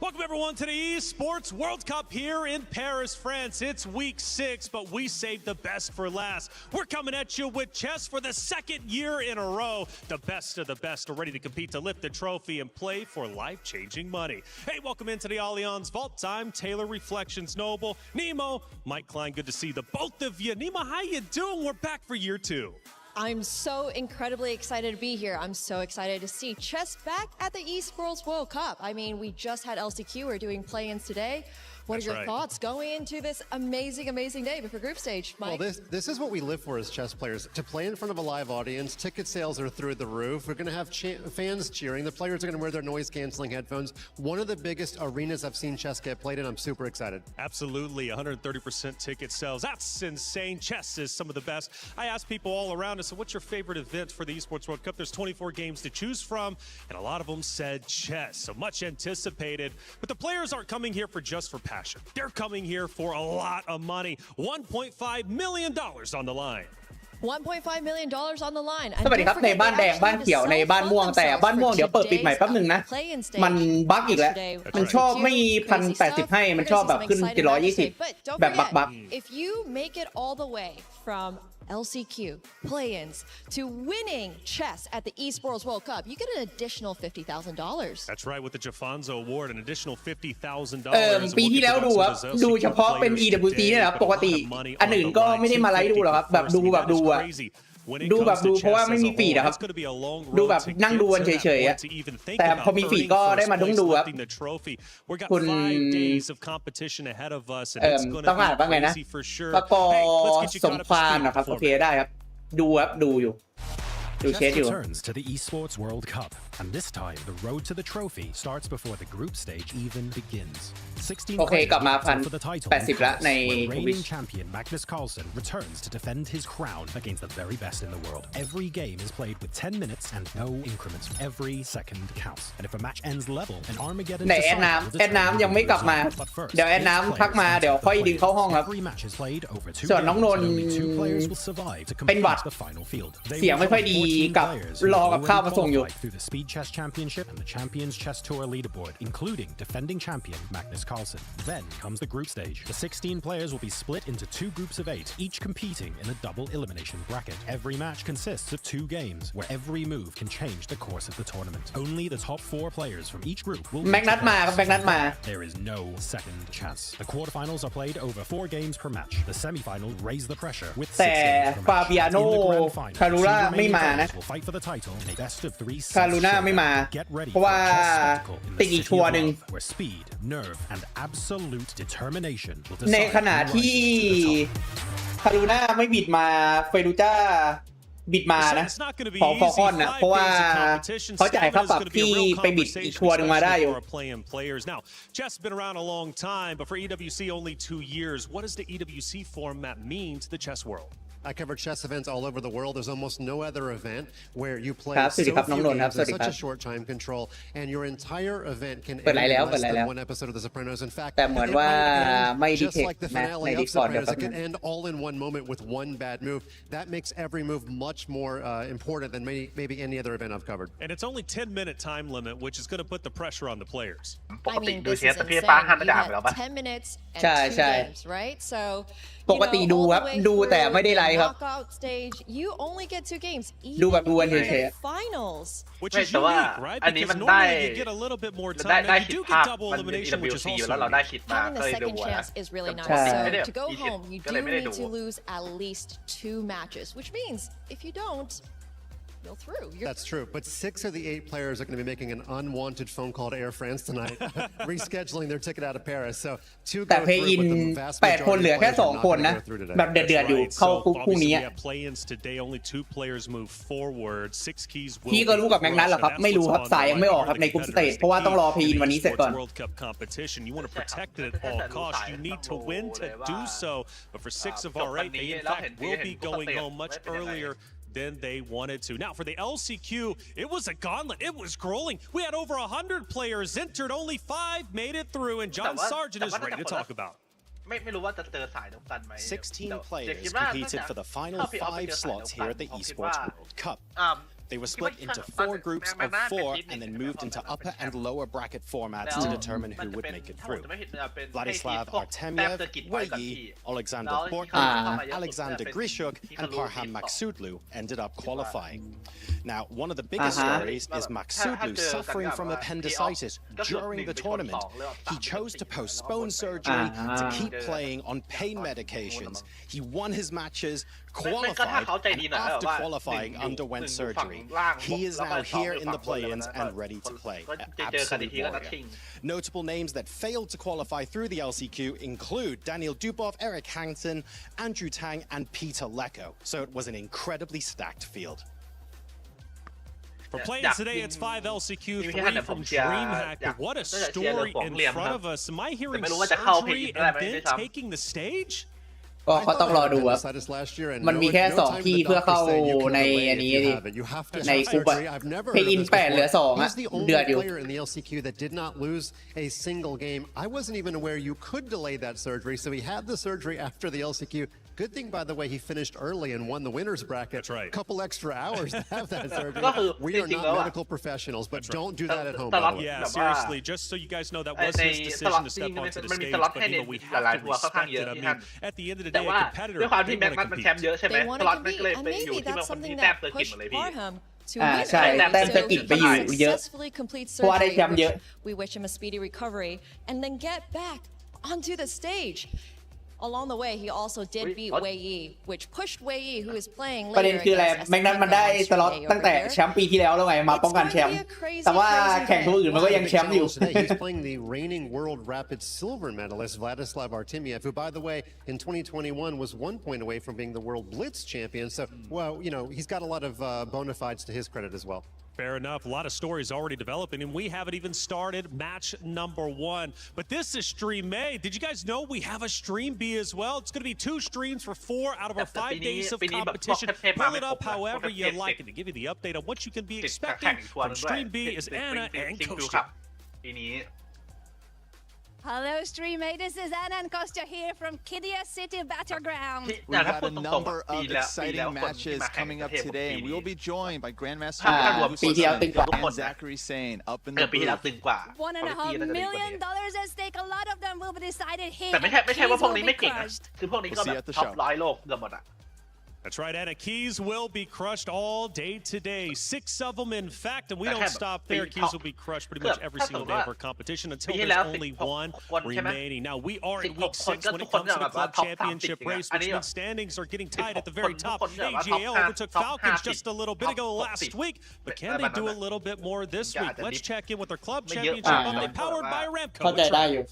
Welcome everyone to the Esports World Cup here in Paris, France. It's week 6, but we saved the best for last. We're coming at you with chess for the second year in a row. The best of the best are ready to compete to lift the trophy and play for life-changing money. Hey, welcome into the Allianz Vault. I'm Taylor Reflections Noble, Nemo, Mike Klein. Good to see the both of you. Nemo, how you doing? We're back for year 2. I'm so incredibly excited to be here. I'm so excited to see chess back at the Esports World Cup. I mean, we just had LCQ. We're doing play-ins today. What are your thoughts going into this amazing day before group stage, Mike? Well, this is what we live for as chess players, to play in front of a live audience. Ticket sales are through the roof. We're going to have fans cheering. The players are going to wear their noise-canceling headphones. One of the biggest arenas I've seen chess get played in. I'm super excited. Absolutely, 130% ticket sales. That's insane. Chess is some of the best. I asked people all around us, so what's your favorite event for the Esports World Cup? There's 24 games to choose from, and a lot of them said chess. So much anticipated. But the players aren't coming here just for passion. They're coming here for a lot of money. $1.5 million on the line. $1.5 million on the line. สวัสดีครับในบ้านแดงบ้านเขียวในบ้านม่วงแต่บ้านม่วงเดี๋ยวเปิดปิดใหม่แป๊บนึงนะมันบั๊กอีกแล้วมันชอบไม่1,080ให้มันชอบแบบขึ้น720แบบบั๊ก If you make it all the way from LCQ play-ins to winning chess at the Esports World Cup, you get an additional $50,000. That's right, with the Jafonzo Award, an additional $50,000. ปีที่แล้วดูครับดูเฉพาะเป็น EWC เนี่ยนะปกติอันอื่นก็ไม่ได้มาไลฟ์ดูหรอกครับแบบดูอะดูเพราะว่าไม่มีฟีดอะครับดูแบบนั่งดูกันเฉยๆอะแต่พอมีฟีดก็ได้มาดูครับคุณต้องอ่านว่าไงนะปกสมควานนะครับโอเคได้ครับดูอยู่Chess returns to the Esports World Cup, and this time the road to the trophy starts before the group stage even begins. 16 players for the title when reigning champion Magnus Carlsen returns to defend his crown against the very best in the world. Every game is played with 10 minutes and no increments. Every second counts, and if a match ends level, an Armageddon แอดน้ำยังไม่กลับมาเดี๋ยวแอดน้ำพักมาเดี๋ยวค่อยดึงเข้าห้องครับส่วนน้องนนท์เป็นหวัดเสียงไม่ค่อยดีกับรอกับข้าวมาส่งอยู่ through the Speed Chess Championship and the Champions Chess Tour leaderboard, including defending champion Magnus Carlsen. Then comes the group stage. The 16 players will be split into 2 groups of 8, each competing in a double elimination bracket. Every match consists of 2 games, where every move can change the course of the tournament. Only the top 4 players from each group will. แม็กนัทมาครับแม็กนัทมา There is no second chance. The quarterfinals are played over 4 games per match. The semifinals raise the pressure with 6 แต่ games per ฟา match. บิอาโนคารูล่าไม่มานะคารูน่าไม่มาเพราะว่าติดอีกทัวร์หนึ่งในขณะที่คารูน่าไม่บิดมาเฟรูจ้าบิดมานะขอฟอร์คอนนะเพราะว่าเขาจ่ายค่าปรับที่ไปบิดอีกทัวร์หนึ่งมาได้อยู่ Now, chess has been around a long time, but for EWC only 2 years. What does the EWC format mean to the chess world? I cover chess events all over the world. There's almost no other event where you play so few games in such a short time control, and your entire event can end in less than 1 episode of The Sopranos. In fact, just like the finale of Sopranos, it can end all in one moment with one bad move. That makes every move much more important than maybe any other event I've covered. And it's only 10-minute time limit, which is going to put the pressure on the players. I mean, this is insane. You had 10 minutes and 2 games, right? So ปกติดูครับดูแต่ไม่ได้ไลฟ์ครับดูแบบดูกันเฉยๆ Which is unique, right? Because normally you get a little bit more time. And you do get double elimination, which is also having the second chance is really nice. So to go home, you do need to lose at least 2 matches, which means if you don't, you're through. That's true, but 6 of the 8 players are going to be making an unwanted phone call to Air France tonight, rescheduling their ticket out of Paris. So 2 go through, but the vast majority of players are not going to go through today. แบบเดือดๆอยู่เข้าคู่นี้ play-ins today, only 2 players move forward. 6 keys. พี่ก็รู้กับแม็กนัทเหรอครับไม่รู้ครับสายยังไม่ออกครับในกลุ่มสเตจเพราะว่าต้องรอเพย์อินวันนี้เสร็จก่อน World Cup competition. You want to protect it at all costs. You need to win to do so. But for 6 of our 8, they in fact will be going home much earlier than they wanted to. Now for the LCQ, it was a gauntlet. It was grueling. We had over 100 players entered. Only 5 made it through, and John Sargent is ready to talk about. 16 players competed for the final 5 slots here at the Esports World Cup. They were split into 4 groups of 4 and then moved into upper and lower bracket formats to determine who would make it through. Vladislav Artemyev, Wei Yi, Alexander Borkman, Alexander Grishuk, and Parham Maksudlu ended up qualifying. Now, one of the biggest stories is Maksudlu suffering from appendicitis during the tournament. He chose to postpone surgery to keep playing on pain medications. He won his matches, qualified, and after qualifying underwent surgery. He is now here in the play-ins and ready to play. Absolute warrior. Notable names that failed to qualify through the LCQ include Daniel Dubov, Eric Hansen, Andrew Tang, and Peter Lecko. So it was an incredibly stacked field. For players today, it's 5 LCQ, 3 from DreamHack. But what a story in front of us. Am I hearing surgery and then taking the stage? ก็เขาต้องรอดูครับมันมีแค่2ที่เพื่อเข้าในอันนี้ในกลุ่มเพย์อิน8เหลือ2อ่ะเดือดอยู่ in the LCQ that did not lose a single game. I wasn't even aware you could delay that surgery, so he had the surgery after the LCQ. Good thing, by the way, he finished early and won the winner's bracket. That's right. A couple extra hours to have that surgery. We are not medical professionals, but don't do that at home. Yeah, seriously, just so you guys know, that was his decision to step onto the stage, but we have to respect it. I mean, at the end of the day, a competitor, they want to compete. They want to compete, and maybe that's something that pushed Parham to win. ใช่แต้มสกิดไปอยู่เยอะ Successfully complete เพราะว่าได้แชมป์เยอะ surgery. We wish him a speedy recovery and then get back onto the stage. Along the way, he also did beat Wei Yi, which pushed Wei Yi, who is playing ประเด็น later คืออะไร against แม็กนัทมันได้สล็อตตั้งแต่แชมป์ปีที่แล้วแล้วไงมาป้องกันแชมป์แต่ว่าแข่งตัวอื่นมันก็ยังแชมป์อยู่ He's playing the reigning world rapid silver medalist Vladislav Artemyev, who, by the way, in 2021 was 1 point away from being the world blitz champion. So, well, you know, he's got a lot of bona fides to his credit as well. Fair enough. A lot of stories already developing, and we haven't even started match number 1. But this is Stream A. Did you guys know we have a Stream B as well? It's going to be 2 streams for 4 out of our 5 days of competition. Pull it up however you like. And to give you the update on what you can be expecting from Stream B is Anna and Kostya. Hello, Streammate. This is Anna and Kostya here from Kidia City Battleground. We have a number of exciting matches coming up today, and we will be joined by Grandmaster and Zachary Sane up in the booth. $1.5 million at stake. A lot of them will be decided here. แต่ไม่ใช่ว่าพวกนี้ไม่เก่งนะคือพวกนี้ก็แบบท็อป100 โลกเกือบหมดอ่ะ That's right, Anna. Keys will be crushed all day today. 6 of them, in fact, and we don't stop there. Keys will be crushed pretty much every single day of our competition until there's only 1 remaining. Now, we are in week 6 when it comes to the club championship race, which means standings are getting tight at the very top. AGL overtook Falcons just a little bit ago last week, but can they do a little bit more this week? Let's check in with their club championship update powered by Aramco. เข้าใจได้อยู่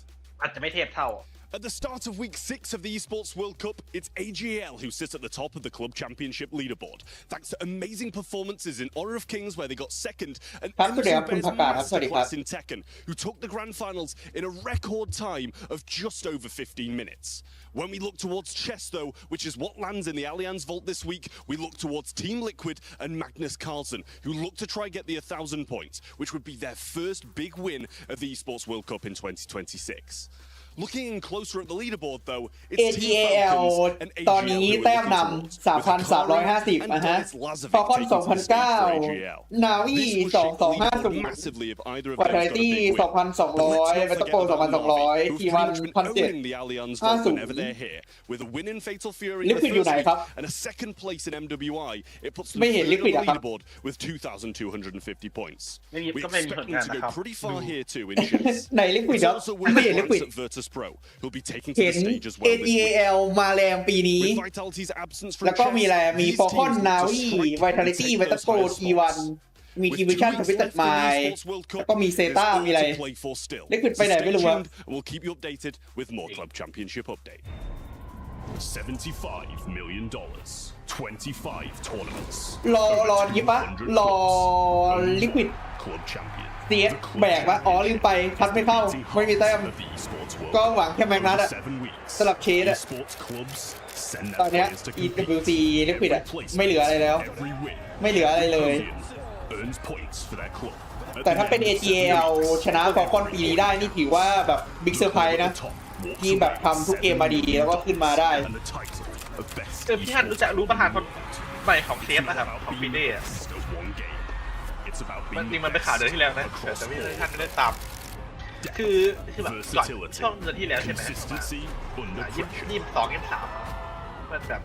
อาจจะไม่เทียบเท่า At the start of week 6 of the Esports World Cup, it's AGL who sits at the top of the Club Championship leaderboard. Thanks to amazing performances in Honor of Kings, where they got second, and masterclass in Tekken, who took the grand finals in a record time of just over 15 minutes. When we look towards chess, though, which is what lands in the Allianz Vault this week, we look towards Team Liquid and Magnus Carlsen, who look to try get the 1,000 points, which would be their first big win of the Esports World Cup in 2026. Looking in closer at the leaderboard, though, it's ATAL ตอนนี้แต้มนำ 3,350 นะฮะ Falcon 2,900 Navi 2,250 Vitality 2,200 Metapo 2,200 T1 1,750 with a win in Fatal Fury Liquid อยู่ไหนครับ and a second place in MWI. It puts them ไม่เห็น Liquid อะครับ leaderboard with 2,250 points. We ก็ไม่มี expect ผล them งาน to นะ go ครับ pretty far here too in chess. ไหน Liquid ครับ Also ไม่เห็น Liquid at Virtus Pro, who'll be taking to เห็ the น stage as well this week. ATAL มาแรงปีนี้ With Vitality's absence from แล้วก็มีอะไร chess, มี these Falcon teams look to Navi strike Vitality and take those Metapo higher T1 spots. มี With ที 2 วิชั่น weeks ทวิต left in the มาย Esports World Cup, แล้วก็มีเซ there's ต้า all มีอะไร to play for still. Liquid So ไปไหน stay ไม่รู้อะ tuned, and we'll keep you updated with more Club Championship update. $75 million, 25 tournaments. รอนี้ปะรอ Liquid Club champion. เสียแบกวะอ๋อลืมไปคัดไม่เข้าไม่มีแต้ม Of the Esports World ก็หวังแค่แม็กนัทอะ 7 weeks. สลับเคสอะ Esports clubs send ตอน their เนี้ย players to compete. EWC Liquid อะไม่เหลืออะไรแล้ว Every win ไม่เหลืออะไรเลย earns points for their club. แต่ถ้าเป็น ATAL ชนะฟอลคอนปีนี้ได้นี่ถือว่าแบบบิ๊กเซอร์ไพรส์นะที่แบบทำทุกเกมมาดีแล้วก็ขึ้นมาได้ And the title of best พี่ฮันรู้ประธานคนใหม่ของเซฟนะครับของปีเด้ of one game. มันจริงมันไปข่าวเดือนที่แล้วนะแต่ไม่ได้ท่านไม่ได้ตามคือแบบก่อนช่วงเดือนที่แล้วใช่ไหม22-23มันแบบ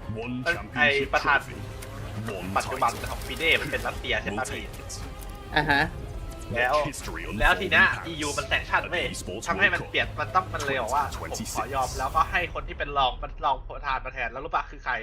ไอประธานปัจจุบันของฟีเด้มันเป็นรัสเซียใช่ไหมพี่แล้วทีนี้ EU มันแต่งชาติไม่ทำให้มันเปลี่ยนมันเลยบอกว่าผมขอยอมแล้วก็ให้คนที่เป็นรองประธานมาแทนแล้วรู้ป่ะคือใคร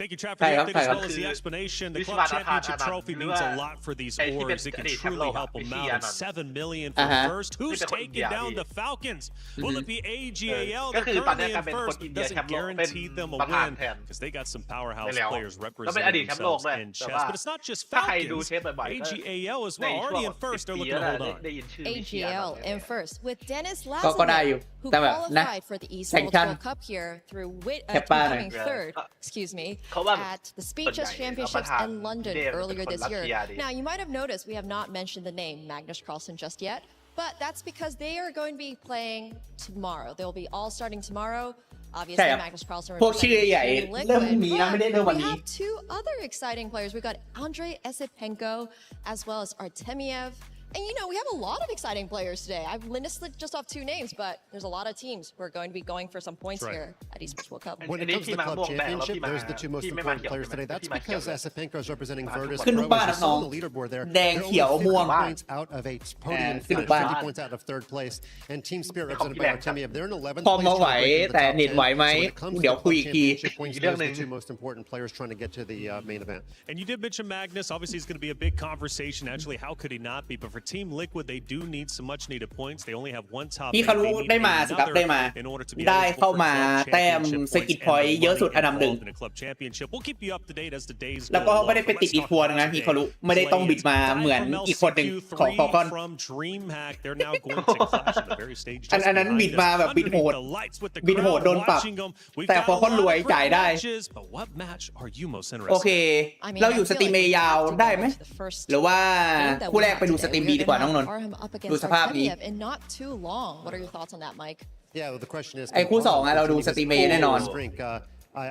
Thank you, Trav, for the update as well as the explanation. The club championship trophy means a lot for these orbs. It can truly help them out. $7 million for first. Who's taking down the Falcons? Will it be AGAL? They're currently in first. It doesn't guarantee them a win because they got some powerhouse players representing themselves in chess. But it's not just Falcons. AGAL as well. Already in first. They're looking to hold on. AGL in first with Dennis Lazarev, who qualified for the Esports World Cup here through coming third. Excuse me. At the Speed Chess Championships in London earlier this year. Now, you might have noticed we have not mentioned the name Magnus Carlsen just yet, but that's because they are going to be playing tomorrow. They'll be all starting tomorrow. Obviously, Magnus Carlsen representing Liquid. We have two other exciting players. We've got Andrei Esipenko as well as Artemiev. And you know, we have a lot of exciting players today. I've listed just off two names, but there's a lot of teams who are going to be going for some points here at Esports World Cup. When it comes to the club championship, those are the two most important players today. That's because Esipenko is representing Virtus Pro. As you saw on the leaderboard there, they're only 50 points out of a podium finish, 50 points out of third place. And Team Spirit represented by Artemiev, they're in 11th place. พอไหวแต่เน็ตไหวไหมเดี๋ยวคุยอีกที Those are the two most important players trying to get to the main event. And you did mention Magnus. Obviously, it's going to be a big conversation. Actually, how could he not be? But for Team Liquid, they do need some much needed points. They only have one top. พี่คารุได้มาสครับได้เข้ามาแต้มสกิทพอยต์เยอะสุดอันดับหนึ่งแล้วก็ไม่ได้ไปติดอีกทัวร์นึงนะพี่คารุไม่ได้ต้องบิดมาเหมือนอีกคนหนึ่งของฟอลคอนอันนั้นบิดมาแบบบิดโหดโดนปรับแต่ฟอลคอนรวยจ่ายได้โอเคเราอยู่สตรีมยาวได้ไหมหรือว่าคู่แรกไปดูสตรีมบีดีกว่าน้องนนท์ดูสภาพนี้ What are your thoughts on that, Mike? Yeah, well, the question is ไอ้คู่2เราดูสตรีมแน่นอน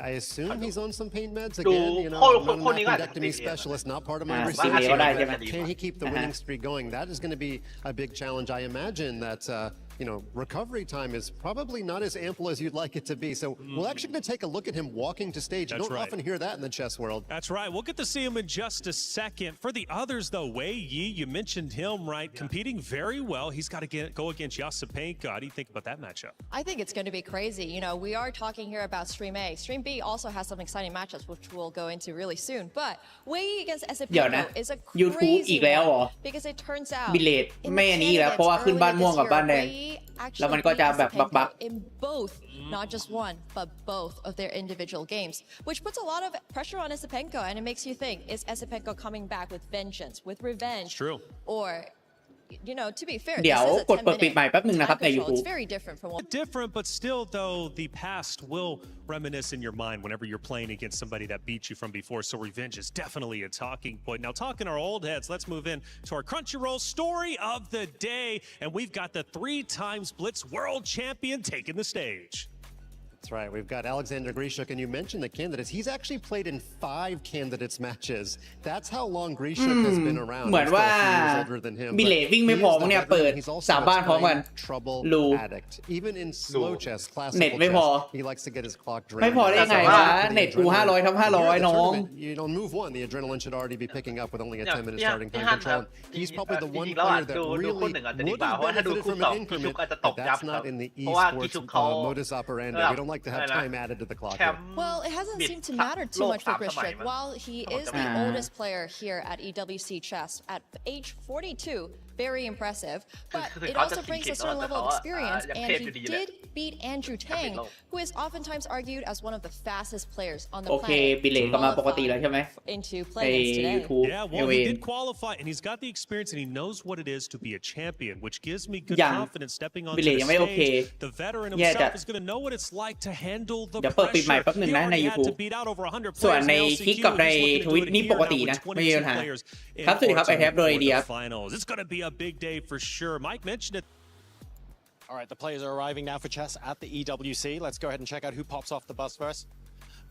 I assume he's on some pain meds again. You know, I'm not an appendectomy specialist, not part of my research. Can he keep the winning streak going? That is going to be a big challenge. I imagine that you know, recovery time is probably not as ample as you'd like it to be. So we're actually going to take a look at him walking to stage. You don't often hear that in the chess world. That's right. We'll get to see him in just a second. For the others, though, Wei Yi, you mentioned him, right? Competing very well. He's got to go against Yasipenko. How do you think about that matchup? I think it's going to be crazy. You know, we are talking here about Stream A. Stream B also has some exciting matchups, which we'll go into really soon. But Wei Yi against Esipenko is a crazy one because it turns outแล้วมันก็จะแบบบัก in both not just one but both of their individual games, which puts a lot of pressure on Esipenko, and it makes you think, is Esipenko coming back with vengeance, with revenge? True. Or you know, to be fair, เดี๋ยวกดเปิดปิดใหม่แป๊บนึงนะครับใน YouTube. It's very different from what different, but still though the past will reminisce in your mind whenever you're playing against somebody that beat you from before. So revenge is definitely a talking point. Now, talking our old heads, let's move in to our Crunchyroll story of the day, and we've got the 3-time Blitz world champion taking the stage. That's right. We've got Alexander Grishuk, and you mentioned the candidates. He's actually played in 5 candidates matches. That's how long Grishuk has been around. เหมือนว่าบิเลตวิ่งไม่พอเนี่ยเปิด3บ้านพร้อมกันรู Even in slow chess, เน็ต classical ไม่พอ chess, he likes to get his clock drained. ไม่พอได้ไงวะเน็ตกู500ทับ500น้อง You know, move 1, the adrenaline should already be picking up with only a 10-minute starting time control. He's probably the one player that really would have benefited from an increment, but that's not in the esports modus operandi. We don't like to have time added to the clock. Well, it hasn't seemed to matter too much for Grishuk. While he is the oldest player here at EWC Chess at age 42, very impressive, but it also brings a certain level of experience, and he did beat Andrew Tang, who is oftentimes argued as one of the fastest players on the โอเค planet. บิเลตก็มาปกติแล้วใช่ไหม into playing today. Yeah, well, he did qualify, and he's got the experience, and he knows what it is to be a champion, which gives me good confidence stepping onto the stage. The veteran himself is going to know what it's like to handle the pressure. He already had to beat out over 100 players. ส่วนในคลิกกับในทวิตนี่ปกตินะไม่มีปัญหาครับสวัสดีครับไอแทบโดยดีครับ It's going to be a big day for sure. Mike mentioned it. All right, the players are arriving now for chess at the EWC. Let's go ahead and check out who pops off the bus first.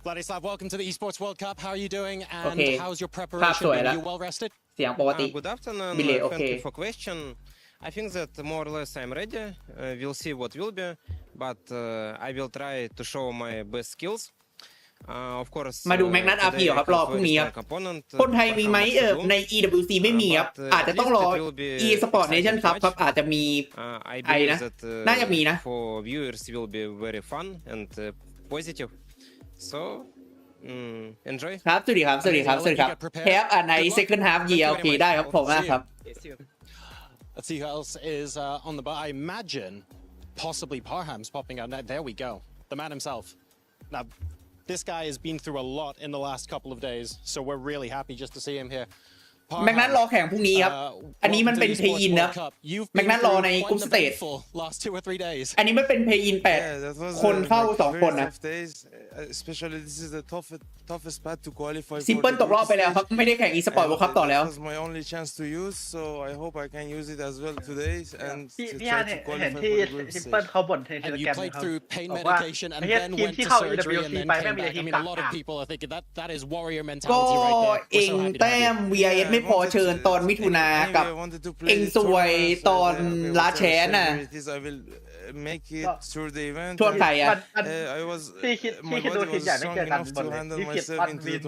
Vladislav, welcome to the Esports World Cup. How are you doing? And how's your preparation? Are you well rested? เสียงปกติ Good afternoon. Delay, Thank okay. you for question. I think that more or less I'm ready. We'll see what will be, but I will try to show my best skills. Of course. มาดูแมกนัต RP ครับรอพรุ่งนี้ครับคนไทยมีไหมใน EWC ไม่มีครับอาจจะต้องรอ Esports Nation Cup ครับอาจจะมีไอนะน่าจะมีนะ For viewers will be very fun and positive. So enjoy. ครับสวัสดีครับHave a nice second half year โอเคได้ครับผมนะครับ Let's see who else is on the bar. I imagine possibly Parham's popping out. There we go. The man himself. Now, this guy has been through a lot in the last couple of days, so we're really happy just to see him here. แมกนัตรอแข่งพรุ่งนี้ครับอันนี้มันเป็นเพย์อินนะแมกนัตรอในกรุ๊ปสเตจอันนี้มันเป็นเพย์อิน8คนเข้า2คนนะ Especially this is the toughest path to qualify. ซิมเปิลตกรอบไปแล้วครับไม่ได้แข่ง Esports World Cup ต่อแล้ว It was my only chance to use, so I hope I can use it as well today and พี่อาร์เห็นที่ซิมเปิลเขาบ่นใน And you Telegram played นะครับ through pain บอกว่า medication and ไอ้เหี้ย then ทีม went ที่ to เข้า surgery EWC and then ไปไม่ came มี back. ที I ม mean, ต่าง a lot of people are thinking that is warrior ก็ mentality right there. เองแต้ม VIS ไม่พอเชิญตอนมิถุนากับเองซวยตอนลาแชนน่ะ make it through the event. ช่วงใครอ่ะ I was พี่คิดดูทีมใหญ่ไม่เจอกันบนเลยพี่คิดวันวิน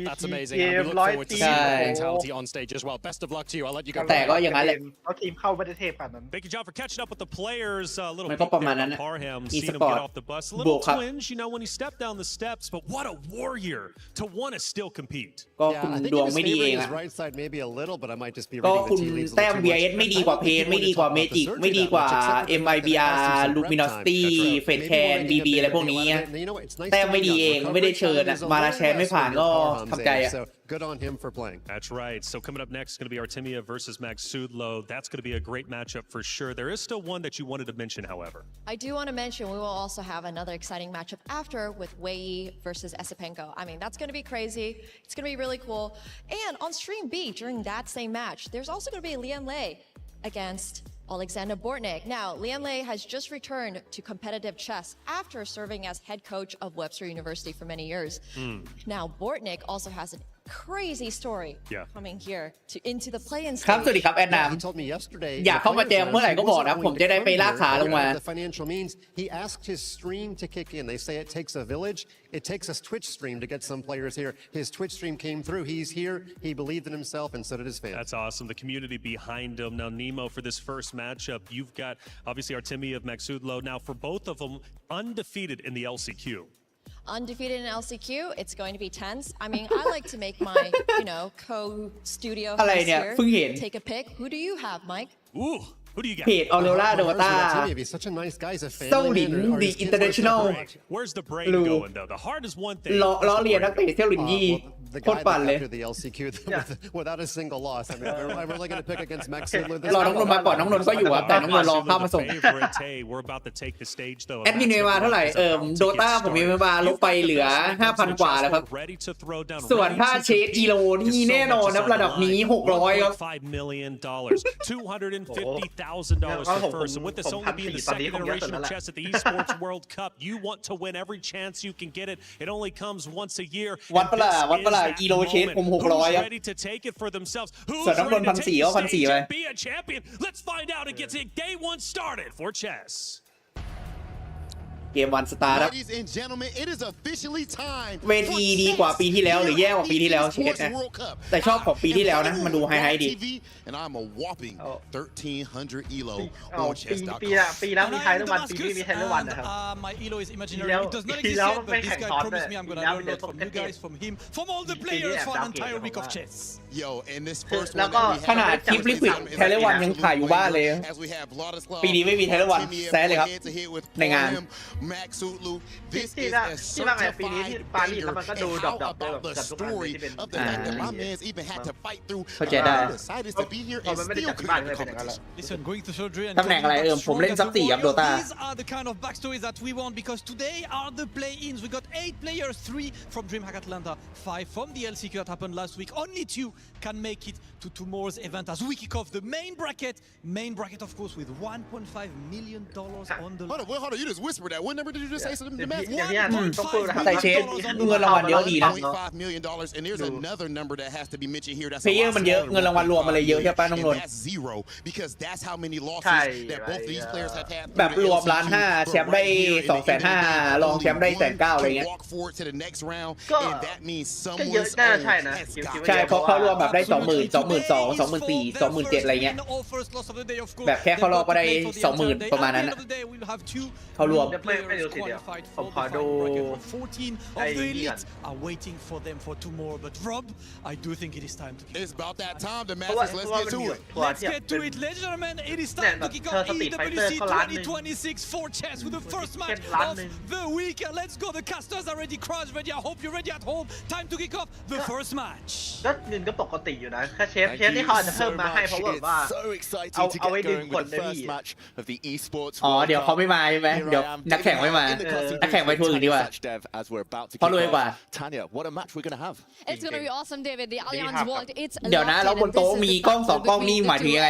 That's amazing. And we look forward to seeing that mentality on stage as well. Best of luck to you. I'll let you go. แต่ก็อย่างนั้นแหละ เอาทีมเข้าไม่ได้เทพขนาดนั้น Thank you, John, for catching up with the players. A little มันก็ประมาณนั้นนะ Parham, seeing him Esports get off the bus. A little บวกครับ twinge, you know, when he stepped down the steps, but what a warrior to want to still compete. ก็คุณดวงไม่ดีเองอะก็คุณแต้ม VIS ไม่ดีกว่าเพนไม่ดีกว่าเมจิกไม่ดีกว่า MIBR Luminosity Fedcan BB อะไรพวกนี้แต้มไม่ดีเองไม่ได้เชิญมาลาแชนไม่ผ่านก็ทำใจอะ Good on him for playing. That's right. So coming up next is going to be Artemia versus Magsudlo. That's going to be a great matchup for sure. There is still one that you wanted to mention, however. I do want to mention we will also have another exciting matchup after with Wei versus Esipenko. I mean, that's going to be crazy. It's going to be really cool. And on stream B during that same match, there's also going to be Lian Lei against Alexander Bortnik. Now, Lian Lei has just returned to competitive chess after serving as head coach of Webster University for many years. Now, Bortnik also has an crazy story coming here into the play-in ครับ stage. สวัสดีครับแอดนามอยากเข้ามาแจมเมื่อไหร่ก็บอกนะผมจะได้ไปลากขาลงมา The financial means he asked his stream to kick in. They say it takes a village. It takes a Twitch stream to get some players here. His Twitch stream came through. He's here. He believed in himself, and so did his fans. That's awesome. The community behind him. Now, Nemo, for this first matchup, you've got obviously Artemia of Magsudlo. Now, for both of them, undefeated in the LCQ. Undefeated in LCQ, it's going to be tense. I mean, I like to make my, co-studio อะไร host เนี่ย here เพิ่งเห็น take a pick. Who do you have, Mike? Ooh, who do you got? เพจออโรราโดตา He's such a nice guy. He's a เซา family หลิน man. The International Where's the brain Blue. going, though? The heart is one thing. ล้อเลียนนักเตะเซาหลินยี่ The โคตร guy ปั่น that เลย after the LCQ without a single loss. I mean, I'm really going to pick against Max Sidler. รอน้องนนท์มาก่อนน้องนนท์ก็อยู่ครับแต่น้องนนท์รอเข้ามาส่ง We're about to take the stage, though. แอดมินเวมาเท่าไหร่โดต้าผมมีเวมาลบไปเหลือ 5,000 กว่าแล้วครับส่วนค่าเชสอีโลนี่แน่นอนครับระดับนี้600ครับ $5 million, $250,000 for first. And with this only being the second iteration of chess at the Esports World Cup, you want to win every chance you can get it. It only comes once a year. วัดปะล่ะอีโลเชสผม600ครับ ready to take it for themselves? ส่วนน้องนนท์1,400 เอา1,400 ไป be a champion? Let's find out and get day one started for chess. เกมวันสตาร์ครับ Ladies and gentlemen, it is officially time เวทีดีกว่าปีที่แล้วหรือแย่กว่าปีที่แล้วเชสนะแต่ชอบของปีที่แล้วนะมันดูไฮดี and I'm a whopping 1300 elo ปีแล้วมีไทยทุกวันปีนี้มีไทยทุกวันนะครับ My elo is imaginary. It does not exist yet, but this guy promised me I'm gonna learn a lot from you guys, from him, from all the players for an entire week of chess. Yo, and this first แล้ว one ก็ ขนาดคลิปลิควิดไทเลวันยังถ่ายอยู่บ้านเลย ปีนี้ไม่มีไทเลวันแซ่เลยครับในงาน ที่ว่าไงปีนี้ที่ปารีสแล้วมันก็ดูดอกๆเลยแบบกับทุกอันที่เป็น เข้าใจได้ มันไม่ได้จัดที่บ้านเลยเป็นอย่างนั้นแหละ Listen, going to surgery and ตำแหน่งอะไรผมเล่นซับ4ครับโดตา These are the kind of backstories that we want because today are the play-ins. We got 8 players, 3 from DreamHack Atlanta, 5 from the LCQ that happened last week. Only 2 can make it to tomorrow's event as we kick off the main bracket. Main bracket, of course, with $1.5 million on the line. Hold on, you just whispered that. What number did you just say? So the math. อย่างนี้ต้องพูดนะครับ ใส่เชฟเงินรางวัลเยอะดีนะ $1.5 million, and there's another number that has to be mentioned here. That's เพลเยอร์มันเยอะเงินรางวัลรวมอะไรเยอะใช่ป่ะน้องนนท์ that's zero because that's how many losses that both of these players have had. แบบรวม1,500,000แชมป์ได้250,000รองแชมป์ได้190,000อะไรเงี้ย Walk forward to the next round, and that means ก็เยอะ someone's น่าจะใช่นะ ใช่เพราะเขารวมแบบได้ 20,000 22,000 24,000 27,000อะไรเงี้ยแบบแค่เขารอบก็ได้ 20,000 ประมาณนั้นเขารวม ไม่ดูสิเดียวผมขอดูไอ้นี่ก่อน are waiting for them for tomorrow but Rob I do think it is time to kick It's about that time to เพราะว่า matches. เพ Let's ราะว่า get มัน to มี it. ตัว Let's ที่ get เป็ to น it, ladies and gentlemen. It is เนี่ย time to kick เธอ off สตรีทไฟเตอร์ EWC เขาล้านหนึ่ง 2026 for chess with the first match ล้าน of หนึ่ง the week. Let's go. The casters are ready, crowds ready. I hope you're ready at home. Time to kick off the first match. ก็เงินก็ปกติอยู่นะแค่เชฟนี่เขาอาจจะเพิ่มมาให้เพราะว่า So excited to เอาไว้ get ดึง going คน with ได้ the ดี first match of the Esports อ๋อ World เดี๋ยวเขา Cup. ไม่มาใช่ไหมเดี๋ยวนักแข่งไม่มานักแข่งไปทัวร์อื่นดีกว่า As we're about to เพราะรวยกว่า Tanya, what a match we're going to have. It's going to be awesome, David. The Allianz World, it's เดี๋ยวนะแล้วบนโต๊ะมีกล้อง2กล้องนี่หมายถึงยังไง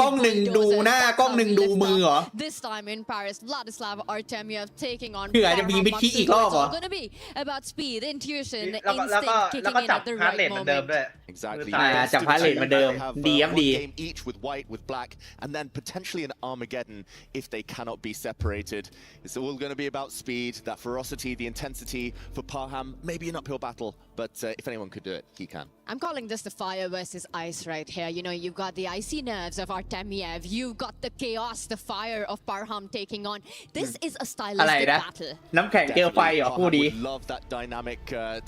กล้องหนึ่งดูหน้ากล้องหนึ่งดูมือเหรอ This time in Paris, Vladislav Artemiev taking on เผื่อจะมีมิดคิกอีกรอบเหรอ It's going to be about speed, intuition, แล้วก็ instinct kicking in จับ at the ฮาร์ดเรท right เหมือนเดิม moment. ด้วย Exactly. จับพาเลทเหมือนเดิม ดีครับ One ดี game each with white, with black, and then potentially an Armageddon if they cannot be separated. It's all going to be about speed, that ferocity, the intensity. For Parham, maybe an uphill battle, but if anyone could do it, he can. I'm calling this the fire versus ice right here. You know, you've got the icy nerves of Artemiev. You've got the chaos, the fire of Parham taking on. This is a อะไร stylistic นะ battle. น้ำแข็งเจอไฟเหรอ Parham คู่ดี would love that dynamic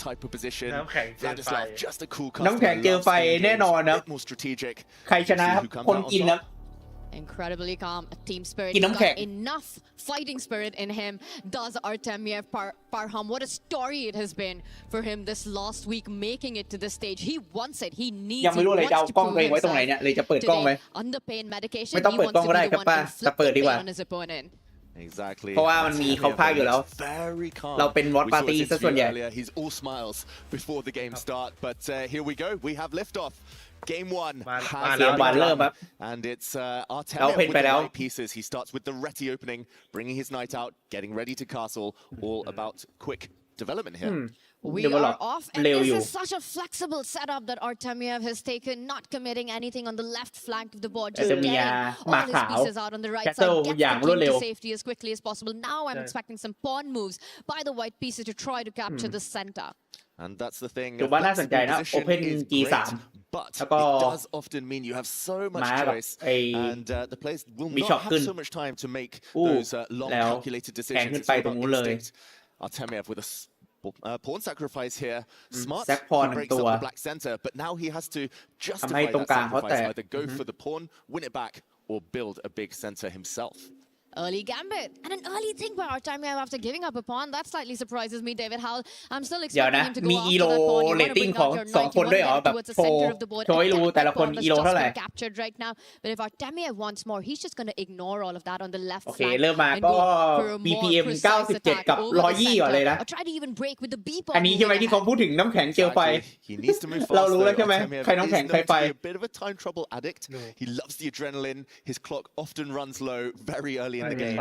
type of position. น้ำแข็งเจอไฟ Vladislav, just a cool น้ำแข็ง customer, เจอ loves ไฟ playing แน่นอน games, นะ a bit more strategic. ใครชนะครับ Who comes คน out on กิน top? นะ Incredibly calm, team spirit. He's He's got got enough fighting spirit in him. Does Artemiev Parham? What a story it has been for him this last week, making it to this stage. He wants it. He needs ยังไม่รู้เลยจะเอา to กล้อง prove ตัวเองไว้ตรงไหน himself. เนี่ยเลยจะเปิดกล้องไหม Today, under pain medication, ไม่ต้อง he เปิด wants กล้อง to ก็ได้ be ค the รับ one ป้า to แต่ flip เปิด the ดีก pain ว่า on his opponent. Exactly. เพราะว่ามันมีเขาพากอยู่แล้ว Very calm. เราเป็นวอต We ปา saw ร์ตี้ his ซะส่วน interview ใหญ่ earlier. He's all smiles before the game start. But here we go. We have liftoff. Game one. เกมวันเริ่มครับ And it's เรา Artemiev เพ่น with ไป the แล้ว light pieces. He starts with the Reti opening, bringing his knight out, getting ready to castle. All about quick development here. We Develop are off, and เร็ว this อยู่ is such a flexible setup that Artemiev has taken, not committing anything on the left flank of the board, just จะมี getting หมา all his ขาว pieces out on the right Castle side, gets อย่าง the รวด king เร็ว to safety as quickly as possible. Now I'm expecting some pawn moves by the white pieces to try to capture the center. And that's the thing. ถือว่าน่าสนใจนะ Position Open is G3 great, but แล้วก็ it does often mean you have so much ม้ากับ choice, ไอ้ and the players will มี not ช็อต have ขึ้น so much time to make อู้ those long แล้ว calculated แข่ง decisions. ขึ้น It's ไป all ตรง about นู้นเลย instinct. Artemiev with a pawn sacrifice here. Smart. แซกพอ He หนึ่ง breaks ตัว up the black center, but now he has to ทำให้ justify ตรง that กลางเขาแต sacrifice. ก Either go for the pawn, win it back, or build a big center himself. Early gambit and an early think by Artemiev after giving up a pawn. That slightly surprises me, David Howell. I'm still เดี๋ยว expecting นะ him to go มี after อีโล that pawn. You เร want ต to ติ้ง bring ของ out your สอง knight. คน You ด้วย want เหร to อ get แบบ towards the โชว์ center of the board. โชว์ให้รู้ Attack แต่ละ that คน pawn อี that's โล just เท่าไหร่ been captured right now. But if Artemiev wants more, he's just going to ignore all of that on the left โอเค flank เริ่มมา and ก็ go for a more BPM precise 97 attack กับ over the 120ก่อนเลย center. นะ Or try to even break with the B pawn. อันนี้ใช่ไหมที่เขาพูดถึงน้ำแข็งเจลไฟ He needs to move fast. เรารู้แล้วใช่ไหม Artemiev ใครน้ำแข็ง is ใคร known ไฟ to be a bit of a time trouble addict. He loves the adrenaline. His clock often runs low very early in the game.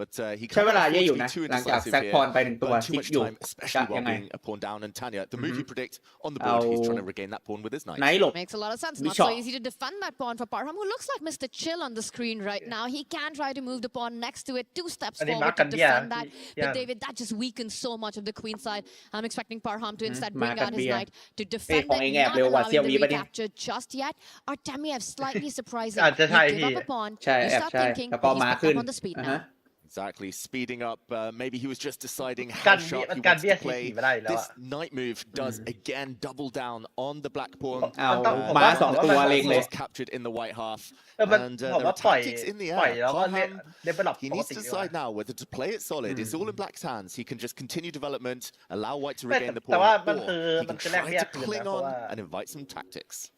But he ใช้เว can't ลาเยอะ afford อยู่ to be นะ too หลังจาก indecisive แซกพร here. ไปหนึ่งตัว Burn ชิ too ป much อยู่ time, จะ especially ยั while งไง being a pawn down. And Tanya, the move you predict on the เอา board, he's trying to regain that pawn with his knight. ไนท์หลบ Makes a lot of sense. We Not shot. so easy to defend that pawn for Parham, who looks like Mr. Chill on the screen right now. He can try to move the pawn next to it, 2 steps And he forward mark to and defend yeah, that. yeah. But David, that just weakens so much of the queen side. I'm expecting Parham to instead bring mark and out his yeah. knight to defend ของเอ it, งแอบ not เร็วกว่า allowing เซี่ยว the วิปะเนี่ย recapture just yet. Artemiev slightly surprising. อาจจะใช่ You พี่ give up a pawn, ใช่ you แอบ start ใช่ thinking, แล้วก็ but he's ม้า back ขึ้น up on the speed อ่า now. ฮะ Exactly, speeding up. Maybe he was just deciding กั how น sharp he การ wants เบี้ย to สี play. ไม่ได้อยู่แล้ว This อะ knight move does again double down on the black pawn. เอา ต้อง ม้าสองตัวเล็งเลย Is captured in the white half. มัน And ผม there ว่า are ปล่อย tactics in the ปล่อย air. แล้วก็เล่น Parham, เล่นเป็นแบบ he ปก needs ติ to ดีกว่า decide now whether to play it solid. It's all in black's hands. He can just continue development, allow white to ไม่ regain the แต่ pawn, ว่า or มันคือ he มัน can คือแลก try เบี้ย to คืน cling นะเพราะ on ว่า and invite some tactics.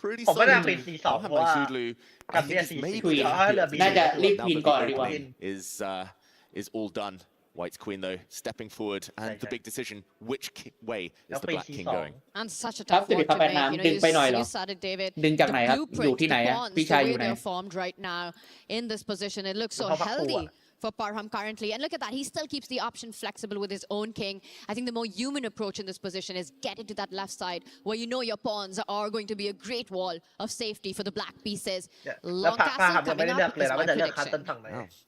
pretty ผมไม่ได้ solid. เป็น C2 เพ Parham ราะว่า by Zulu, กับ I เบีย think ซี is ซี maybe เขาให้เรือบี น่าจะรีบควีนก่อนดีกว่า is all done. White's queen though stepping forward, and the big decision: which way is the black king going? And such a ครับ tough สิริ one ครับ to แบน make. น้ำ You ดึง know, ไปหน่อยเหรอ you said it, David. ดึงจากไหนครับ The อยู่ blueprint, ที่ไหน the อะ pawns, พี่ the ชายอ way ยู่ไหน they're formed right now in this position, it looks so เขาพักตัว healthy. for Parham currently. And look at that, he still keeps the option flexible with his own king. I think the more human approach in this position is get into that left side where you know your pawns are going to be a great wall of safety for the black pieces. Long castle coming up is my prediction.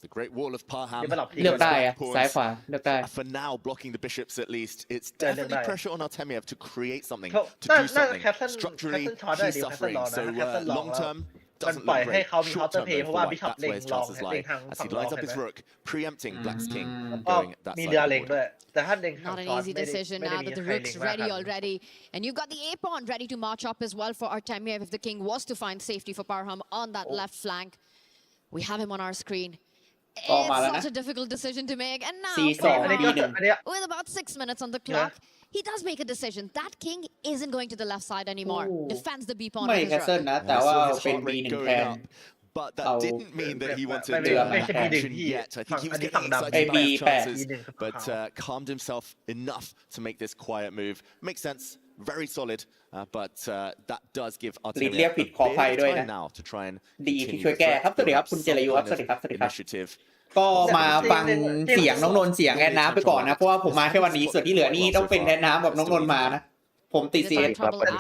The great wall of Parham. เลือกได้อะซ้ายขวาเลือกได้ For now, blocking the bishops at least, it's definitely pressure on Artemiev to create something, to do something. Structurally, he's suffering, so long term, มันปล่อยให้เขามีเคาน์เตอร์เพย์เพราะว่าบิชอปเล็งลองเล็งทาง as ฝั่ he งลอง lines up เห็น his ไหม rook, preempting Black's king, and ก็ going that มี side เรือ of เล็ง the ด้ว board. ยแต่ถ้าเล็ง Not an easy decision now that the rook's ready already. And you've got the a pawn ready to march up as well for Artemiev if the king was to find safety for Parham on that left flank. We have him on our screen. It's such a difficult decision to make. And now, with about 6 minutes on the clock, he does make a decision. That king isn't going to the left side anymore. Defends the b pawn ไม่ with แค his สเซิล rook. นะแต่ว่าเป็น B1 แทน But that didn't mean that he wanted Maybe action yet. I think he was getting excited by his chances, but calmed himself enough to make this quiet move. Makes sense, very solid, but that does give Artemiev a bit of time now to try and ดีที่ช่วยแก้ครับสวัสดีครับคุณเจริญครับสวัสดีครับสวัสดีครับ initiative. ก็มาฟังเสียงน้องนนท์เสียงแอนน้ำไปก่อนนะเพราะว่าผมมาแค่วันนี้ส่วนที่เหลือนี่ต้องเป็นแอนน้ำกับน้องนนท์มานะผมติดเสียง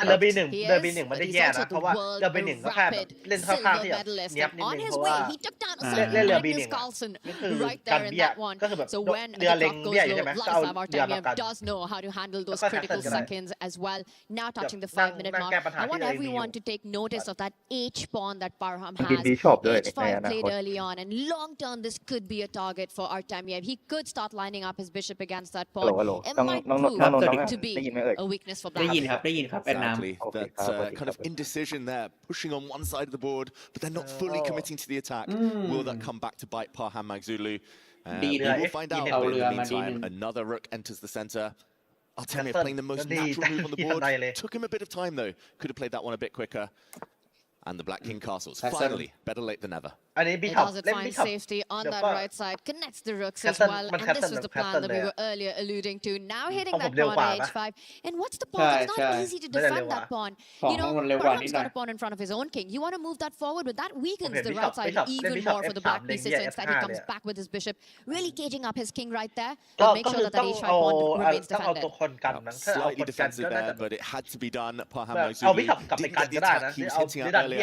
เรือบีหนึ่งมันได้แย่นะเพราะว่าเรือบีหนึ่งก็แค่เล่นค่อนข้างที่จะเนียบนิดนึงเพราะว่าเล่นเรือบีหนึ่งนี่คือการเบี้ยก็คือแบบเรือเล็งเบี้ยอยู่ใช่ไหมก็เอาเรือมากัน does know how to handle those critical seconds as well. Now touching the 5-minute mark. I want everyone to take notice of that H pawn that Parham has. H5 played early on, and long term this could be a target for Artemiev. He could start lining up his bishop against that pawn. It might prove to be a weakness for Black. ได้ยินครับแอนน้ำ Exactly. That kind of indecision there, pushing on one side of the board, but they're not fully committing to the attack. Will that come back to bite Parham Magzulu? We will find out. But in the meantime, another rook enters the center. Artemiev playing the most natural move on the board. Took him a bit of time though. Could have played that one a bit quicker. And the Black King castles. Finally, better late than never. Does it find safety on that right side? Connects the rooks as well. And this was the plan that we were earlier alluding to. Now hitting that pawn at H5. And what's the pawn? It's not easy to defend that pawn. You know, Parham's got a pawn in front of his own king. You want to move that forward, but that weakens the right side even more for the black pieces. So instead he comes back with his bishop, really caging up his king right there. But make sure that that H5 pawn remains defended. Slightly defensive there, but it had to be done. Parham Magzulu didn't get the attack he was hinting at earlier.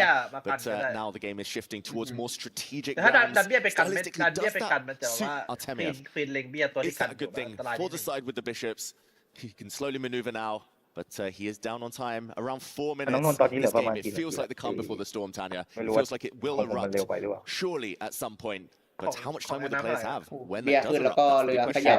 But now the game is shifting towards more strategic rounds. Stylistically, does that suit Artemiev? Is that a good thing for the side with the bishops? He can slowly maneuver now, but he is down on time. Around 4 minutes. This game, it feels like the calm before the storm, Tanya. It feels like it will erupt, surely at some point. But how much time will the players have when that does erupt? That's the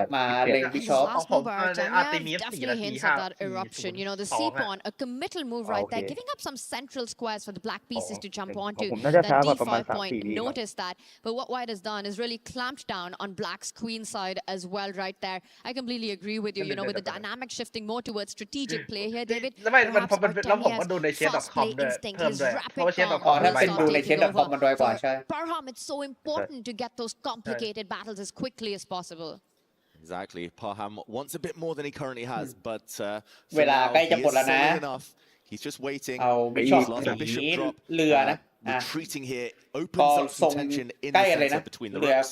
question. Last move Artemiev definitely hints at that eruption. You know, the C pawn, a committal move right there, giving up some central squares for the black pieces to jump onto. That D5 point, notice that. But what white has done is really clamped down on black's queen side as well right there. I completely agree with you, you know, with the dynamic shifting more towards strategic play here, David. Perhaps Artemiev's fast play instinct, his rapid pawn will start taking over. For Parham, it's so important to get those complicated battles as quickly as possible. Exactly. Parham wants a bit more than he currently has, but เวลาใกล้จะหมดแล้วนะ he's just waiting. เอาบิชอปสีเรือนะ retreating here opens up some tension in the center between the rooks.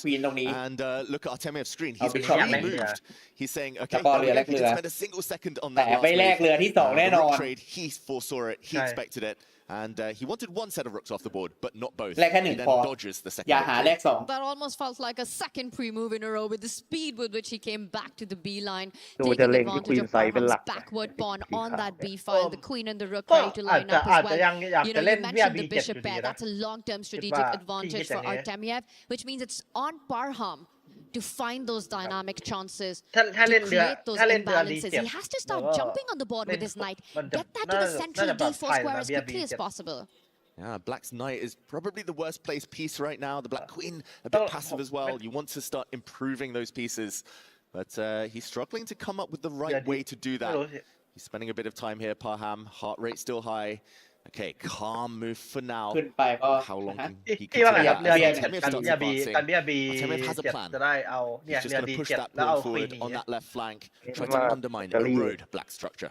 And look at Artemiev's screen. He's really moved. He's saying, okay, we didn't spend a single second on that last move. Rook trade, he foresaw it. He expected it. And he wanted one set of rooks off the board, but not both. He then dodges the second. That almost felt like a second pre-move in a row with the speed with which he came back to the B line, taking advantage of Parham's backward pawn on that B file. The queen and the rook ready to line up as well. You know, you mentioned the bishop pair. That's a long-term strategic advantage for Artemiev, which means it's on Parham to find those dynamic chances, to create those imbalances. He has to start jumping on the board with his knight, get that to the central D4 square as quickly as possible. Yeah, Black's knight is probably the worst placed piece right now. The Black queen a bit passive as well. You want to start improving those pieces, but he's struggling to come up with the right way to do that. He's spending a bit of time here, Parham. Heart rate still high. Okay, calm move for now. How long can he continue that? Artemiev starts advancing. Artemiev has a plan. He's just going to push that pawn forward on that left flank, try to undermine, erode Black structure.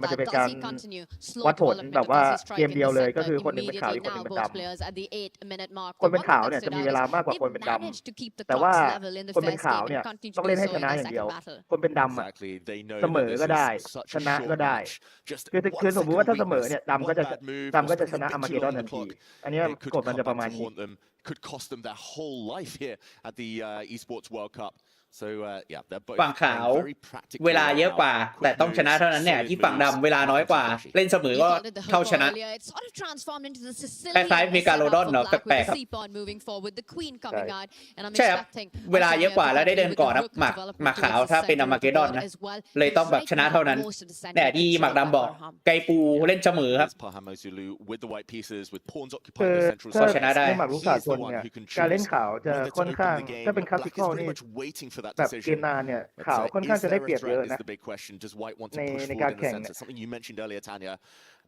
มันจะเป็นการวัดผลแบบว่าเกมเดียวเลยก็คือคนหนึ่งเป็นขาวอีกคนหนึ่งเป็นดำคนเป็นขาวเนี่ยจะมีเวลามากกว่าคนเป็นดำแต่ว่าคนเป็นขาวเนี่ยต้องเล่นให้ชนะอย่างเดียวคนเป็นดำเสมอก็ได้ชนะก็ได้คือสมมติว่าถ้าเสมอเนี่ยดำก็จะชนะอาร์มาเกดดอนทันทีอันนี้กฎมันจะประมาณนี้ could cost them their whole life here at the Esports World Cup. So yeah, they're both ฝั่งขาว very practical. เวลาเยอะกว่าแต่ต้องชนะเท่านั้นเนี่ยที่ฝั่งดำเวลาน้อยกว่าเล่นเสมอก็เท่าชนะคล้ายๆเมกาโลดอนเนาะแปลกๆครับใช่ครับเวลาเยอะกว่าแล้วได้เดินก่อนนะหมากขาวถ้าเป็นอามาเกดอนนะเลยต้องแบบชนะเท่านั้นแต่ที่หมากดำบอกไกปูเล่นเสมอครับถ้าชนะได้หมากรุกสากลเนี่ยการเล่นขาวจะค่อนข้างถ้าเป็นคลาสสิคอลนี่แบบเกมนานเนี่ยขาวค่อนข้างจะได้เปรียบเยอะนะในการแข่งเนี่ย something you mentioned earlier, Tanya,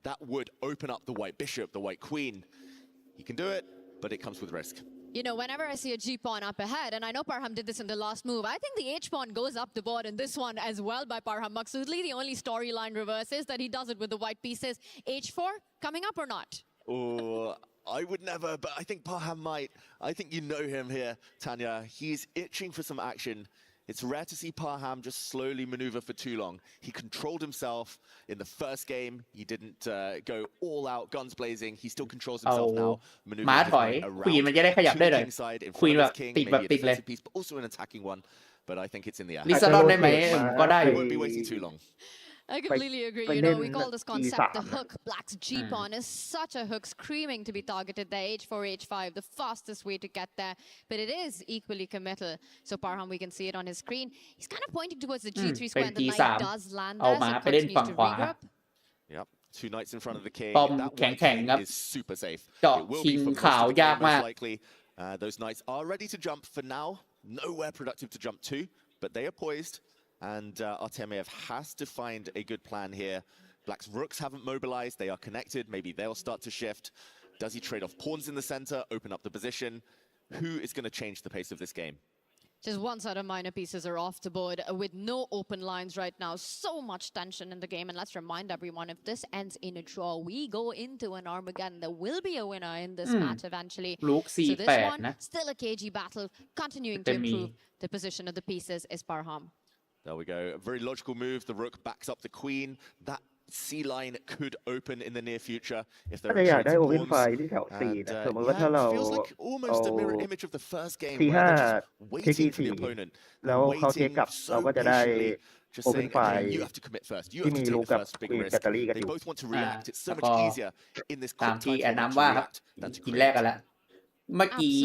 that would open up the white bishop, the white queen. He can do it, but it comes with risk. You know, whenever I see a G pawn up ahead, and I know Parham did this in the last move, I think the H pawn goes up the board in this one as well by Parham Maksudli. The only storyline reverse is that he does it with the white pieces. H4 coming up or not? Oh, I would never, but I think Parham might. I think you know him here, Tanya. He's itching for some action. It's rare to see Parham just slowly maneuver for too long. He controlled himself in the first game. He didn't go all out, guns blazing. He still controls himself now. ม้าถอยควีนมันจะได้ขยับได้เลยควีนแบบติดเลย but also an attacking one. But I think it's in the air. ลิซาลอนได้ไหมก็ได้ He won't be waiting too long. I completely agree. You know, we call this concept the hook. Black's G-pawn is such a hook, screaming to be targeted there. H4, H5, the fastest way to get there. But it is equally committal. So Parham, we can see it on his screen. He's kind of pointing towards the G3 square, and the knight does land there, so continues to regroup. Yep, 2 knights in front of the king. ป้อม That แข็งๆครับ is super safe. เจาะ It will ชิง be for most ขาว of the ยาก game, มาก most likely. Those knights are ready to jump for now. Nowhere productive to jump to, but they are poised. And Artemiev has to find a good plan here. Black's rooks haven't mobilized. They are connected. Maybe they'll start to shift. Does he trade off pawns in the center, open up the position? Who is going to change the pace of this game? Just one side of minor pieces are off the board with no open lines right now. So much tension in the game. And let's remind everyone, if this ends in a draw, we go into an Armageddon. There will be a winner in this match eventually. So this one, still a cagey battle, continuing to improve the position of the pieces is Parham. There we go. A very logical move. The rook backs up the queen. That C line could open in the near future if there ถ้าอยากได้ are open file ที่แถว 4 นะสมมติว่าถ้าเรา feels like almost a mirror image of the first game. 4-5 where they're just waiting for the opponent. แล้วเขาเทคกลับเราก็จะได้ open file ที่ มีรูกับควีนแบตเตอรี่กันอยู่ แล้วก็ตามที่แอนน้ำว่าครับกินแรกกันแล้วเมื่อกี้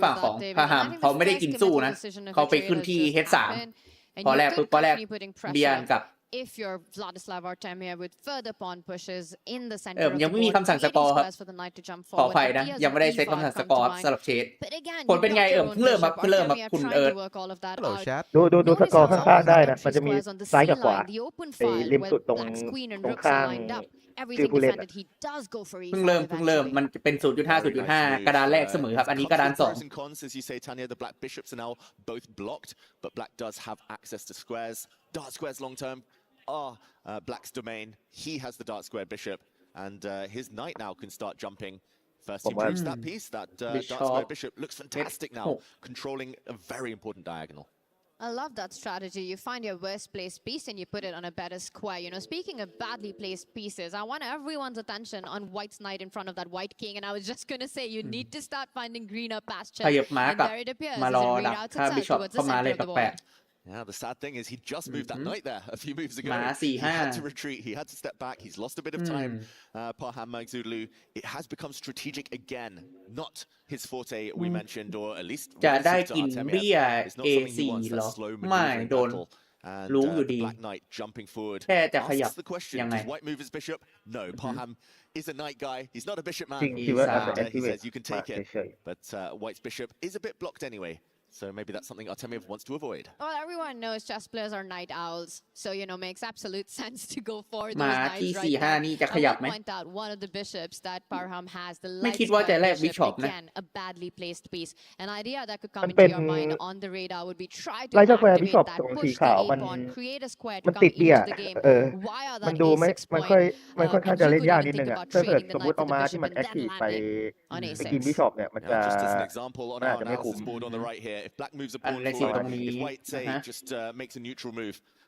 ฝั่งของพาหามเขาไม่ได้กินสู้นะเขาไปขึ้นที่ H3 พอแรกเบียนกับ If you're Vladislav Artemiev with further pawn pushes in the center ยังไม่มีคำสั่งสกอร์ครับขออภัยนะยังไม่ได้เซตคำสั่งสกอร์สำหรับเชดผลเป็นไงเพิ่งเริ่มครับคุณเอิร์ธ ดูสกอร์ข้างๆได้นะมันจะมีซ้ายกับขวาไอ้ริมสุดตรงข้างจิวบูเลตเพิ่งเริ่มมันเป็น 0.5 กระดานแรกเสมอครับอันนี้กระดาน2 As you say, Tanya, the black bishops are now both blocked, but black does have access to squares. Dark squares long term are black's domain. He has the dark square bishop, and his knight now can start jumping. First he proves that piece. That dark square bishop looks fantastic now, controlling a very important diagonal. I love that strategy. You find your worst placed piece and you put it on a better square. You know, speaking of badly placed pieces, I want everyone's attention on White's knight in front of that White king. And I was just going to say, you need to start finding greener pastures. And there it appears as it reroutes itself towards the center of the board. Yeah, the sad thing is he just moved that knight there a few moves ago. He had to retreat. He had to step back. He's lost a bit of time. Parham Maghsoodloo. It has become strategic again. Not his forte, we mentioned, or at least จะได้กินเบี้ย A4 หรอไม่โดนรู้อยู่ดี Black Knight jumping forward. แค่จะขยับ the question, ยังไง does White move his bishop? No, Parham is a knight guy. He's not a bishop man. He says you can take it, but White's bishop is a bit blocked anyway. So maybe that's something Artemiev wants to avoid. Well, everyone knows chess players are night owls, so you know makes absolute sense to go for those knights right now. นี่จะขยับไหม point out one of the bishops that Parham has, the ไม่คิดว่าจะแลก bishop, bishop นะ again a badly placed piece. An idea that could come into your mind on the radar would be try to activate that, push the pawn, create a square to come into the game. Why are that มันดูไม่ A6 มัน point? ค่อนข้างจะเล่นยากนิดนึงอ่ะถ้าเกิดสมมติเอามาที่มันแอคทีฟไปกินบิชอปเนี่ยมันจะ just as an example on our analysis board on the right here, if Black moves a pawn forward, if White say just makes a neutral move,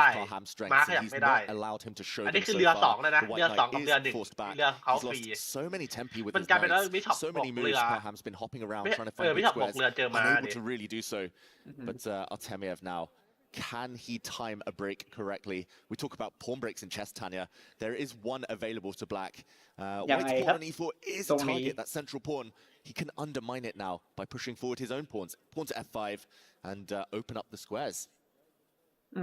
ได้ Parham's ม้า strengths, ข and ยับ he's ไม่ได้ not allowed him to show อัน them นี้คือ so เรือสอง far. แล้วนะ The เรือ White สอง Knight กับเรือ is หนึ่ง forced back. เรือเขาฟ He's รี lost so many tempi with มัน his กลายเป็นว่า knights, บิชอป so บวก many เรื moves. อ Parham's been hopping around ไม่ trying to find บิ big ชอปบวก squares, เรือเจอม้า unable ดิ to really do so. But I'll tell you now, Can he time a break correctly? We talk about pawn breaks in chess, Tanya. There is one available to black. White's pawn on e4 is a target, that central pawn. He can undermine it now by pushing forward his own pawns. Pawn to f5 and open up the squares.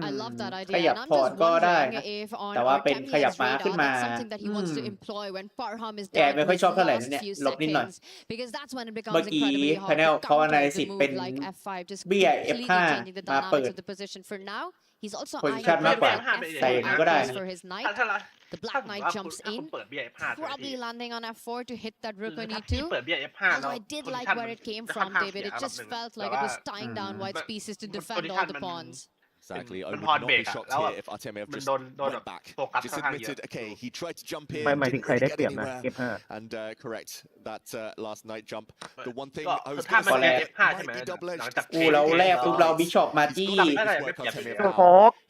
I love that ข idea. ยับ And I'm พอร์ต just ก็ได้ wondering if on แต่ว่าเป็น Artemia's ขยับม้า radar ขึ้นมา that's something that he wants to employ when Parham is แก down ไม่ to ค่อย his ชอบเท่าไหร่นะ last เนี่ย few หลบนิดหน่อย seconds because that's when it เมื่อ becomes กี้ incredibly พา hard เนล to เขาใน counter สิ the ทธิ์เป็น move like F5 just เบี้ย completely F5 changing the มาเปิด dynamics of the position for now. He's also โพซิ eyeing ชันมากกว่า F5 แต่อย่างนี้ก็ได้ for his knight. ถ้า The black knight jumps คุณ in, เปิดเบี้ย F5 probably landing on F4 to hit that rook on ถ้าพี่ E2. เปิดเบี้ย F5 แล้ว Although I did like where it came ค่อน from, ข้าง David. เสีย It อันดับ just หนึ่ง felt แต่ like ว่า it was tying down White's pieces to defend all the pawns. Exactly. I มัน would พอ not เบร be กอะ shocked แล้ว here if Artemiev มัน just โดน went back. โฟกัส Just ค่อนข้างเยอะ admitted, okay, he tried to jump in, หมายถึง didn't ใครได้ really เปรีย get บนะ anywhere, F5 and correct that last night jump. The one thing ก็ I was ถ้า going มัน to เบี้ย say F5 ใช่ไหม might be หลัง double-edged. จาก อู้เราแรกปุ๊บเราบิชอปมาที่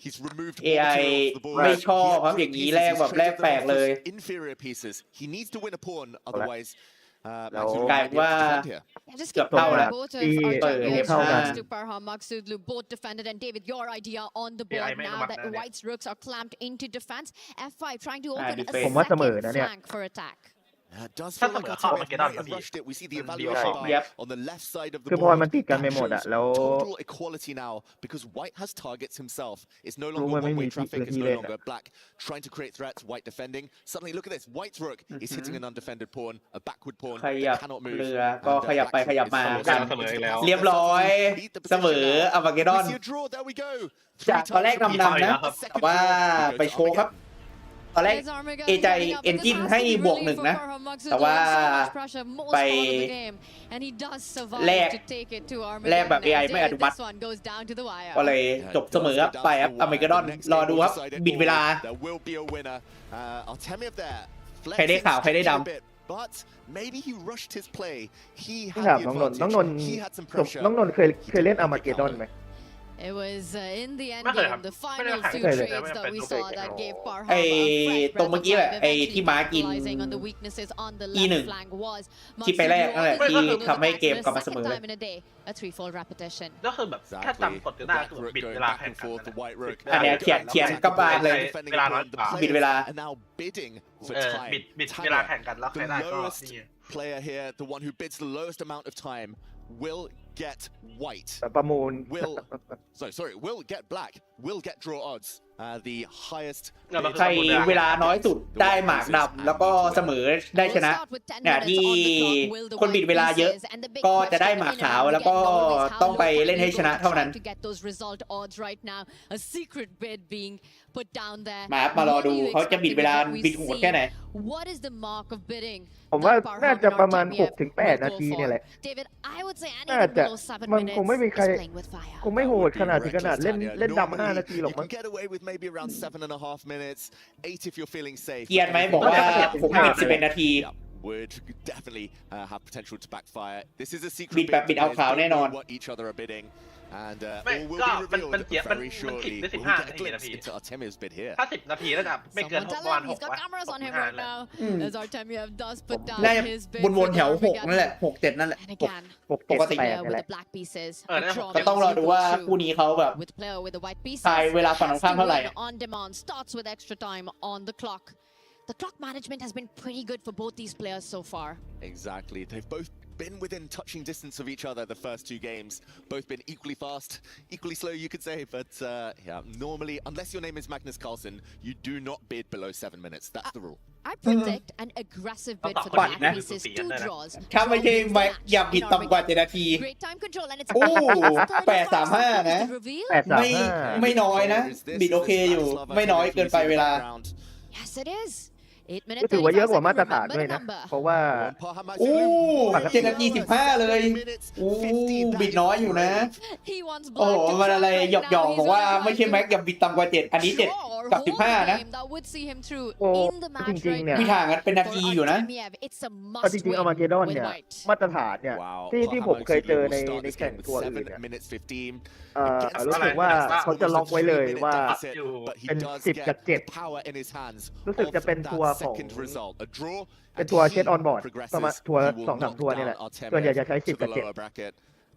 He's removed AI ไม่ชอบครับอย่างนี้แรกแบบแรกแปลกเลย inferior pieces. He needs to win a pawn, otherwise. กลายเป็นว่า Just เกือบ keep เท่าแล้ว both of ที่ Artemia เท่ากัน to Parham Maksudlu both defended and David your idea on the board now that White's rooks are clamped into defense. F5 trying to open a ผมว่าเสมอ second นะเนี่ย flank for attack. It does feel like Artemiev might have rushed it. We see the evaluation bar on the left side of the คือพ board. อมันติดกันไปหมดอะแล้ว Total equality now because White has targets himself. It's no longer one-way traffic. It's no longer Black trying to create threats. White defending. Suddenly, look at this. White's rook is hitting an undefended pawn, a backward pawn ขยับ that cannot move. เรือก็ขยับไปขยับมา Black's กัน follows up. เรียบร้อยเสมออวาเกดอน We see a draw. There we go. จากตอนแรกนำนะแต่ว่าไปโชว์ครับตอนแรกเอใจเอนจินให้บวกหนึ่งนะแต่ว่าไปแลกแบบ AI ไม่อนุมัติก็เลยจบเสมอครับไปครับอเมริกาดอนรอดูครับบิดเวลาใครได้ข่าวใครได้ดำ But maybe he rushed his play. He ต้อง had ถาม the น้องนนท์ advantage. น้องนนท์ He had some pressure. น้องนนท์เคยเล่นอาร์มาเกดอนไหม It was in the end ไม่เคยครับ game, the ไม่ได้ final แข่ง two เลย trades that we saw that gave Parham ไอ้ a ตรงเมื่อกี้แหละไอ้ที่ม้ากิน capitalizing on the weaknesses on the E1 left flank was ที่ไปแรกนั่นแหละที่ทำให้เกมกลับมาเสมอเลย second time in a day, a threefold repetition. ก็คือแบบถ้าจำกฎก็ได้คือบิดเวลาแข่งกัน อันเนี้ยเขียนกลับบ้านเลย เวลาน้อยกว่า บิดเวลา And now bidding for บิด time. เวลาแข่งกันแล้วใคร The ได้ก็ lowest นี่ player here, the one who bids the lowest amount of time, will get white. ประมูล Will get black. Will get draw odds. The highest. ใครเวลาน้อยสุดได้หมากดำแล้วก็เสมอได้ชนะเนี่ยที่คนบิดเวลาเยอะก็จะได้หมากขาวแล้วก็ต้องไปเล่นให้ชนะเท่านั้น To get those result odds right now, a secret bid being put down there. มารอดูเขาจะบิดเวลาบิดโหดแค่ไหน What is the mark of bidding? ผมว่าน่าจะประมาณ 6-8 นาทีเนี่ยแหละ David, I would say น่า anything จะ below 7 มัน minutes คงไม่มีใคร is playing with fire. คงไม่โหดขนาดถึงขนาดเล่นดำ5 นาทีหรอก You มั้ง can get away with maybe around 7.5 minutes, 8 if you're feeling safe. เกียร์ไหมบอกว่าผมบิด11 นาที Would definitely have potential to backfire. This is a บิ secret ดแบบบิดเอาขาวแน่นอน what each other are bidding. And ไม่ all will ก็ be มัน revealed เกียร์มัน very ผิด shortly. ได้ We'll 15 get นา a ที glimpse into Artemio's bid here. ถ้า10 นาทีน่าจะไม่เกิน Someone ประมาณ tell him he's got cameras on him right now. As Artemiev does put down น่าจะ his bid วนๆแถว for 6 นั่นแหละ 6-7 นั่นแหละ And again, ปกติ player นี่ with แห the ละ black pieces. ก็ต้องรอดูว่าคู่นี้เขาแบบ With player with the white pieces. ทายเวลาฝั่งตรงข้ามเท่าไหร่ On demand starts with extra time on the clock. The clock management has been pretty good for both these players so far. Exactly. They've both been within touching distance of each other the first 2 games. Both been equally fast, equally slow, you could say. But yeah, normally, unless your name is Magnus Carlsen, you do not bid below 7 minutes. That's the rule. I predict an aggressive bid for the black pieces. 2 draws. ถ้าไม่ใช่อย่าบิดต่ำกว่า7 นาที Great time control and it's โอ้8-3-5 นะ ไม่น้อยนะ บิดโอเคอยู่ ไม่น้อยเกินไปเวลา Yes, it is. 8 minutes. ก็ถือว่าเยอะกว่ามาตรฐานด้วยนะ เพราะว่า7 นาที 15 เลยบิดน้อยอยู่นะ โอ้มันอะไรหยอกบอกว่าไม่ใช่แม็กอย่าบิดต่ำกว่า7อันนี้7กับ15 นะ โอ้จริงๆเนี่ย มีทางกันเป็นนาทีอยู่นะ จริงๆอาร์มาเกดอนเนี่ยมาตรฐานเนี่ยที่ผมเคยเจอในแข่งทัวร์อื่นเนี่ยรู้สึกว่าเขาจะล็อกไว้เลยว่าเป็น10 กับ 7รู้สึกจะเป็นทัวร์ของเป็นทัวร์เช็ดออนบอร์ดประมาณทัวร์2-3 ทัวร์นี่แหละส่วนใหญ่จะใช้10 กับ 7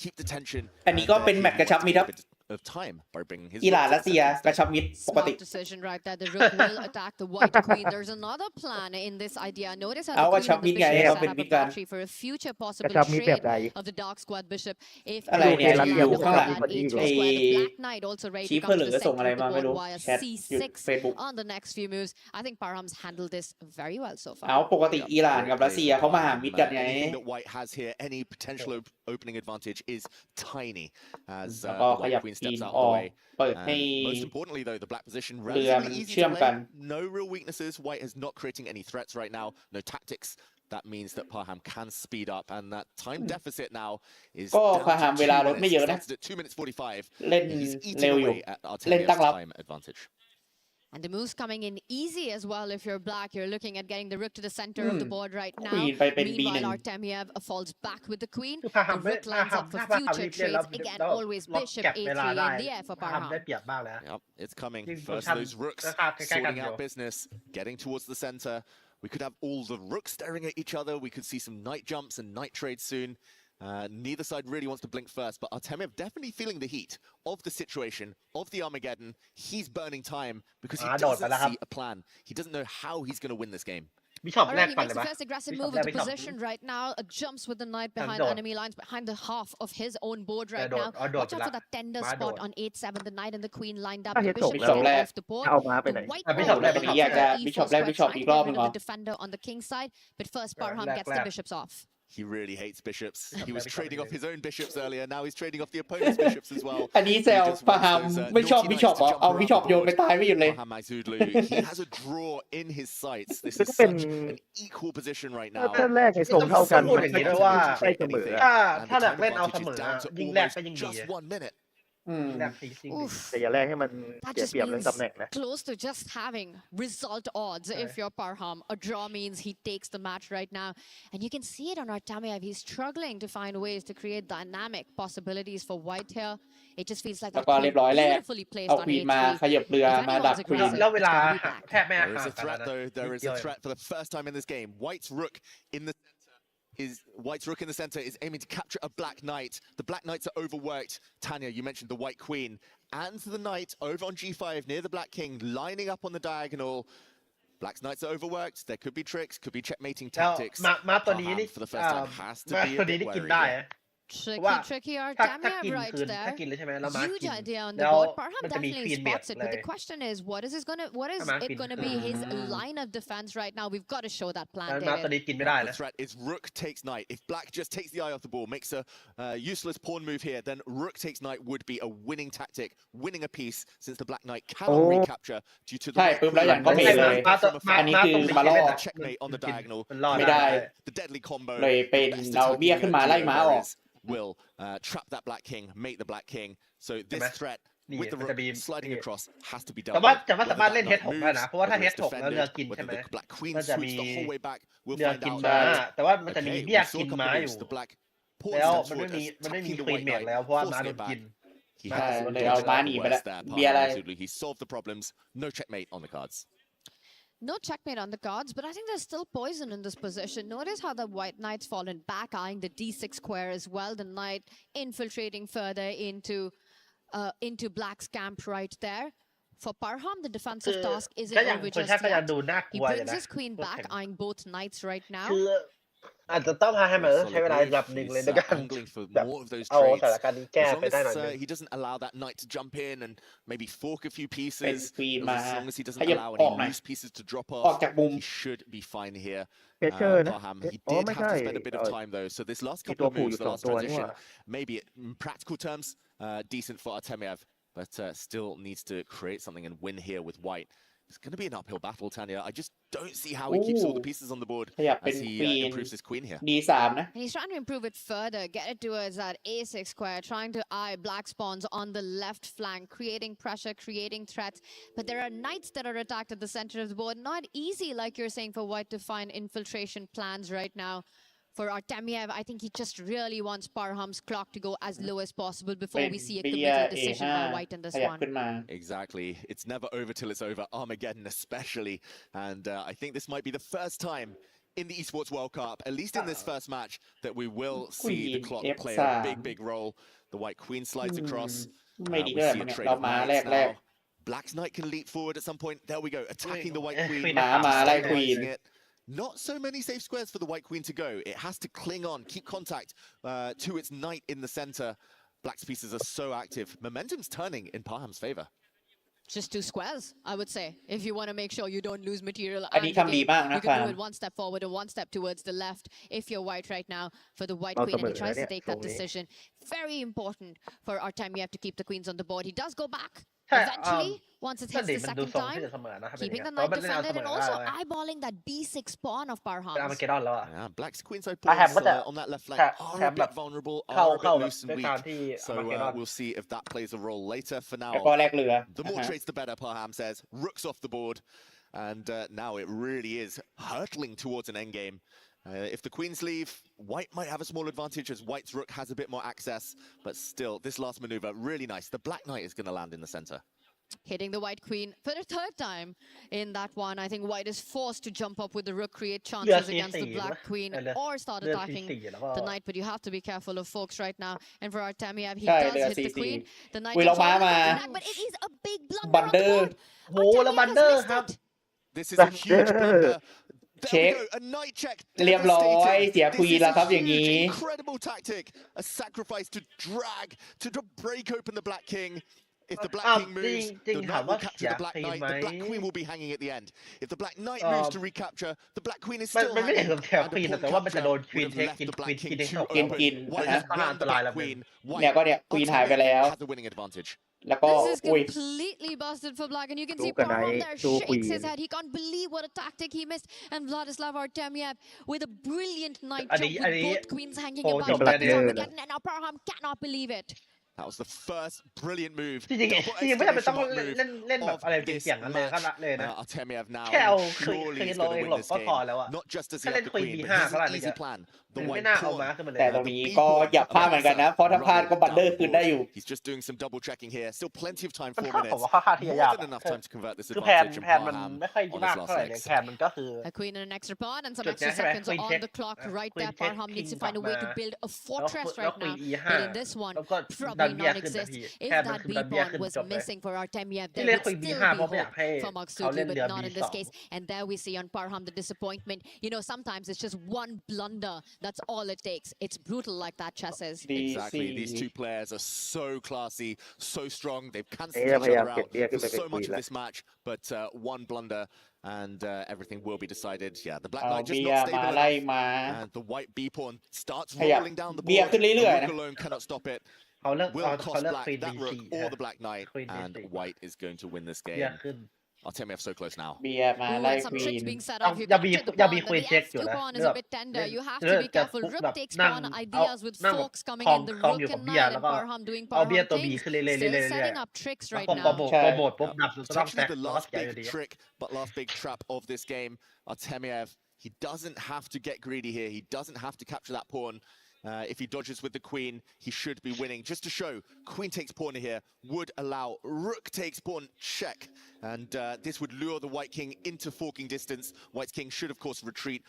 keep the tension. อันนี้ก็เป็นแมตช์กระชับมิตรครับ of time by bringing his อิหร่านรัสเซียกระชับมิตรปกติ Smart decision right there. The rook will attack the white queen. There's another plan in this idea. Notice how the queen and the bishop set up a battery for a future possible trade of the dark squad bishop. If อะไรเนี่ย thatอยู่ข้างหลัง h2 square, the black knight also ready to come to the center of the board via c6 on the next few moves. I think Parham's handled this very well so far. เอาปกติอิหร่านกับรัสเซียเขามาหามิตรกันไง Anything that white has here, any potential opening advantage is tiny as the white queen steps out of the way. Most importantly, though, the black position relatively easy to play. No real weaknesses. White is not creating any threats right now. No tactics. That means that Parham can speed up, and that time deficit now is down to 2 minutes. Started at 2 minutes 45. He's eating away at Artemiev's time advantage. And the moves coming in easy as well. If you're black, you're looking at getting the rook to the center of the board right now. Meanwhile, Artemiev falls back with the queen. The rook lines up for future trades. Again, always bishop a3 in the air for Parham. Yep, it's coming. First, those rooks sorting out business, getting towards the center. We could have all the rooks staring at each other. We could see some knight jumps and knight trades soon. Neither side really wants to blink first, but Artemiev definitely feeling the heat of the situation, of the Armageddon. He's burning time because he doesn't see a plan. He doesn't know how he's going to win this game. Alright, he makes the first aggressive move into position right now. Jumps with the knight behind enemy lines, behind the half of his own board right now. Watch out for that tender spot on 8-7. The knight and the queen lined up. The bishop off the board. The white pawn the defender on the king side. But first, Parham gets the bishops off. He really hates bishops. He was trading off his own bishops earlier. Now he's trading off the opponent's bishops as well. อันนี้แซวพาหามไม่ชอบบิชอปเอาบิชอปโยนไปตายไม่หยุดเลย He has a draw in his sights. This is such an equal position right now. ถ้าแรกในส่งเท่ากันมันไม่ใช่เสมอ ถ้าอยากเล่นเอาเสมอยิงแรกก็ยิงดี Just 1 minute. แต่อย่าแรกให้มันเสียเปรียบเรื่องตำแหน่งนะ Close to just having result odds if you're Parham. A draw means he takes the match right now. And you can see it on Artemiev. He's struggling to find ways to create dynamic possibilities for white here. It just feels like แล้วก็เรียบร้อยแรกเอาควีนมาขยับเรือมาดักควีน แล้วเวลาแทบไม่ There is a threat though. There is a threat for the first time in this game. White's rook in the center is aiming to capture a black knight. The black knights are overworked. Tanya, you mentioned the white queen and the knight over on g5 near the black king, lining up on the diagonal. Black's knights are overworked. There could be tricks, could be checkmating tactics. Parham for the first time has to be a bit wary. Tricky Artemiev right there. Huge idea on the board. Parham definitely spots it, but the question is, what is it gonna be his line of defense right now? We've got to show that plan, David. The threat is rook takes knight. If black just takes the eye off the ball, makes a useless pawn move here, then rook takes knight would be a winning tactic, winning a piece, since the black knight cannot recapture due to the checkmate on the diagonal. The deadly combo. เลยเป็นเราเบี้ยขึ้นมาไล่ม้าออก will trap that black king, mate the black king. So this threat with the rook sliding across has to be done. แต่ว่าสามารถเล่น H6 ได้นะเพราะว่าถ้า H6 แล้วเรือกินใช่ไหม Black queen ก็จะมี swoops the whole way back. We'll เรือ find กิน out. ม้าแต่ว่ามันจะมีเบี้ยกินม้าอยู่ The black pawn แล้ว steps มันไม่ forward, มี attacking the ควีน white เมด knight, แล้วเพราะว่าม้า forcing โด it นกิ back. น He ใช่ has เลยเอาม้าหนีไปแล้วเบียร์อะไร He solved the problems. No checkmate on the cards. No checkmate on the cards, but I think there's still poison in this position. Notice how the white knight's fallen back, eyeing the d6 square as well. The knight infiltrating further into black's camp right there. For Parham, the defensive task isn't over just yet. He brings his queen back, eyeing both knights right now. อาจจะต้องให้มันใช้เวลาระดับหนึ่งเลยในการแบบเอาสถานการณ์นี้แก้ไปได้หน่อยนึง He doesn't allow that knight to jump in and maybe fork a few pieces. As long as he doesn't allow any loose pieces to drop off, he should be fine here. Parham, he did have to spend a bit of time though. So this last couple of moves, the last transition, maybe in practical terms, decent for Artemiev, but still needs to create something and win here with white. It's going to be an uphill battle, Tanya. I just don't see how he keeps all the pieces on the board as he improves his queen here. D3 นะ And he's trying to improve it further, get it towards that a6 square, trying to eye black spawns on the left flank, creating pressure, creating threats. But there are knights that are attacked at the center of the board. Not easy, like you're saying, for white to find infiltration plans right now. For Artemiev, I think he just really wants Parham's clock to go as low as possible before we see a committal decision by white in this one. Exactly. It's never over till it's over. Armageddon especially. And I think this might be the first time in the Esports World Cup, at least in this first match, that we will see the clock play a big role. The white queen slides across. ไม่ดีเลยมันเรามาแรก Black's knight can leap forward at some point. There we go, attacking the white queen. มาไล่ควีน Not so many safe squares for the white queen to go. It has to cling on, keep contact to its knight in the center. Black's pieces are so active. Momentum's turning in Parham's favor. Just 2 squares, I would say, if you want to make sure you don't lose material. อันนี้ทำดีมากนะ You can do it 1 step forward or 1 step towards the left if you're white right now for the white queen and he tries to take that decision. Very important for Artemiev to keep the queens on the board. He does go back eventually once it hits the second time, keeping the knight defended and also eyeballing that B6 pawn of Parham. Black's queenside pawns on that left flank are a bit vulnerable, are a bit loose and weak. So we'll see if that plays a role later. For now, the more trades the better, Parham says. Rook's off the board, and now it really is hurtling towards an endgame. If the queens leave, white might have a small advantage as white's rook has a bit more access, but still, this last maneuver, really nice. The black knight is going to land in the center. Hitting the white queen for the 3rd time in that one. I think white is forced to jump up with the rook, create chances against the black queen or start attacking the knight, but you have to be careful of folks right now. And for Artemiev, he does hit the queen. The knight is but it is a big blunder on the board. This is a huge blunder. เช็คเรียบร้อยเสียควีนแล้วครับอย่างนี้ Incredible tactic, a sacrifice to drag to break open the Black King. If the Black King moves, the knight will capture the Black Knight. The Black Queen will be hanging at the end. If the Black Knight moves to recapture, the Black Queen is still hanging. มันไม่ได้ถึงแถวควีนแต่ว่ามันจะโดนควีนเทคกินควีนกินอันตรายแล้วเนี่ยก็เนี่ยควีนหายไปแล้วแล้วก็ This is completely busted for Black, and you can see Parham there shakes his head. He can't believe what a tactic he missed. And Vladislav Artemiev with a brilliant knight jump with both queens hanging about Armageddon, and now Parham cannot believe it. That was the first brilliant move. จริงๆไม่จำเป็นต้องเล่นแบบอะไรเป็นเสียงนั้นเลยก็ละเลยนะ Artemiev now แค่เอาคืนเราเองหลบก็พอแล้วอะ Not just as ถ้าเล่นควีน B5 ก็ละเลยไม่น่าเอามาขึ้นมาเลย แต่ตรงนี้ก็อย่าพลาดเหมือนกันนะเพราะถ้าพลาดก็บัตเดอร์คืนได้อยู่ He's just doing some double checking here. Still plenty of time, 4 ผม minutes. ว่าค่าที่ยาก More than enough time to convert this คือแผ advantage. นมันไม่ค่อยมากเท่าไหร่แผนมันก็คือ A queen and an extra pawn and some extra seconds on the clock right there. Parham needs to find a way to build a fortress right now. But in this one, probably non-exist. If that B pawn was missing for Artemiev, there would still be hope for Maksutli, but not in this case. And there we see on Parham the disappointment. You know, sometimes it's just one blunder. That's all it takes. It's brutal like that, chess is. Exactly. These 2 players are so classy, so strong. They've cancelled each other out for so much of this match. But one blunder and everything will be decided. Yeah, the Black Knight just not stable enough. And the white B pawn starts rolling down the board. The rook alone cannot stop it. Will cost Black that rook or the Black Knight, and white is going to win this game. Artemiev so close now. เบียร์มาไล่ควีน อย่ามีควีนเช็คอยู่นะ is a bit tender. You have to be careful. Rook takes pawn ideas with forks coming in. The rook and knight and Parham doing Parham things. Still setting up tricks right now. Potentially the last big trick, but last big trap of this game. Artemiev, he doesn't have to get greedy here. He doesn't have to capture that pawn. If he dodges with the queen, he should be winning. Just to show, queen takes pawn here, would allow rook takes pawn, check. And this would lure the white king into forking distance. White's king should, of course, retreat,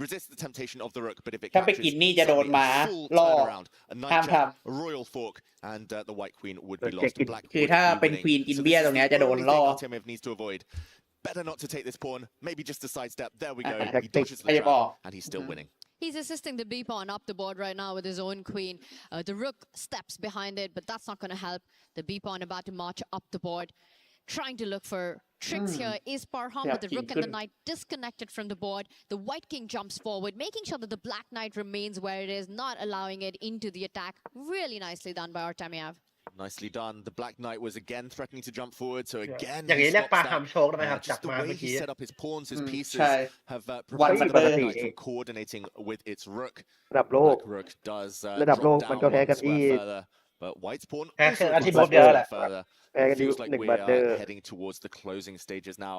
resist the temptation of the rook. But if it captures, full turnaround, a knight check, a royal fork, and the white queen would be lost. Black คือถ้าเป็นควีนกินเบี้ยตรงนี้จะโดนล่อ Artemiev needs to avoid. Better not to take this pawn. Maybe just a sidestep. There we go. He dodges the trap, and he's still winning. He's assisting the B pawn up the board right now with his own queen. The rook steps behind it, but that's not going to help. The B pawn about to march up the board. Trying to look for tricks here is Parham, but the rook and the knight disconnected from the board. The white king jumps forward, making sure that the black knight remains where it is, not allowing it into the attack. Really nicely done by Artemiev. Nicely done. The Black Knight was again threatening to jump forward, so again, อย่างนี้เรียกปาทำโชคได้ไหมครับ just the way he set up his pawns, his pieces have วัน prevented ป the ก Black ติ Knight from coordinating with its rook. ระดับโลก Black rook does ระดับโลก drop มันก็ down แพ้กัน one ที่ square further, but White's pawn แพ้ also คืออันที่ drops บเดียวแหละ further. แพ้กัน It ที่ feels like 1 we บัตเดอร์ are heading towards the closing stages now.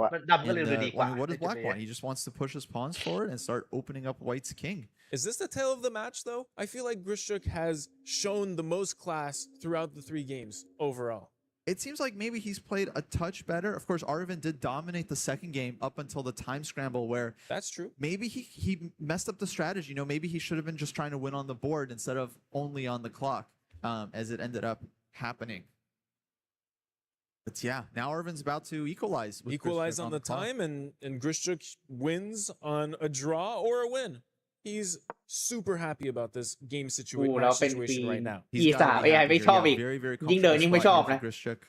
แล้วอะ ดำก็เลยดีกว่า what does Black want? He just wants to push his pawns forward and start opening up White's king. Is this the tale of the match, though? I feel like Grishuk has shown the most class throughout the 3 games overall. It seems like maybe he's played a touch better. Of course, Arvin did dominate the second game up until the time scramble where that's true. Maybe he messed up the strategy. You know, maybe he should have been just trying to win on the board instead of only on the clock, as it ended up happening. But yeah, now Arvin's about to equalize on the time, and Grishuk wins on a draw or a win. He's super happy about this game situation right now. He's got to be happy here. Very, very confident. Grishuk.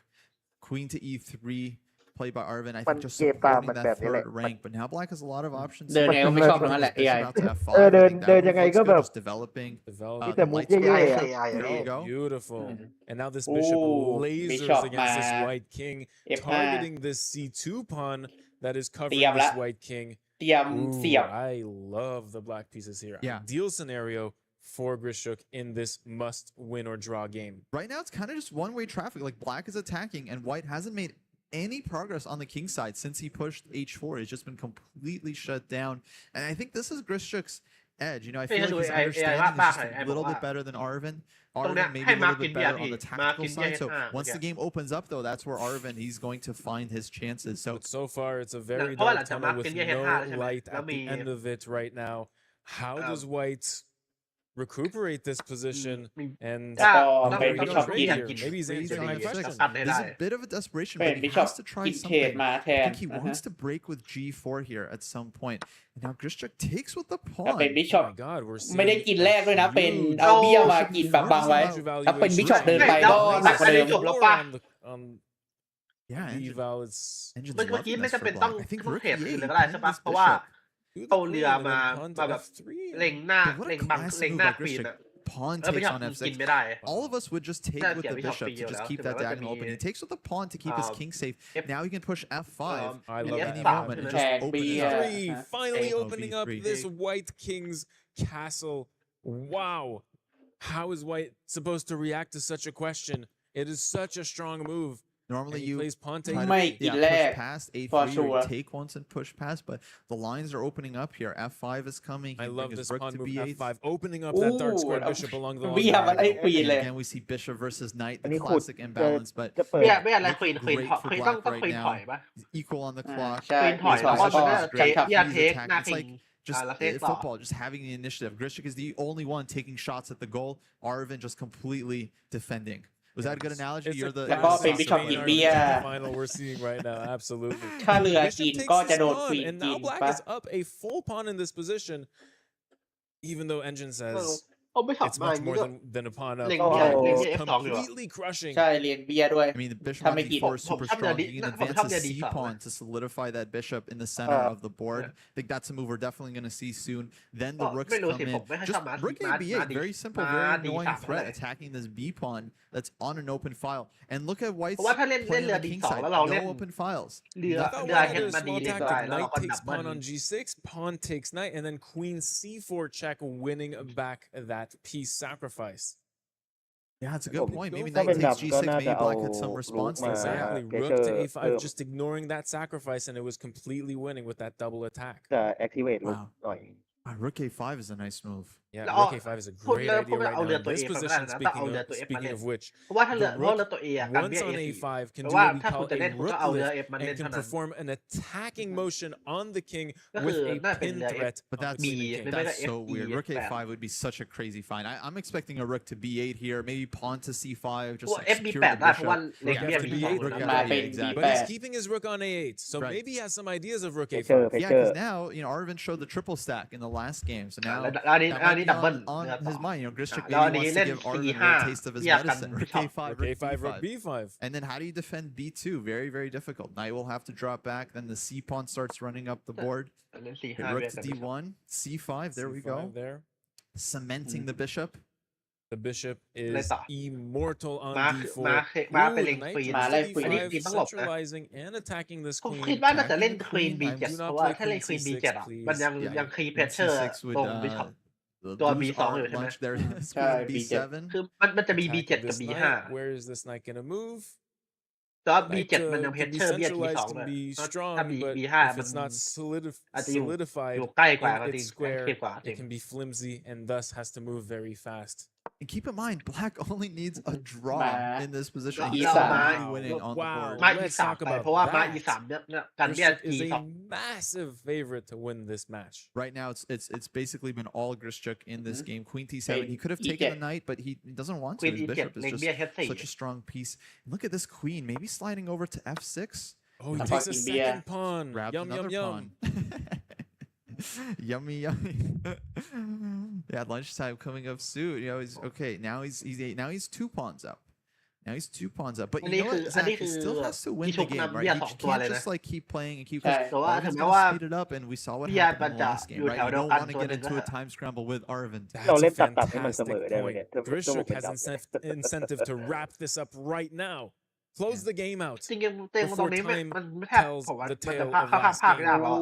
Queen to e3. Played by Arvin, I think just supporting that third rank, but now Black has a lot of options. เดินไงก็ไม่ชอบตรงนั้นแหละ AI เดินยังไงก็แบบ developing มีแต่มุกเย่ๆ There you go. Beautiful. And now this bishop lasers against this white king, targeting this c2 pawn that is covering this white king. I love the black pieces here. Ideal scenario for Grishuk in this must win or draw game. Right now it's kind of just one-way traffic. Like Black is attacking and White hasn't made any progress on the king side since he pushed h4. It's just been completely shut down, and I think this is Grishuk's edge. You know, I feel like his understanding is just a little bit better than Arvin. Arvin maybe a little bit better on the tactical side. So once the game opens up, though, that's where Arvin, he's going to find his chances. So far, it's a very dark tunnel with no light at the end of it right now. How does White recuperate this position and maybe he's answering my question. There's a bit of a desperation, but he has to try something. I think he wants to break with g4 here at some point. And now Grishuk takes with the pawn. เป็นบิชอป Oh my God, we're seeing ไม่ได้กินแรกด้วยนะเป็นเอาเบี้ยมากินแบบบังไว้ถ้าเป็นบิชอปเดินไปก็หนักกว่าเดิม Yeah, เมื่อกี้ไม่จำเป็นต้องเทรดอื่นเลยก็ได้ใช่ปะเพราะว่าเอาเรือมาแบบเล็งหน้าเล็งควีนอะ Pawn takes on f6. All of us would just take with the bishop to just keep that diagonal open. He takes with the pawn to keep his king safe. Now he can push f5 at any moment and just open it up. Finally opening up this white king's castle. Wow. How is white supposed to react to such a question? It is such a strong move. Normally you plays pawn take push past a3 or take once and push past, but the lines are opening up here. f5 is coming. I love this pawn move f5, opening up that dark square bishop along the line. Again, we see bishop versus knight, the classic imbalance, but ไม่อะไรควีนต้องควีนถอยปะ equal on the clock. ควีนถอยแล้วก็เทคหน้าคิง Just football, just having the initiative. Grishuk is the only one taking shots at the goal. Arvin just completely defending. Was that a good analogy? You're the แล้วก็เป็นบิชอปกินเบียร์ final we're seeing right now. Absolutely. ถ้าเรือกินก็จะโดนควีน And กิ now น black ปะ is up a full pawn in this position, even though Engine says it's much more than a pawn up. It's completely crushing. ใช่เรียนเบียร์ด้วย I mean, the bishop on d4 is super strong. You can advance a c pawn to solidify that bishop in the center of the board. I think that's a move we're definitely going to see soon. Then the rooks come in. Just rook a b8, very simple, very annoying threat, attacking this b pawn that's on an open file. And look at White's playing the king side. No open files. Knight takes pawn on g6, pawn takes knight, and then queen c4 check, winning back that piece sacrifice. Yeah, it's a good point. Maybe knight takes g6, maybe black had some response to that. Exactly. Rook to a5, just ignoring that sacrifice, and it was completely winning with that double attack. จะ activate หน่อย Rook a5 is a nice move. Yeah, Rook a5 is a great idea right now. This position, speaking of which, the rook, once on a5, can do what we call a rook lift and can perform an attacking motion on the king with a pin threat. But that's so weird. Rook a5 would be such a crazy find. I'm expecting a rook to b8 here, maybe pawn to c5, just like secure the bishop. But he's keeping his rook on a8, so maybe he has some ideas of rook a5. Yeah, because now, Arvin showed the triple stack in the last game, so now that might be on his mind. Grishuk maybe wants to give Arvin a taste of his medicine. Rook a5, rook b5. And then how do you defend b2? Very, very difficult. Knight will have to drop back, then the c pawn starts running up the board. Rook to d1, c5, there we go. Cementing the bishop. The bishop is immortal on d4. Centralizing and attacking this ผม queen. คิดว่าน่าจะเล่นควีน b7 เพราะว่าถ้าเล่นควีน b7 อ่ะมันยังครีเพชเชอร์ตรงบิชอปตัว b2 อยู่ใช่ไหม ใช่ b7 คือมันจะมี b7 กับ b5 Where is this knight gonna move? แต่ว่า b7 มันยังเพชเชอร์ b7 b2 เลยถ้า b5 if it's not อาจจะอยู่ solidified ใกล้กว่า in its square, it can be flimsy and thus has to move very fast. And keep in mind, Black only needs a draw in this position. He's winning on the board. มาอี3ไปเพราะว่ามาอี3เนี่ยการเบี้ย is a massive favorite to win this match. Right now, it's basically been all Grischuk in this game. Queen T7. He could have taken the knight, but he doesn't want to. His bishop is just such a strong piece. Look at this queen, maybe sliding over to F6. Oh, he takes a second pawn. Yum, yum, yum. Yummy, yummy. Yeah, lunchtime coming up soon. You know, he's okay. Now he's 2 pawns up. Now he's 2 pawns up. But you know what? Zach, he still has to win the game, right? He can't just like keep playing and keep. Arvin's gonna speed it up, and we saw what happened in the last game, right? You don't want to get into a time scramble with Arvin. That's a fantastic point. Grishuk has incentive to wrap this up right now. Close the game out จริงๆเต็งตรงนี้มันแทบผมว่ามันจะพลาดไม่ได้หรอก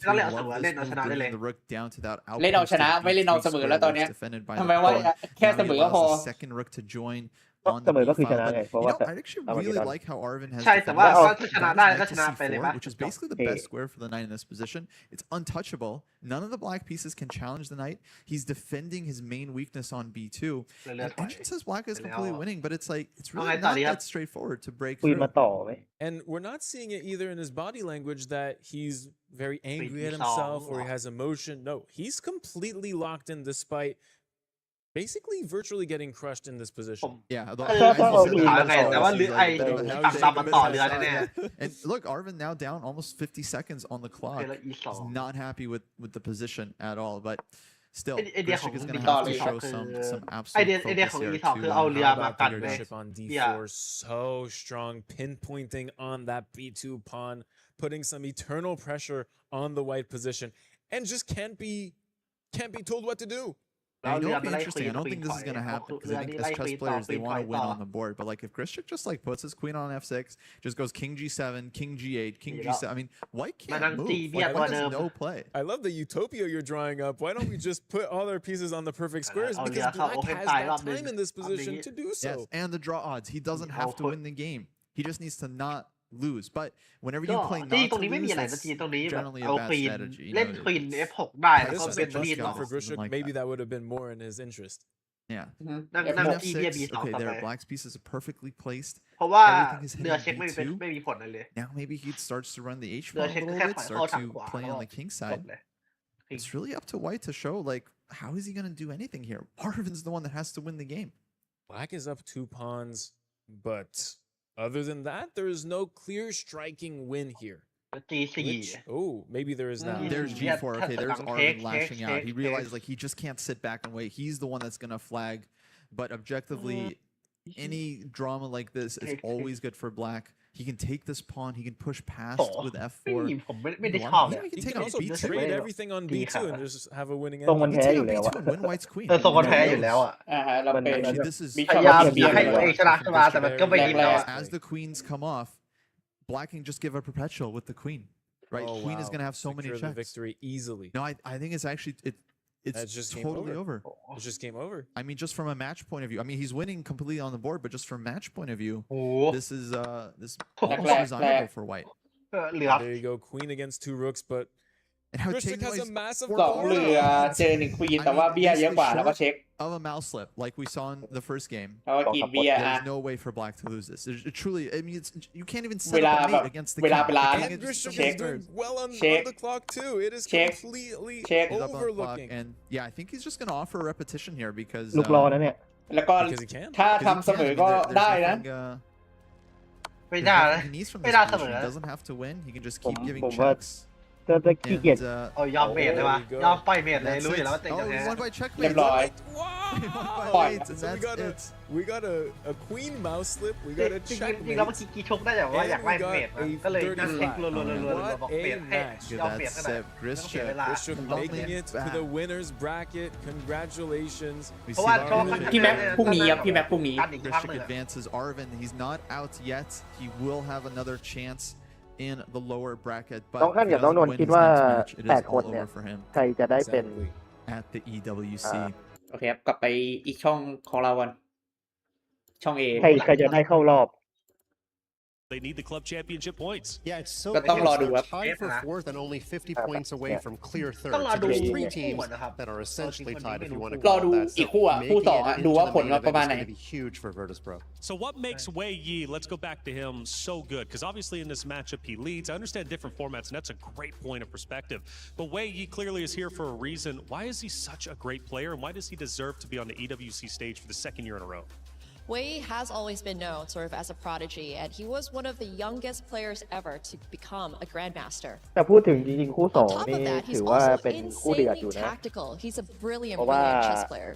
ก็เลยเอาเสมอเล่นเอาชนะได้เลย เล่นเอาชนะไม่เล่นเอาเสมอแล้วตอนนี้ทำไมว่าแค่เสมอก็พอ เสมอก็คือชนะไงเพราะว่า I actually really like how Arvin has ใช่แต่ว่าถ้าชนะได้ก็ชนะไปเลย which is basically the best square for the knight in this position. It's untouchable. None of the black pieces can challenge the knight. He's defending his main weakness on b2. And Engine says black is completely winning, but it's like it's really not that straightforward to break through. And we're not seeing it either in his body language that he's very angry at himself or he has emotion. No, he's completely locked in despite basically virtually getting crushed in this position. Yeah. And look, Arvin now down almost 50 seconds on the clock. He's not happy with the position at all, but still, Grishuk is going to have to show some absolute focus here to leadership on d4 so strong, pinpointing on that b2 pawn, putting some eternal pressure on the white position, and just can't be told what to do. I know it'll be interesting. I don't think this is going to happen because I think as chess players, they want to win on the board. But like if Grishuk just like puts his queen on f6, just goes king g7, king g8, king g7. I mean, white can't move. White has no play. I love the utopia you're drawing up. Why don't we just put all our pieces on the perfect squares? Because black has that time in this position to do so. Yes, and the draw odds. He doesn't have to win the game. He just needs to not lose. But whenever you play not to lose, that's generally a bad strategy. เล่นควีน F6 ได้แล้ว This ก็ was เป็น a รีด just for Grishuk. Maybe that would have been more in his interest. Yeah. F6 okay, there. Black's pieces are perfectly placed. เพราะว่า Everything is เรือ hitting เช็คไม่มี b2. ผลเลย Now maybe he starts to run the h เรือ pawn เช็ a ค little แค่ bit, เข้า start ทาง to ขวา play on the king จ side. บเลย It's really up to white to show like how is he going to do anything here. Arvin's the one that has to win the game. Black is up 2 pawns, but other than that, there is no clear striking win here. G4 Oh, maybe there is now. There's G4. Okay, there's Arvin lashing out. He realized like he just can't sit back and wait. He's the one that's going to flag. But objectively, any drama like this is always good for black. He can take this pawn. He can push past with f4. ผมไม่ได้ชอบเลย He can also trade everything on b2 and just have a winning ตรงมัน end. แพ้อยู่แล้ว and win white's queen. ทรงมันแพ้อยู่แล้วอ่ะ เราเป็น Actually, this is พยายามให้ตัวเองชนะขึ้นมาแต่มันก็ไม่ดีแล้ว as the queens come off, black can just give a perpetual with the queen. Right? Oh, Queen is going to have so many Secure the checks. victory easily. No, I think it's actually it's just totally over. It's just game over. I mean, just from a match point of view. I mean, he's winning completely on the board, but just from match point of view, this is almost resignable for white. There you go, queen against 2 rooks, but Grishuk has a massive 2 เรือเจอ1ควีนแต่ว่าเบี้ยเยอะกว่าแล้วก็เช็ค Of a mouse slip, like we saw in the first game. เขาก็กินเบี้ย There's no way for black to lose this. There's truly, I mean, you can't even set เวลา up a แบบ mate against the เวลา king. ไปร้าน and Grishuk เช็ค is doing well on the clock too. It is completely He's up on the clock, overlooking. and yeah, I think he's just going to offer a repetition here because ลูกรอนะเนี่ย แล้วก็ถ้าทำเสมอก็ได้นะ ไม่ได้นะ he needs from ไม่ this ได้เสมอ position. He doesn't have to win. He can just keep giving ผมว่า checks. จะขี้เกียจ ยอมเมดเลยวะยอมปล่อยเมดเลยรู้อยู่แล้วว่าเต็งจะ Oh, แพ้ he won by checkmate. เรียบร้อย Wow. So we got a queen mouse slip. We got a จริง checkmate. ๆแล้วเมื่อกี้กีชกได้แต่ว่าอยากไล่เมดก็เลยนั่งเช็ครัวๆบอกเมดให้ยอมเมดก็ได้ไม่ต้องเสียเวลา Grishuk making it to the winners bracket. Congratulations. เพราะว่าเขา พี่แม็กพรุ่งนี้ครับพี่แม็กพรุ่งนี้ Grishuk advances Arvin. He's not out yet. He will have another chance in the lower bracket. But น้องขั้นกับน้องนนท์คิดว่า8 คนเนี่ยใครจะได้เป็น at the EWC. โอเคครับกลับไปอีกช่องของเรากันช่อง A ใครจะได้เข้ารอบ They need the club championship points. Yeah, it's so ก็ต้องรอดูครับ tied for fourth and only 50 points away from clear third. So there's 3 teams that are essentially tied if you want to รอ call ดู it that. อีกคู่อ่ะคู่ต่ออ่ะดูว่าผลมาประมาณไหน It's going to be huge for Virtus.Pro. So what makes Wei Yi, let's go back to him, so good? Because obviously in this matchup he leads. I understand different formats, and that's a great point of perspective. But Wei Yi clearly is here for a reason. Why is he such a great player, and why does he deserve to be on the EWC stage for the second year in a row? Wei has always been known sort of as a prodigy, and he was one of the youngest players ever to become a grandmaster. แต่พูดถึงจริงๆคู่สอง On top นี่ of that, ถื he's อว่า also เป็นคู่เดือดอยู่ insanely นะ tactical. He's a brilliant, เพราะว่า brilliant chess player.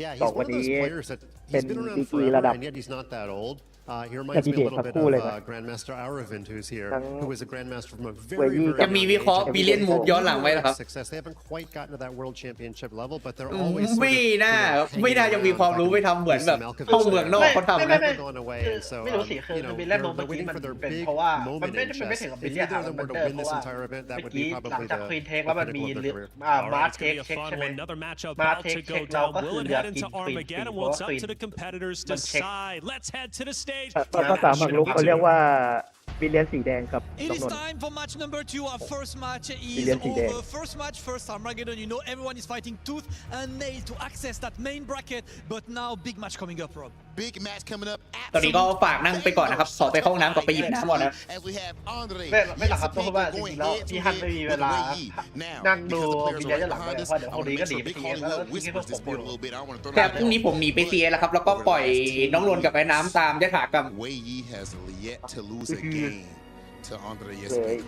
Yeah, สอ he's ง one วัน of those นี้ players that เป็น he's been ดี around กรีระ forever, ดับ and yet he's not that old. He แคน reminds ดิ me เด a ต little ทั้ง bit คู่เลย of นะ Grandmaster Aravind, who's here, who is a grandmaster from a เว very, ยี่ very จะมีวิเคราะห์บิลเลียนมูฟย้อนหลังไว้เหรอครับ success. They haven't quite gotten to that world championship level, but they're always sort of, ไม่น่า hanging ไม่น่าจะมีความรู้ไปทำเหมือนแบบห้องเมืองนอกเขาทำนะ never gone away, and so ไม่รู้สิคือ you know บิลเลียน they're เมื่อกี้ waiting มัน for their เป็น big เพราะว่ามัน moment ไม่ in ไม่ถึง chess. กับบิล If เลียน either of them เหมือ were น to เดิม win เพราะ this ว่า entire event, that เมื่อ would กี้ be หลัง probably จาก the ควีนเทคแล้วมันมี pinnacle of their career. มา All right, เท it's ค going to be a เช็ค fun ใช่ไหม one. Another matchup มา about เทค to เช็ค go เรา down. ก็ Will คือ it เลือก head กิน into ควีน Armageddon? เพ Well, ราะ it's ว่า up ควีน to the competitors มันเช็ค decide. Let's head to the stage. ภาษาหมากรุกเขาเรียกว่าบิลเลียนสีแดงกับ It น้อง is นนท์ time for match number 2. Our first match is Billion Fidel. over. First match, first Armageddon. You know everyone is fighting tooth and nail to access that main bracket. But now big match coming up, Rob. Big match coming up. ตอนนี้ก็ฝากนั่งไปก่อนนะครับขอไปเข้าห้องน้ำก่อนไปหยิบน้ำก่อนนะ As we have Andre ไม่หรอกครับเพราะว่าจริงๆแล้วพี่ฮันไม่มีเวลานั่งดูบิลเลียนย้อนหลังเลยเพราะเดี๋ยวพรุ่งนี้ก็หนีไปทีเอแล้วทิ้งให้พวกผมอยู่ แต่พรุ่งนี้ผมหนีไปเซียแล้วครับแล้วก็ปล่อยน้องนนท์กับไอ้น้ำตามยถากรรม Wei Yi has yet to lose a game to Andre Yesepenko.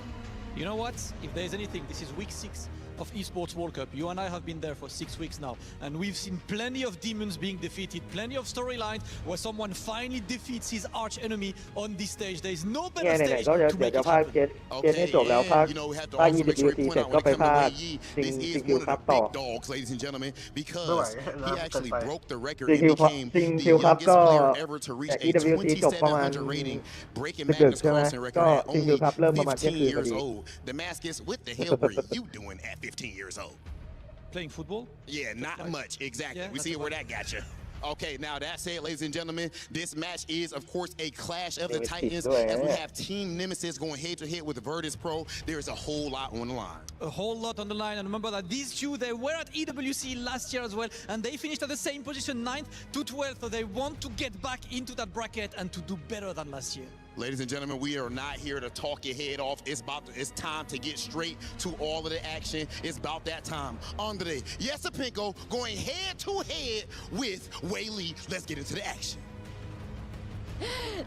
You know what? If there's anything, this is week 6 of Esports World Cup. You and I have been there for 6 weeks now, and we've seen plenty of demons being defeated, plenty of storylines where someone finally defeats his arch enemy on this stage. There is no เนี่ย better ไหน stage ๆก็เดี๋ยว to เดี๋ยว make จะ it พาก happen. เกตให้จบแล้วพาก พาก EWC เสร็จก็ไปพากซิงคิวครับต่อ dogs, ladies and gentlemen, because he actually broke the record ซิง and คิว became ซิง the คิวครับ youngest ก็ player ever to แต่ reach a EWC จบประมาณ 2700 rating, breaking ดึก Magnus ๆใช่ไหม Carlsen ก็ record at ซิงคิว only ครับเริ่มประมาณเที่ยงคืน 15 พอ years ดี old. Damascus, what the hell were you doing at 15 years old? Playing football? Yeah, not much. Exactly. Yeah, We see where that got you. Okay, now that said, ladies and gentlemen, this match is, of course, a clash of the titans. As we have Team Nemesis going head-to-head with Virtus.Pro, there is a whole lot on the line. A whole lot on the line, and remember that these two, they were at EWC last year as well, and they finished at the same position, 9th to 12th, so they want to get back into that bracket and to do better than last year. Ladies and gentlemen, we are not here to talk your head off. It's time to get straight to all of the action. It's about that time. Andre Yesepenko going head-to-head with Wei Li. Let's get into the action.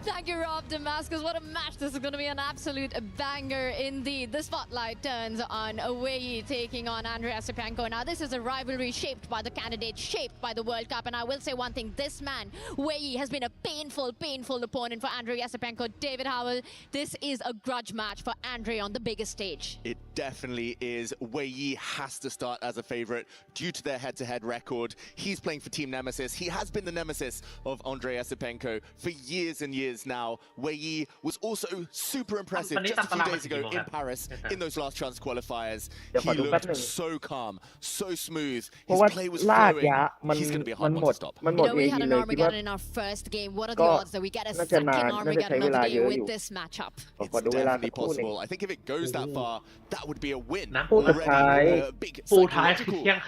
Thank you, Rob Damascus. What a match. This is going to be an absolute banger indeed. The spotlight turns on Wei Yi taking on Andre Yesepenko. Now, this is a rivalry shaped by the candidates, shaped by the World Cup. And I will say one thing. This man, Wei Yi, has been a painful, painful opponent for Andre Yesepenko. David Howell, this is a grudge match for Andre on the biggest stage. It definitely is. Wei Yi has to start as a favorite due to their head-to-head record. He's playing for Team Nemesis. He has been the nemesis of Andre Yesepenko for years and years now. Wei Yi was also super impressive just a few days ago in Paris in those last chance qualifiers. He looked so calm, so smooth. His play was flowing. He's going to be a hard one to stop. You know, we had an Armageddon in our first game. What are the odds that we get a second Armageddon of the day with this matchup? It's definitely possible. I think if it goes that far, that would be a win. คู่สุดท้าย A big psychological game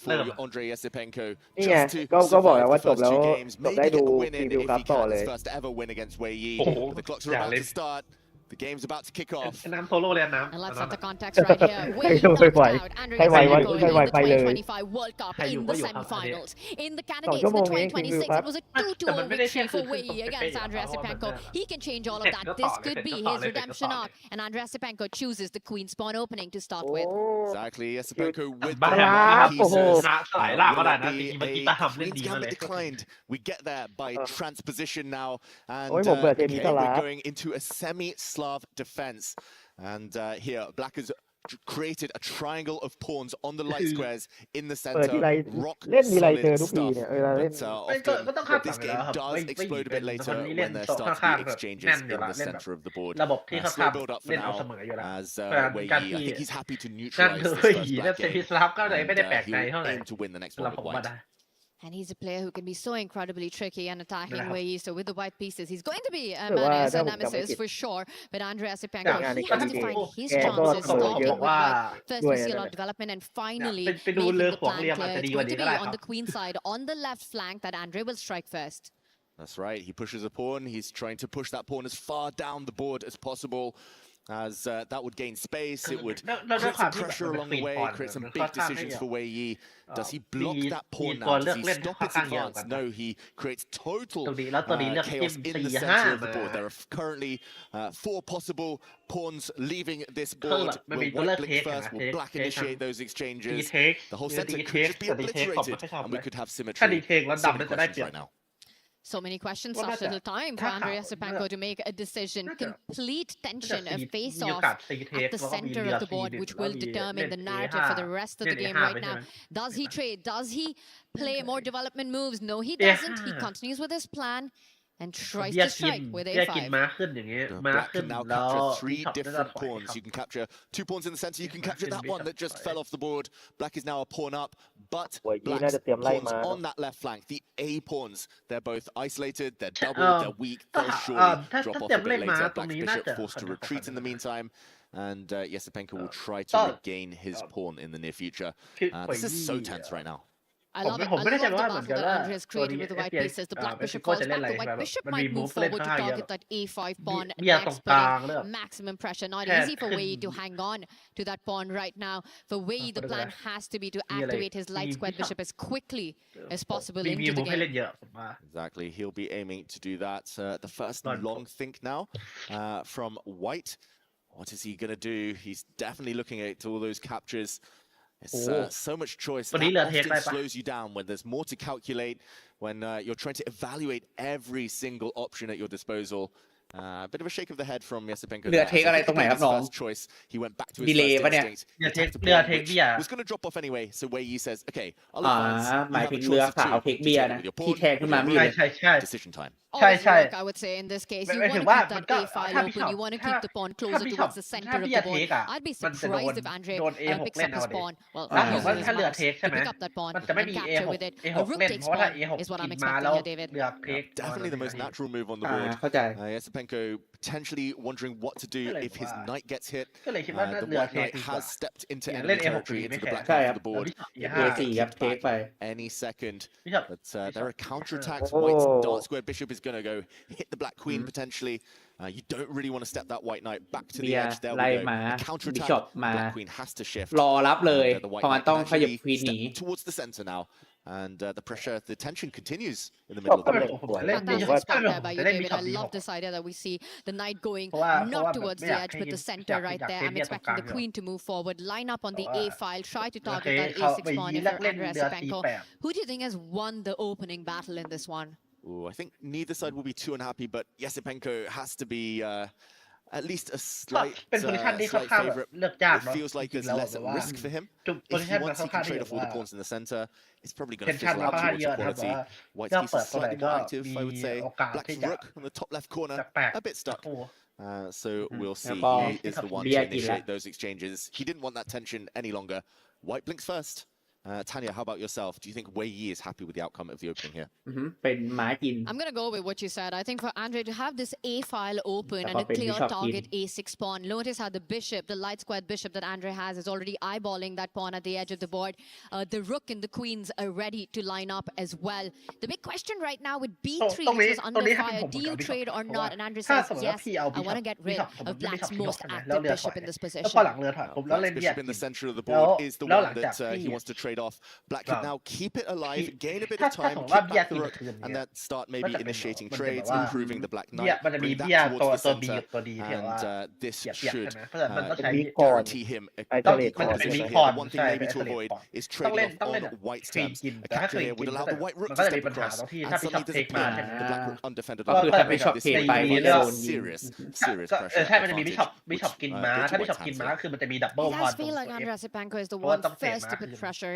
for Andre Yesepenko. นี่ไง Just to ก็บอกแล้วว่าจบ first แล้ว two games, จบ maybe ได้ get ดู the win รี in วิว if ครับ he ต่อ can เล his ย first ever win against Wei Yi. The clocks are about to start. The game's about to kick off. น้ำโซโล่เลยน้ำ And let's set the context right here. Wei Yi knocked out Andre ให้ไว Yesepenko ให้ in ไว the ไปเลย 2025 World Cup in the semi-finals. In the 2 candidates, ชั่วโม the งเองรีวิว 2026, ครับ it was a 2-2 victory for Wei Yi against Andre Yesepenko. He can change all of that. This could be his redemption arc. And Andre Yesepenko chooses the queen spawn opening to start with. Exactly. Yesepenko with บ้า the ครับ โอ้โห pieces. สายล่างก็ได้นะ Will จ it ริงๆเมื่อ be กี้ a ตาทำเล่น Queen's ดีมา Gambit เลย declined? We get there by transposition now. And โอ้ยผมเบื่อเทมิ okay, สลา we're going into a semi-Slav defense. And here, Black has created a triangle of pawns on the light squares in the เปิดที่ไร center. Rock เล่นทีไรเจอ solid ทุกที stuff. เนี่ยเวลาเล่น But ก็ต้องคาดหวั this งอยู่แล้ว game ครับ does ไม่ explode a เป็ bit นคน later นี้เล่น when there ค่อน starts to ข้าง be แบบ exchanges แน่นอยู่ in ละ the เล่นแบบ center of the board. ระบบที่ค่อนข้าง Slow build up เล่ for นเอาเส now มออยู่แล้ว as แต่ Wei การ Yi, I ที่ think he's happy to นั่น neutralize คือ this เฮ้ย first นั่น black เซฟิ game. สลับก็เลยไม่ได้แปลกใจ He เท่า will ไหร่ aim to win the next สำหรับ one ผม of ว่า white. ได้ And he's a player who can be so incredibly tricky and attacking way. So with the white pieces, he's going to be a menace and nemesis for sure. But Andrei Asipenko, he has to find his chances, starting with white. First, we see a lot of development, and finally making the plan clear. It's going to be on the queen side, on the left flank, that Andrei will strike first. That's right. He pushes a pawn. He's trying to push that pawn as far down the board as possible. As that would gain space, it would create some pressure along the way, create some big decisions for Wei Yi. Does he block that pawn now? Does he stop its advance? No, he creates total chaos in the center of the board. There are currently 4 possible pawns leaving this board. Will white blink first? Will black initiate those exchanges? The whole center could just be obliterated, and we could have symmetry. Right now. So many questions, such little time for Andrei Asipenko to make a decision. Complete tension, a face-off at the center of the board, which will determine the narrative for the rest of the game right now. Does he trade? Does he play more development moves? No, he doesn't. He continues with his plan and tries to strike with A5. Black can now capture 3 different pawns. You can capture 2 pawns in the center. You can capture that one that just fell off the board. Black is now a pawn up, but Black's pawns on that left flank, the A pawns, they're both isolated, they're doubled, they're weak, they'll surely drop off a bit later. Black's bishop forced to retreat in the meantime, and Yesipenko will try to regain his pawn in the near future. This is so tense right now. I love it. I love the battle that Andrei has created with the white pieces. The black bishop falls back. The white bishop might move forward to target that A5 pawn next, putting maximum pressure. Not easy for Wei to hang on to that pawn right now. For Wei, the plan has to be to activate his light squared bishop as quickly as possible into the game. Exactly. He'll be aiming to do that. The first long think now from white. What is he going to do? He's definitely looking at all those captures. It's so much choice. That often slows you down when there's more to calculate, when you're trying to evaluate every single option at your disposal. A bit of a shake of the head from Yesipenko. เรือเทคอะไรตรงไหนครับน้อง First choice, he went back to his Delay first ปะเนี่ย instinct. Was going to drop off anyway, so Wei Yi says, "Okay, I'll advance. หมายถึงเรือขาวเทคเบียร์นะที่แทงขึ้นมาไม่อยู่เลย Decision time." I would say in this case, you want to keep that A file open. You want to keep the pawn closer towards the center of the board. I'd be surprised if Andrei picks up his pawn. Well, usually to pick up that pawn and capture with it. A rook takes pawn is what I'm expecting here, David. Definitely the most natural move on the board. เข้าใจ Yesipenko potentially wondering what to do if his knight gets hit. The white knight has stepped into enemy territory, into the black half of the board. A4 ครับเทคไป Any second. But there are counterattacks. White's dark square bishop is going to go hit the black queen potentially. You don't really want to step that white knight back to the edge. There we go. The counterattack. Black queen has to shift. รอรับเลยเพราะมันต้องขยับควีนหนี towards the center now. And the pressure, the tension continues in the middle of the board. Fantastic spot there by you, David. I love this idea that we see the knight going not towards the edge, but the center right there. I'm expecting the queen to move forward, line up on the A file, try to target that A6 pawn if you're Andrei Asipenko. Who do you think has won the opening battle in this one? Ooh, I think neither side will be too unhappy, but Yesipenko has to be at least a slight favorite. It feels like there's less at risk for him. If he wants, he can trade off all the pawns in the center. It's probably going to fizzle out towards equality. White's piece is slightly more active, I would say. Black's rook on the top left corner, a bit stuck. So we'll see. He is the one to initiate those exchanges. He didn't want that tension any longer. White blinks first. Tanya, how about yourself? Do you think Wei Yi is happy with the outcome of the opening here? เป็นหมากิน I'm going to go with what you said. I think for Andrei to have this A file open and a clear target A6 pawn. Notice how the bishop, the light squared bishop that Andrei has, is already eyeballing that pawn at the edge of the board. The rook and the queens are ready to line up as well. The big question right now with B3, which was under fire, do you trade or not? And Andrei says, yes, I want to get rid of Black's most active bishop in this position. Black's bishop in the center of the board is the one that he wants to trade off. Black can now keep it alive, gain a bit of time, keep back the rook, and then start maybe initiating trades, improving the black knight, bring that towards the center, and this should guarantee him a big position here. The one thing maybe to avoid is trading off on white's terms. A capture here would allow the white rook to step across, and suddenly there's a pawn, the black rook undefended. This serious pressure. ใช่มันจะมีบิชอปกินม้าถ้าบิชอปกินม้าคือมันจะมีดับเบิล It พอ does feel like Andrei Asipenko is the one first to put pressure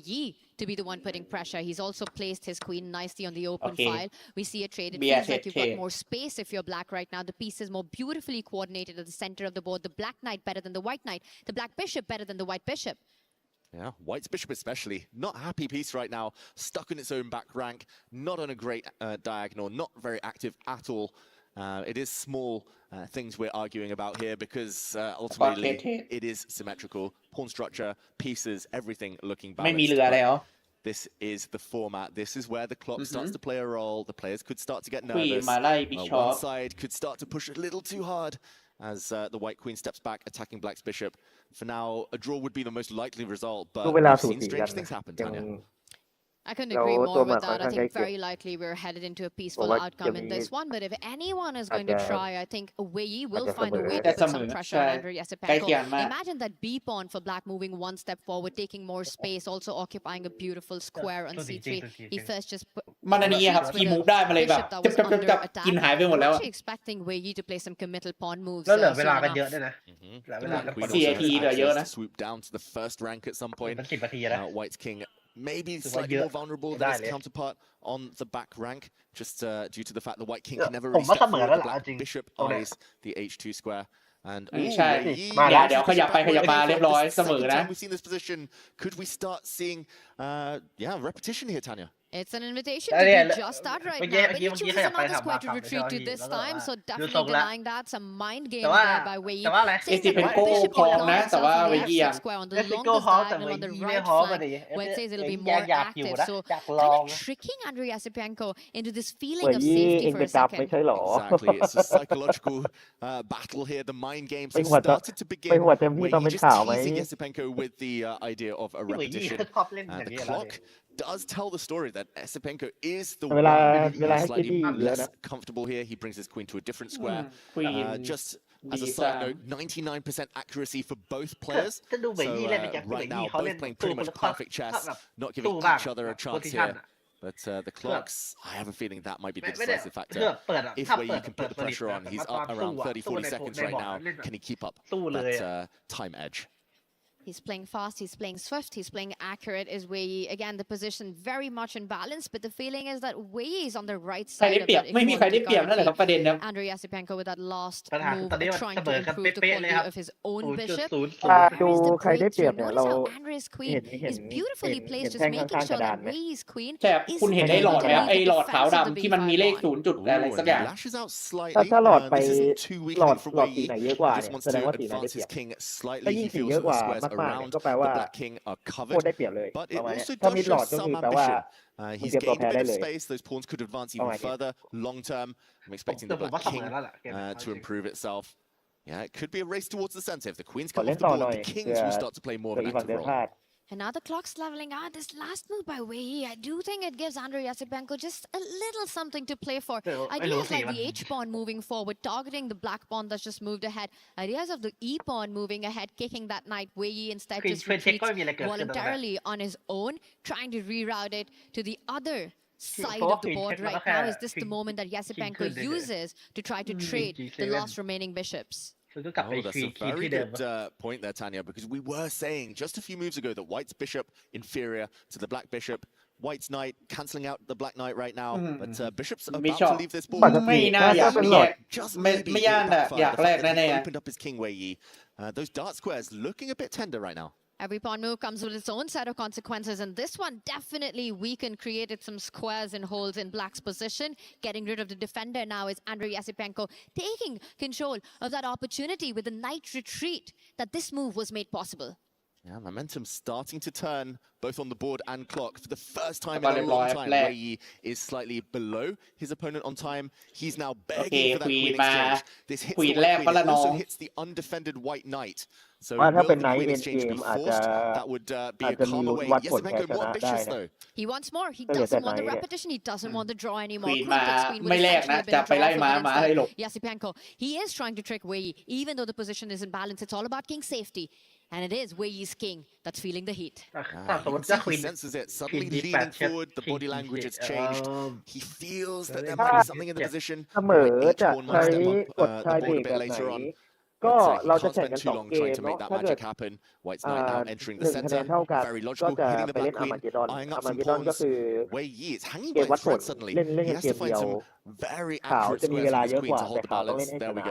Yi to be the one putting pressure. He's also placed his queen nicely on the open Okay. file. We see a trade. It Yeah, feels like you've got okay. more space if you're black right now. The piece is more beautifully coordinated at the center of the board. The black knight better than the white knight. The black bishop better than the white bishop. Yeah, White's bishop especially, not a happy piece right now, stuck in its own back rank, not on a great diagonal, not very active at all. It is small things we're arguing about here because ultimately it is symmetrical. Pawn structure, pieces, everything looking balanced. ไม่มีเรือแล้ว This is the format. This is where the clock starts to play a role. The players could start to get nervous. One side could start to push a little too hard as the white queen steps back, attacking black's bishop. For now, a draw would be the most likely result, but we've seen strange things happen, Tanya. I couldn't agree more with that. I think very likely we're headed into a peaceful outcome in this one. But if anyone is going to try, I think Wei will find a way to put some pressure on Andrei Yasipenko. Imagine that B pawn for black moving one step forward, taking more space, also occupying a beautiful square on C3. He first just มันอันนี้ครับคีมูฟได้มาเลยแบบจับกินหายไปหมดแล้ว I'm expecting Wei to play some committal pawn moves. แล้วเหลือเวลากันเยอะด้วยนะเวลากัน 4 นาทีเหลือเยอะนะ Swoop down to the first rank at some point. 10 นาทีแล้ว White's king maybe slightly more vulnerable than his counterpart on the back rank, just due to the fact the white king can never really step forward. The black bishop eyes the h2 square. And ใช่เดี๋ยวขยับไปขยับมาเรียบร้อยเสมอนะ We've seen this position. Could we start seeing repetition here, Tanya? It's an invitation to do just that right now. But he chooses another square to retreat to this time, so definitely denying that. Some mind game there by Wei. Yasipenko พร้อมนะแต่ว่าเวยี square on the longest diagonal on the right flank, where it says it'll be more active. So kind of tricking Andrei Yasipenko into this feeling of safety for a second. Exactly. It's a psychological battle here. The mind games have started to begin. Wei just teasing Yasipenko with the idea of a repetition. The clock does tell the story that Yasipenko is the one who's slightly less comfortable here. He brings his queen to a different square. Just as a side note, 99% accuracy for both players. So right now, both playing pretty much perfect chess, not giving each other a chance here. But the clocks, I have a feeling that might be the decisive factor. If Wei can put the pressure on, he's up around 30-40 seconds right now. Can he keep up that time edge? He's playing fast, he's playing swift, he's playing accurate is Wei. Again, the position very much in balance, but the feeling is that Wei is on the right side of it. ไม่มีใครได้เปรียบนั่นแหละครับประเด็นนะ Andrei Yasipenko with that last move, trying to improve the quality of his own bishop. ดูใครได้เปรียบเนี่ยเรา Andrei's queen is beautifully placed, just making sure that Wei's queen แต่คุณเห็นไอ้หลอดไหมครับไอ้หลอดขาวดำที่มันมีเลข0จุดอะไรสักอย่าง ถ้าหลอดไปหลอดสีไหนเยอะกว่าเนี่ยแสดงว่าสีไหนได้เปรียบถ้ายิ่งสีเยอะกว่ามากๆก็แปลว่าโคตรได้เปรียบเลยประมาณนี้ถ้ามิดหลอดก็คือแปลว่า he's gained a bit of space. Those pawns could advance even further. Long term, I'm expecting the black king to improve itself. Yeah, it could be a race towards the center. If the queens come off the board, the kings will start to play more of an active role. And now the clock's leveling out. This last move by Wei, I do think it gives Andrei Yasipenko just a little something to play for. Ideas like the H-pawn moving forward, targeting the black pawn that's just moved ahead. Ideas of the E-pawn moving ahead, kicking that knight. Wei instead just retreats voluntarily on his own, trying to reroute it to the other side of the board right now. Is this the moment that Yasipenko uses to try to trade the last remaining bishops? Oh, that's a very good point there, Tanya, because we were saying just a few moves ago that White's bishop inferior to the black bishop. White's knight cancelling out the black knight right now, but Bishop's about to leave this board. Just maybe opened up his king Wei. Those dart squares looking a bit tender right now. Every pawn move comes with its own set of consequences, and this one definitely weakened, created some squares and holes in black's position. Getting rid of the defender now is Andrei Yasipenko, taking control of that opportunity with the knight retreat, that this move was made possible. Yeah, momentum starting to turn both on the board and clock. For the first time in a long time, Wei is slightly below his opponent on time. He's now begging for that queen exchange. This hits the white queen. It also hits the undefended white knight. So will the queen exchange be forced? That would be a calmer way. Yasipenko more ambitious though. He wants more. He doesn't want the repetition. He doesn't want the draw anymore. Yasipenko, he is trying to trick Wei, even though the position is in balance. It's all about king safety. And it is Wei's king that's feeling the heat. He senses it, suddenly leaning forward, the body language has changed. He feels that there might be something in the position. เสมอจะใช้กดชายเบรกแบบไหนก็เราจะแข่งกัน2 เกมเนาะถ้าเกิด1 คะแนนเท่ากันก็จะไปเล่นอาร์มาเกดอนอาร์มาเกดอนก็คือเกมวัดผลเล่นกันเกมเดียวขาวจะมีเวลาเยอะกว่าแต่ขาวต้องเล่นให้ชนะ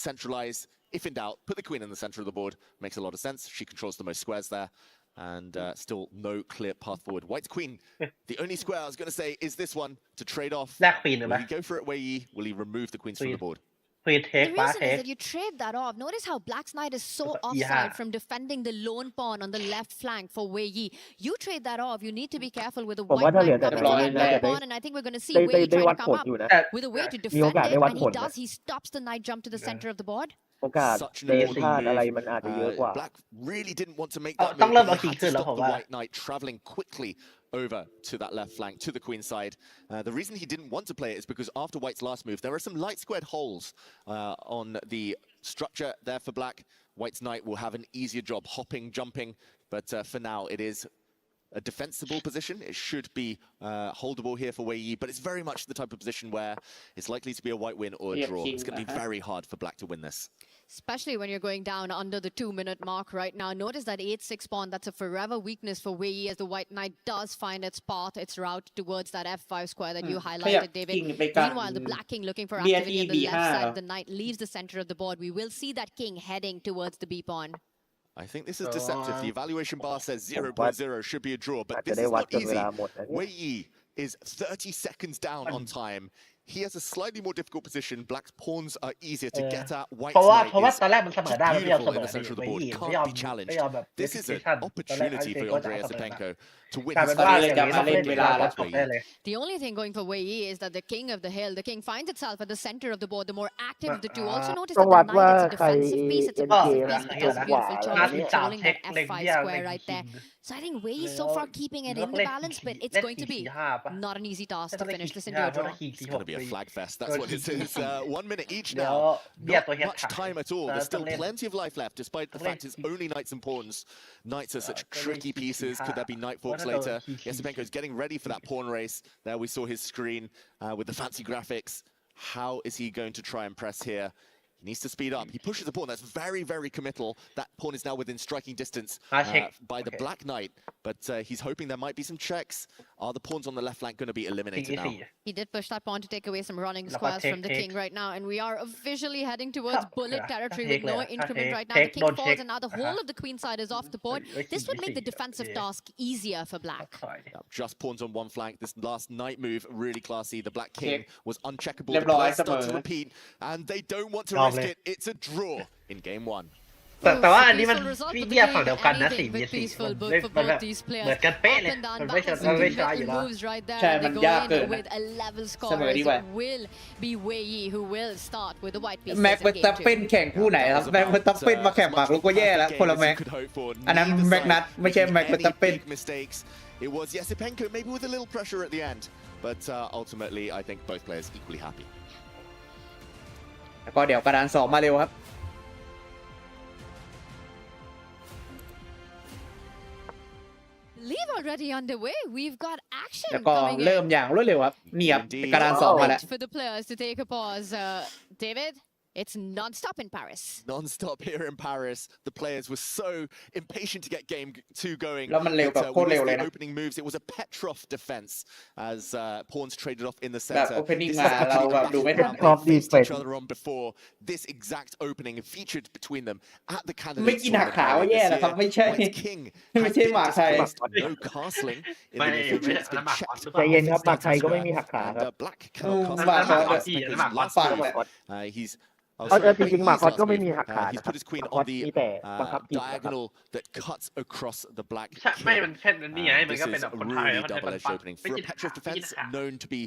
Centralize. If in doubt, put the queen in the center of the board. Makes a lot of sense. She controls the most squares there. and still no clear path forward. White's queen, the only square I was going to say is this one to trade off. Will he go for it, Wei Yi? Will he remove the queens from the board? The reason is that you trade that off. Notice how Black's knight is so offside from defending the lone pawn on the left flank for Wei Yi. You trade that off. You need to be careful with the white knight coming to that left pawn, and I think we're going to see Wei Yi try to come up with a way to defend it, and he does. He stops the knight jump to the center of the board. โอกาสเดินพลาดอะไรมันอาจจะเยอะกว่า Black really didn't want to make that move. He had to stop the white knight traveling quickly over to that left flank, to the queen side. The reason he didn't want to play it is because after White's last move, there are some light squared holes on the structure there for Black. White's knight will have an easier job hopping, jumping, but for now it is a defensible position. It should be holdable here for Wei Yi, but it's very much the type of position where it's likely to be a white win or a draw. It's going to be very hard for Black to win this. Especially when you're going down under the 2-minute mark right now. Notice that 8-6 pawn, that's a forever weakness for Wei Yi as the white knight does find its path, its route towards that f5 square that you highlighted, David. Meanwhile, the black king looking for activity on the left side of the knight leaves the center of the board. We will see that king heading towards the b pawn. I think this is deceptive. The evaluation bar says 0.0 should be a draw, but this is not easy. Wei Yi is 30 seconds down on time. He has a slightly more difficult position. Black's pawns are easier to get at. White's knight is beautiful in the center of the board. Can't be challenged. This is an opportunity for Andrei Esipenko to win his first game. The only thing going for Wei Yi is that the king of the hill, the king finds itself at the center of the board, the more active of the two. Also notice that the knight is a defensive piece. It's a passive piece, but does a beautiful job of controlling that f5 square right there. So I think Wei Yi so far keeping it in the balance, but it's going to be not an easy task to finish this into a draw. It's going to be a flag fest. That's what it is. 1 minute each now. Not much time at all. There's still plenty of life left, despite the fact it's only knights and pawns. Knights are such tricky pieces. Could there be knight forks later? Esipenko is getting ready for that pawn race. There we saw his screen with the fancy graphics. How is he going to try and press here? He needs to speed up. He pushes the pawn. That's very, very committal. That pawn is now within striking distance by the black knight. But he's hoping there might be some checks. Are the pawns on the left flank going to be eliminated now? He did push that pawn to take away some running squares from the king right now. And we are officially heading towards bullet territory with no increment right now. The king falls and now the whole of the queen side is off the board. This would make the defensive task easier for black. Just pawns on one flank. This last knight move, really classy. The black king was uncheckable. The players start to repeat. And they don't want to risk it. It's a draw in game 1. แต่ว่าอันนี้มันเทียบฝั่งเดียวกันนะ4 v 4มันแบบเหมือนกันเป๊ะเลยมันไม่ใช่อยู่แล้ว ใช่มันยากเกินเสมอดีกว่าแม็กเวอร์สตัปเป็นแข่งคู่ไหนครับแม็กเวอร์สตัปเป็นมาแข่งหมากรุกก็แย่แล้วคนละแม็กอันนั้นแม็กนัทไม่ใช่แม็กเวอร์สตัปเป็น It was Esipenko maybe with a little pressure at the end but ultimately I think both players equally happy แล้วก็เดี๋ยวกระดาน2มาเร็วครับ Leave already underway. We've got action แล้วก็ coming เริ่มอย่างรวดเร็วครับนี่ครับกระดาน2มาแล้ว for the players to take a pause. David, it's non-stop in Paris. Non-stop here in Paris. The players were so impatient to get game 2 going. แล้วมันเร็วแบบโคตรเร็วเลยนะ Opening moves. It was a Petrov defense as pawns traded off in the แบบ center. opening มาเราแบบดูไม่ทัน faced each other on before. This exact opening featured between them at the candidates. ไม่กินหักขาว่าแย่นะครับไม่ใช่ King ไม่ใช่หมากไทย no castling. In the future, it's been checked ใจเย็นครับหมากไทยก็ไม่มีหักขาครับ Black cannot castle. หมากคอส He's จริงๆหมากคอสก็ไม่มีหักขา He's นะค put รับ his queen คอ on ส the มีแต่บังคับกินนะครับ diagonal that cuts across the black ไม่มันแค่นี้ไงมัน This ก็เป็น is แบบ a คนไทย really มัน double-edged opening for a Petrov defense known to be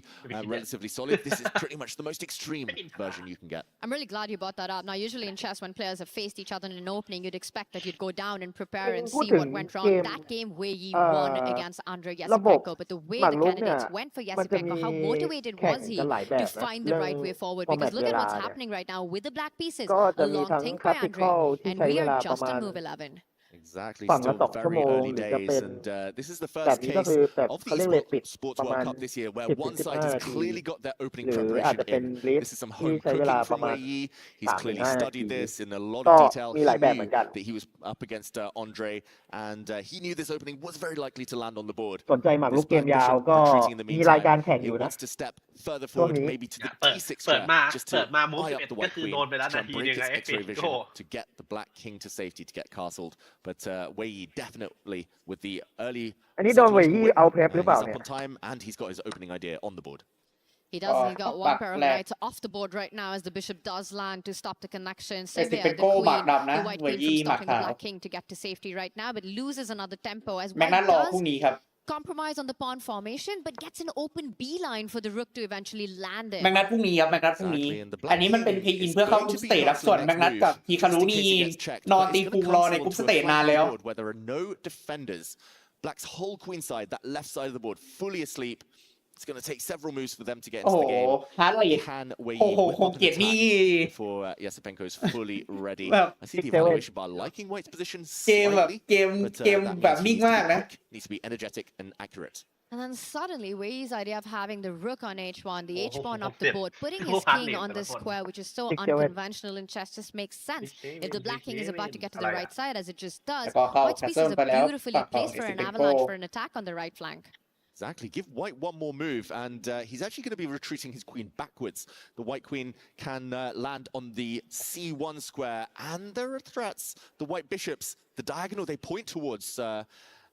relatively solid. This is pretty much the most extreme version you can get. I'm really glad you brought that up. Now, usually in chess, when players have faced each other in an opening, you'd expect that you'd go down and prepare and see what went wrong. That game, Wei Yi won against Andrei Esipenko, but the way the candidates went for Esipenko, how motivated was he to find the right way forward? Because look at what's happening right now with the black pieces. A long think by Andrei, and we are just on move 11. Exactly, still very early days, and this is the first case of the Sports World Cup this year where one side has clearly got their opening preparation in. This is some home cooking from Wei Yi. He's clearly studied this in a lot of detail. He knew that he was up against Andrei, and he knew this opening was very likely to land on the board. สนใจหมากรุกเกมยาวก็มีรายการแข่งอยู่ He นะ wants to step further forward, maybe to the D6 square, just to eye up the white queen, try and break its X-ray vision to get the black king to safety, to get castled but Wei Yi definitely with the early อันนี้โดนเวยยี่เอาเพปหรือเปล่า he's เนี่ up ย on time and he's got his opening idea on the board. He does. He got one pair of knights off the board right now as the bishop does land to stop the connection. Sevilla, the queen, the white queen from stopping the black king to get to safety right now, but loses another tempo as white does compromise on the pawn formation, but gets an open beeline for the rook to eventually land it. แมกนัทพรุ่งนี้ครับแมกนัทพรุ่งนี้อันนี้มันเป็นเพย์อินเพื่อเข้ากรุ๊ปสเตจครับส่วนแมกนัทกับฮีคารุนี่นอนตีฟูรอในกรุ๊ปสเตจนานแล้ว where there are no defenders. Black's whole queen side, that left side of the board, fully asleep. It's going to take several moves for them to get into the game. Can Wei Yi before Yasipenko is fully ready. I see the evaluation bar liking White's position slightly, but that needs to be energetic and accurate. And then suddenly, Wei's idea of having the rook on h1, the h-pawn up the board, putting his king on the square, which is so unconventional in chess, just makes sense. If the black king is about to get to the right side, as it just does, White's pieces are beautifully placed for an avalanche for an attack on the right flank. Exactly. Give White one more move, and he's actually going to be retreating his queen backwards. The White queen can land on the c1 square, and there are threats. The White bishops, the diagonal they point towards,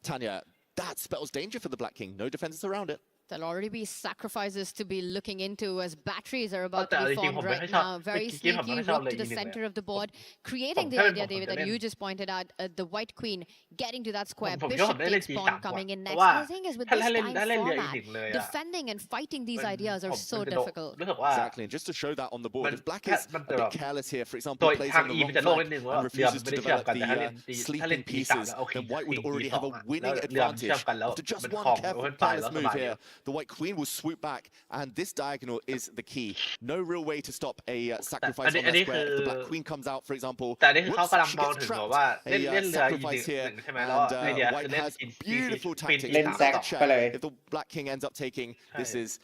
Tanya, that spells danger for the Black king. No defenses around it. There'll already be sacrifices to be looking into as batteries are about to be formed right now. Very sneaky rook to the center of the board, creating the idea, David, that you just pointed out, the white queen getting to that square, bishop takes pawn coming in next. The thing is with this time format, defending and fighting these ideas are so difficult. Exactly, and just to show that on the board, if Black is a bit careless here, for example, plays on the wrong flank and refuses to develop the sleeping pieces, then White would already have a winning advantage after just one careless move here. The White queen will swoop back, and this diagonal is the key. No real way to stop a sacrifice on that square. If the Black queen comes out, for example, she gets trapped. A sacrifice here, and White has beautiful tactics. If the Black king ends up taking, this is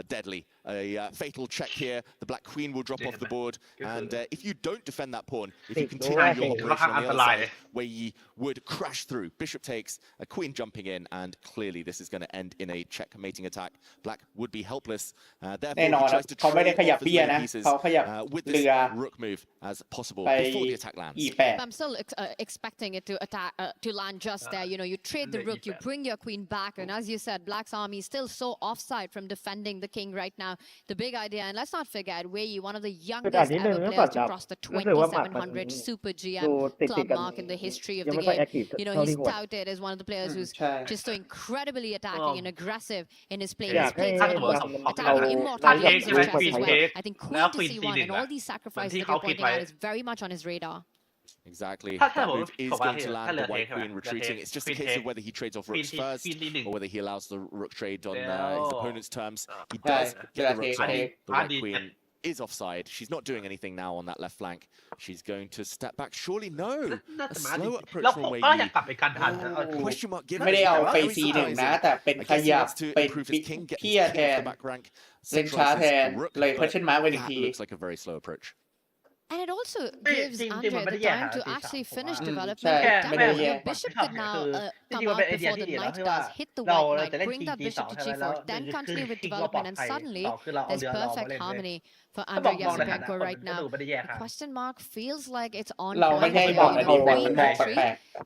deadly. A fatal check here. The Black queen will drop off the board, and if you don't defend that pawn, if you continue your operation on the other side, where you would crash through, bishop takes, a queen jumping in, and clearly this is going to end in a checkmating attack. Black would be helpless. Therefore, he tries to trade off as many pieces with this rook move as possible before the attack lands. I'm still expecting it to attack to land just there. You know, you trade the rook, you bring your queen back, and as you said, Black's army is still so offside from defending the king right now. The big idea, and let's not forget, Wei Yi, one of the youngest ever players to cross the 2700 Super GM club mark in the history of the game. You know, he's touted as one of the players who's just so incredibly attacking and aggressive in his play. He's played some of the most attacking immortal games in chess as well. I think queen to c1 and all these sacrifices that you're pointing out is very much on his radar. Exactly. That move is going to land the white queen retreating. It's just a case of whether he trades off rooks first or whether he allows the rook trade on his opponent's terms. He does get the rooks on. The white queen is offside. She's not doing anything now on that left flank. She's going to step back. Surely no. A slow approach from Wei Yi. Question mark given. ไม่ได้เอาไปซีหนึ่งนะแต่เป็นขยับเป็นเพี้ยแทนเล่นช้าแทนเลยเพิ่มขึ้นมาไว้อีกที Looks like a very slow approach. And it also gives Andre the time to actually finish development. The bishop could now come out before the knight does, hit the white knight, bring that bishop to g4, then continue with development, and suddenly there's perfect harmony for Andre Yasipenko right now. The question mark feels like it's on point.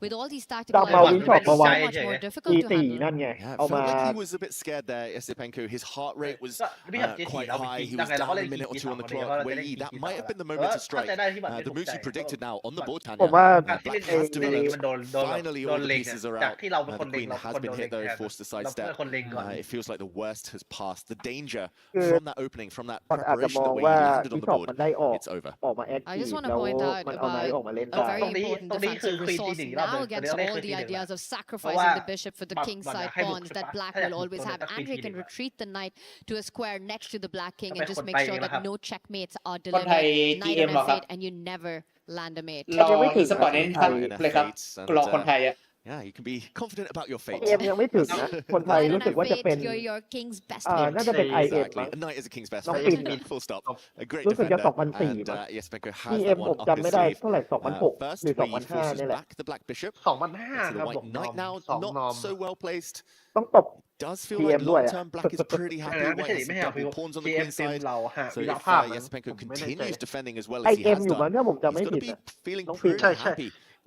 With all these tactical elements, it's so much more difficult to handle. Yeah, felt like he was a bit scared there, Yasipenko. His heart rate was quite high. He was down a minute or two on the clock. Wei Yi, that might have been the moment to strike. The moves he predicted now on the board, Tanya. Black has developed. Finally, all the pieces are out. The queen has been hit though, forced to sidestep. It feels like the worst has passed. The danger from that opening, from that preparation that Wei Yi landed on the board, it's over. I just want to point out about a very important defensive resource now against all the ideas of sacrificing the bishop for the kingside pawns that Black will always have. Andre can retreat the knight to a square next to the Black king and just make sure that no checkmates are delivered. Knight and a fate, and you never land a mate. รอสปอร์ตเน้นครับเลยครับรอคนไทยอ่ะ Yeah, you can be confident about your fate. ยังไม่ถึงนะคนไทยรู้สึกว่าจะเป็นน่าจะเป็น IM A knight is a king's best น้อง friend. ปิน Full stop. A great รู้สึกจะ defender. 2004 And Yasipenko has PM that ผ one ม up จำไม่ his ได้ sleeve. เท่าไหร่ 2006 First, หรือ Wei Yi forces นี่แหละ back the Black bishop. 2005 The White knight now not so well placed. ต้องตบ Does feel PM like ด้วย long-term Black is pretty happy. White has some double pawns on the queen side. So if Yasipenko continues defending as well as he IM has อยู่มั้ง done, ถ้าผมจำ he's ไม่ going ผิ to ด be feeling น้องปิน pretty happy.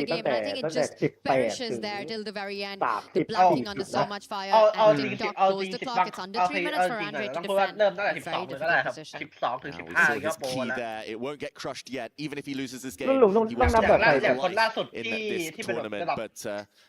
the game. And I think it just perishes there till the very end. The 30 blacking under so much fire. เอา And จริง TikTok เอาจ goes ริง the 10 clock. It's under 3 minutes for จริง Andre ต้อ to งพูดว่า defend. เริ่มตั้งแต่ A 12 very เลยก็ได้ difficult ครับ position. 12 ถึง Now 15 we ก็ saw โปร his key แล้ว there. It won't get crushed yet. Even if he loses this game, ลุง he ต้อ will งนับ still แบบ have ใส่ อย่าง a คนล่า life สุด in ที่ this ที่เป็นแบบ tournament. ระดับ But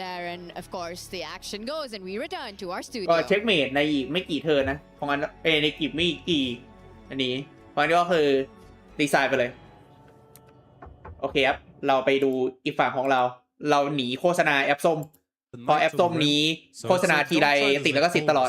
there, and of course the action goes, and we return to our ก็ studio. เช็คเมทในอีกไม่กี่เทิร์นนะเพราะงั้นในอีกไม่กี่อันนี้เพราะงั้นก็คือดีไซน์ไปเลยโอเคครับเราไปดูอีกฝั่งของเราหนีโฆษณาแอปส้มพอแอปส้มนี้โฆษณาทีไรติดแล้วก็ติดตลอด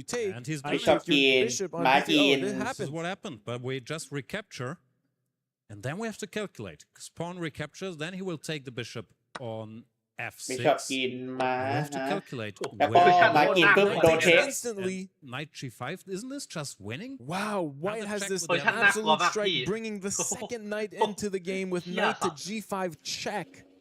you take. And he's Bishop doing in, it. Mark in. This is what happened, but we just recapture, and then we have to calculate. Because pawn recaptures, then he will take the bishop on f6. Bishop กินมา We have to calculate. แล้วก็มากินปุ๊บโดนเทค Instantly. Knight g5, isn't this just winning? Wow, White has this with the absolute strike, bringing the second knight into the game with knight to g5 check.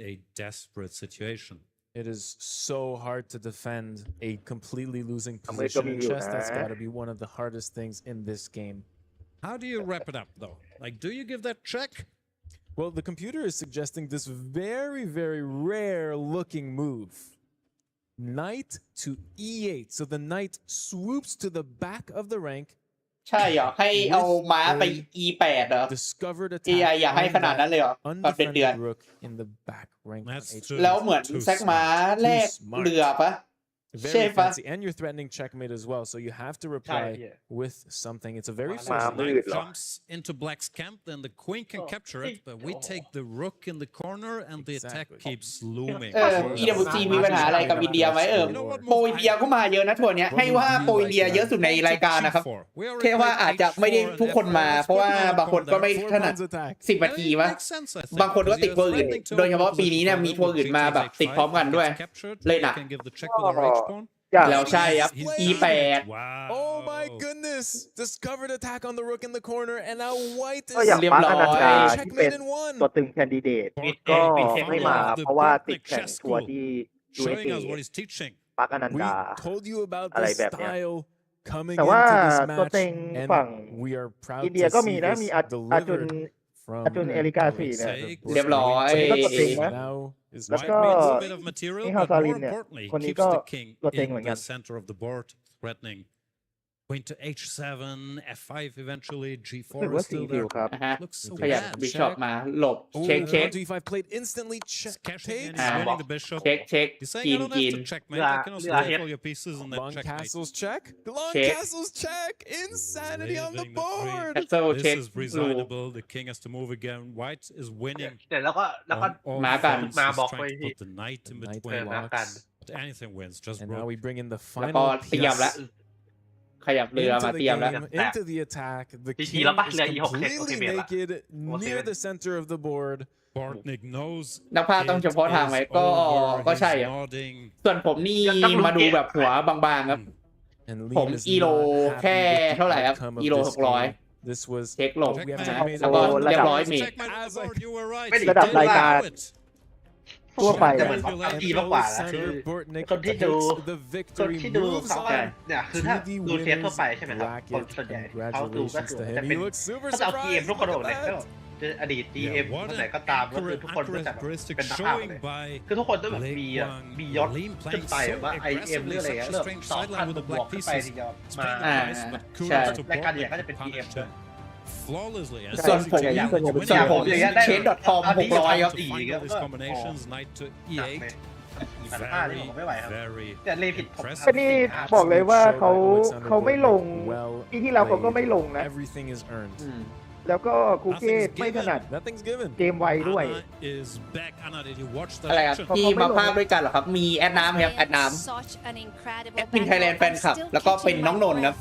a desperate situation. It is so hard to defend a completely losing position in chess. That's got to be one of the hardest things in this game. How do you wrap it up, though? Like, do you give that check? Well, the computer is suggesting this very, very rare-looking move. Knight to e8. So the knight swoops to the back of the rank. ใช่เหรอให้เอาม้าไป e8 เหรอ AI อยากให้ขนาดนั้นเลยเหรอแบบเดือดๆแล้วเหมือนแซกม้าแลกเรือปะ very fancy, and you're threatening checkmate as well. So you have to reply with something. It's a very fast knight comes into black's camp, then the queen can capture it, but we take the rook in the corner, and the attack keeps looming. EWC มีปัญหาอะไรกับอินเดียไหมโปรอินเดียก็มาเยอะนะทัวร์เนี้ยให้ว่าโปรอินเดียเยอะสุดในรายการนะครับแค่ว่าอาจจะไม่ได้ทุกคนมาเพราะว่าบางคนก็ไม่ถนัด10 นาทีวะบางคนก็ติดทัวร์อื่นโดยเฉพาะปีนี้เนี่ยมีทัวร์อื่นมาแบบติดพร้อมกันด้วยเลยหนักแล้วใช่ครับ E8 Oh my goodness discovered attack on the rook in the corner and now white is ก็อย่างปาร์คอนันดาที่เป็นตัวตึงแคนดิเดตก็ไม่มาเพราะว่าติดแข่งทัวร์ที่ USA ปาร์คอนันดาอะไรแบบนี้แต่ว่าตัวเต็งฝั่งอินเดียก็มีนะมีอาจุนเอลิกาสีเนี่ยเรียบร้อยก็ตัวเต็งนะแล้วก็นี่ฮาซาลินเนี่ยคนนี้ก็ตัวเต็งเหมือนกัน Queen to h7, f5 eventually, g4 is still there. ขยับบิชอปมาหลบเช็คเช็ค played instantly check เช็คกินlong castles check insanity on the board this is reasonable the king has to move again white is winning แล้วก็มากันมาบอกไป put the knight in between anything wins just and now we bring in the แล้วก็ final เตรียมแล้วขยับเรือมาเตรียมแล้ว into the attack the king is completely naked near the center of the board นักพากย์ต้องเฉพาะทางไหมก็ใช่ส่วนผมนี่มาดูแบบหัวบางๆครับผมอีโลแค่เท่าไหร่ครับอีโล600เช็คหลบแล้วก็เรียบร้อยเมทระดับรายการทั่วไปเหมือนเขาดีมากกว่าคนที่ดูเขาเนี่ยคือถ้าดูเทปทั่วไปใช่ไหมครับคนส่วนใหญ่เขาดูก็คือจะเป็นเขาจะเอา GM ทุกคนเลยอดีต GM คนไหนก็ตามก็คือทุกคนก็จะเป็นนักภาพเลยคือทุกคนต้องแบบมียศขึ้นไปว่า IM หรืออะไรเงี้ยเริ่ม2,000 บวกขึ้นไปถึงจะมาใช่รายการใหญ่ก็จะเป็น GM ส่วนผมอย่างเงี้ยได้.com 600ครับไม่ไหวครับแต่เลผิดก็นี่บอกเลยว่าเขาไม่ลงปีที่แล้วเขาก็ไม่ลงนะแล้วก็คูเก้ไม่ถนัดเกมไวด้วยอะไรครับที่มาภาคด้วยกันเหรอครับมีแอดน้ำครับแอดน้ำแอดมินไทยแลนด์แฟนคลับแล้วก็เป็นน้องนนท์ครับ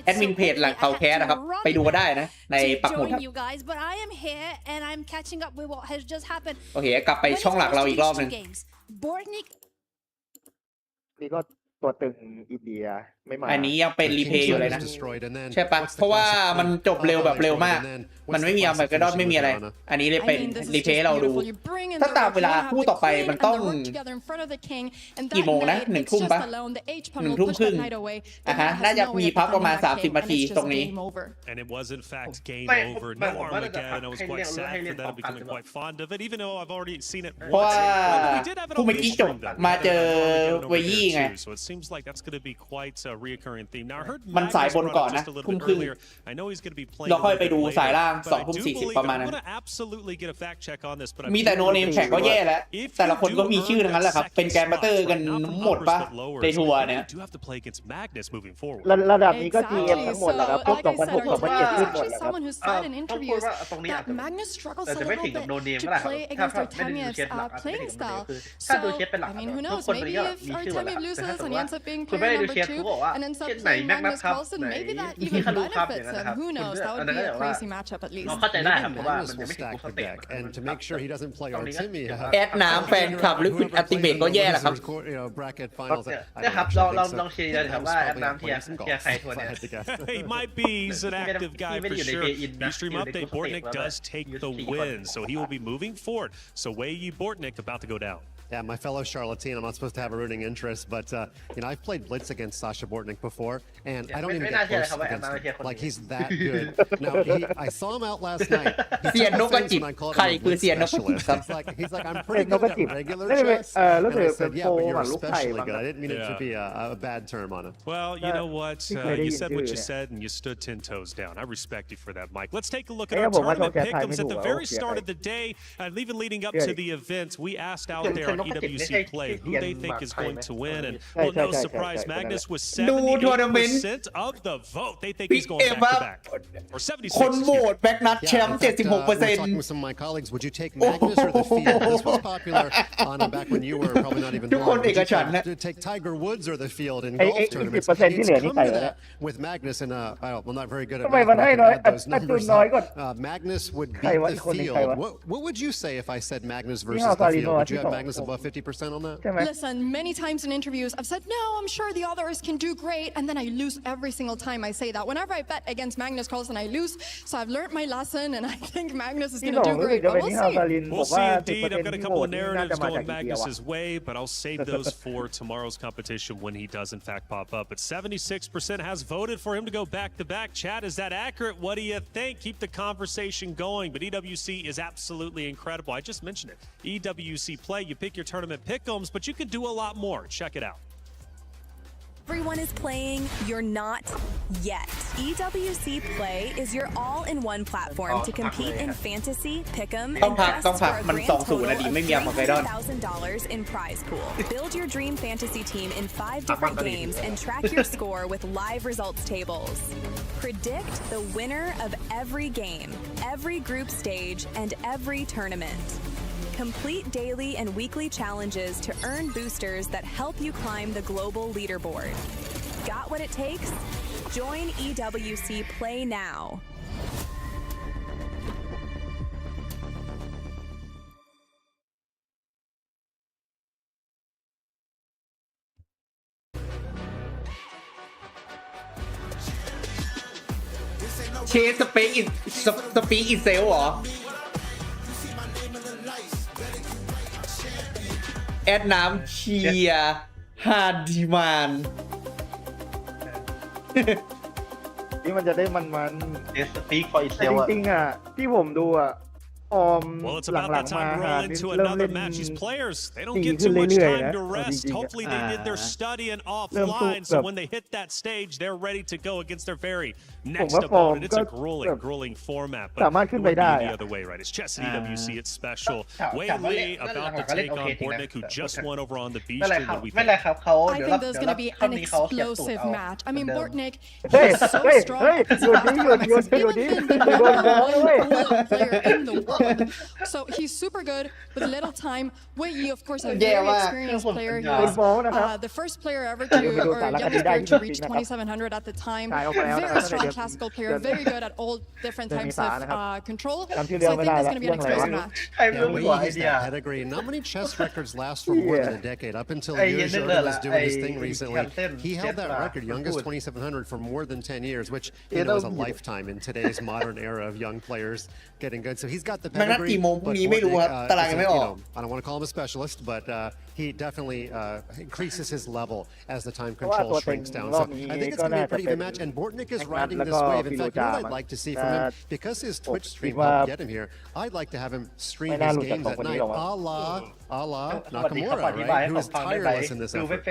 แอดมินเพจหลังเขาแคสนะครับไปดูก็ได้นะในปักหมุดครับโอเคกลับไปช่องหลักเราอีกรอบนึงนี่ก็ตัวตึงอินเดียไม่มาอันนี้ยังเป็นรีเพย์อยู่เลยนะใช่ปะเพราะว่ามันจบเร็วแบบเร็วมากมันไม่มีอัลเมกาดอนไม่มีอะไรอันนี้เลยเป็นรีเพย์เราดูถ้าตามเวลาคู่ต่อไปมันต้องกี่โมงนะ1 ทุ่มปะ1 ทุ่มครึ่งน่าจะมีพักประมาณ30 นาทีตรงนี้เพราะว่าคู่เมื่อกี้จบมาเจอเวยี่ไงมันสายบนก่อนนะทุ่มครึ่งเราค่อยไปดูสายล่าง2:40ประมาณนั้นมีแต่โนเนมแข่งก็แย่แล้วแต่ละคนก็มีชื่อทั้งนั้นแหละครับเป็นแกรนด์มาสเตอร์กันหมดปะในทัวร์เนี่ยระดับนี้ก็ GM ทั้งหมดแล้วครับพวก2006 2007ขึ้นหมดแล้วครับต้องพูดว่าตรงนี้แต่จะไม่ถึงกับโนเนมก็ได้ครับถ้าไม่ได้ดูเชฟหลักไม่ถึงโนเนมคือถ้าดูเชฟเป็นหลักทุกคนตรงนี้ก็มีชื่อหมดแล้วแต่ถ้าสมมติว่าคุณไม่ได้ดูเชฟคุณบอกว่าเช่นไหนแม็กนัทครับไหนที่คารูครับอย่างนั้นนะครับอันนั้นก็จะว่าเราเข้าใจได้ครับเพราะว่ามันยังไม่ถึงสเต็ปแอดน้ำแฟนคลับหรือคุณอัลติเมทก็แย่แหละครับนะครับลองเชียร์เลยครับว่าแอดน้ำเทียร์ใครทัวร์เนี่ย He might be an active guy for sure. Stream update Bortnick does take the win, so he will be moving forward. So Wei Bortnick about to go down. Yeah, my fellow Charlatan, I'm not supposed to have a rooting interest, but I've played Blitz against Sasha Bortnick before, and I don't even get close against him. Like, he's that good. Now, I saw him out last night. He took offense when I called him a Blitz specialist. He's like, I'm pretty good at regular chess. And I said, yeah, but you're especially good. I didn't mean it to be a bad term on him. Well, you know what? You said what you said, and you stood 10 toes down. I respect you for that, Mike. Let's take a look at our tournament pick'ems at the very start of the day, even leading up to the event. We asked out there EWC play, who they think is going to win, and well, no surprise, Magnus was 78% of the vote. They think he's going back to back, or 76. คนโหวตแบ็กนัทแชมป์ 76% talking with some of my colleagues, would you take Magnus or the field? This was popular on back when you were probably not even born. Would you take Tiger Woods or the field in golf tournaments? It's come to that with Magnus, and I'm not very good at math, but I can add those numbers up. Magnus would beat the field. What would you say if I said Magnus versus the field? Would you have Magnus above 50% on that? Listen, many times in interviews I've said, no, I'm sure the others can do great, and then I lose every single time I say that. Whenever I bet against Magnus Carlsen, I lose, so I've learned my lesson, and I think Magnus is going to do great, but we'll see. We'll see indeed. I've got a couple of narratives going Magnus's way, but I'll save those for tomorrow's competition when he does in fact pop up. But 76% has voted for him to go back-to-back. Chad, is that accurate? What do you think? Keep the conversation going, but EWC is absolutely incredible. I just mentioned it. EWC Play, you pick your tournament pick'ems, but you can do a lot more. Check it out. Everyone is playing, you're not yet. EWC Play is your all-in-one platform to compete in fantasy, pick'em, and best for a grand total of $3,000 in prize pool. Build your dream fantasy team in 5 different games and track your score with live results tables. Predict the winner of every game, every group stage, and every tournament. Complete daily and weekly challenges to earn boosters that help you climb the global leaderboard. Got what it takes? Join EWC Play now. Chase speak itself เหรอแอดน้ำเชียร์ฮาร์ดีมานนี่มันจะได้มันแต่จริงๆอ่ะที่ผมดูอ่ะWell, it's about that time to roll into another match. These players, they don't get too much time to rest. Hopefully they did their studying offline, so when they hit that stage, they're ready to go against their very next opponent. It's a grueling format, but it would be the other way, right? It's chess and EWC, it's special. Wei Li about to take on Bortnick, who just won over on the beach. I think there's going to be an explosive match. I mean, Bortnick is so strong. He's a player in the world. So he's super good with little time. Wei Yi, of course, a very experienced player. He was the first player ever to, or youngest player to reach 2,700 at the time. Very strong classical player, very good at all different types of control. So I think there's going to be an explosive match. Wei Yi's that pedigree. Not many chess records last for more than a decade. Up until years ago, was doing his thing recently. He held that record, youngest 2,700, for more than 10 years, which is a lifetime in today's modern era of young players getting good. So he's got the pedigree. But Bortnick, I don't want to call him a specialist, but he definitely increases his level as the time control shrinks down. So I think it's going to be a pretty good match, and Bortnick is riding this wave. In fact, what I'd like to see from him, because his Twitch stream helped get him here, I'd like to have him stream his games at night, a la Nakamura, right? Who is tireless in this effort.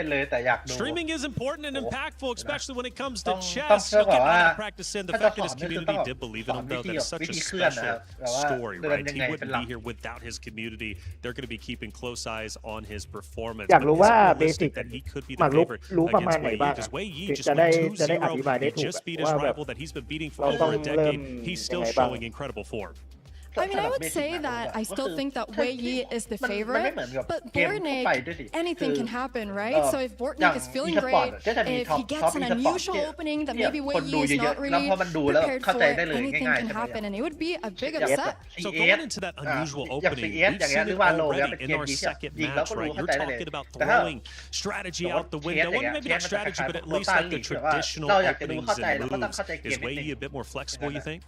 Streaming is important and impactful, especially when it comes to chess. He'll get a lot of practice in. The fact that his community did believe in him, though, that is such a special story, right? He wouldn't be here without his community. They're going to be keeping close eyes on his performance. อยากรู้ว่าเบสิก that he could be หมา the กลุก favorite รู้ประมาณ against ไหน Wei Yi, บ้าง because Wei Yi just จะได้ went อธิบาย 2-0. ได้ He ถูก just beat his ว่าแบบ rival that he's been beating for เราต้อ over ง a เริ่ม decade. He's ยั still งไงบ้าง showing incredible form. I mean, I would say that I still think that Wei Yi is the favorite, but Bortnick, anything can happen, right? So if Bortnick is feeling great, if he gets an unusual opening that maybe Wei Yi is not really prepared for, anything can happen, and it would be a big upset. So going into that unusual opening, we've seen it already in our second match, right? You're talking about throwing strategy out the window. Well, maybe not strategy, but at least like the traditional openings and moves. Is Wei Yi a bit more flexible, you think?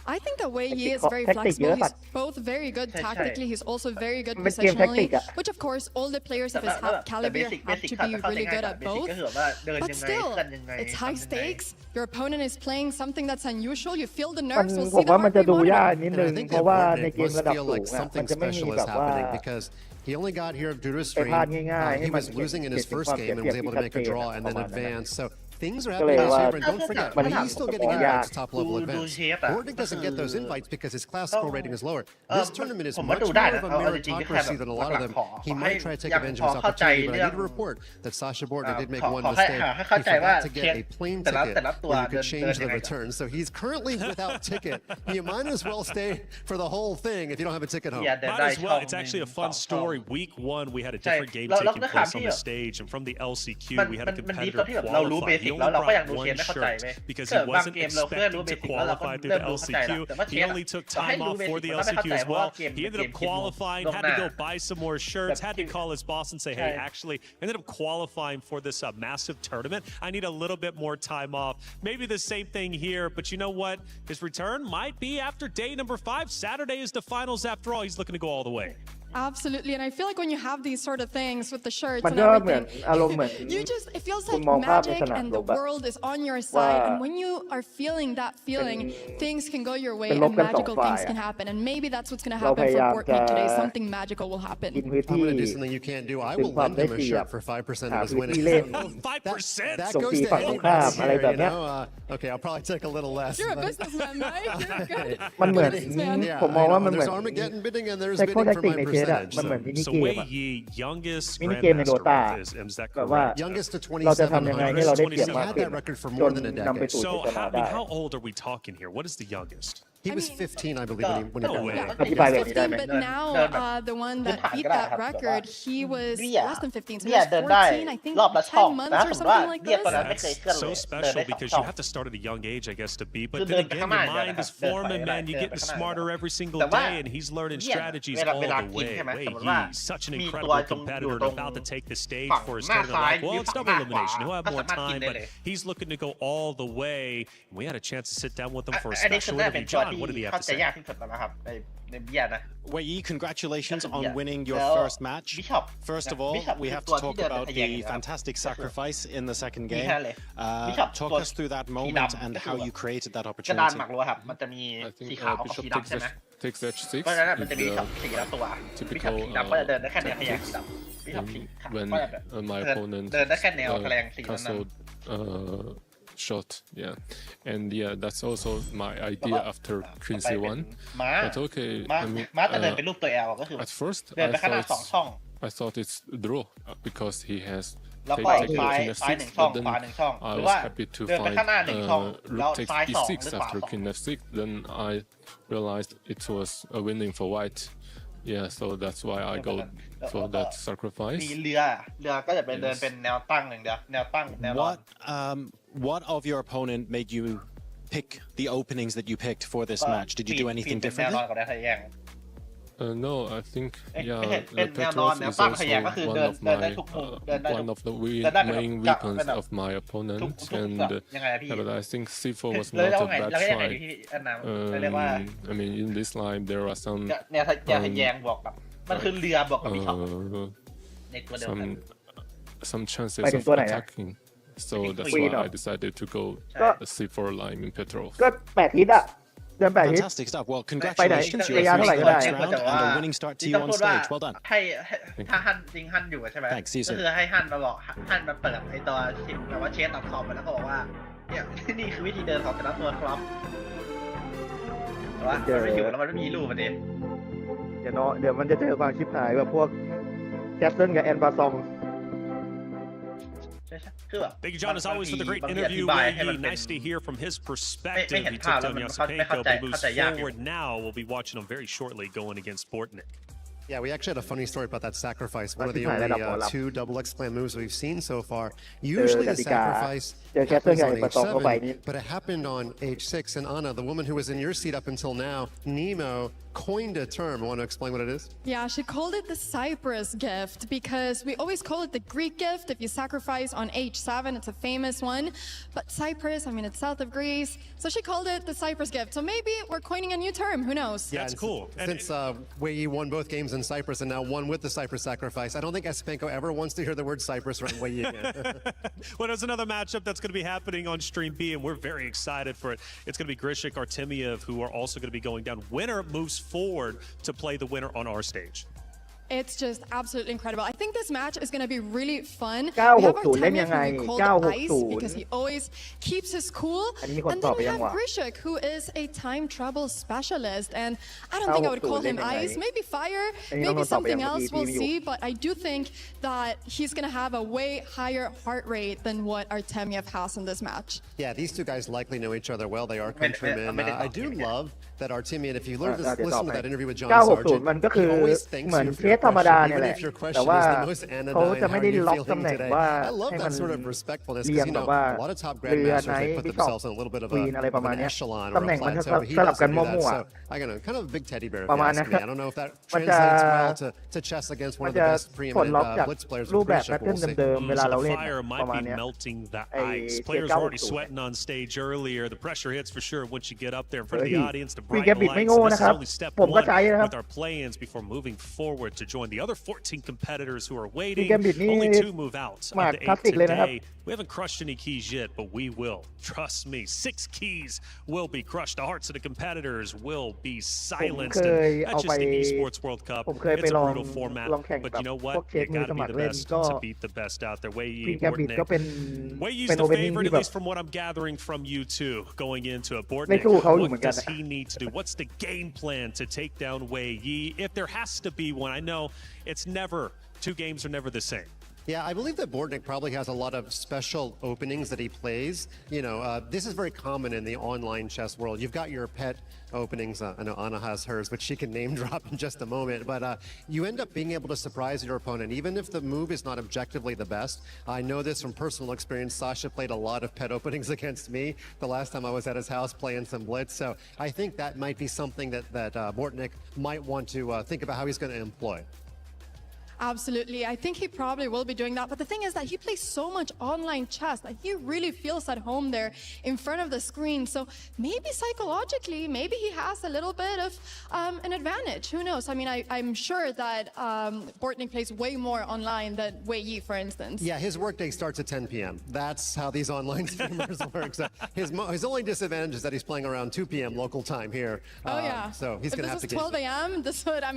I think that Wei Yi is very flexible. He's both very good tactically. He's also very good positionally, which of course all the players of his caliber have to be really good at both. But still, it's high stakes. Your opponent is playing something that's unusual. You feel the มัน nerves. We'll ผ see ม the ว่ามัน heart จะ rate ดูยาก monitor. นิดนึงเพราะว่าในเกมระดับสูงอ่ะมันจะไม่มีแบบว่า because he only got here due to a ไป stream. พลาดง่ายๆให้ He มัน was losing in his first game and was able to make a draw and then advance. So Things are happening in his favor, and don't forget, he's still getting invites to top-level events. Bortnick doesn't get those invites because his classical rating is lower. This tournament is much more of a meritocracy than a lot of them. He might try to take advantage of his opportunity, but I need to report that Sasha Bortnick did make one mistake. He forgot to get a plane ticket where you could change the return. So he's currently without ticket. You might as well stay for the whole thing if you don't have a ticket home. Might as well. It's actually a fun story. Week 1, we had a different game taking place on the stage, and from the LCQ, we had a competitor qualify. He only brought one shirt because he wasn't expecting to qualify through the LCQ. He only took time off for the LCQ as well. He ended up qualifying, had to go buy some more shirts, had to call his boss and say, hey, actually, ended up qualifying for this massive tournament. I need a little bit more time off. Maybe the same thing here, but you know what? His return might be after day number 5. Saturday is the finals after all. He's looking to go all the way. Absolutely, and I feel like when you have these sort of things with the shirts มัน and ก็เหมือน everything, อารมณ์เหมือน you just it feels คุณ like มองภาพใน magic สนาม and ร the บอะ world is on your ว่า side. And when you are feeling that feeling, things can go your way เป็นลบ and กันสอง magical ฝ่าย things อะ can happen. And maybe that's what's going to เรา happen พยา for ยาม Bortnick จะ today. Something magical will happen. กินพื้น I'm ที่ going to do something you can't do. I ดึง will ความ lend ได้ him a เปรียบ shirt for 5% หา of his พื้น winnings. ที่เล่น 5%? That ส่ง goes ตี to ฝั่งตรง him ข้าม here, อะไรแบบ you เนี้ย know. Okay, I'll probably take a little less. You're a but- businessman, right? You're good. มันเหมือน Yeah, ผมมองว่า I มัน know. เหมือน There's Armageddon bidding and there's แต่ข้อ bidding แท็ก for ติก my ในเคสอะ percentage. มันเหมือนมินิ So เกม Wei อะ Yi, youngest มินิเกมในโด grandmaster ตา is that แบบว่า correct? Youngest to เราจะทำยังไงให้เราได้เปรียบ He มาก had ขึ้น that record for จ more น than a นำไป decade. สู่ So ชัยชนะ how, ได้ how old are we talking here? What is the youngest? He was 15, I believe, when he No won way. that. อธิบายแบบนี้ได้ไหม But now the one that beat that record, he was less than 15, so he เบี้ย was เดินได้ 14, I think, รอบละช่อง 10 แต่ months ถ้า or สมมติว่า something like เบี้ยตัว this. นั้นไม่เคยเคลื่อน So เลย special เดินได้ because 2 ช่ you อง have to start at a young age, I guess, to beat. But คือ then เดินไป again, ข้างหน้า your อย่างเดียว mind นะครั is บเดินไป forming, ไม่ได้ man. You เดิน getting ไปข้างหน้า smarter every single แต่ว่า day, and he's learning เบี้ย strategies เวลา all เวลา the กิน way. ใช่ไหม Wei สมมติว่า Yi, such an มีตัว incredible ตรงอยู่ competitor ตร and ง about to take the stage ฝั่ง for his หน้า tournament ซ้าย life. ห Well, รือ it's ฝั่ง double หน้าขวา elimination. He'll have ก็ more สามารถกิน time, ได้ but เลย he's looking to go all the way. We had a chance to sit down with him for a อันนี้คือ special น่าเป็น interview. ตัว John, ที่ what did he have เข้า to ใจ say? ยากที่สุดแล้วนะครับในเบี้ยนะ Wei Yi, congratulations on winning your Well, first match. Bishop. First of all, Bishop we คือ have ตั to วที่ talk เดินไป about ทะแยง the อยู่นะครับ fantastic sacrifice in the second มี game. แค่เลย Bishop Talk ตัว us through that สี moment ดำ and ก็คื how อ you created that กระดาน opportunity. หมากรั้วครับมันจะมีสีขาวกับสีดำใช่ไหม takes h6 เพราะฉะนั้นมันจะมี with สีละตัว typical สีดำก็จะเดินได้แค่แนวทะแยงสีดำ Bishop สีขาว when ก็จะแบบ my เดิน opponent เดินได้แค่แนวทะแยงสีนั้น canceled shot, yeah, and yeah, that's also my idea after Queen C1. ม้า But okay, ม้า I mean, ม้าจะเดินเป็นรูปตัว L ก็คือ at first เดินไปข้างหน้า2 ช่อง I thought it's draw because he has แล้วก็ taken ซ้าย King ซ้าย F6, 1 ช่อง but then ขวา1 ช่อง I หรือ was ว่า happy to เดินไป find ข้างหน้า1 ช่องแล้ว rook takes ซ้าย2 e6 หรือขวา after 2 King F6. Then I realized it was a winning for white. Yeah, so that's why I go for that มี sacrifice. เรือก็จะเป็นเดินเป็นแนวตั้งอย่างเดียวแนวตั้งแนวนอน What of your opponent made you pick the openings that you picked for this match? Did you do anything แนวนอน differently? กับแนวทะแยง No, I think yeah, เป็นแนวนอน Petrov แนว is ตั้งทะแยง also ก็คือ one เดิน of ได้ my ทุกมุมเดินได้ one of the เดินได้ main แบบ weapons of my opponent, ทุก and ยังไงพี่ yeah, but I think C4 was แล้ว not a ไง bad แล้วยังไง try. พี่อันนั้นเรียกว่า I mean, in this line there are some แนวทะแยงบวกแบบมันคือเรือบวกกับบิชอปในตัวเดียวกัน some chances ไปถึ of งตัวไหนนะ attacking. So that's Queen why I เหรอ decided to go ก็ the C4 line in Petrov. ก็8 ฮิตอะเดิน8 ฮิต Fantastic stuff. Well, congratulations. ระยะเท่าไหร่ก็ได้ and a winning start to you on stage. Well done. ให้ถ้าฮันจริงฮันอยู่ใช่ไหม Thanks, Caesar. ก็คือให้ฮันมาบอกฮันมาเปิดไอตัวชิปแบบว่าเชสตัดคอมไปแล้วก็บอกว่าเนี่ยนี่คือวิธีเดินของแต่ละตัวครับแต่ว่ามันไม่อยู่แล้วมันไม่มีรูปมันเอง เดี๋ยวมันจะเจอความชิบหายแบบพวกแคสเซิลกับแอนบาซอง Thank you, John, as always, for the great interview. Nice to hear from his perspective. He took down Yasipenko, but moves forward now. We'll be watching him very shortly going against Bortnick. Yeah, we actually had a funny story about that sacrifice. One of the only 2 double X-Plan moves we've seen so far. Usually the sacrifice happens on H7, but it happened on H6. And Anna, the woman who was in your seat up until now, Nemo, coined a term. Want to explain what it is? Yeah, she called it the Cyprus gift because we always call it the Greek gift. If you sacrifice on H7, it's a famous one. But Cyprus, I mean, it's south of Greece. So she called it the Cyprus gift. So maybe we're coining a new term. Who knows? Yeah, that's cool. Since Wei Yi won both games in Cyprus and now won with the Cyprus sacrifice, I don't think Yasipenko ever wants to hear the word Cyprus from Wei Yi again. Well, there's another matchup that's going to be happening on Stream B, and we're very excited for it. It's going to be Grishik, Artemiev, who are also going to be going down. Winner moves forward to play the winner on our stage. It's just absolutely incredible. I think this match is going to be really fun. We 960 have our เล่น Temiev ยังไง who we call the Ice 960 because he always keeps his cool. อันนี้มีคน And ตอ then บไป we ยัง have วะ Grishuk who is a time travel specialist. And I don't think I would call 960 him เล่นยังไง Ice. Maybe Fire, อันนี้น้อง maybe นนท์ตอบไปยัง something เมื่อ else. กี้ We'll ที่มีอยู่ see. But I do think that he's going to have a way higher heart rate than what our Temiev has in this match. Yeah, these two guys likely know each other well. They are countrymen. I do love that Artemian, if you listen to that interview with John Sargent, 960 มันก็คือ he always thanks เหมือน you เค for your สธรรมดา question, เนี่ย even แหละ if your แต่ question ว่า is the most เขา anodyne. จะ How ไม่ are ได้ you ล็อก feeling ตำแหน่ง today? ว่า I love ให้มั that น sort of respectfulness เรีย because ง you แบบ know ว่า a lot of top เรือ grandmasters ไหน they put บิ๊กออก themselves on a little bit of ควีนอะไรประมาณ an เนี้ย echelon ตำ or แหน่ง a มันจะ plateau. He สลับ doesn't กัน do มั่ว that. So I don't know, kind of a big teddy bear if ๆประ you มาณ ask นั้น me. I don't know if that มันจะ translates well to chess against มั one น of the จะ best ปลด preeminent ล็อกจาก blitz players รูป with แบบ Grishuk. แพทเทิร์ We'll น see. เดิมๆเวลาเราเล่น Fire ป might ระมาณ be เนี้ย melting the ไอ้ ice. เค Players ส were already 960 sweating on stage earlier. The pressure hits for sure once you get up there in front of เฮ้ย the audience. The คุย bright แกบิดไม่ lights. โง่ And this นะ is ครับ only step ผมก็ one ใช้นะครับ with our play-ins before moving forward to join the other 14 competitors who are คุย waiting. แกบิดนี่ Only 2 move out หมาก of the คลาส 8 สิกเลยนะครับ today. We haven't crushed any keys yet, but we will. Trust me. 6 keys will be crushed. The hearts of the competitors will be ผม silenced. เคย And เอา that's ไป just the Esports World Cup. ผมเคยไป It's ล a อง brutal format. ลองแข่ง But กับ you know พว what? กเช็ค You มือ got ส to be มัคร the เล่น best ก็ to beat the best out there. ควีน Wei แกบิด Bortnick. ก็เป็น Wei's เป็น the โอเ n นนิ่ง favorite, ที่ at แบบ least from what I'm gathering from you two going into it. ไม่ Bortnick, สู้เขาอยู่เหมือ what นกัน does he need to do? What's the game plan to take down Wei Yi? If there has to be one, I know it's never, 2 games are never the same. Yeah, I believe that Bortnick probably has a lot of special openings that he plays. You know, this is very common in the online chess world. You've got your pet openings. I know Anna has hers, which she can name drop in just a moment. But you end up being able to surprise your opponent, even if the move is not objectively the best. I know this from personal experience. Sasha played a lot of pet openings against me the last time I was at his house playing some blitz. So I think that might be something that Bortnick might want to think about how he's going to employ. Absolutely. I think he probably will be doing that. But the thing is that he plays so much online chess that he really feels at home there in front of the screen. So maybe psychologically, maybe he has a little bit of an advantage. Who knows? I mean, I'm sure that Bortnick plays way more online than Wei Yi, for instance. Yeah, his workday starts at 10 p.m. That's how these online streamers work. So his only disadvantage is that he's playing around 2 p.m. local time here. Oh, yeah. So he's going to have to get 12 a.m.,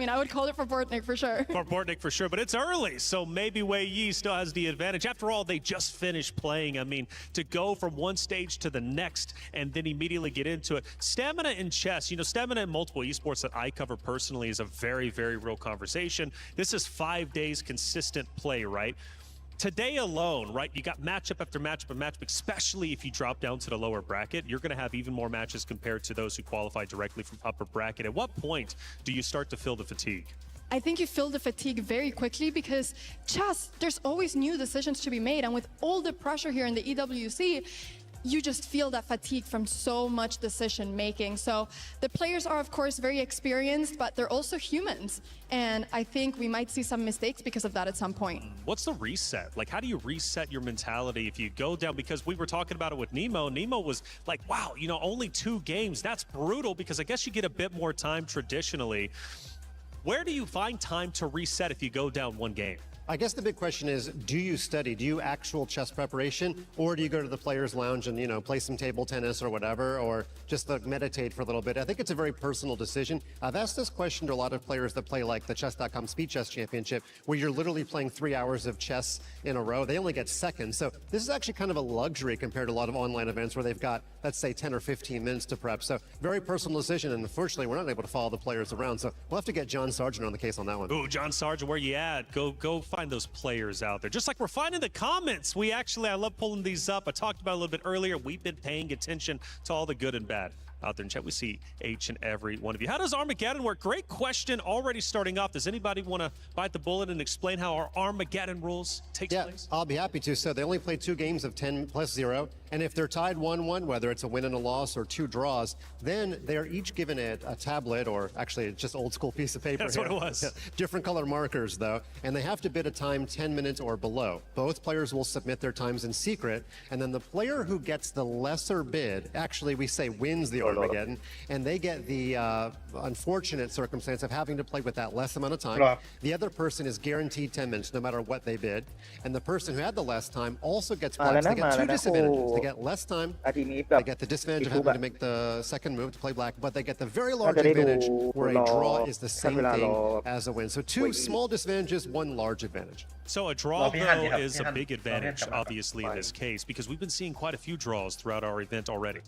I would call it for Bortnick for sure. For Bortnick for sure, but it's early, so maybe Wei Yi still has the advantage. After all, they just finished playing. I mean, to go from one stage to the next and then immediately get into it. Stamina in chess, you know, stamina in multiple esports that I cover personally is a very, very real conversation. This is 5 days consistent play, right? Today alone, right, you got matchup after matchup and matchup, especially if you drop down to the lower bracket, you're going to have even more matches compared to those who qualify directly from upper bracket. At what point do you start to feel the fatigue? I think you feel the fatigue very quickly because chess, there's always new decisions to be made. And with all the pressure here in the EWC, you just feel that fatigue from so much decision making. So the players are, of course, very experienced, but they're also humans. And I think we might see some mistakes because of that at some point. What's the reset? Like, how do you reset your mentality if you go down? Because we were talking about it with Nemo. Nemo was like, wow, you know, only 2 games. That's brutal because I guess you get a bit more time traditionally. Where do you find time to reset if you go down 1 game? I guess the big question is, do you study? Do you actual chess preparation? Or do you go to the players' lounge and, you know, play some table tennis or whatever, or just meditate for a little bit? I think it's a very personal decision. I've asked this question to a lot of players that play like the Chess.com Speed Chess Championship, where you're literally playing 3 hours of chess in a row. They only get seconds. So this is actually kind of a luxury compared to a lot of online events where they've got, let's say, 10 or 15 minutes to prep. So very personal decision. And unfortunately, we're not able to follow the players around. So we'll have to get John Sargent on the case on that one. Ooh, John Sargent, where you at? Go find those players out there. Just like we're finding the comments. I love pulling these up. I talked about it a little bit earlier. We've been paying attention to all the good and bad out there in chat. We see each and every one of you. How does Armageddon work? Great question. Already starting off. Does anybody want to bite the bullet and explain how our Armageddon rules takes place? I'll be happy to. So they only play 2 games of 10 plus 0. And if they're tied 1-1, whether it's a win and a loss or 2 draws, then they're each given a tablet, or actually it's just old school piece of paper. That's here. what it was. Different color markers though. And they have to bid a time 10 minutes or below. Both players will submit their times in secret. And then the player who gets the lesser bid, actually we say wins the Armageddon, and they get the unfortunate circumstance of having to play with that less amount of time. The other person is guaranteed 10 minutes no matter what they bid. And the person who had the less time also gets points. They get 2 disadvantages. They get less time. They get the disadvantage of having to make the second move to play black, but they get the very large advantage where a draw is the same thing as a win. So two small disadvantages, one large advantage. So a draw, though, is a big advantage, obviously, in this case, because we've been seeing quite a few draws throughout our event already.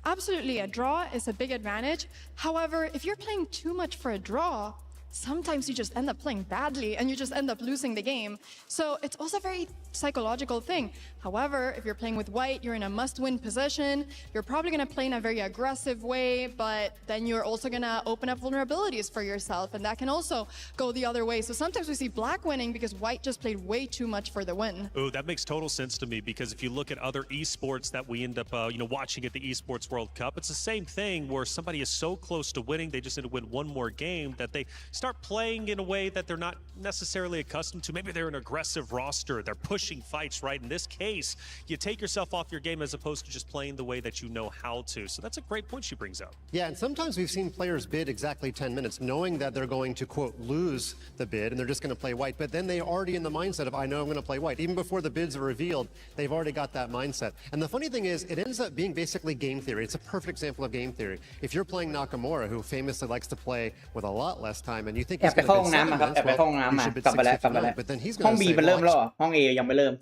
Absolutely, a draw is a big advantage. However, if you're playing too much for a draw, sometimes you just end up playing badly and you just end up losing the game. So it's also a very psychological thing. However, if you're playing with white, you're in a must-win position. You're probably going to play in a very aggressive way, but then you're also going to open up vulnerabilities for yourself, and that can also go the other way. So sometimes we see black winning because white just played way too much for the win. Oh, that makes total sense to me, because if you look at other esports that we end up watching at the Esports World Cup, it's the same thing where somebody is so close to winning, they just need to win one more game, that they start playing in a way that they're not necessarily accustomed to. Maybe they're an aggressive roster, they're pushing fights, right? In this case, you take yourself off your game as opposed to just playing the way that you know how to. So that's a great point she brings up. Yeah, and sometimes we've seen players bid exactly 10 minutes knowing that they're going to, quote, lose the bid, and they're just going to play white, but then they're already in the mindset of, I know I'm going to play white. Even before the bids are revealed, they've already got that mindset. And the funny thing is, it ends up being basically game theory. It's a perfect example of game theory. If you're playing Nakamura, who famously likes to play with a lot less time, and you think he's going to bid 7 minutes, well, you should bid 6:59, but then he's ห้อง going to B say, มันเริ่ม well, แล้วเหรอห้อง A ยังไม่เริ่ม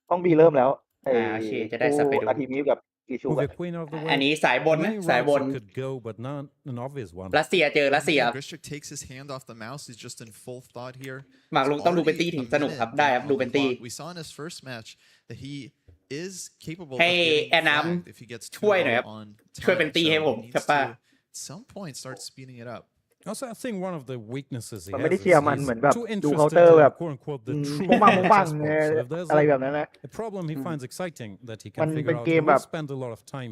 ห้อง B เริ่มแล้ว โอเคจะได้สับไปดู อาทีมีกับกีชู Move your queen out of the way. อันนี้สายบนนะ Many สายบ routes น you could go, but not an obvious one. รัสเซียเจอรัสเซีย Grishuk takes his hand off the mouse. He's just in full thought here. หมากลุงต้องดูเป็นตี้ถึงสนุกครับได้ครับดูเป็นตี้ We saw in his first match that he is capable ให้ of getting แอนน้ flagged if he gets ำ too ช่วยหน่อยครับ low on ช่วยเป็น time. ตี้ให้ So ผม he ครับ needs ป้า to, at some point, start speeding it up. Also, I think one of the weaknesses he มัน has ไม่ได้ is เชียร์มันเหมือนแบบ too ดู interested เคาน์เตอร์แบบ in quote-unquote the มุ้ true งปังมุ้งปัง chess board. So if there's อะไรแบบนั้นนะ a problem he finds exciting that he มัน can เป็น figure เก out, ม he แบ will บ spend a lot of time,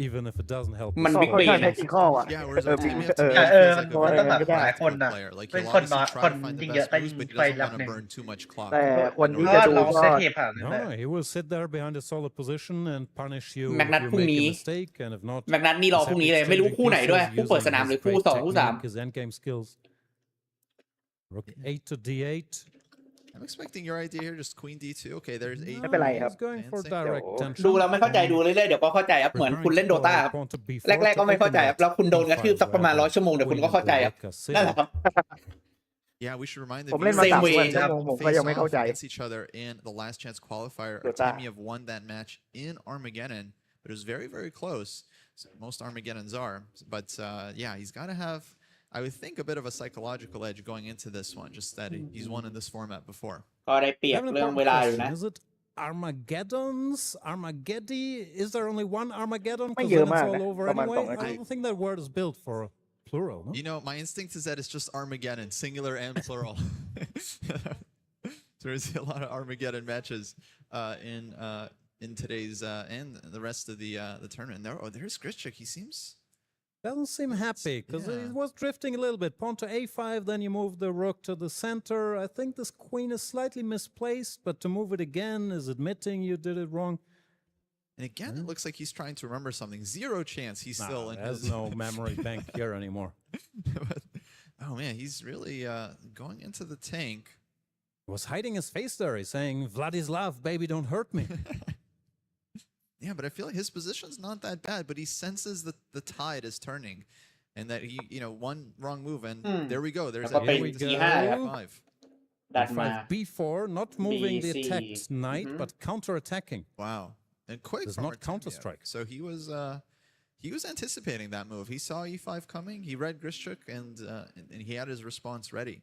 even if it doesn't help. มัน สอ บิ๊ ง ก ค่อน ปี ข้างเท นะ คนิคอลอ่ะ Yeah, whereas เออ our team have to มันต้องแบบหลายคนนะ Like เป็น he'll คนน้อย obviously ค try น to find the ยิงเยอะ best แต่ moves, but he ไฟ doesn't ลับ want หนึ่ to ง burn too much clock. แต่คนที่ ก็ จะดู ลอง ก็ เซตเทปหานั่น No, แหละ no, he will sit there behind a solid position and punish you แม็กนั if ท you พรุ่ง make นี้ a mistake, and if not, แม็กนัทนี่รอพรุ่งนี้เลยไม่รู้คู่ไหนด้วยคู่เปิดสนามหรือคู่สองคู่สาม his endgame skills. Rook 8 to d8. I'm expecting your idea here, just queen d2. Okay, there's 8. ไม่เป็นไรครับ He's going for direct ดู tension. แล้วไม่เข้าใจดูเรื่อยๆเดี๋ยวก็เข้าใจครับเหมือนคุณเล่นโดตาครับ Pawn to b4 แรกๆก็ไม่เข้าใจครับแล้วคุณโดนกระทืบสักประมาณ100 ชั่วโมงเดี๋ยวคุณก็เข้าใจครับนั่นแหละครับ Yeah, we should remind ผม the เล่นมา Same 3 way วันชั่วโมงผมก็ยังไม่เข้าใจ against each other in the last chance qualifier. Dota. Artemiev won that match in Armageddon, but it was very, very close. So most Armageddons are. But yeah, he's got to have, I would think, a bit of a psychological edge going into this one, just that he's won in this format before. ก็ได้เปรียบ Have an เรื่อง important เวลาอยู่ question. นะ Is it Armageddons? Armageddon? Is there only one Armageddon? ไม่ Because เยอะ then มาก it's นะ all over ประมาณ anyway. 2 นาที I don't think that word is built for plural. No? You know, my instinct is that it's just Armageddon, singular and plural. So there's a lot of Armageddon matches in today's and the rest of the tournament. There's Grishuk. He seems Doesn't seem happy because Yeah. he was drifting a little bit. Pawn to a5, then you move the rook to the center. I think this queen is slightly misplaced, but to move it again is admitting you did it wrong. And again, it looks like he's trying to remember something. Zero chance he's still in There's his... no memory bank here anymore. But, oh man, he's really going into the tank. He was hiding his face there. He's saying, Vladislav, baby, don't hurt me. Yeah, but I feel like his position's not that bad, but he senses that the tide is turning and that he, one wrong move and there we go. There's that Here we go. F5. ดันมา b4, not moving the BC. attacked knight, but counter-attacking. Wow. And quick It's from not Artemiev. Counter-Strike. So he was anticipating that move. He saw e5 coming. He read Grishuk and he had his response ready.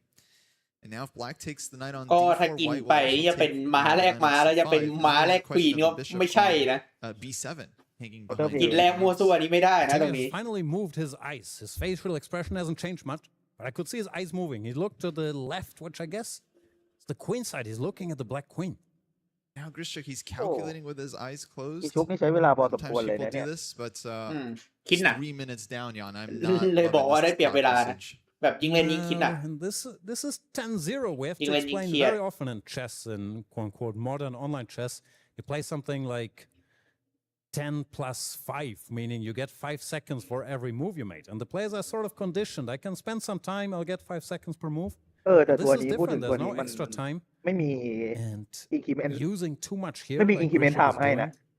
And now if Black takes the knight on ก็ d4, ถ้ากิน White ไป will จะ actually เป็น take ม้าแรก the ม้า knight แล้วจะเป็น c5. ม้าแรก There's ควีน question ก็ of the bishop ไม่ใช่นะ on, b7 hanging ก็ behind กินแรกมั่วซั่วนี้ไม่ได้นะตรงนี้ Artemiev finally moved his eyes. His facial expression hasn't changed much, but I could see his eyes moving. He looked to the left, which I guess is the queen side. He's looking at the black queen. Now Grishuk, he's calculating with his eyes กี closed. ชุกนี่ใช้เวลาพอสม Sometimes ควรเลย people นะเนี่ do ย this, but คิดหนัก 3 minutes down, Jan. I'm not เลยบอกว่า loving ได้ this เปรียบเว clock ลานะ usage. แบบยิงเล่นยิงคิดหนัก And this is 10-0. We have to England explain here. very often in chess, in quote-unquote modern online chess, you play something like 10 plus 5, meaning you get 5 seconds for every move you made. And the players are sort of conditioned. I can spend some time, I'll get 5 seconds per move. แต่ This ตัว is นี้พูดถึ different. งตัว There's นี้ no มัน extra time. ไม่มี And อินคิเมน using too much here, ไม่มี like อินคิเมน Grishuk ถาม is ให้ doing, นะ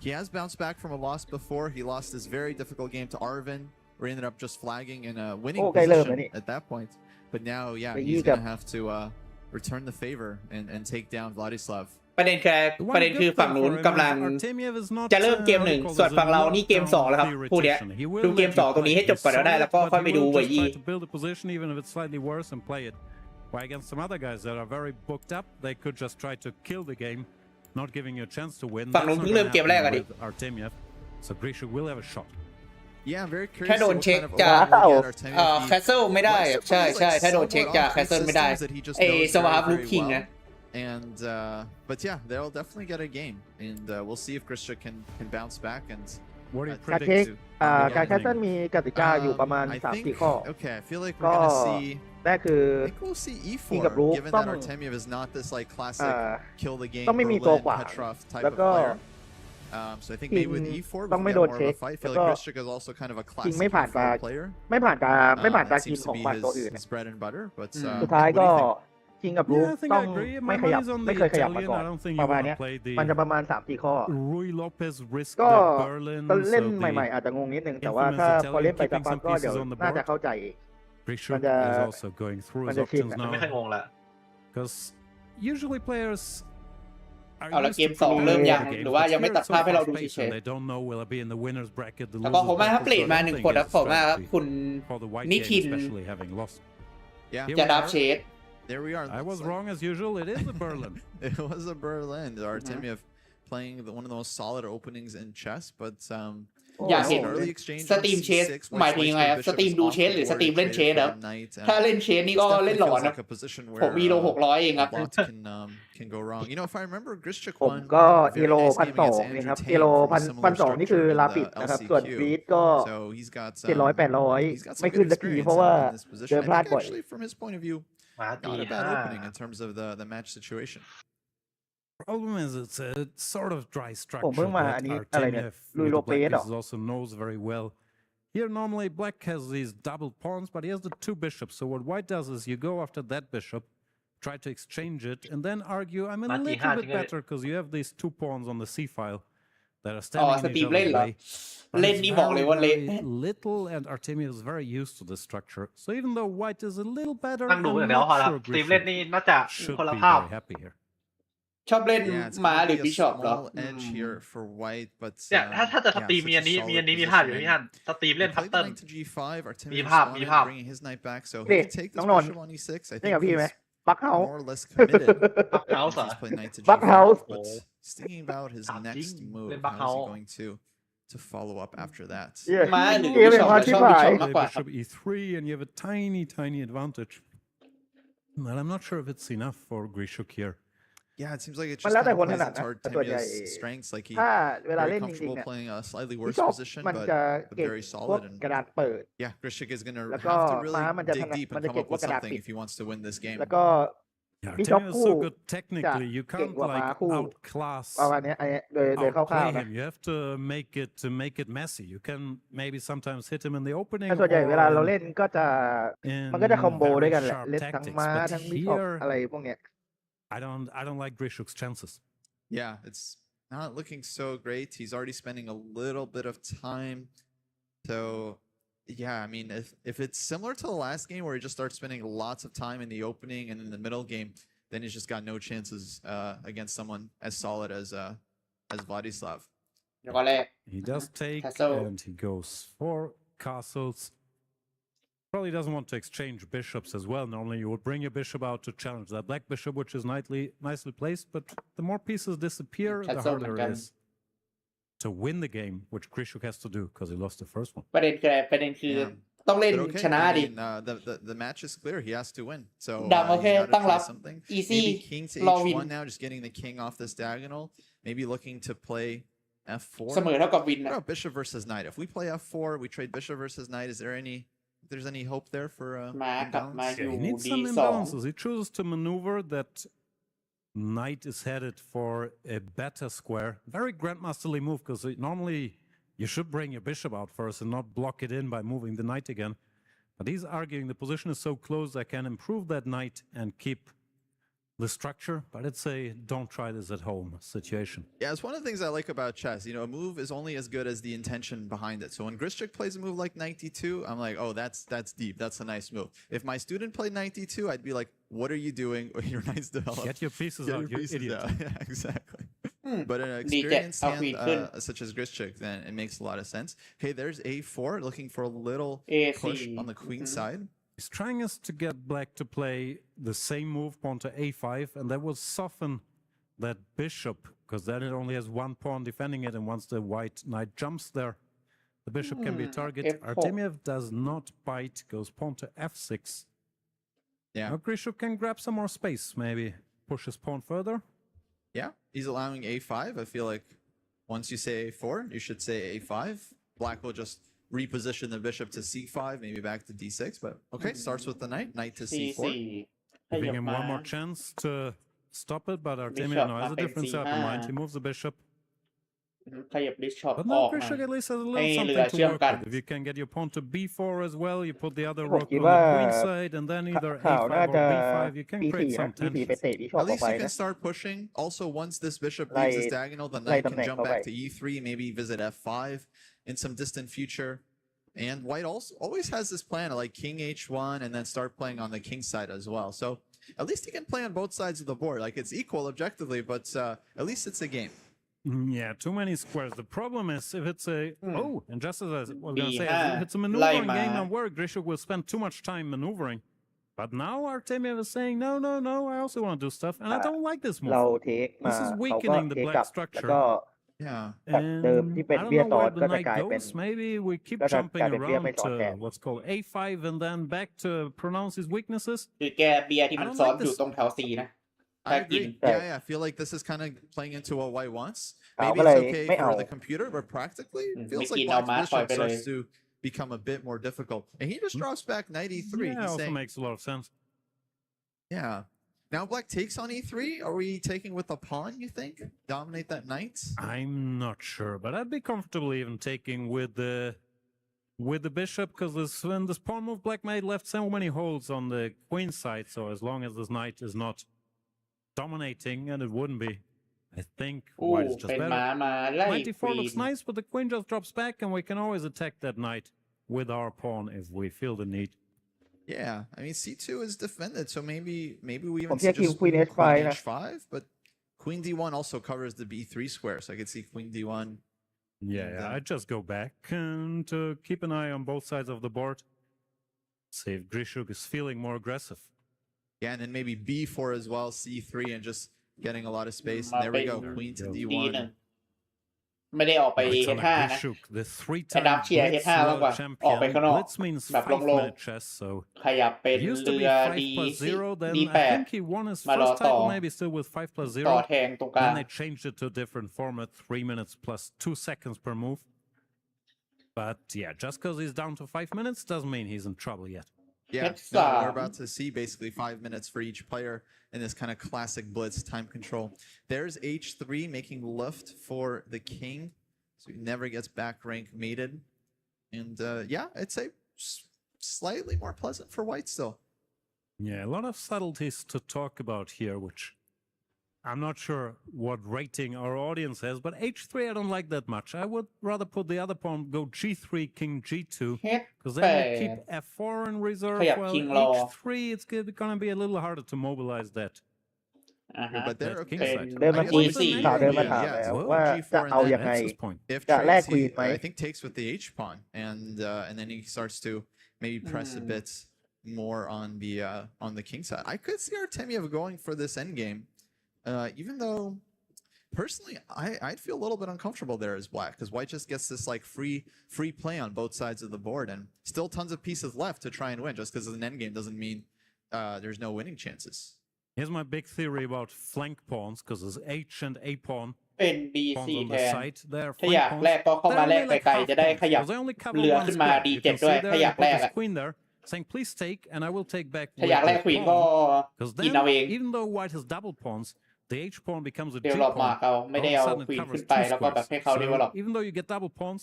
He has bounced back from a loss before. He lost his very difficult game to Arvin, where he ended up just flagging in a winning position at that point. But now, yeah, he's going to have to return the favor and take down Vladislav. ประเด็นคือฝั่งนู้นกำลังจะเริ่มเกมหนึ่งส่วนฝั่งเรานี่เกม2แล้วครับคู่เนี้ยดูเกม2ตรงนี้ให้จบก่อนแล้วได้แล้วก็ค่อยไปดูเวยี Why against some other guys that are very booked up, they could just try to kill the game, not giving you a chance to win. ฝั่งนู้นเพิ่งเริ่มเกมแรกอะดิ Artemiev, so Grisha will have a shot. Yeah, I'm very curious. แค่โดนเช็คจากแคสเซิลไม่ได้ใช่ถ้าโดนเช็คจากแคสเซิลไม่ได้สวาฟลูกคิงนะ And but yeah, they'll definitely get a game, and we'll see if Grisha can bounce back and. การแคสเซิลมีกติกาอยู่ประมาณ 3-4 ข้อ Okay, I feel like we're gonna see. แรกคือ I think we'll see E4, given that Artemiev is not this like classic kill the game Berlin Petrov type of player. So I think maybe with E4 we can get more of a fight. I feel like Grisha is also kind of a classic E4 player. ไม่ผ่านการกินของฝั่งตัวอื่น his bread and butter, but สุดท้ายก็คิงกับรูต้องไม่เคยขยับมาก่อนประมาณนี้มันจะประมาณ 3-4 ข้อก็เล่นใหม่ๆอาจจะงงนิดนึงแต่ว่าถ้าพอเล่นไปสักพักก็เดี๋ยวน่าจะเข้าใจมันจะชินไม่ค่อยงงละ because usually players เอาละเกม2เริ่มยังหรือว่ายังไม่ตัดภาพให้เราดูเฉยๆแล้วก็ผมมาครับเปลี่ยนมา1คนครับผมมาครับคุณนิทินจะดับเชดThere we are. I was wrong as usual. It is a Berlin. It was a Berlin. Artemiev playing one of the most solid openings in chess, but อยากเห็นสตรีมเชสหมายถึงยังไงครับสตรีมดูเชสหรือสตรีมเล่นเชสครับถ้าเล่นเชสนี่ก็เล่นหลอนนะผมมีโล600เองครับผมก็อีโล1,200เองครับอีโล1,200นี่คือลาปิดนะครับส่วนบีทก็700-800ไม่ขึ้นสักทีเพราะว่าเจอพลาดบ่อยNot a bad opening in terms of the match situation. Problem is it's a sort of dry structure that Artemiev also knows very well. Here normally black has these double pawns, but he has the 2 bishops. So what white does is you go after that bishop, try to exchange it, and then argue I'm a little bit better because you have these 2 pawns on the c file that are standing in each other's way. เล่นนี่บอกเลยว่าเล่น little and Artemiev is very used to this structure. So even though white is a little better, ตั้งดูอย่างเดียวพอแล้วทีมเล่นนี่น่าจะคนละภาพชอบเล่นม้าหรือบิชอปเหรอเนี่ยถ้าจะสตรีมมีอันนี้มีภาพอยู่พี่ฮันสตรีมเล่นพัตเติ้ลมีภาพนี่น้องนนท์นี่กับพี่ไหมบักเฮาส์บักเฮาส์ Thinking about his next move, how is he going to follow up after that? Bishop e3 and you have a tiny advantage. Well, I'm not sure if it's enough for Grishuk here. Yeah, it seems like it's just kind of plays into Artemiv's strengths. Like he's very comfortable playing a slightly worse position, but very solid. And yeah, Grishuk is going to have to really dig deep and come up with something if he wants to win this game. Artemiev is so good technically, you can't like outclass outplay him. You have to make it messy. You can maybe sometimes hit him in the opening. ส่วนใหญ่เวลาเราเล่นก็จะมันก็จะคอมโบด้วยกันแหละเล่นทั้งม้าทั้งบิชอปอะไรพวกเนี้ย I don't like Grishuk's chances. Yeah, it's not looking so great. He's already spending a little bit of time. So yeah, I mean, if it's similar to the last game where he just starts spending lots of time in the opening and in the middle game, then he's just got no chances against someone as solid as Vladislav. He does take and he goes for castles. Probably doesn't want to exchange bishops as well. Normally you would bring your bishop out to challenge that black bishop, which is nicely placed, but the more pieces disappear, the harder it is to win the game, which Grishuk has to do because he lost the first one. ประเด็นคือต้องเล่นชนะดิ The match is clear. He has to win. So ดำโอเคตั้งรับ easy maybe king to h1 now, just getting the king off this diagonal. Maybe looking to play f4. เสมอเท่ากับวินนะ Bishop versus knight. If we play f4, we trade bishop versus knight. Is there there's any hope there for he needs some imbalances. He chooses to maneuver that knight is headed for a better square. Very grandmasterly move because normally you should bring your bishop out first and not block it in by moving the knight again. But he's arguing the position is so close I can improve that knight and keep the structure, but it's a don't try this at home situation. Yeah, it's one of the things I like about chess. You know, a move is only as good as the intention behind it. So when Grischuk plays a move like knight d2, I'm like, oh, that's deep. That's a nice move. If my student played knight d2, I'd be like, what are you doing? Your knight's developed. Get your pieces out, you idiot. Out. Yeah, exactly. But in an experienced hand such as Grischuk, then it makes a lot of sense. Okay, there's a4, looking for a little push on the queen side. He's trying us to get black to play the same move, pawn to a5, and that will soften that bishop, because then it only has one pawn defending it, and once the white knight jumps there, the bishop can be a target. Artemiev does not bite, goes pawn to f6. Yeah. Now Grischuk can grab some more space, maybe push his pawn further. Yeah, he's allowing a5. I feel like once you say a4, you should say a5. Black will just reposition the bishop to c5, maybe back to d6, but okay, starts with the knight to c4. Giving him one more chance to stop it, but Artemiev now has a different setup in mind. He moves the bishop. But now Grischuk at least has a little something to work with. If you can get your pawn to b4 as well, you put the other rook on the queen side, and then either a5 or b5, you can create some tension. At least you can start pushing. Also, once this bishop leaves this diagonal, the knight can jump back to e3, maybe visit f5 in some distant future. And white also always has this plan of like king h1 and then start playing on the king side as well. So at least he can play on both sides of the board. Like it's equal objectively, but at least it's a game. Yeah, too many squares. The problem is if it's a and just as I was going to say, if it's a maneuvering game, I'm worried Grischuk will spend too much time maneuvering. But now Artemiev is saying, no, I also want to do stuff, and I don't like this move. This is weakening the black structure. Yeah. And I don't know where the knight goes. Maybe we keep jumping around to what's called a5 and then back to pronounce his weaknesses. I agree. Yeah, I feel like this is kind of playing into what white wants. Maybe it's okay for the computer, but practically, it feels like black's bishop starts to become a bit more difficult. And he just drops back knight e3. Yeah, also makes a lot of sense. Yeah. Now black takes on e3. Are we taking with the pawn, you think? Dominate that knight? I'm not sure, but I'd be comfortable even taking with the bishop, because when this pawn move, black might left so many holes on the queen side, so as long as this knight is not dominating, and it wouldn't be, I think white is just better. Knight d4 looks nice, but the queen just drops back, and we can always attack that knight with our pawn if we feel the need. Yeah, I mean c2 is defended, so maybe we even see just queen h5, but queen d1 also covers the b3 square, so I could see queen d1. Yeah, I just go back and keep an eye on both sides of the board. See if Grischuk is feeling more aggressive. Yeah, and then maybe b4 as well, c3, and just getting a lot of space. And there we go, queen to d1. ไม่ได้ออกไป H5 นะไปดักเชียร์ H5 มากกว่าออกไปข้างนอกแบบโล่งๆขยับเป็นเรือ D8 มารอต่อแทงตรงกลาง Then they changed it to a different format, 3 minutes plus 2 seconds per move. But yeah, just because he's down to 5 minutes doesn't mean he's in trouble yet. Yeah, no, we're about to see basically 5 minutes for each player in this kind of classic blitz time control. There's h3 making lift for the king, so he never gets back rank mated. And yeah, I'd say slightly more pleasant for white still. Yeah, a lot of subtleties to talk about here, which I'm not sure what rating our audience has, but h3 I don't like that much. I would rather put the other pawn, go g3, king g2, because then you keep f4 in reserve, while h3 it's going to be a little harder to mobilize that. But they're okay. g4 ข่าวเดินมาถามแล้วว่าจะเอายังไงจะแลกควีนไหม I think takes with the h pawn, and then he starts to maybe press a bit more on the king side. I could see Artemiev going for this endgame. Even though, personally, I'd feel a little bit uncomfortable there as black, because white just gets this like free play on both sides of the board, and still tons of pieces left to try and win. Just because it's an endgame doesn't mean there's no winning chances. Here's my big theory about flank pawns, because there's H and A pawn. เป็น B4 แทนถ้าอยากแลกก็เข้ามาแลกไกลๆจะได้ขยับเรือขึ้นมา D7 ด้วยถ้าอยากแลกอะ saying please take and I will take back ถ้าอยากแลกควีนก็กินเอาเอง even though white has double pawns, the H pawn becomes a G เดี๋ยวหลบมาเอาไม่ได้เอาควีนขึ้นไปแล้วก็แบบให้เขาเรียกว่าหลบ even though you get double pawns,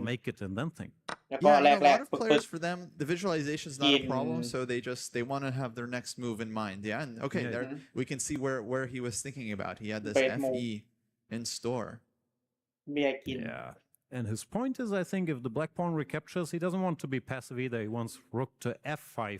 I'll make it and then think. Yeah, a lot of players for them, the visualization is not a problem, so they want to have their next move in mind. Yeah, and okay, there we can see where he was thinking about. He had this FE in store. Yeah. And his point is, I think, if the black pawn recaptures, he doesn't want to be passive either. He wants rook to f5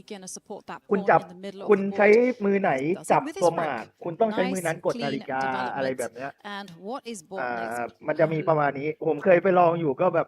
คุณจับคุณใช้มือไหนจับตัวหมากคุณต้องใช้มือนั้นกดนาฬิกาอะไรแบบเนี้ยมันจะมีประมาณนี้ผมเคยไปลองอยู่ก็แบบ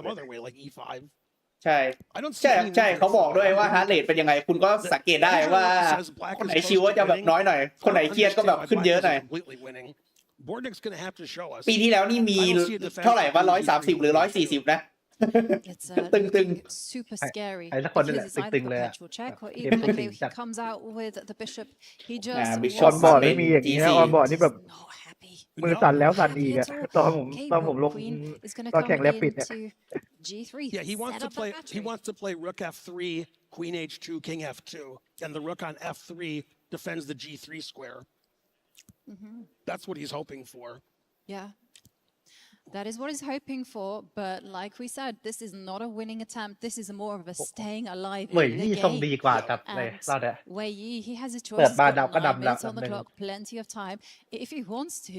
some other way, like E5. ใช่ใช่เขาบอกด้วยว่าฮาร์ทเรทเป็นยังไงคุณก็สังเกตได้ว่าคนไหนชิวก็จะแบบน้อยหน่อยคนไหนเครียดก็แบบขึ้นเยอะหน่อยปีที่แล้วนี่มีเท่าไหร่ว่า130หรือ140นะตึงไอ้ละคนนี่แหละตึงเลยอะออนบอร์ดไม่มีอย่างนี้นะออนบอร์ดนี่แบบมือสั่นแล้วสั่นอีกอะตอนผมลงตอนแข่งแรปปิดเนี่ย Yeah, he wants to play rook f3, queen h2, king f2, and the rook on f3 defends the g3 square. That's what he's hoping for. Yeah. That is what he's hoping for, but like we said, this is not a winning attempt. This is more of a staying alive in the game. And Wei Yi, he has a choice. เปิดบาร์ดำก็ดำ minutes on the clock, plenty of time. If he wants to,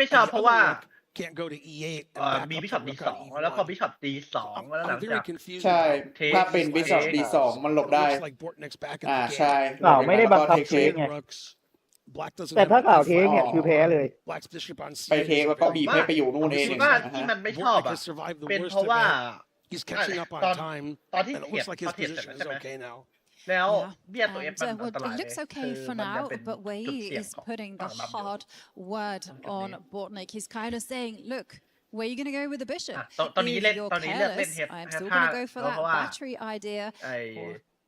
ไม่ชอบเพราะว่า can't go to e8 มีบิชอป d2 แล้วพอบิชอป d2 แล้วหลังจาก ใช่ถ้าเป็นบิชอป d2 มันหลบได้ใช่ไม่ได้บังคับเทคไงแต่ถ้าข่าวเทคเนี่ยคือแพ้เลยไปเทคแล้วก็บีบให้ไปอยู่นู่นเอง ที่มันไม่ชอบอ่ะเป็นเพราะว่าตอนที่เทียบเสร็จแล้วใช่ไหมแล้วเบี้ยตัว F มันอันตราย It looks okay for now, but Wei is putting the hard word on Bortnik. He's kind of saying, look, where are you going to go with the bishop? If you're careless, I'm still going to go for that battery idea.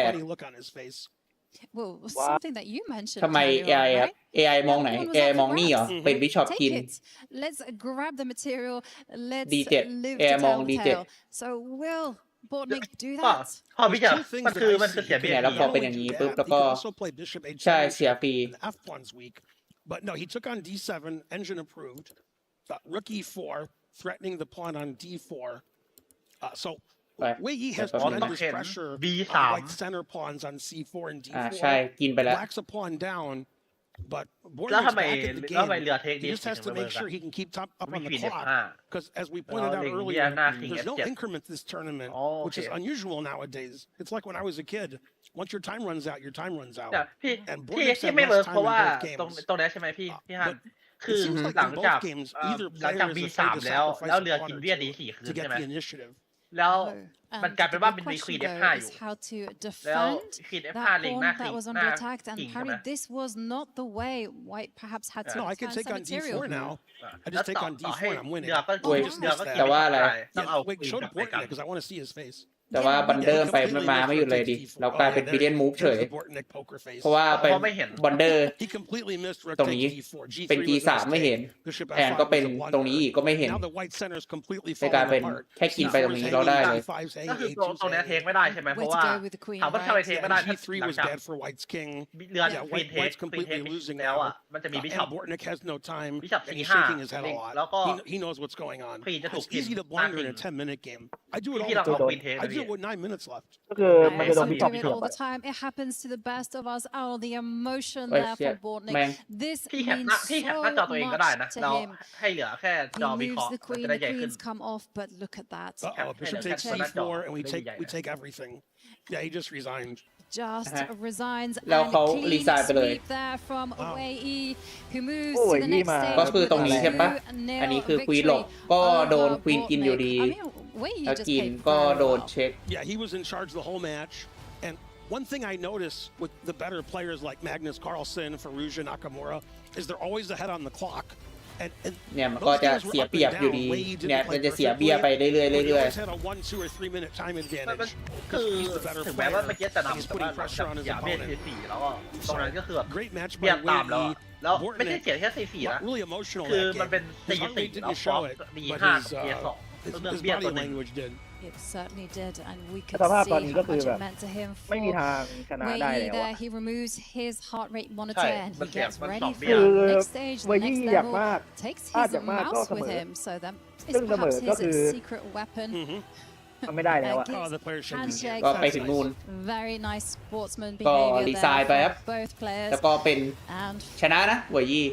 8 funny look on his face. Well, something that you mentioned. ทำไม AI ครับ AI มองไหน AI มองนี่เหรอเป็นบิชอปกิน Let's grab the material. Let's D7 live AI to มอง tell D7 tale. So will Botnik do พ่อ that? พ่อพี่จะมันคือเสียเบีย เนี่ย ร์ แล้วพอเป็นอย่างนี้ปุ๊บแล้วก็ Also play bishop h7 ใช่เสียฟรี and f pawn's weak. But no, he took on d7, engine approved. Rook e4, threatening the pawn on d4. So Wei Yi has tremendous pressure on white center pawns on C4 and D4. ใช่กินไปแล้ว Black's a pawn down, but Border's back in the game. He just has to make sure he can keep up on the clock. Because as we pointed out earlier, there's no increment this tournament, which is unusual nowadays. It's like when I was a kid. Once your time runs out, your time runs out. And Border's had less time in both games. ตรงนี้ใช่ไหมพี่ฮัน It seems like in both games, either player is afraid to sacrifice a pawn to get the initiative. แล้วมันกลายเป็นว่าเป็นมีควีน F5 อยู่ how to แล้ว defend ควีน F5 that เล็ง pawn หน้า that was หน้า under attack and กิ่งใช่ไหม parry. This was not the way White perhaps had to No, I can find take some on material. D4 now. I just take on D4 and I'm winning. เดือก็ แต่ว่าอะไร ต้องเอา show the point because I want to see his face. แต่ว่าบันเดอร์ไปมาไม่หยุดเลยดิเรากลายเป็นบีเดนมูฟเฉยเพราะว่าไปบันเดอร์ตรงนี้เป็น G3 ไม่เห็นแอนก็เป็นตรงนี้อีกก็ไม่เห็นในการเป็นแค่กินไปตรงนี้เราได้เลยก็คือตรงนี้เทคไม่ได้ใช่ไหมเพราะว่าถามว่าทำไมเทคไม่ได้หลังจากเรือควีนเทคแล้วอ่ะมันจะมีบิชอปC5 แล้วก็ควีนจะถูกกินที่เราเอาควีนเทคwith 9 minutes left. ก็คือมันจะโดนบิชอป do it เสีย all บ the time. It happens to the best of us. Oh, the emotion there for Bortnick. This พี่แคป means หน้า so จอตัวเองก็ได้นะ much to เรา him. ให้เหลือแค่จ He อวิเคราะ moves ห์ the มัน queen. จะได้ The ใหญ่ขึ้น queens come off, but look at that. Bishop takes C4 and we take everything. Yeah, he just resigned. Just resigns แล้วเขา and รีไซน์ไปเลย sweep there from Wei Yi, who moves โอ้ to ย the ยี่ next มา stage ก็คือตรงนี้ใช่ปะ 2-0 อันนี้คือควีนหลบก็โดนควีนกินอยู่ดี Wei Yi แล้ว just กิน played ก็ very โดน well. เช็ค Yeah, he was in charge the whole match. And one thing I notice with the better players like Magnus Carlsen, Firouzja Nakamura is they're always ahead on the clock. เนี่ยมันก็จะเสียเปรียบอยู่ดีเนี่ยมันจะเสียเบี้ยไปเรื่อยๆเรื่อยๆ คือถึงแม้ว่าเมื่อกี้จะนำแต่ว่าอย่าเบียด4แล้วก็ตรงนั้นก็คือแบบเบียดตามแล้วไม่ใช่เสียแค่4นะคือมันเป็น4แล้วฟอสมี5กับเบียด2เรื่องเบียดตัวนึง It certainly did, and we could สภาพ see ตอนนี้ก็ how คือ much แบบ it meant to him. ไม่มีทางชนะได้ Wei แล้ว there, he removes his heart rate monitor and he gets ready for คือ the next stage, เว the ยี่ next อยาก level. มาก Takes ถ้า his อยากมากก็ mouse เสม with อ him, so that ซึ่ง is เสมอ perhaps ก็ his คือ secret weapon. ทำไม่ได้แล้วอะ Handshake, ก็ไปถึงนู่น very nice sportsman ก็ behavior ดีไซน์ไป there ครับ for both players. แล้วก็เป็น And ชนะนะเวยยี่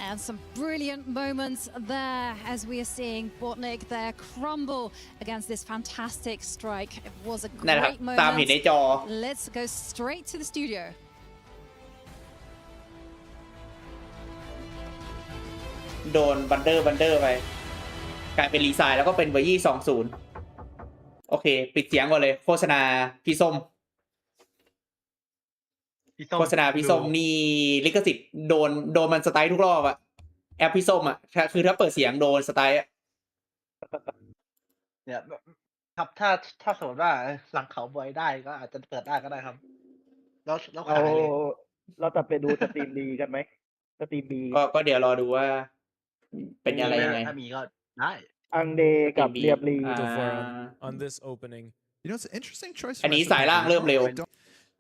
And some brilliant moments there as we are seeing Bortnick there crumble against this fantastic strike. It was a นั่นแหละครับ great ตามเห็นใน moment. จอ Let's go straight to the studio. โดนบันเดอร์ไปกลายเป็นรีไซน์แล้วก็เป็นเวยี่20โอเคปิดเสียงก่อนเลยโฆษณาพี่ส้มโฆษณาพี่ส้มนี่ลิขสิทธิ์โดนมันสไตล์ทุกรอบอะแอปพี่ส้มอะคือถ้าเปิดเสียงโดนสไตล์อะเนี่ยครับถ้าสมมติว่าหลังเขาบอยได้ก็อาจจะเปิดได้ก็ได้ครับแล้วขายเลย เราตัดไปดูสตรีมดีกันไหมสตรีมดี ก็เดี๋ยวรอดูว่าเป็นอะไรยังไง ถ้ามีก็ได้ อังเดกับเรียบรี on this opening. You know, it's an interesting choice. อันนี้สายล่างเริ่มเร็ว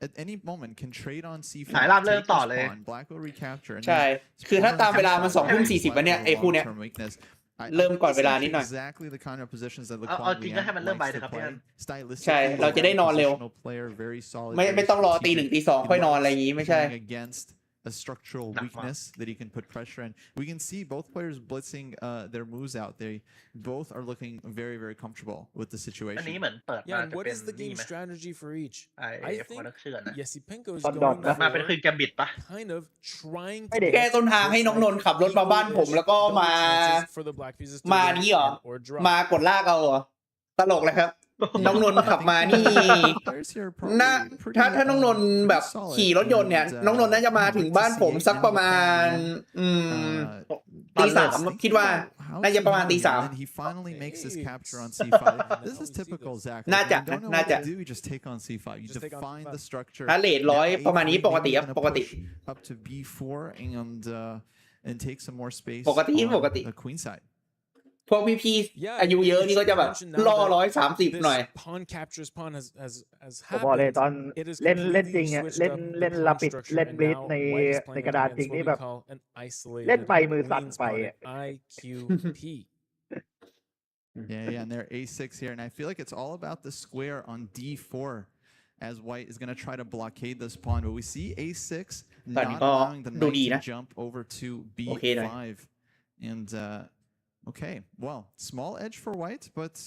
At any moment can trade on C4. สายล่างเริ่มต่อเลย Black will recapture. ใช่คือถ้าตามเวลามัน20:40แล้วเนี่ยไอ้คู่เนี้ยเริ่มก่อนเวลานิดหน่อย Exactly the kind of positions that เอาจริงก็ให้มันเริ่มไปเลยครับพี่ ใช่เราจะได้นอนเร็วไม่ต้องรอตี 1 ตี 2ค่อยนอนอะไรอย่างงี้ไม่ใช่ a structural weakness that he can put pressure in. We can see both players blitzing their moves out. They both are looking very, very comfortable with the situation. Yeah, and what is the game strategy for each? I think Yesipenko is going kind of trying to แก้ต้นทางให้น้องนนท์ขับรถมาบ้านผมแล้วก็มานี่เหรอมากดลากเอาเหรอตลกเลยครับน้องนนท์ขับมานี่น่าถ้าน้องนนท์แบบขี่รถยนต์เนี่ยน้องนนท์น่าจะมาถึงบ้านผมสักประมาณตี 3คิดว่าน่าจะประมาณตี 3 He finally makes his capture on C5. This is typical Zach. น่าจะ do you just take on C5? You define the structure. ถ้าเรท100ประมาณนี้ปกติครับปกติ Up to B4 and take some more space ปกติ on the queen side. พวกพี่ๆอายุเยอะนี่ก็จะแบบล่อ130หน่อย ผมบอกเลยตอนเล่นจริงอ่ะเล่นลาปิดเล่นบลิทในกระดานจริงนี่แบบเล่นไปมือสั่นไปอ่ะ Yeah, and they're a6 here, and I feel like it's all about the square on d4 as white is going to try to blockade this pawn, but we see a6 not allowing the knight to jump over to b5, and okay, well, small edge for white, but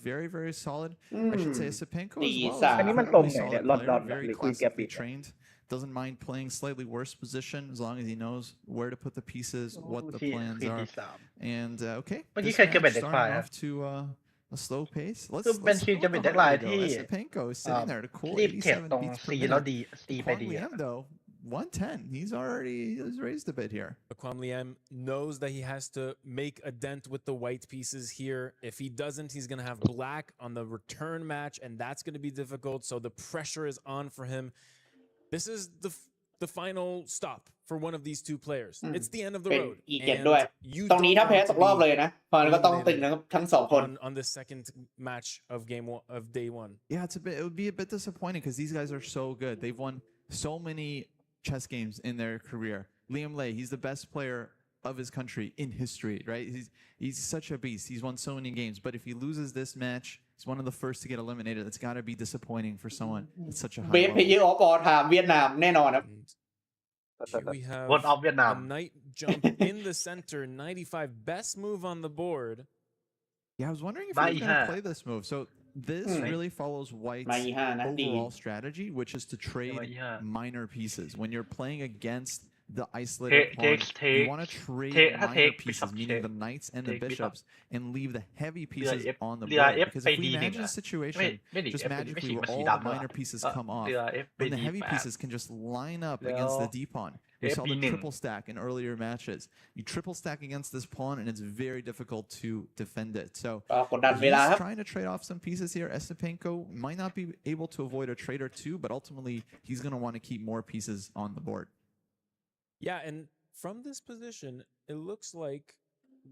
very, very solid. I should say Esipenko as well. อันนี้มันตรงไหนเนี่ยหลอนห very รือคุยแกปิด classically trained. Doesn't mind playing slightly worse position as long as he knows where to put the pieces, what the plans are. And okay, this match starting off to a slow pace. Let's เป็นทีมจะเป็นเด็กลายที่ Esipenko is sitting there to cool รีบเทรด 87 ตรง beats สี per แล้ว minute. ดีสีไปดี Kwang Liam, though, 110. He's raised a bit here. Kwang Liam knows that he has to make a dent with the white pieces here. If he doesn't, he's going to have black on the return match, and that's going to be difficult. So the pressure is on for him. This is the final stop for one of these two players. It's the end of the road. อีเก็บด้วยตรงนี้ถ้าแพ้ตกรอบเลยนะเพราะก็ต้องตึงทั้ง2 คน on the second match of day 1. Yeah, it would be a bit disappointing because these guys are so good. They've won so many chess games in their career. Liam Lay, he's the best player of his country in history, right? He's such a beast. He's won so many games, but if he loses this match, he's one of the first to get eliminated. It's got to be disappointing for someone at such a high level. เพย์ออฟออถามเวียดนามแน่นอนครับ Here we have วนออฟเวียดนาม a knight jump in the center, 95, best move on the board. Yeah, I was wondering if he was going to play this move. So this really follows White's overall strategy, which is to trade minor pieces. When you're playing against the isolated pawn, you want to trade minor pieces, meaning the knights and the bishops, and leave the heavy pieces on the board. Because if we imagine a situation just magically where all the minor pieces come off, then the heavy pieces can just line up against the d pawn. We saw the triple stack in earlier matches. You triple stack against this pawn, and it's very difficult to defend it. So he's trying to trade off some pieces here. Esipenko might not be able to avoid a trade or two, but ultimately he's going to want to keep more pieces on the board. Yeah, and from this position, it looks like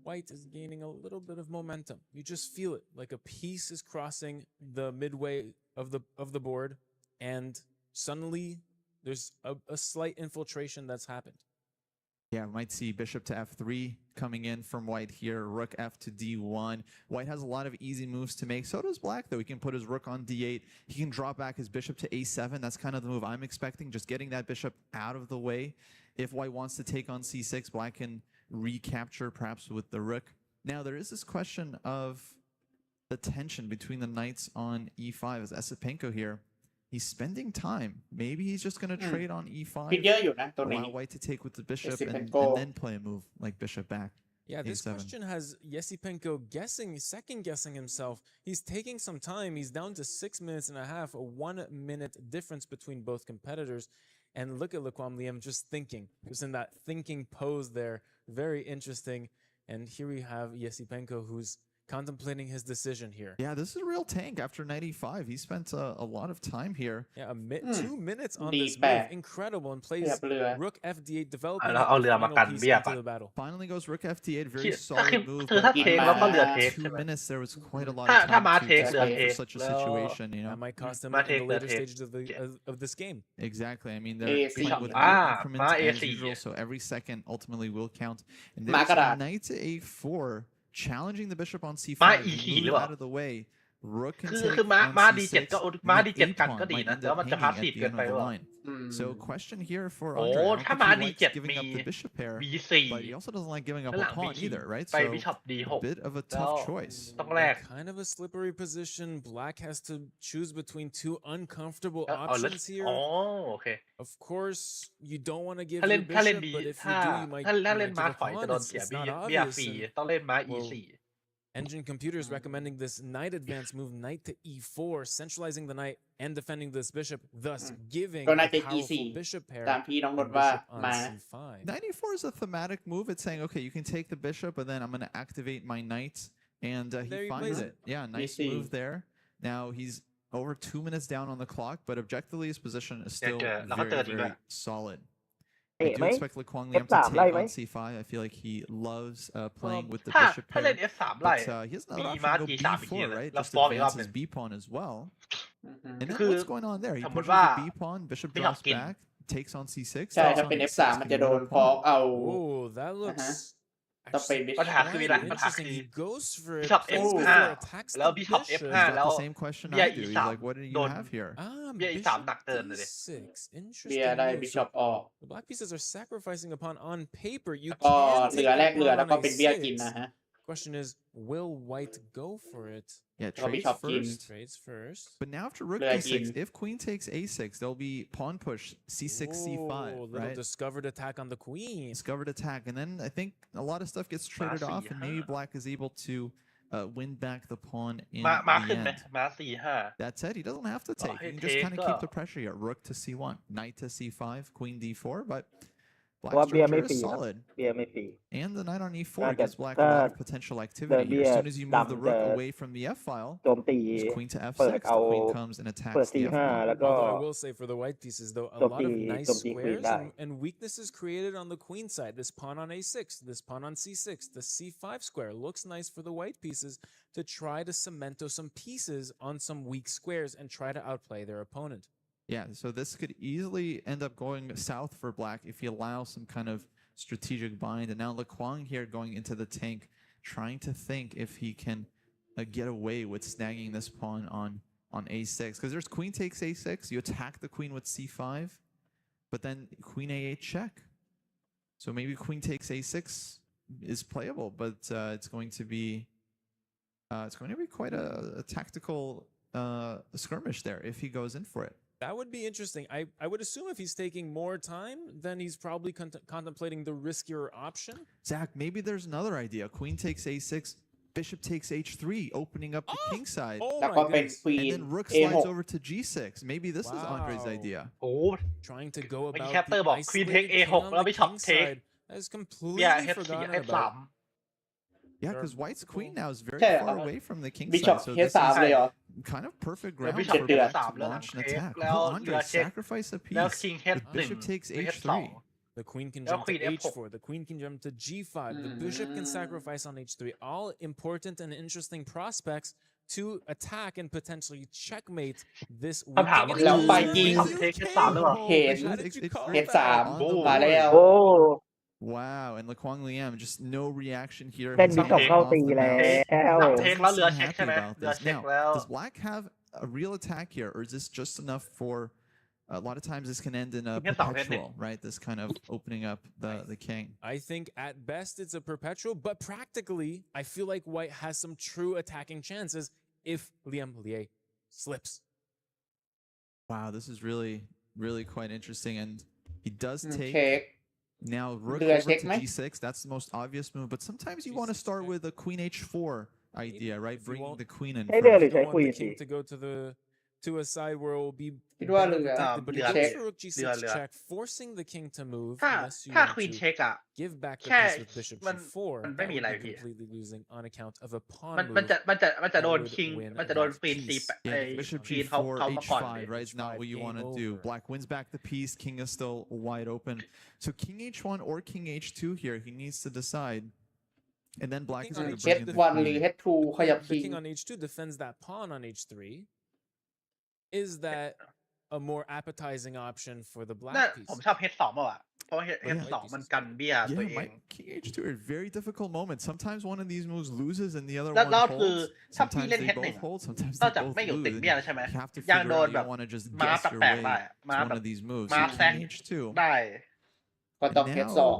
white is gaining a little bit of momentum. You just feel it, like a piece is crossing the midway of the board, and suddenly there's a slight infiltration that's happened. Yeah, we might see bishop to f3 coming in from white here, rook f to d1. White has a lot of easy moves to make. So does black, though. He can put his rook on d8. He can drop back his bishop to a7. That's kind of the move I'm expecting, just getting that bishop out of the way. If white wants to take on c6, black can recapture perhaps with the rook. Now, there is this question of the tension between the knights on e5 as Esipenko here. He's spending time. Maybe he's just going to trade on e5, allow white to take with the bishop, and then play a move like bishop back. Yeah, this question has Esipenko second-guessing himself. He's taking some time. He's down to 6 minutes and a half, a 1-minute difference between both competitors. And look at Kwang Liam just thinking. Just in that thinking pose there. Very interesting. And here we have Esipenko, who's contemplating his decision here. Yeah, this is a real tank after 95. He spent a lot of time here. Yeah, 2 minutes on this move. Incredible. And plays rook f8, developing the final piece into the battle. Finally goes rook f8. Very solid move. But in 2 minutes, there was quite a lot of time to for such a situation. You know, that might cost him in the later stages of this game. Exactly. I mean, they're playing with increments as usual, so every second ultimately will count. And there's knight to a4. Challenging the bishop on c5, move out of the way. Rook can take on c6, and the pawn might end up hanging at the end of the line. So question here for Andre. I don't think he likes giving up the bishop pair, but he also doesn't like giving up a pawn either, right? So a bit of a tough choice. Kind of a slippery position. Black has to choose between 2 uncomfortable options here. Of course, you don't want to give your bishop, but if you do, you might give a pawn. It's not obvious. Engine Computer is recommending this knight advance move, knight to e4, centralizing the knight and defending this bishop, thus giving a powerful bishop pair and bishop on c5. 94 is a thematic move. It's saying, okay, you can take the bishop, but then I'm going to activate my knight, and he finds it. Yeah, nice move there. Now he's over 2 minutes down on the clock, but objectively his position is still very, very solid. I do expect Kwang Liam to take on c5. I feel like he loves playing with the bishop pair, but he has not option to go b4, right? Just advance his b pawn as well. And then what's going on there? He pushes the b pawn, bishop drops back, takes on c6. ใช่ถ้าเป็น f3 มันจะโดนพอกเอา Oh, that looks ปัญหาคืออะไรปัญหาคือบิชอป F5 แล้วบิชอป F5 แล้วเบีย E3 โดนเบีย E3 หนักเกินเลย เบียได้บิชอปออก The black pieces are sacrificing upon on paper. You ก็ can เหลือแลกเหลือแล้วก็เป็นเบี้ยกินนะฮะ Question is, will white go for it? Yeah, trades first. But now after rook d6, if queen takes a6, there'll be pawn push c6, c5, right? Discovered attack on the queen. Discovered attack, and then I think a lot of stuff gets traded off, and maybe black is able to win back the pawn in the end. That said, he doesn't have to take. He can just kind of keep the pressure here. Rook to c1, knight to c5, queen d4, but black's structure is solid. And the knight on e4 gives black a lot of potential activity here. As soon as you move the rook away from the f file, queen to f6, the queen comes and attacks the f file. Although I will say for the white pieces, though, a lot of nice squares and weaknesses created on the queen side. This pawn on a6, this pawn on c6, the c5 square looks nice for the white pieces to try to cemento some pieces on some weak squares and try to outplay their opponent. Yeah, so this could easily end up going south for black if he allows some kind of strategic bind. And now Lekwang here going into the tank, trying to think if he can get away with snagging this pawn on a6. Because there's queen takes a6, you attack the queen with c5, but then queen a8 check. So maybe queen takes a6 is playable, but it's going to be quite a tactical skirmish there if he goes in for it. That would be interesting. I would assume if he's taking more time, then he's probably contemplating the riskier option. Zach, maybe there's another idea. Queen takes a6, bishop takes h3, opening up the king side. And then rook slides over to g6. Maybe this is Andre's idea. Trying to go about the isolated king on the king side. Has completely forgotten about. Yeah, because white's queen now is very far away from the king side, so this is kind of perfect ground for black to launch an attack. Oh, Andre, sacrifice a piece. The bishop takes h3. The queen can jump to h4, the queen can jump to g5, the bishop can sacrifice on h3. All important and interesting prospects to attack and potentially checkmate this weak. แล้วไปยิงเห็น h3 มาแล้ว Wow, and Lekwang Liam, just no reaction here. เป็นบิชอปเข้าตีแล้ว Now, does black have a real attack here, or is this just enough for... A lot of times this can end in a perpetual, right? This kind of opening up the king. I think at best it's a perpetual, but practically, I feel like white has some true attacking chances if Liam Lier slips. Wow, this is really, really quite interesting, and he does take... Now, rook over to g6, that's the most obvious move, but sometimes you want to start with a queen h4 idea, right? Bringing the queen in first. You don't want the king to go to a side where it will be protected, but it goes for rook g6 check, forcing the king to move unless you want to give back the piece with bishop g4. That would be completely losing on account of a pawn move. มันจะโดน king มันจะโดน queen bishop g4 h5, right? Is not what you want to do. Black wins back the piece, king is still wide open. So king h1 or king h2 here, he needs to decide. And then black is going to bring in the queen. The king on h2 defends that pawn on h3. Is that a more appetizing option for the black piece? ผมชอบ h2 มากอ่ะเพราะ h2 มันกันเบี้ยตัวเอง King h2 are very difficult moments. Sometimes one of these moves loses and the other แล้ว one คือ holds. ถ้าพี่ Sometimes เล่น they both hold. Sometimes นอก they จาก both ไม่อยู่ติด lose. เบี้ยแล้วใช่ไหม You have to ยัง figure โดน out แบ you บ want to just ม้า guess your แปลก way ๆได้ to one of these moves. ม้า So แซง king h2. ได้ ก็ต้อง And h2 now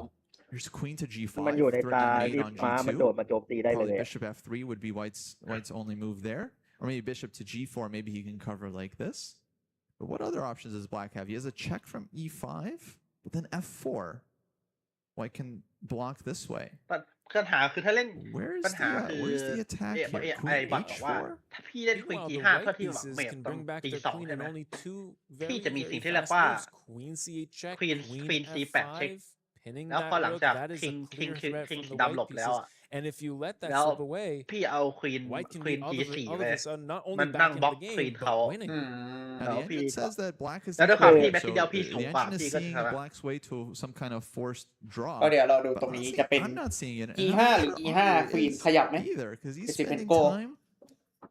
there's queen to g5. มันอยู่ในตา threatening ที่ mate on ม้ามัน g2. โดดมาโจมตีได้เล Probably ย bishop f3 would be white's only move there. Or maybe bishop to g4. Maybe he can cover like this. But what other options does black have? He has a check from e5, but then f4. White can block this way. ปัญหาคือถ้าเล่น Where's ปัญหาคือ the attack here? ไอ้ Queen บอลบอกว่า h4? ถ้าพี่เล่น queen Meanwhile, g5 the เพื่อ white ที่แบบ pieces เมท can ต้อง bring back ตี their 2 queen ใช่ in ไหม only two พี่ very, จะมีสิ่ง very ที่เรียก fast ว่า moves. Queen c8 check, queen queen c8 เช็ค f5, pinning แล้ว that พอหลัง rook. จาก That is a king clear threat from the ดำหล white บแล้ว pieces. อ่ะ And if you let that แล้ว slip away, พี่เอา queen white can queen be g4 all ไป of a sudden not มั only นนั่ง back in บล็อก the queen game เขา but winning. Now, the engine says that black is แล้วด้วยความที่ the แมตช์ที่เดียว so พี่สูง the กว่า engine พี่ is ก็ seeing ชนะ black's way to some kind of forced draw. ก็เดี๋ยวเราดู But ตรงนี้ honestly, จะเป็น I'm not seeing it. And e5 I'm not หรือ sure e5 Andre ควีน is ขยับไหม either, because he's จะเป็น spending โก time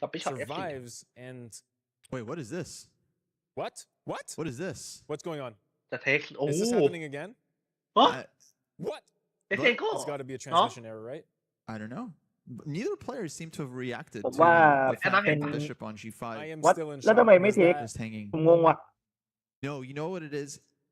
กับบิชอป F4 survives and Wait, what is this? what What is this? what's going on จะเทคโอ้ is this happening again ฮะ what เอเทโก้ it's got to be a transmission error right I don't know. But neither player seem to have reacted ผม to ว่า the fact เป็น that the bishop on I g5 am วัด still in แล้ว shock ทำไมไม่ is เทค that is hanging. ผมงงว่ะ No, you know what it is?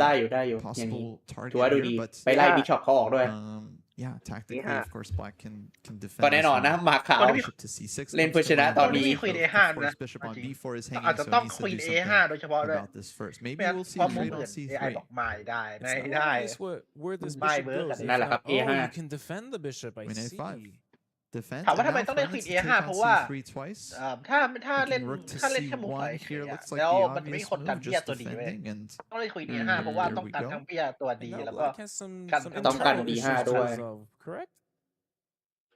ได้อยู่อย่างนี้ถือว่าดูดีไปไล่บิชอปเขาออกด้วย Yeah, tactically, of course, Black can defend. ก็แน่นอนนะหมากขาวเล่นเพื่อชนะตอนนี้ Queen A5 นะอาจจะต้อง Queen A5 โดยเฉพาะด้วย Maybe we'll see เพราะมุม trade อื่ on น AI C3. บอกไม่ได้ไม่ได้ Where this My bishop bird. goes.นั่นแหละครับ Oh, A5 you can defend the bishop. I Queen see. A5. Defense. ถามว่า and ทำไม now ต้องเล่น Francis Queen to take A5 on เพราะว่า C3 twice. ถ้าเล่น Taking rook to ถ้าเล่นแค่มุม C1 ถอย here looks like แล้ว the มันจะไม่ obvious คนกัน move, เบี้ย just ตัวดีเว้ย defending, and ต้องเล่น Queen A5 เพราะว่าต้องการทั้งเบี้ยตัวดี And now แล้วก็ Black has some กัน some ทั้ง ต้องการ internal D5 issues to ด้วย resolve, correct?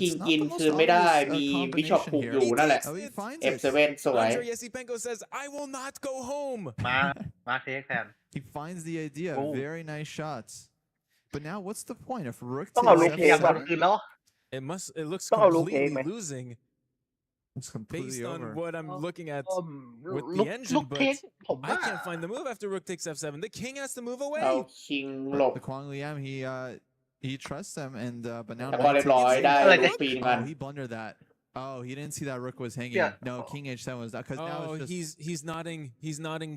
คิง It's not กิน the most คืนไม่ได้ obvious มีบิชอป combination ผูก here. อยู่นั่นแหละ Oh, he finds it. F7 สวย Andre Yesipenko says, I will not go home. มาเทคแทน He finds the idea. Oh. Very nice shots. But now, what's the point if Rook ต้องเอาลูก takes เทคก่อน F7? คืนแล้ว It looks ต้องเอาลูกเทค completely ไหม losing It's completely based on over. what I'm looking at with ลู the ก engine, เทค but ผมว่า I can't find the move after Rook takes F7. The king has to move เอา away. คิงหลบ The Kwang Liam, he He trusts them, and but now แต่พอเรียบร้อยได้ปีนกัน he blundered that. Oh, he didn't see that rook was hanging. No, King H7 was that because now it's just, he's nodding. He's nodding.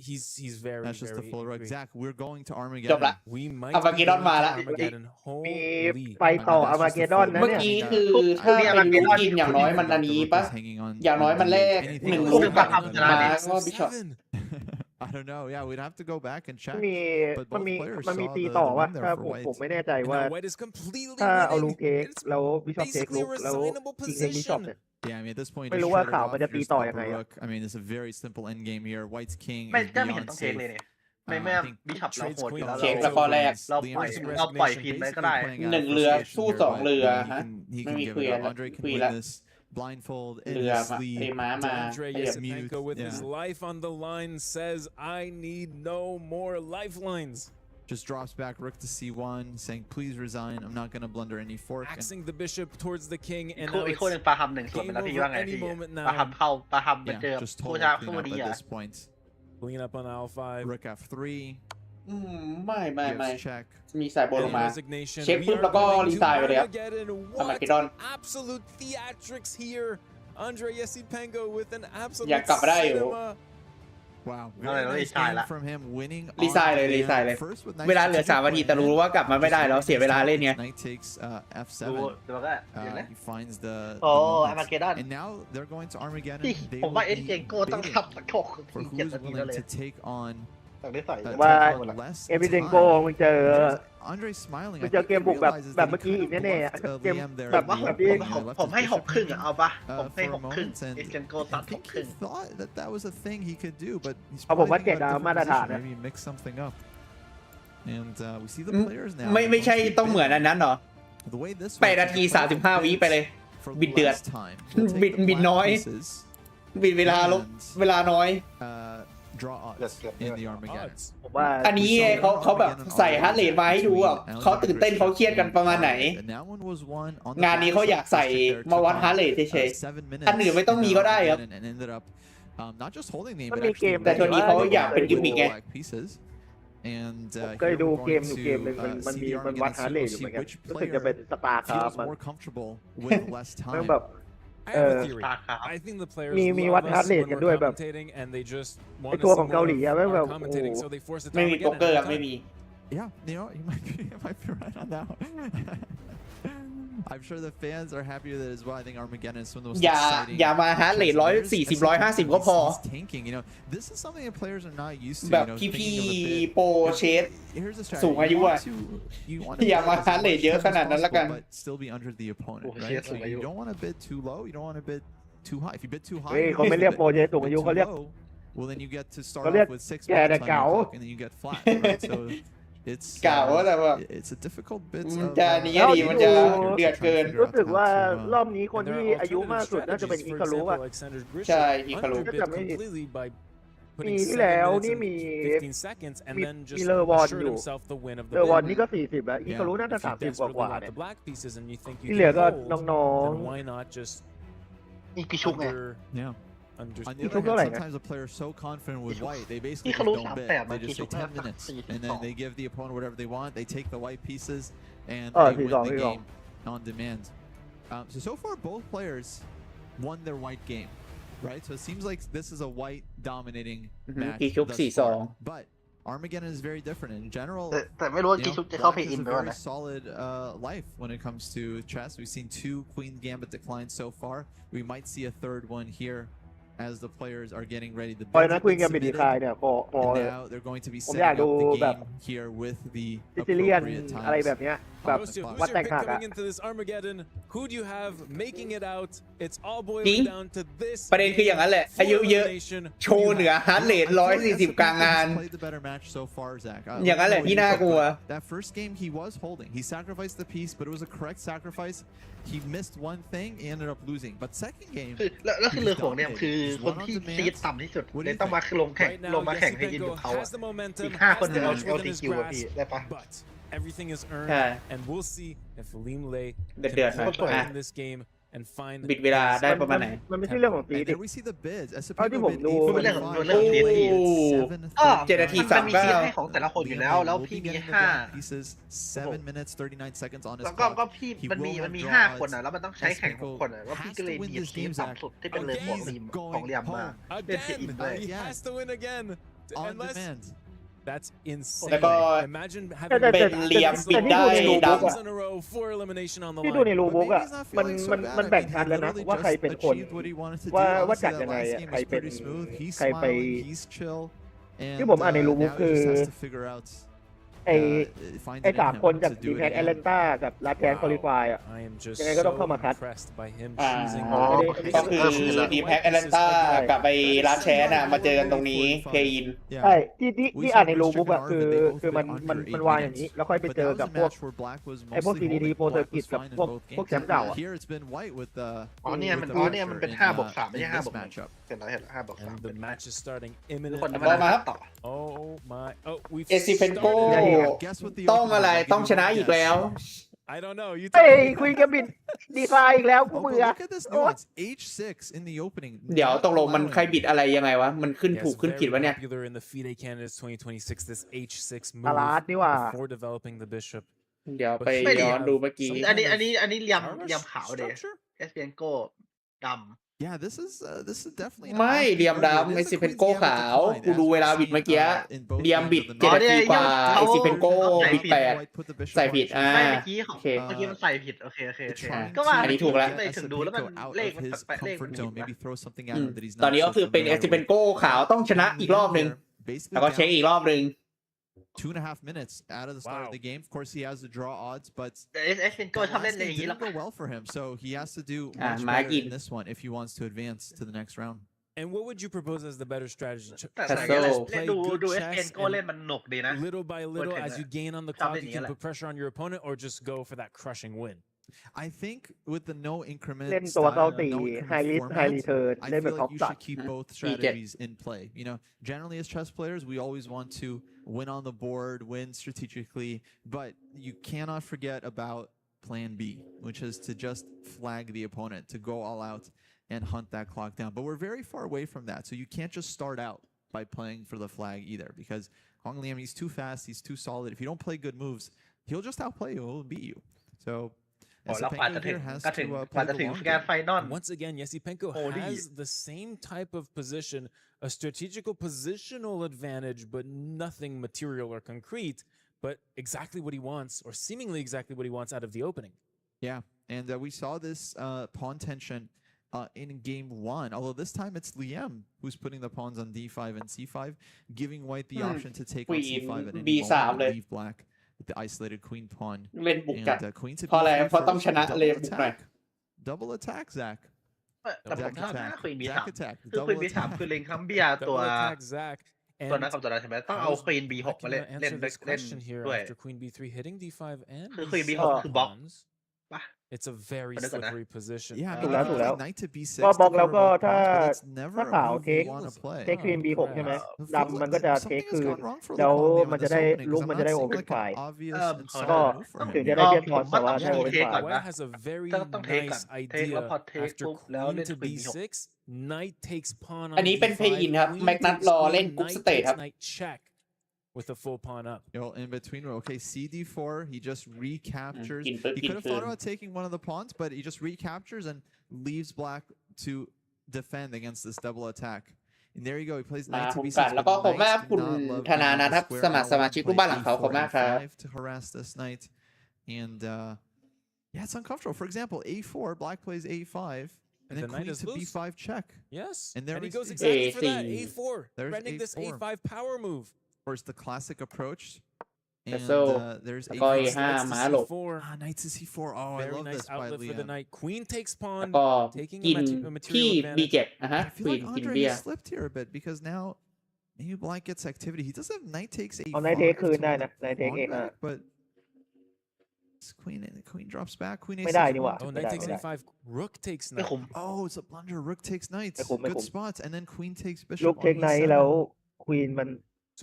He's very. That's just the full rook. Zach, we're going to จบ Armageddon. ละ We might อาร์มาเกดดอนมาละ Armageddon. มี Holy. ไปต่ออาร์มาเกดดอนนะ เมื่อ เนี่ย กี้คือถ้าเป็นลูกกินอย่างน้อยมันอันนี้ปะอย่างน้อยมันแลก1 ลูกกับมาก็บิชอป I don't know. Yeah, we'd have to go back and check. มันมีตีต่อวะถ้าผมไม่แน่ใจว่าถ้าเอาลูกเทคแล้วบิชอปเทคลูกแล้วกิงเทคบิชอปเนี่ย Yeah, I mean at this point, ไม่รู้ว่าข่าวมันจะตีต่อยังไง I mean, it's a very simple end game here. White's king. ไม่ก็ไม่เห็นต้องเทคเลยเนี่ยไม่บิชอปเราโหดอยู่แล้ว เทคแล้วก็แรก เราปล่อยพินไปก็ได้ 1 เรือสู้2 เรือฮะไม่มีคุยแล้วคุยแล้ว Blindfold เรือมาเอม้ามา Andre Yasipenko with his life on the line says, "I need no more lifelines." Just drops back rook to c1, saying, "Please resign. I'm not going to blunder any fork." Axing the bishop towards the king, and อีกคนหนึ่งปลาหำ1 ส่วนไปแล้วพี่ว่าไงพี่ปลาหำเข้าปลาหำไปเจอผู้ชายผู้ดีอ่ะ clean up on L5. Rook f3. ไม่มีสายบนลงมาเช็คปุ๊บแล้วก็รีไซน์ไปเลยครับอาร์มาเกดดอน Absolute theatrics here. Andre Yasipenko with an absolute อยากกลับมาได้อยู่ Wow, very nice game from him winning. รีไซน์เลยเวลาเหลือ3 นาทีแต่รู้ว่ากลับมาไม่ได้แล้วเสียเวลาเล่นไง Knight takes f7. He finds the อาร์มาเกดดอน and now they're going to Armageddon. ผมว่าเอสเจนโกต้องทำสักโชค for who's willing to take on ว่าเอวิเดนโกมึงเจอ Andre smiling. มึงเจอเกมบุกแบบเมื่อกี้อีกแน่ๆเกมแบบที่ ผมให้6 ครึ่งเอาปะผมให้6 ครึ่งเอสเจนโกตัด6 ครึ่ง thought that was a thing he could do, but he's เอาผมว่า7มาตรฐานนะ maybe mix something up. And we see the players now. ไม่ใช่ต้องเหมือนอันนั้นหรอ The way this 8 นาที 35 วิไปเลยบิดเดือดบิดน้อยบิดเวลาน้อย draw odds in the Armageddon. อันนี้เขาแบบใส่ฮาร์ทเรทมาให้ดูอ่ะเขาตื่นเต้นเขาเครียดกันประมาณไหนงานนี้เขาอยากใส่มาวัดฮาร์ทเรทเฉยๆอันอื่นไม่ต้องมีก็ได้ครับแต่ตัวนี้เขาอยากเป็นกิมมิคไงเคยดูเกมอยู่เกมหนึ่งมันวัดฮาร์ทเรทอยู่เหมือนกันรู้สึกจะเป็นสตาร์คราฟมันแบบมีวัดฮาร์ทเรทกันด้วยแบบไอตัวของเกาหลีอะแบบไม่มีโป๊กเกอร์ไม่มี Yeah, you might be right on that one. I'm sure the fans are happy with it as well. I think Armageddon is one of the most exciting. อย่ามาฮาร์ทเรท140 150ก็พอ tanking, this is something that players are not used to. แบบพี่โปรเชสสูงอายุอะอย่ามาฮาร์ทเรทเยอะขนาดนั้นละกัน But still be under the opponent, right? So you don't want to bid too low. You don't want to bid too high. If you bid too high, เขาไม่เรียกโปรเชสสูงอายุเขาเรียก well then you get to start off with 6 minutes on your clock and then you get flat, right? So it's a difficult bit. จะนี้ดีมันจะเดือดเกิน รู้สึกว่ารอบนี้คนที่อายุมากสุดน่าจะเป็นอิคารุอะใช่อิคารุ ปีที่แล้วนี่มีเลอวอนอยู่เลอวอนนี่ก็40แล้วอิคารุน่าจะ30กว่าเนี่ยที่เหลือก็น้องอีกพิชุกไง On the other hand, sometimes a player is so confident with white, they basically don't bid. They just say 10 minutes, and then they give the opponent whatever they want. They take the white pieces, and they win the game on demand. So far, both players won their white game, right? So it seems like this is a white dominating match thus far. But Armageddon is very different in general. Black has a very solid life when it comes to chess. We've seen 2 Queen Gambit declines so far. We might see a 3rd one here. As the players are getting ready to bid, and now they're going to be setting up the game here with the appropriate times. อะไรแบบเนี้ยแบบวัดแตกหักอะ Who do you have making it out? It's all จริง boiling down to this. ประเด็นคืออย่างนั้นแหละอายุเยอะโชว์เหนือฮาร์ทเรท140กลางงานอย่างนั้นแหละที่น่ากลัว That first game he was holding. He sacrificed the piece, but it was a correct sacrifice. He missed one thing. He ended up losing. But second game, แล้วคือเรือของเนี่ยคือคนที่ซีดต่ำที่สุดเลยต้องมาลงมาแข่งให้ยินกับเขาอีก5 คนจะเอาTQพี่ได้ปะ Everything is earned, and we'll see if Lim Lei can win this game and find บิดเวลาได้ประมาณไหน มันไม่ใช่เรื่องของตี And ดิ there we see the bids. เท่าที่ผมดู มันเป็นเรื่องของเรื่องของ 7 นาที มันมีซีนให้ของแต่ละคนอยู่แล้วพี่มี7 minutes 39 seconds on his แล้วก็พี่มันมี5 คนอ่ะแล้วมันต้องใช้แข่ง6 คนอ่ะแล้วพี่ก็เลยดีดทีมต่ำสุดที่เป็นเลนของเรียมมาเล่นเสียอินด้วย He has to win again on demand. That's insane แล้วก็ Imagine เป็นเหลี่ยมบิดได้ดำ in a row for elimination on the ที่ดูใน line รูบุ๊กอ่ะมันแบ่งชั้นแล้วนะว่าใครเป็นคนว่าจัดยังไงอ่ะใครไปที่ผมอ่านในรูบุ๊กคือไอ้3 คนจากดีแพ็กแอตแลนตากับลาแกนคอลิฟายอ่ะยังไงก็ต้องเข้ามาคัดก็คือดีแพ็กแอตแลนตากับไปลาแชนอ่ะมาเจอกันตรงนี้เพย์อินใช่ที่อ่านในรูบุ๊กอ่ะคือมันวางอย่างนี้แล้วค่อยไปเจอกับพวกCDD โปรเซอร์กิตกับพวกแชมป์เก่าอ่ะเนี่ยมันเป็น5-3ไม่ใช่5-1เป็นอะไร5-3 The match is starting imminent คนมาต่อ Oh myเอซิเฟนโกต้องอะไรต้องชนะอีกแล้ว I don't know เฮ้ยคุยกับบิดดีไฟอีกแล้วกูเบื่อ H6 in the opening เดี๋ยวตกลงมันใครบิดอะไรยังไงวะมันขึ้นถูกขึ้นผิดวะเนี่ย in the FIDE Candidates 2026 this H6 move ตลาดนี่ว่า before developing the bishop เดี๋ยวไปย้อนดูเมื่อกี้อันนี้เรียมขาวเดเอสเปียนโกดำYeah, this is definitely ไม่เรียมดำไอซิเพนโก้ขาวกูดูเวลาบิดเมื่อกี้เรียมบิด7 นาทีกว่าไอซิเพนโก้บิด8ใส่ผิดเมื่อกี้มันใส่ผิดโอเคก็ว่าอันนี้ถูกแล้วถึงดูแล้วมันเลขมันแปลกเลขตอนนี้ก็คือเป็นไอซิเพนโก้ขาวต้องชนะอีกรอบนึงแล้วก็เช็คอีกรอบนึง2.5 minutes out of the start of the game. Of course, he has the draw odds, but it didn't go well for him. So he has to do much better in this one if he wants to advance to the next round. And what would you propose as the better strategy? Do len มันหนุกดีนะ Little by little, as you gain on the clock, you can put pressure on your opponent, or just go for that crushing win. I think with the no increment เล่นตัวเกาตี high risk high format, return I เล่น feel แบบท็อป like you จัด should keep both strategies in play. You know, generally as chess players, we always want to win on the board, win strategically, but you cannot forget about plan B, which is to just flag the opponent, to go all out and hunt that clock down. But we're very far away from that, so you can't just start out by playing for the flag either, because Hong Liam, he's too fast, he's too solid. If you don't play good moves, he'll just outplay you, he'll beat you. So Once again, Yesipenko has the same type of position, a strategical positional advantage, but nothing material or concrete, but exactly what he wants, or seemingly exactly what he wants out of the opening. Yeah, and we saw this pawn tension in game 1, although this time it's Liam who's putting the pawns on d5 and c5, giving white the option to take on c5 at any moment and leave black with the isolated queen pawn. เล่นบุกจัด Queen to เพราะอะไรเพราะต้องชนะเลนบุกหน่อย double attack Zach แต่ผมชอบนะควีนบี3คือควีนบี3คือเล็งคัมเบียตัวนั้นกับตัวนั้นใช่ไหมต้องเอาควีน B6 มาเล่นด้วยคือควีน B6 คือบล็อก It's a very slippery position. ถูกแล้วก็บล็อกแล้วก็ถ้าขาวเทคควีน B6 ใช่ไหมดำมันก็จะเทคคืนแล้วมันจะได้ลุกมันจะได้โอเวอร์ไฟก็ถึงจะได้เรียกทอนแต่ว่าได้โอเวอร์ไฟ White has a very nice idea after queen to b6 knight takes pawn on อันนี้เป็นเพย์อินครับแม็กนัทรอเล่นกุ๊กสเตทครับ with a full pawn up. In between, okay, CD4, he just recaptures. He could have thought about taking one of the pawns, but he just recaptures and leaves black to defend against this double attack. And there you go, he plays knight to b6. แล้วก็ขอบคุณมากคุณธนานะครับสมัครสมาชิกรูปบ้านหลังเขาขอบคุณมากครับ to harass this knight. And yeah, it's uncomfortable. For example, a4, black plays a5. And then queen to b5 check. Yes, and there he goes exactly for that, a4. Threatening this a5 power move. Of course, the classic approach. And there's a4. Knight to c4. Oh, very I love nice this outlet for the knight. Queen takes pawn, taking a material advantage. I feel like Andre has slipped here a bit because now maybe black gets activity. He does have knight takes a5. เอา knight เทคคืนได้นะ knight เทค a5 but queen drops back. Queen a6. ไม่ได้นี่หว่า Oh, knight takes a5. Rook takes knight. Oh, it's a blunder. Rook takes knight. Good spots. And then queen takes bishop. Rook take knight แล้ว queen มัน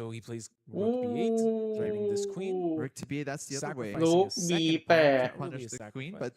So he plays rook b8, threatening this queen. Rook to b8, that's the other way. Rook b8. Punish the queen, but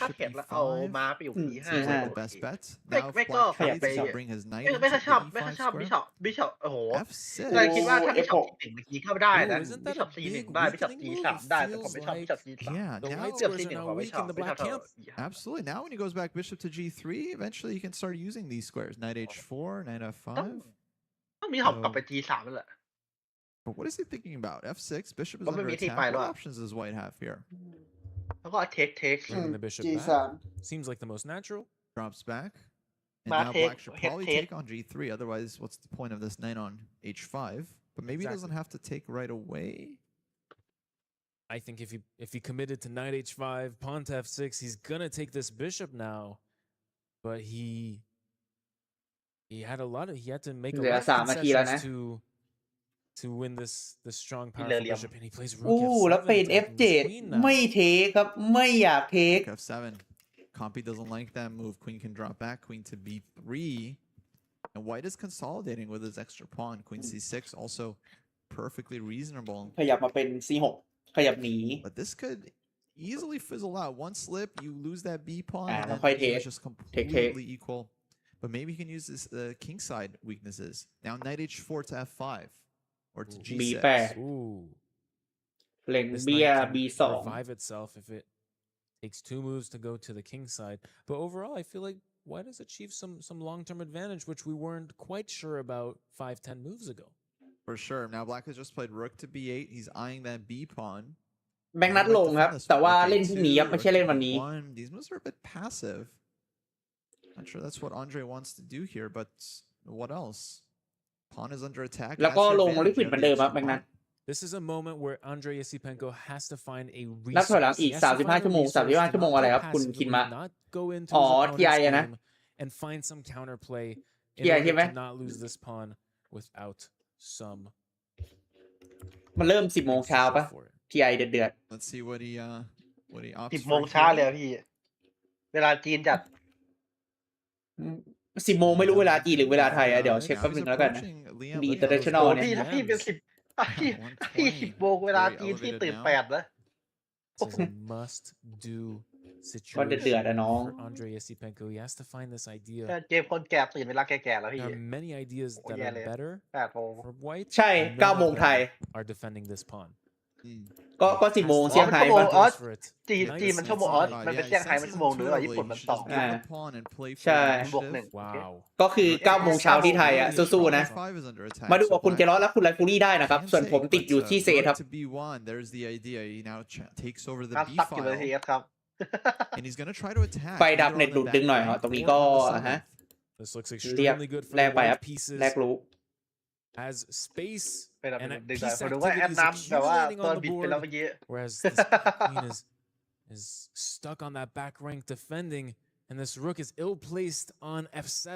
ถ้า bishop เข็ดแล้วเอา e5 ม้าไปอยู่ E5 seems like the best bet. ไม่ Now if ไม่ก็ black ขยับ trades, ไป he'll bring his knight ไม่ into ค่อย the ชอบไม่ e5 ค่อยชอบ square. บิชอปโอ้โห F6. เลยคิดว่าถ้าบิชอป F6 C1 เมื่อกี้เข้าได้นะ Oh, isn't บิ that ชอ a ป C1 big ได้บิชอป weakening C3 move? ได้ It แต่ผมไม่ feels ชอบบิชอป like C3 Yeah, the now white เกือบ squares are C1 now กว่าไม่ weak ชอบ in the ไม่ชอบ black เท่า camp. Absolutely. Now when he goes back bishop to g3, eventually he can start using these squares. Knight h4, knight ต้อง f5. ต้องมีหอบกลับไป G3 นั่นแหละ But what is he thinking about? f6, bishop is ก็ไม่ under มีที่ attack. ไป What แล้ว options does white have here? แล้วก็เทค Bringing the bishop G3 back seems like the most natural. Drops back. And Ma now take, black should hit probably take. take on g3. Otherwise, what's the point of this knight on h5? But maybe he doesn't have to take right away. I think if he committed to knight h5, pawn to f6, he's gonna take this bishop now. But he had to make a lot of concessions to win this strong powerful bishop, and he plays rook f7 แล้วเป็น f7 ไม่เทคครับไม่อยากเทค f7 Compy doesn't like that move. Queen can drop back, queen to b3, and white is consolidating with his extra pawn. Queen c6 also perfectly reasonable. ขยับมาเป็น c6 ขยับหนี But this could easily fizzle out. One slip, you lose that b pawn, and it's just completely equal. But maybe he can use this king side weaknesses. Now knight h4 to f5 or to g6. Ooh. เล็งเบี้ย b2 revive itself if it takes 2 moves to go to the king side. But overall, I feel like white has achieved some long-term advantage, which we weren't quite sure about 5-10 moves ago. For sure. Now black has just played rook to b8. He's eyeing that b pawn. แบงค์นัดลงครับแต่ว่าเล่นพรุ่งนี้ครับไม่ใช่เล่นวันนี้ These moves are a bit passive. Not sure that's what Andre wants to do here, but what else? Pawn is under attack. แล้วก็ลงลิควิดเหมือนเดิมครับแบงค์นัด This is a moment where Andrei Yasipenko has to find a นับถอยหลังอีก35ชั่วโมง35ชั่วโมงอะไรครับคุณคินมะอ๋อ TI นะ and find some counterplay in TI ใช่ order ไหม to not lose this pawn without some มันเริ่ม10 โมงเช้าปะ TI เดือด Let's see what he opts 10 โมงเช้าเลยพี่เวลาจีนจัด 10 โมงไม่รู้เวลาจีนหรือเวลาไทยอะเดี๋ยวเช็คแป๊บนึงแล้วกันนะดี international เนี่ย พี่ถ้าพี่เป็นพี่10 โมงเวลาจีนที่ตื่น8นะ This is a must-do ก็เดือดอะน้อง for Andrei Yasipenko. He has to find this idea. เกมคนแก่ตื่นเวลาแก่ๆแล้วพี่ There are many ideas that are better for white. ใช่ 9 โมงไทย are defending this pawn. ก็10 โมงเซี่ยงไฮ้ป่ะ จีนมันชั่วโมงมันเป็นเซี่ยงไฮ้มันชั่วโมงนึงญี่ปุ่นมัน2 ใช่ +1 ว้าว ก็คือ9 โมงเช้าที่ไทยอะสู้ๆนะมาดูกับคุณเจร้อนและคุณไลฟูรี่ได้นะครับส่วนผมติดอยู่ที่เซครับ ตักอยู่เลยทีครับ ไฟดับเน็ตหลุดดึงหน่อยตรงนี้ก็ฮะ This looks เรียก extremely good for แลกไปครับ pieces แลกรู้ as space เป็นแบบ and ดึง piece ๆผมดูว่าแอด activity is น้ำแบบว่า accumulating ตอน on the บิดไป board แล้วเมื่อกี้ whereas this queen is stuck on that back rank defending and this rook is ill-placed on f7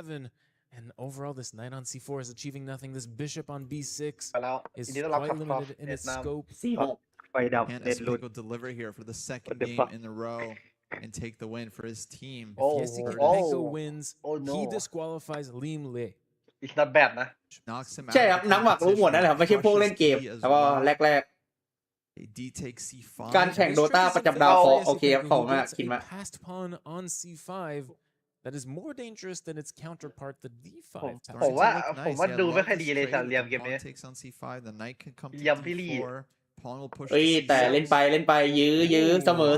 and overall this knight on c4 is achieving nothing. This bishop on b6 is quite limited in its scope. ไฟดับ Can เน็ตหลุด Yasipenko deliver here for the second game in a row and take the win for his team? If Yasipenko wins, he disqualifies Lim Le. It's not bad นะ Knocks him ใช่ค out. รับนักหมากรู้หมดนั่นแหละครับไม่ใช่พวกเล่นเกมแล้วก็แรก A D takes c5. ๆการแข่งโดตาประจำดาวขอโอเคครับขอบมากคิดมา Passed pawn on c5 that is more dangerous than its counterpart the d5. ผมว่าดูไม่ค่อยดีเลยสามเหลี่ยมเกมนี้ takes on c5. The knight can come to เหลี่ยมพี่ลี่ d4. Pawn will push. เอ้ยแต่เล่นไปยื้อเสมอ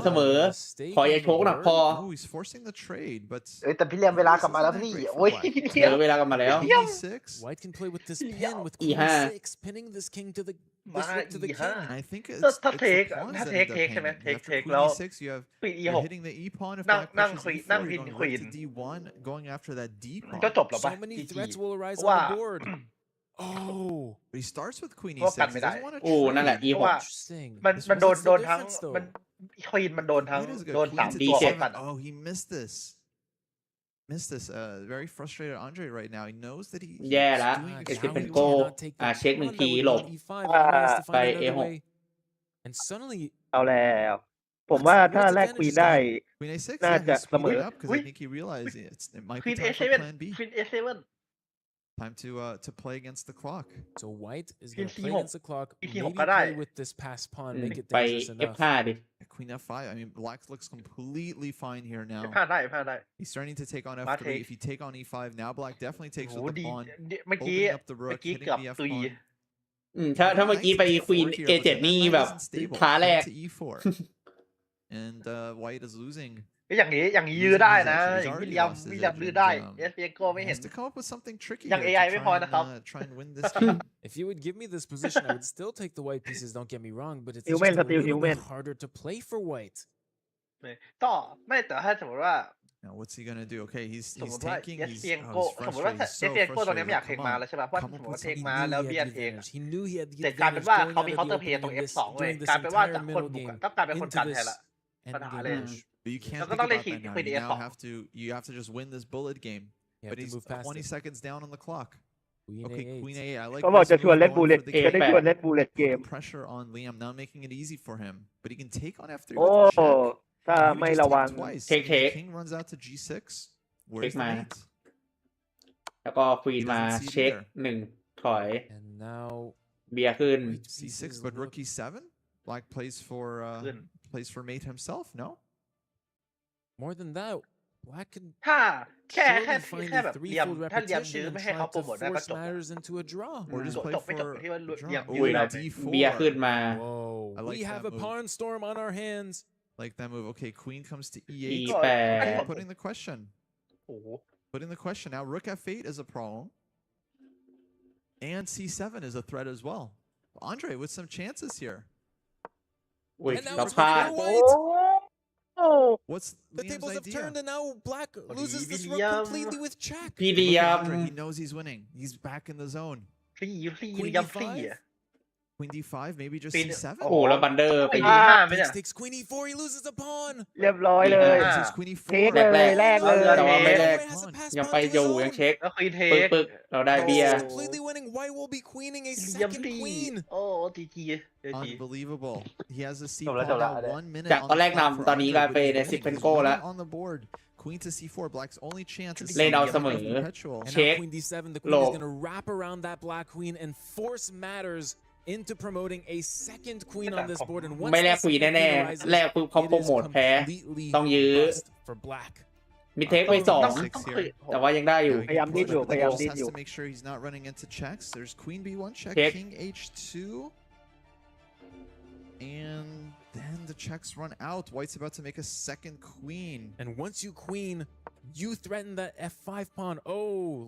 ขออย่าโชกหนักพอ Oh, he's forcing the trade, but แต่พี่เลียมเวลากลับมาแล้วพี่โอ้ย เดี๋ยวเวลากลับมาแล้ว e6. White can play with this pin with E5 queen 6 pinning this king to the this rook to the king. And I think ถ้า it's เทค the pawns ถ้า that เทค end up ใช่ไหม hanging. เทค After แล้ว queen e6, queen you're e6 hitting the e pawn. If นั่ง black pushes นั่ง e4, พิน you're ควี going น to d1, going after that d pawn. ก็จบแล้วป่ะ So many threats will arise on ว่า the board. Oh, But he starts with queen ว่า e6. กัน He ไม่ได้ doesn't want to โอ้นั่นแหละ trade. E6 interesting. มันโดนทั้ง difference, though. มันควีนมันโดนทั้ง Queen is good. โดน Queen สาม to ตัว D7 กัน Oh, he missed this. Very frustrated Andre right now. He knows that he's แย่ละ doing เอส extremely เป็นโก well. เช็ค1 ทีหลบ E5 and he has to ไป find another A6 way. And suddenly เอาแล้วผมว่าถ้าแลกควีนได้ Queen a6. น่า Yeah, จะ he's เสมอ speeding up because I think he realized it might ควี be น time for A7 plan B. ควีน A7 Time to play against the clock. so white is Queen going to play C6 against the clock, Queen maybe C6 ก็ได้ play with this pass pawn, make it ไป dangerous enough. F5 ดิ Queen f5. I mean, black looks completely fine here now. พลาดได้พลาดได้ He's starting to take on มา f3. เทค If you take on e5, now black definitely takes โห with the ดี pawn, เมื่อกี้ opening up the เมื่อ rook, กี้ hitting เกือบ the f ตุย pawn. ถ้าเมื่อกี้ไปควีน A7 นี่แบบท้าแรก to e4. And white is losing. อย่างนี้ยื้อได้นะอย่างวิลเลียมยื้อได้เอสเปียโกไม่ He เห็น has to come up with something tricky อย่าง here AI to ไม่พอ try นะครับ and try and win this game. If you would give me this position, I would still take the white pieces, don't get me wrong, but it's Human just a still little human. bit harder to play for white. ต่อไม่แต่ถ้าสมมติว่า Now what's he gonna do? Okay, he's สมมติว่า taking. เอส He's เซียงโก้ he's สมมติว่า frustrated. เอส He's เซียง so โก้ตอนนี้ไม่อยาก frustrated. เทคมาแล้วใช่ป่ะเพราะสมมติว่าเทคมาแล้วเบียดเทค He knew he had the แต่กลายเป็น advantage ว่า going เขา out มี of เคาน์เตอ the ร์เพย์ตรง opening in F2 this เว้ย during กลาย this เป็นว่า entire จากคน middle บุก game ต้องกลายเป็นคน into กันแท this นละปัญ end หา game เลย push. But you can't Nó có thinkต้อง about lên that now. Queen You now E2 you have to just win this bullet game. You But have to he's move past 20 it. seconds down on the clock. Queen Okay, A8. Queen A8. I like เขาบอก this จะชวน move เล่น going บูเล for ต the จะได้ game. ชวนเล่นบูเลตเกม Putting pressure on Liam, not making it easy for him. But he can take on F3 โอ้ with check. ถ้า He ไม่ would just ระวัง take twice. Take, And the take. king runs out to G6. เช็ค Where's the มา mate? แล้วก็ควีน He มา doesn't see it เช็ค either. หนึ่งถอย And now เบียร์ขึ้น C6, but rook E7. Black plays for mate himself. No. more than that, Black can ถ้าแค่ surely find แค่ a แบบเรียม threefold ถ้าเรียมยื้ repetition อ and ไม่ให้ try เขาโปร to โมทได้ก็ force จบ matters into a draw. Or just จบ play จบไม่จบ for ที่ว่า a draw. เรียม Oh, ยื้อ อุ้ย ได้ D4. เบียร์ขึ้นมา Whoa, I like we have that a move. pawn storm on our hands. Like that move. Okay, queen comes to E8. E8 Putting the question. โอ้โห Putting the question. Now rook F8 is a problem. And C7 is a threat as well. Andre with some chances here. อุ้ย And now เรา it's พลาด Queen White. โอ้ What's The Liam's tables have idea? turned and now Black loses this rook William. completely with check. พี่ Look เลีย at ม Andre. He knows he's winning. He's back in the zone. ฟรีฟรี Queen เรียมฟ D5 รีอ่ะ Queen D5, maybe just Queen- C7. โอ้โหแล้วบันเดอร์ไป ไป ยิง D5 ไหมเนี่ย Takes, takes Queen E4, he loses a pawn. เรียบร้อยเลย This is Queen เทค E4. เลยแรกเลย แต่ว่าไม่แรก White has a pass ยัง pawn ไป to อยู่ his ยัง own. เช็ค แล้วควีนเท ปึ๊ก ค ปึ๊กเราได้เบียร์ Completely winning. White will be queening a เรียม second ฟรี queen. โอ้จีจีจี Unbelievable. He has a C จบแล้ว pawn จบแล้ว now 1 minute จาก on ตอน the แรก clock for นำตอนนี้ Andre, กลาย but เป็น he's ใน winning. ซิเป็น He's โก้แล้ว winning on the board. Queen to C4. Black's only chance is เล่นเอาเสมอ perpetual. And Check. now Queen D7, the queen Low. is going to wrap around that black queen and force matters into promoting a second queen on this board. And once ไม่แลก that ควีน second แน่ queen ๆ arises, แลกปุ๊บเขา it โปร is โมทแพ้ completely ต้องยื้อ bust for black. มีเทคไปสอง Six here. แต่ว่ายังได้อยู่ Now he พยายาม can ดิ้น push, อยู่ but พยายาม just ดิ้น has อยู่ to make sure he's not running into checks. There's Queen B1 check, Check. King H2. And then the checks run out. White's about to make a second queen. And once you queen, you threaten that F5 pawn. Oh,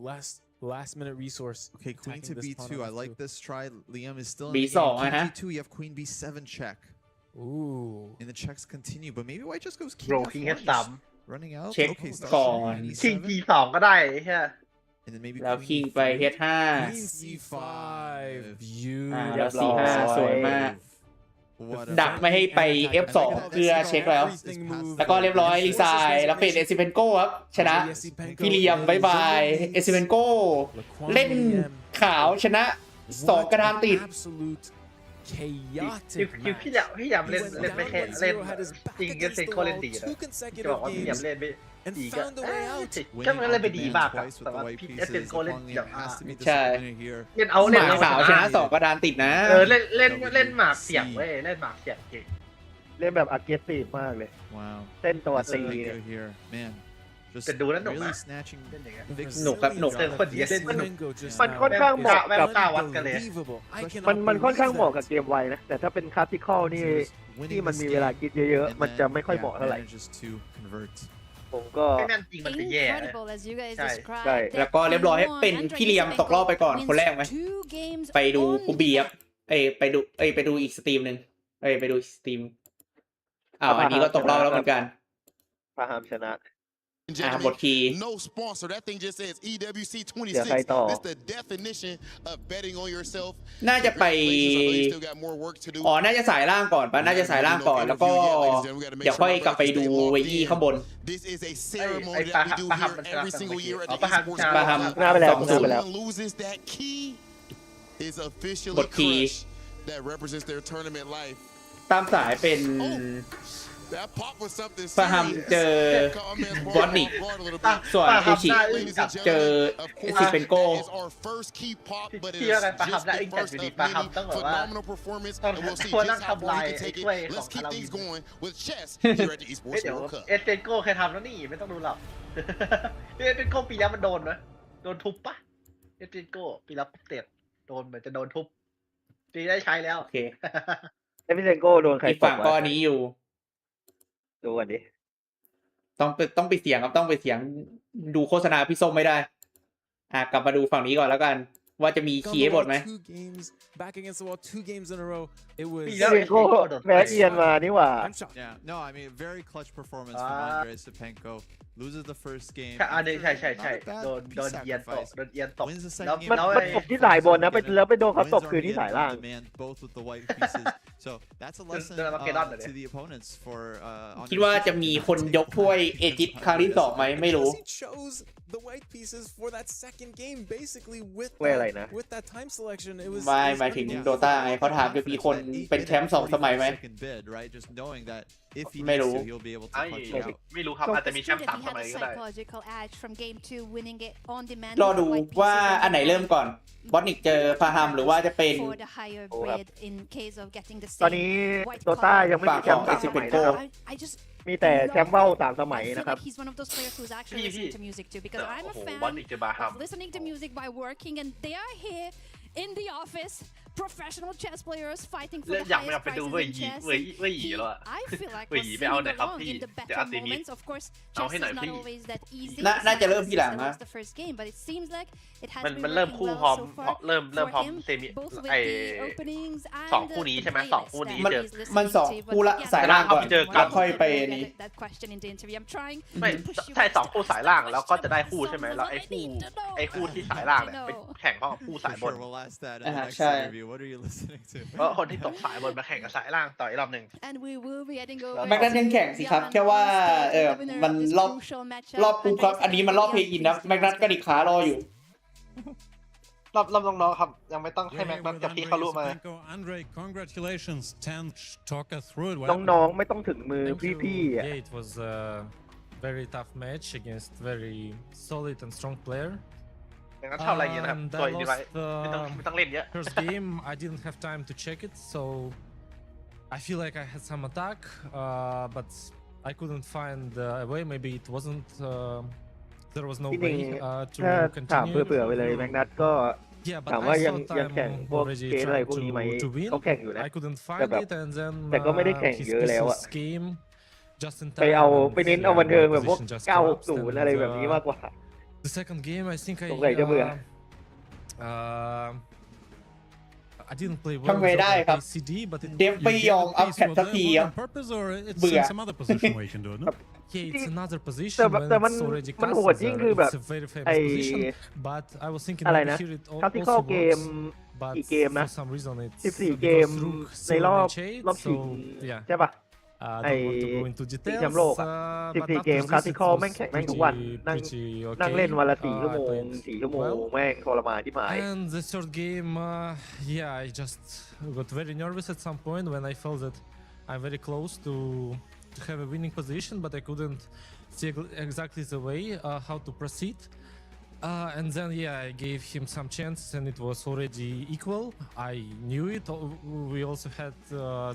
last minute resource. Okay, queen to Attacking this pawn B2. on I like F2. this try. Liam is still in B2 the game. Kingฮะ G2, you have Queen B7 check. Ooh. And the checks continue. But maybe White just goes King โร F1. คิง just F3 running out. Check Okay, starts ก่อน Queen คิง E7. G2 ก็ได้ใช่ไหม And then maybe แล้ว Queen คิงไป E3. H5 Queen C5. อ่า Beautiful. แล้ว เรียบร้อย C5 สวยมาก What ดัก a ไม่ให้ไป F2 เพื่อเช็คแล้ว แล้วก็เรียบร้อยรีไซน์แล้วเป็นเอซิเพนโก้ครับ ชนะ พี่เลียมบายบายเอซิเพนโก้เล่นขาวชนะ2 กระดานติด Absolute chaotic คือพี่อยากเล่นไม่แค่เล่นจริงก็เซ็นโคเล่นดีนะจะบอกว่าพี่อยากเล่นไม่ดีก็ก็มันเล่นไปดีมากครับแต่ว่าพี่เซ็นโคเล่นแบบ ใช่ เล่นเอา ห เล่น มา เอา ขาวชนะ2 กระดานติดนะ เล่นหมากเสียงเว้ยเล่นหมากเสียงเก่ง เล่นแบบ aggressive มากเลย Wow. เส้นตัว That's ตี what I เนี่ย do here. Man. Just แต่ดูแล้วหนุก really นะ snatching เล่นอย่างเงี้ย big หนุกครับหนุก เจอคนเดียวเล่น มันค่อนข้างเหมาะกับ กล้าวัดกันเลย มันค่อนข้างเหมาะกับเกมไวนะ แต่ถ้าเป็นคลาสสิคอลนี่ที่มันมีเวลาคิดเยอะๆ มันจะไม่ค่อยเหมาะเท่าไหร่ manages to convert. ผมก็ ไม่แม่นจริงมันจะแย่ Incredible as you guys ใช่ described. ใช่ แล้วก็เรียบร้อยให้เป็นพี่เลียมตกรอบไปก่อนคนแรกไหม Two games ไปดู on กูบีครับไปดูอีกสตรีมหนึ่งไปดูอีกสตรีมอันนี้ก็ตกรอบแล้วเหมือนกัน พาหามชนะ บทคีย์ No sponsor. That thing just says EWC เดี๋ยวใครต่อ 26. That's the definition of betting on yourself. น่าจะไป Congratulations. I know you still got more work to do. น่าจะสายล่างก่อนปะน่าจะสายล่างก่อน แล้วก็เดี๋ยวค่อยกลับไปดูเวยี่ข้างบน This is a ceremony that we do here every single year at the Esports ปาฮัม World Cup. หน้าไปแล้ว 2-0 If someone loses that key is officially บทคีย์ crushed. That represents their tournament life. ตามสายเป็น That pop was something ปาฮัม serious. เจอบอสนิก ส่วนคูชิเจอเอซิเปนโก พี่ว่าไงปาฮัมได้อิงจัดอยู่ดีปาฮัมต้องแบบว่าตัวนั่งทำลายไอ้ถ้วยของคาราบินเดี๋ยวเอสเตนโก้เคยทำแล้วนี่ไม่ต้องดูหรอกเอสเตนโก้ปีแล้วมันโดนไหมโดนทุบปะเอสเตนโก้ปีแล้วเตะโดนเหมือนจะโดนทุบปีได้ใช้แล้ว โอเค เอฟิเซนโก้โดนใคร อีก ต ฝั่ ก งก็ วะ นี้อยู่ ดูกันดิ ต้องไปเสียงครับต้องไปเสียงดูโฆษณาพี่ส้มไม่ได้กลับมาดูฝั่งนี้ก่อนแล้วกัน ว่าจะมีขี่ให้หมดไหม Back against the wall 2 games in a row. It was แพ้เอียนมานี่หว่า Yeah, no, I mean very clutch performance from Andrei Stepenko. Loses the first game. ใช่โดนเอียนตก Wins the แล้ว second game. มันตกที่สายบนนะแล้วไปโดนเขาตกคืนที่สายล่าง Both with the white pieces. So that's a lesson to the opponents for. คิดว่าจะมีคนยกถ้วยเอจิปต์ครั้งที่2ไหมไม่รู้ The white pieces for that second game basically with that time selection. It was ไม่หมายถึงโดต้าไงเขาถามจะมีคนเป็นแชมป์2 สมัยไหมไม่รู้ ไม่รู้ครับอาจจะมีแชมป์3 สมัยก็ได้รอดูว่าอันไหนเริ่มก่อนบอสนิกเจอพาฮัมหรือว่าจะเป็นตอนนี้โดต้ายังไม่มีแชมป์3 สมัยนะครับมีแต่แชมป์เบ้า3 สมัยนะครับ พี่โอ้โหบอลอีกจะบาฮัม in the office professional chess players fighting for the อยากไป highest ไปดู prizes เว่ย in หยี chess เว่ยหยีแล้วอะ I feel like เว่ยหยี we're ไปเอาไหน singing ครับ along พี่ in the เดี๋ยว better อาร์ติมิส moments of course เอา chess ให้หน่อย is not พี่ always that easy น่าจะเริ่มทีหลังนะ the first game but it seems like it has มัน been เริ่ม working คู่ well พร้อม so far เริ่มพร้อม for him เซมิ both with ไอ the openings and 2 คู่นี้ใช่ไหม2 คู่นี้เจอ มัน2 คู่ละสายล่างก่อนแล้วค่อยไปนี้ that question in the interview I'm trying ไม่ใช่2 คู่สายล่างแล้วก็จะได้คู่ใช่ไหมแล้วไอ้คู่ที่สายล่างเนี่ยไปแข่งกับคู่สายบน ใช่ เพราะคนที่ตกสายบนมาแข่งกับสายล่างต่ออีกรอบหนึ่ง and we will be heading over แม็กนัทยังแข่งสิครับแค่ว่ามันรอบปุ๊บครับอันนี้มันรอบเพย์อินนะแม็กนัทก็ดิขารออยู่รอบน้องๆครับยังไม่ต้องให้แม็กนัทกับพี่เขารู้มา Congratulations 10 talk us through it น้องๆไม่ต้องถึงมือพี่ๆ Yeah, it was a very tough match against very solid and strong player. อย่างนั้นเท่าไรเงี้ยนะครับตัวดีไว้ไม่ต้องเล่นเยอะ First game I didn't have time to check it, so I feel like I had some attack, but I couldn't find a way. Maybe it wasn't. There was no way to ถาม continue. เผื่อๆไปเลยแม็กนัทก็ Yeah, ถาม but ว่า I ยัง thought แข่ง I'm พวก already เกมอะไร trying พวกนี้ไหม to win. เขาแข่งอยู่นะ I couldn't แต่ find แบบ it, and then แต่ก็ไม่ได้แข่ง his เยอะแล้วอะ pieces came just in ไป time. เอา and ไปเน้นเอา yeah, บันเทิง my แบบพวก position just 960 collapsed, อะไร and แบบนี้มากกว่า the second game I think I สงสัยจะเบื่อ I didn't play well ทำไงได้ครับ CD, but เดฟไม่ยอมอัพแพทสักทีครับ purpose or it's เบื่อ some other position where you can do it, no? Yeah, it's another position แต่ when มัน it's already มันโหด cast ยิ่ง there. คือแบบ It's a very ไอ famous position, but I was thinking อะไร maybe นะ here it คลาสสิคอ also ลเกม works, but กี่เกมนะ for some reason it's 14 เกม because rook ในรอบ still รอบชิง so yeah ใช่ป่ะ I don't want to go into ชิง details แชมป์โลกอะ but 14 เกม after คลาส this สิ it คอล was แม่งแข่งแม่งทุกวัน นั่ง pretty นั่ง okay. เล่นวันละ 4 I ชั่วโมง played 4 ชั่วโมง well. แม่งทรมานที่หมาย And the third game, yeah, I just got very nervous at some point when I felt that I'm very close to have a winning position, but I couldn't see exactly the way how to proceed. And then, yeah, I gave him some chances, and it was already equal. I knew it. We also had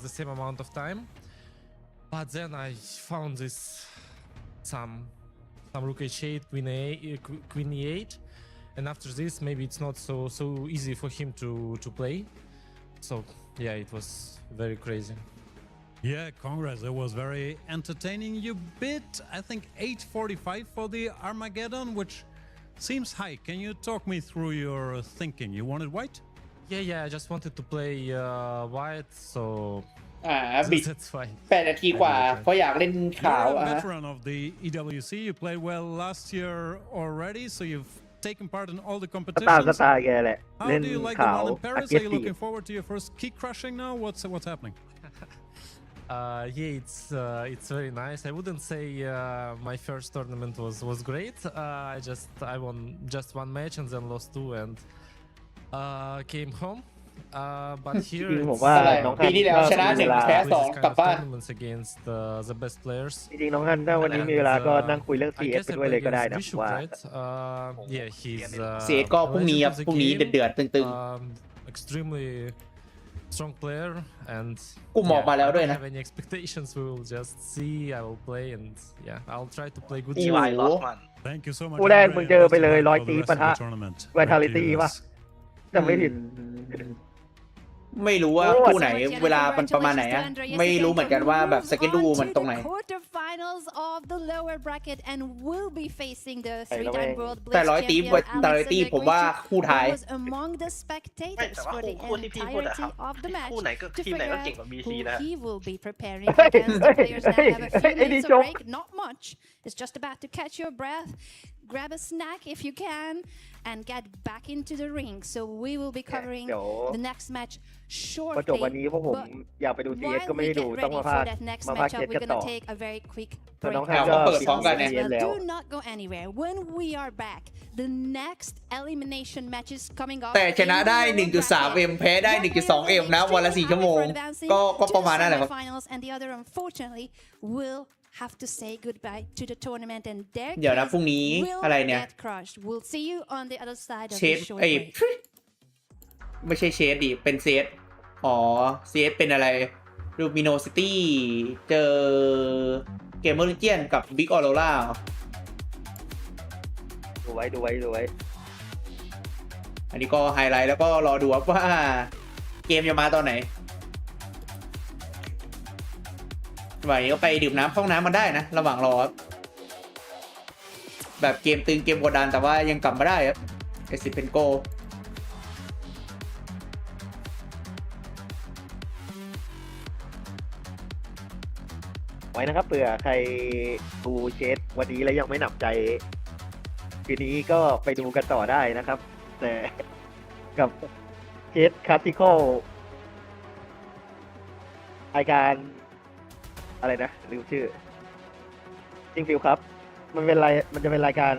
the same amount of time, but then I found this some rook h8, queen e8. And after this, maybe it's not so easy for him to play. So yeah, it was very crazy. Yeah, congrats. It was very entertaining. You bid, I think, 845 for the Armageddon, which seems high. Can you talk me through your thinking? You wanted white? Yeah, I just wanted to play white, so บิด that's fine. 8 นาทีกว่าเพราะอยากเล่นขาว You're a veteran of the EWC. You played well last year already, so you've taken part in all the ส competitions. ไตล์แกแหละ How เล่น do you like ขา the ว one in Paris? Are you aggressive looking forward to your first key crushing now? What's happening? Yeah, it's very nice. I wouldn't say my first tournament was great. I won just one match and then lost 2 and came home. But จริ here งๆผมว่าน้องฮั ปี น ที่แล้วชนะ มีเวลา 1 แพ้ play this 2 kind กลับ of บ้าน tournaments against the best players. จริงๆน้องฮันถ้าวันนี้มีเวลาก็นั่งคุยเรื่อง I CS guess ไป I ด้วย play เลยก็ได้ against นะ Bishop, ว่า right? Yeah, he's เสียก็พรุ่งนี้ครับ legend of the พรุ่งนี้ game. เดือดๆตึง Extremely strong player, and ๆกูมองมาแล้ว I ด้วย don't นะ have any expectations. We will just see. I will play, and yeah, I'll try to play good. โอ้ EY โห lost one Thank you so much. คู่แรก Andre, มึง and เจอ best ไป of เลย luck ร้อย for the ตี rest ปะ of ทะ the tournament. แวทาลิตี้ Back to you ปะ guys. จำไม่ผิด ไม่รู้ว่าคู่ไหนเวลามันประมาณไหนอะไม่รู้เหมือนกันว่าแบบสเกดูมันตรงไหนแต่ร้อยตีผมว่าคู่ท้ายแต่ว่าคู่ที่พี่พูดอะครับคู่ไหนก็ทีมไหนก็เก่งกว่า BC นะ ไอ้นี่จบ It's just about to catch your breath, grab a snack if you can, and get back into the ring. So we will be covering the next match พอจบ shortly. วันนี้พวกผมอยากไปดู CS ก็ไม่ได้ดูต้องมาพากย์ next มาพากย์ matchup, เกต we're กันต่อ gonna take a very quick แต่ break. น้องแฮมก็ปิด CS แล้ว Do not go anywhere. When we are back, the next elimination match is coming up. แต่ชนะได้ 1.3M แพ้ได้ 1.2M นะวันละ 4 ชั่วโมงก็ประมาณนั้นแหละครับ and the other unfortunately will have to say goodbye to the tournament and their เดี๋ยวนะพรุ่งนี้อะไรเนี่ย get crushed. We'll see you on the other side of เช the ด short ไอ้ break. ไม่ใช่เชดดิเป็นเซตอ๋อเซตเป็นอะไรลูมิโนซิตี้เจอเกมเมอร์เจียนกับบิ๊กออโรล่าดูไว้ อันนี้ก็ไฮไลท์แล้วก็รอดูว่าเกมจะมาตอนไหนวันนี้ก็ไปดื่มน้ำเข้าน้ำมาได้นะระหว่างรอแบบเกมตึงเกมกดดันแต่ว่ายังกลับมาได้ครับเอซิเพนโกไว้นะครับเผื่อใครดูเชสวันนี้แล้วยังไม่หนำใจทีนี้ก็ไปดูกันต่อได้นะครับ แต่กับเชสคลาสสิคอลรายการอะไรนะลืมชื่อจริงฟิลครับมันจะเป็นรายการ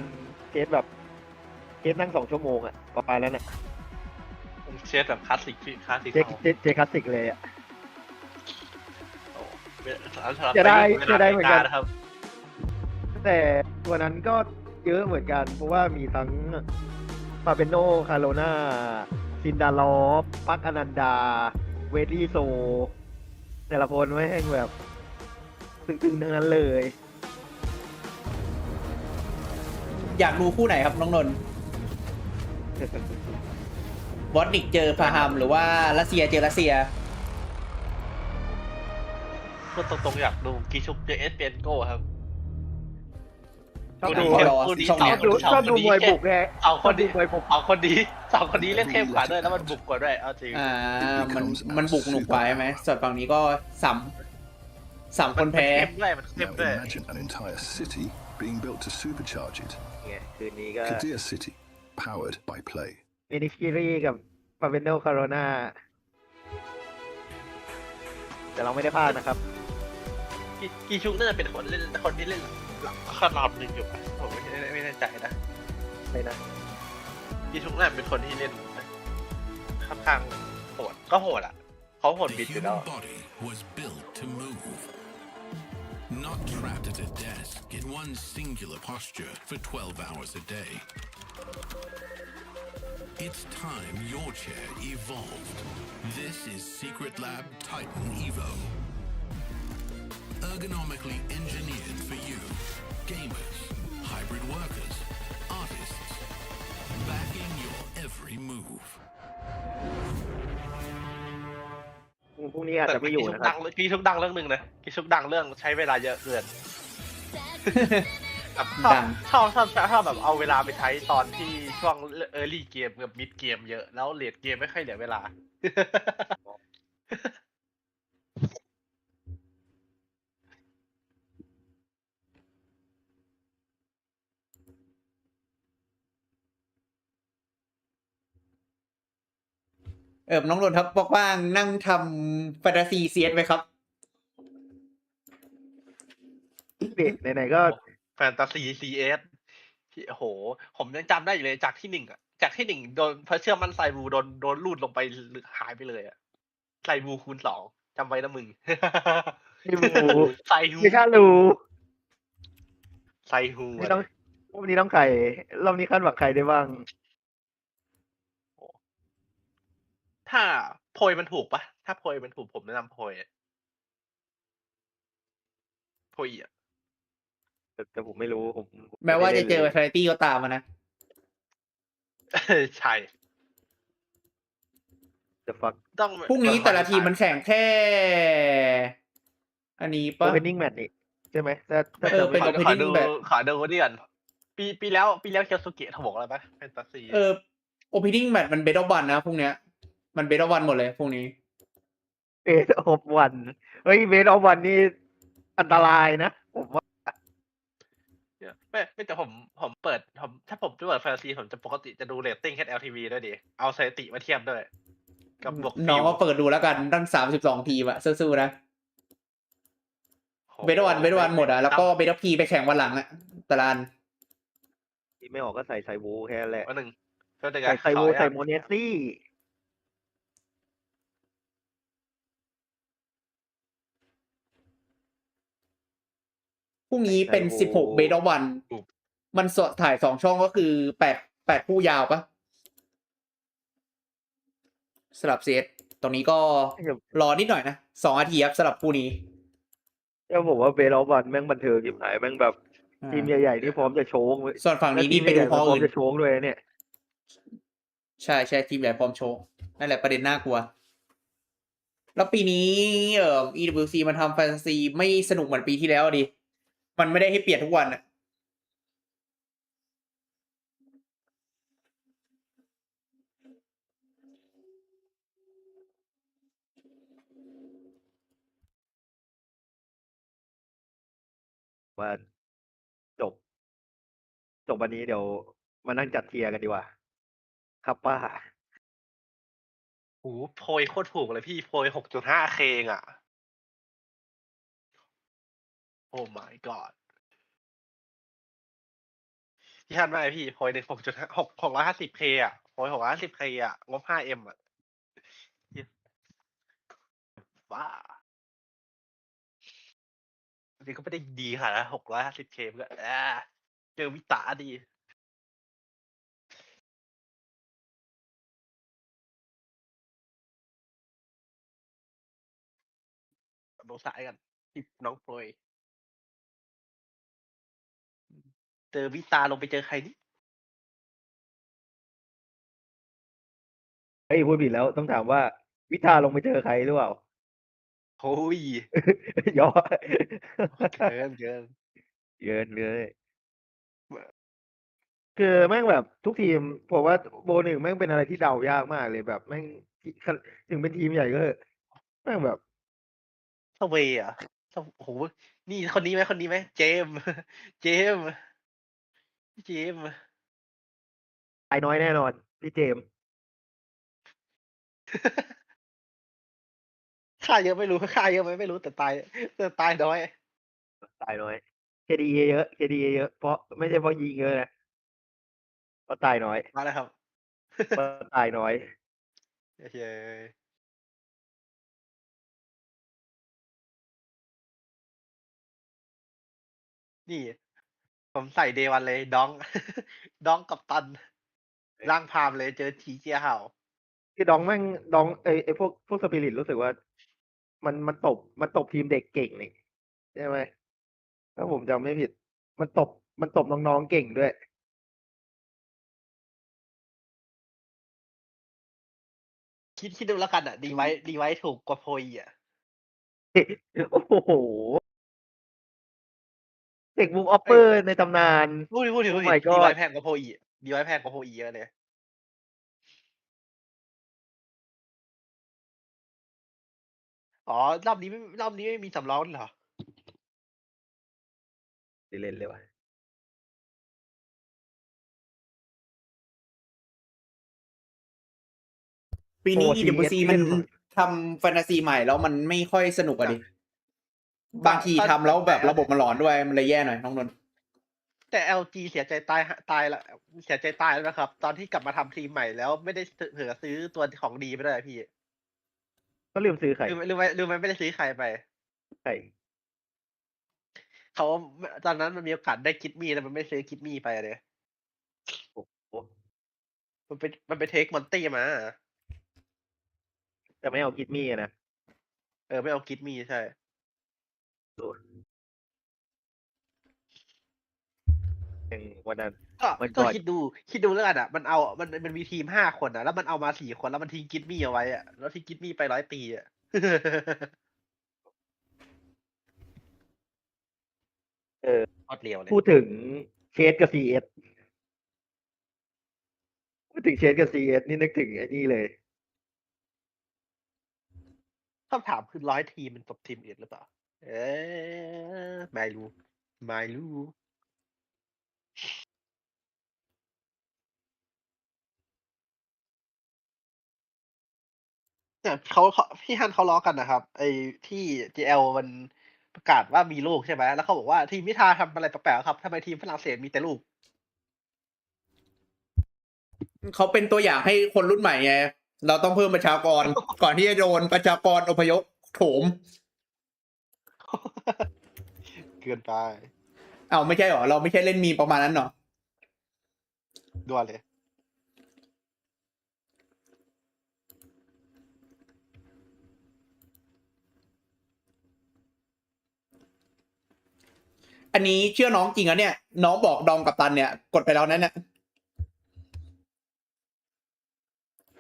เชสแบบเชสนั่ง2 ชั่วโมงอะประมาณนั้นอะเชสแบบคลาสสิกพี่คลาสสิก เชสคลาสสิกเลยอะจะได้เห มื มื อ อน กั กัน นครับ แต่ตัวนั้นก็เยอะเหมือนกันเพราะว่ามีทั้งฟาเบโนคาโรนาซินดาลอฟปักอนันดาเวลลี่โซแต่ละคนไม่แห้งแบบตึงๆทั้งนั้นเลย อยากดูคู่ไหนครับน้องนนท์วอตนิกเจอพาฮัมหรือว่ารัสเซียเจอรัสเซียก็ตรงๆอยากดูกิชุกเจอเอสเปนโก้ครับ ชอบดูมวยบุกไงเอาคนดีเล่นเข้มกว่าด้วยแล้วมันบุกกว่าด้วยเอาจริงมันบุกหนุกกว่าใช่ไหมส่วนฝั่งนี้ก็สามคนแพ้มันเข้มด้วย Imagine an entire city being built to supercharge it. คืนนี้ก็ Kadir City, powered by play. มินิคิรีกับฟาเบโนคาโรนาแต่เราไม่ได้พลาดนะครับกีชุกน่าจะเป็นคนที่เล่นขนาดหนึ่งอยู่ผมไม่แน่ใจนะไม่นะกีชุกน่าเป็นคนที่เล่นค่อนข้างโหดก็โหดอ่ะเขาโหดบิดอยู่แล้ว Not trapped at a desk in one singular posture for 12 hours a day. It's time your chair evolved. This is Secret Lab Titan Evo. Ergonomically engineered for you, gamers, hybrid workers, artists, backing your every move. พรุ่งนี้อาจจะไม่อยู่นะครับกีชุกดังเรื่องหนึ่งนะกีชุกดังเรื่องใช้เวลาเยอะเกินชอบแบบเอาเวลาไปใช้ตอนที่ช่วงearly เกมกับ mid เกมเยอะแล้วเลทเกมไม่ค่อยเหลือเวลาน้องนนท์ครับว่างๆนั่งทำแฟนตาซีเซียสไหมครับไหนๆก็แฟนตาซี CS โอ้โหผมยังจำได้อยู่เลยจากที่1อ่ะจากที่1โดนเพราะเชื่อมันไซบูโดนลูดลงไปหายไปเลยอ่ะไซบูคูณ2จำไว้นะมึงไซฮูไม่กล้ารู้ไซฮูรอบนี้ต้องใครรอบนี้คาดหวังใครได้บ้างถ้าโพยมันถูกปะถ้าโพยมันถูกผมแนะนำโพยอ่ะแต่ผมไม่รู้ผมแม้ว่าจะเจอไทตี้ก็ตามมานะใช่ The fuck พรุ่งนี้แต่ละทีมมันแข่งแค่ อันนี้ปะ opening match นี่ใช่ไหมถ้าเป็น opening แบบ ขอดูนี่ก่อนปีแล้วเคียวสุเกะทำบอกอะไรปะแฟนตาซีopening match มันเบสออฟวันนะพรุ่งเนี้ยมันเบสออฟวันหมดเลยพรุ่งนี้เบสออฟวันเฮ้ยเบสออฟวันนี่อันตรายนะผมว่าไม่แต่ผมเปิดถ้าผมจะเปิดแฟนตาซีผมจะปกติจะดูเรตติ้ง HLTV ด้วยดิเอาสถิติมาเทียบด้วยกับบวกน้องก็เปิดดูแล้วกันตั้ง32ทีมอะสู้ๆนะเบสออฟวันหมดอะแล้วก็เบสออฟพีไปแข่งวันหลังอะตารางที่ไม่ออกก็ใส่ไซบูแค่แหละวันหนึ่งใส่ไซบูใส่โมเนสซี่พรุ่งนี้เป็น16เบสออฟวันมันสดถ่าย2ช่องก็คือ8คู่ยาวปะสลับเซตตรงนี้ก็รอนิดหน่อยนะ2นาทีครับสลับคู่นี้แล้วผมว่าเบสออฟวันแม่งบันเทิงยิ่งหายแม่งแบบทีมใหญ่ๆนี่พร้อมจะโชว์ส่วนฝั่งนี้นี่ไปดูพร้อมจะโชว์ด้วยเนี่ยใช่ทีมใหญ่พร้อมโชว์นั่นแหละประเด็นน่ากลัวแล้วปีนี้EWC มันทำแฟนตาซีไม่สนุกเหมือนปีที่แล้วดิมันไม่ได้ให้เปลี่ยนทุกวันอะว่าจบวันนี้เดี๋ยวมานั่งจัดเทียร์กันดีกว่าครับป้าโหโพยโคตรถูกเลยพี่โพย 6.5K อ่ะโอ้ my god พี่ทันไหมพี่โพยใน 650K อ่ะโพย 650K อ่ะงบ 5M อ่ะบ้าจริงก็ไม่ได้ดีค่ะนะ 650K เพื่อเจอวิตาดีดูสายกันน้องโปรยเจอวิตาลงไปเจอใครนี่เฮ้ยพูดผิดแล้วต้องถามว่าวิทาลงไปเจอใครหรือเปล่าโอ้ยย่อเกินเลยคือแม่งแบบทุกทีมผมว่าโบหนึ่งแม่งเป็นอะไรที่เดายากมากเลยแบบแม่งถึงเป็นทีมใหญ่ก็แม่งแบบสเวย์อ่ะโอ้โหนี่คนนี้ไหมเจมตายน้อยแน่นอนพี่เจมค่าเยอะไม่รู้ค่าเยอะไหมไม่รู้แต่ตายน้อยKDA เยอะเพราะไม่ใช่เพราะยิงเยอะนะเพราะตายน้อยมาแล้วครับเพราะตายน้อยโอเคนี่ผมใส่เดวันเลยดองกับตันร่างพามเลยเจอทีเจียเห่าคือดองแม่งดองไอพวกสปิริตรู้สึกว่ามันตบทีมเด็กเก่งนี่ใช่ไหมถ้าผมจำไม่ผิดมันตบน้องๆเก่งด้วยคิดดูแล้วกันอ่ะดีไว้ถูกกว่าโพยอ่ะโอ้โหเด็กบุกออปเปอร์ในตำนานพูดดีไว้แพงกว่าโพยดีไว้แพงกว่าโพยเยอะเลยอ๋อรอบนี้ไม่มีสำรองเหรอเล่นเลยว่ะปีนี้ EWC มันทำแฟนตาซีใหม่แล้วมันไม่ค่อยสนุกอะดิบางทีทำแล้วแบบระบบมันหลอนด้วยมันเลยแย่หน่อยน้องนนท์แต่ LG เสียใจตายละเสียใจตายแล้วนะครับตอนที่กลับมาทำทีมใหม่แล้วไม่ได้เผื่อซื้อตัวของดีไปด้วยพี่ก็ลืมซื้อใครลืมไม่ได้ซื้อใครไปใครเขาตอนนั้นมันมีโอกาสได้คิดมี่แต่มันไม่ซื้อคิดมี่ไปเลยโอ้โหมันไปเทคมอนตี้มาแต่ไม่เอาคิดมี่นะไม่เอาคิดมี่ใช่วันนั้น ก็คิดดูแล้วกันอ่ะมันมีทีม5 คนอ่ะแล้วมันเอามา4 คนแล้วมันทิ้งกิดมี่เอาไว้อ่ะแล้วทิ้งกิดมี่ไป100 ปีอ่ะพอดเรียวเลยพูดถึงเชสกับ CS พูดถึงเชสกับ CS นี่นึกถึงไอ้นี่เลยคำถามคือ100 ทีมมันจบทีมอื่นหรือเปล่าไม่รู้เนี่ยพี่ฮันเขาล้อกันนะครับไอ้ที่ GL มันประกาศว่ามีลูกใช่ไหมแล้วเขาบอกว่าทีมมิทาทำอะไรแปลกๆครับทำไมทีมฝรั่งเศสมีแต่ลูกเขาเป็นตัวอย่างให้คนรุ่นใหม่ไงเราต้องเพิ่มประชากร ก่อนที่จะโดนประชากรอพยพโถม เกินไป เอาไม่ใช่หรอเราไม่ใช่เล่นมีประมาณนั้นหรอ ด่วนเลยอันนี้เชื่อน้องจริงอ่ะเนี่ยน้องบอกดอมกับตันเนี่ยกดไปแล้วนั้นเนี่ย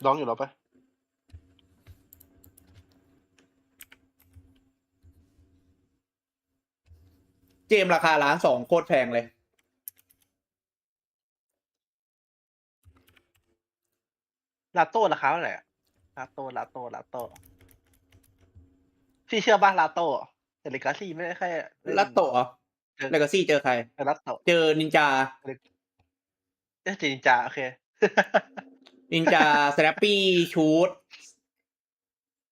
น้องอยู่แล้วปะเจมราคา1,200,000โคตรแพงเลยลาโต้ราคาเท่าไหร่ลาโต้พี่เชื่อป่ะลาโต้แต่เลกาซี่ไม่ได้แค่ลัตโตะเลกาซี่เจอใครลาโต้เจอนินจาจริงจาโอเค นินจาสแนปปี้ชูด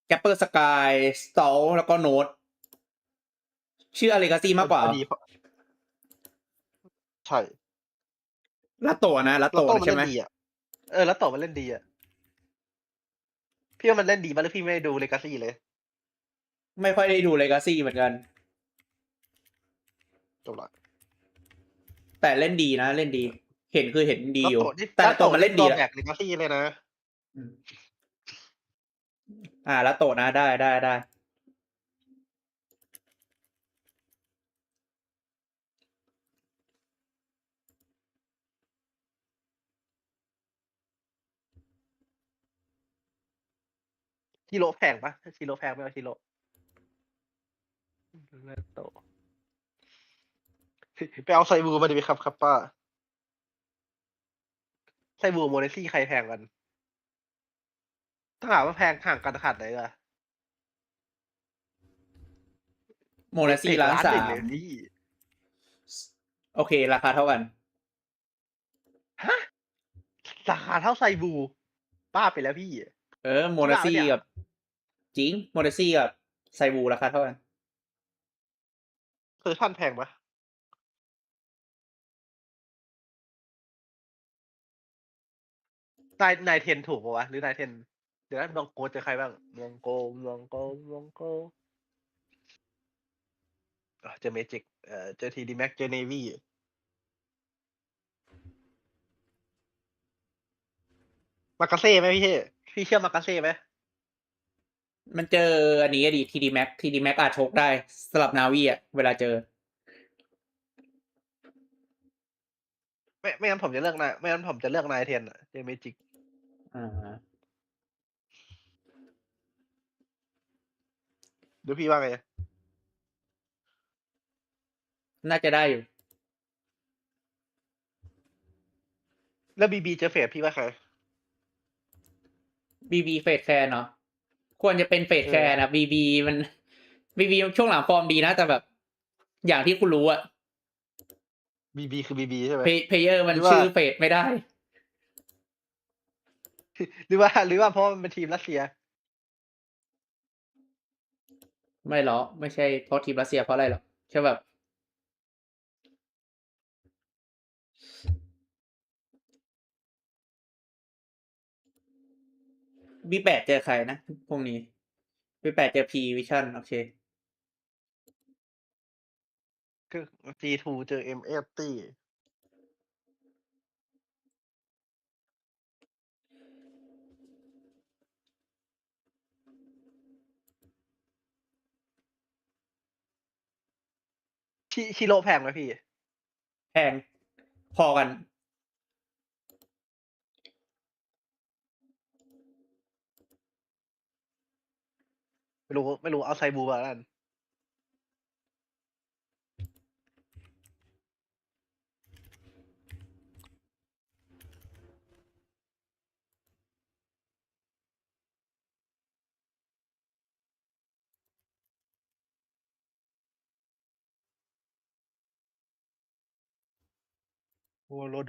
แกปเปอร์สกายสตอลแล้วก็โน้ตเชื่อเลกาซี่มากกว่าใช่ลัตโตะนะลัตโตะใช่ไหมลัตโตะมันเล่นดีอ่ะพี่ว่ามันเล่นดีมากเลยพี่ไม่ได้ดูเลกาซี่เลยไม่ค่อยได้ดูเลกาซี่เหมือนกันจบละแต่เล่นดีนะเล่นดีเห็นคือเห็นดีอยู่แต่ตัวมันเล่นดีแหละเลกาซี่เลยนะแล้วโตนะได้ชิโร่แพงปะชิโร่แพงไหมชิโร่โตไปเอาไซบูมาดิครับป้าไซบูโมเนซี่ใครแพงกันถ้าหากว่าแพงห่างกันขนาดไหนล่ะโมเนซี่1,300,000โอเคราคาเท่ากันฮะราคาเท่าไซบูบ้าไปแล้วพี่โมเนซี่กับจริงโมเนซี่กับไซบูราคาเท่ากันท่านแพงปะนายเทนถูกปะวะหรือนายเทนเดี๋ยวลองโกเจอใครบ้างลองโกเจอเมจิกเจอทีดีแม็กเจอเนวี่มากาเซ่ไหมพี่เชื่อมากาเซ่ไหมมันเจออันนี้ดิทีดีแม็กอาจชกได้สลับนาวีอ่ะเวลาเจอไม่งั้นผมจะเลือกนายไม่งั้นผมจะเลือกนายเทนเจอเมจิกดูพี่ว่าไงน่าจะได้อยู่แล้วบีเจอเฟสพี่ว่าใครบีเฟสแคร์เนาะควรจะเป็นเฟสแคร์นะบีมันบีช่วงหลังฟอร์มดีนะแต่แบบอย่างที่คุณรู้อะบีคือบีใช่ไหมเพลเยอร์มันชื่อเฟสไม่ได้หรือว่าเพราะมันเป็นทีมรัสเซียไม่หรอกไม่ใช่เพราะทีมรัสเซียเพราะอะไรหรอกแค่แบบB8เจอใครนะพวกนี้B8เจอพีวิชั่นโอเคคือ G2 เจอ MFT ชิโร่แพงไหมพี่แพงพอกัน ไม่รู้เอาไซบูมาแล้วกัน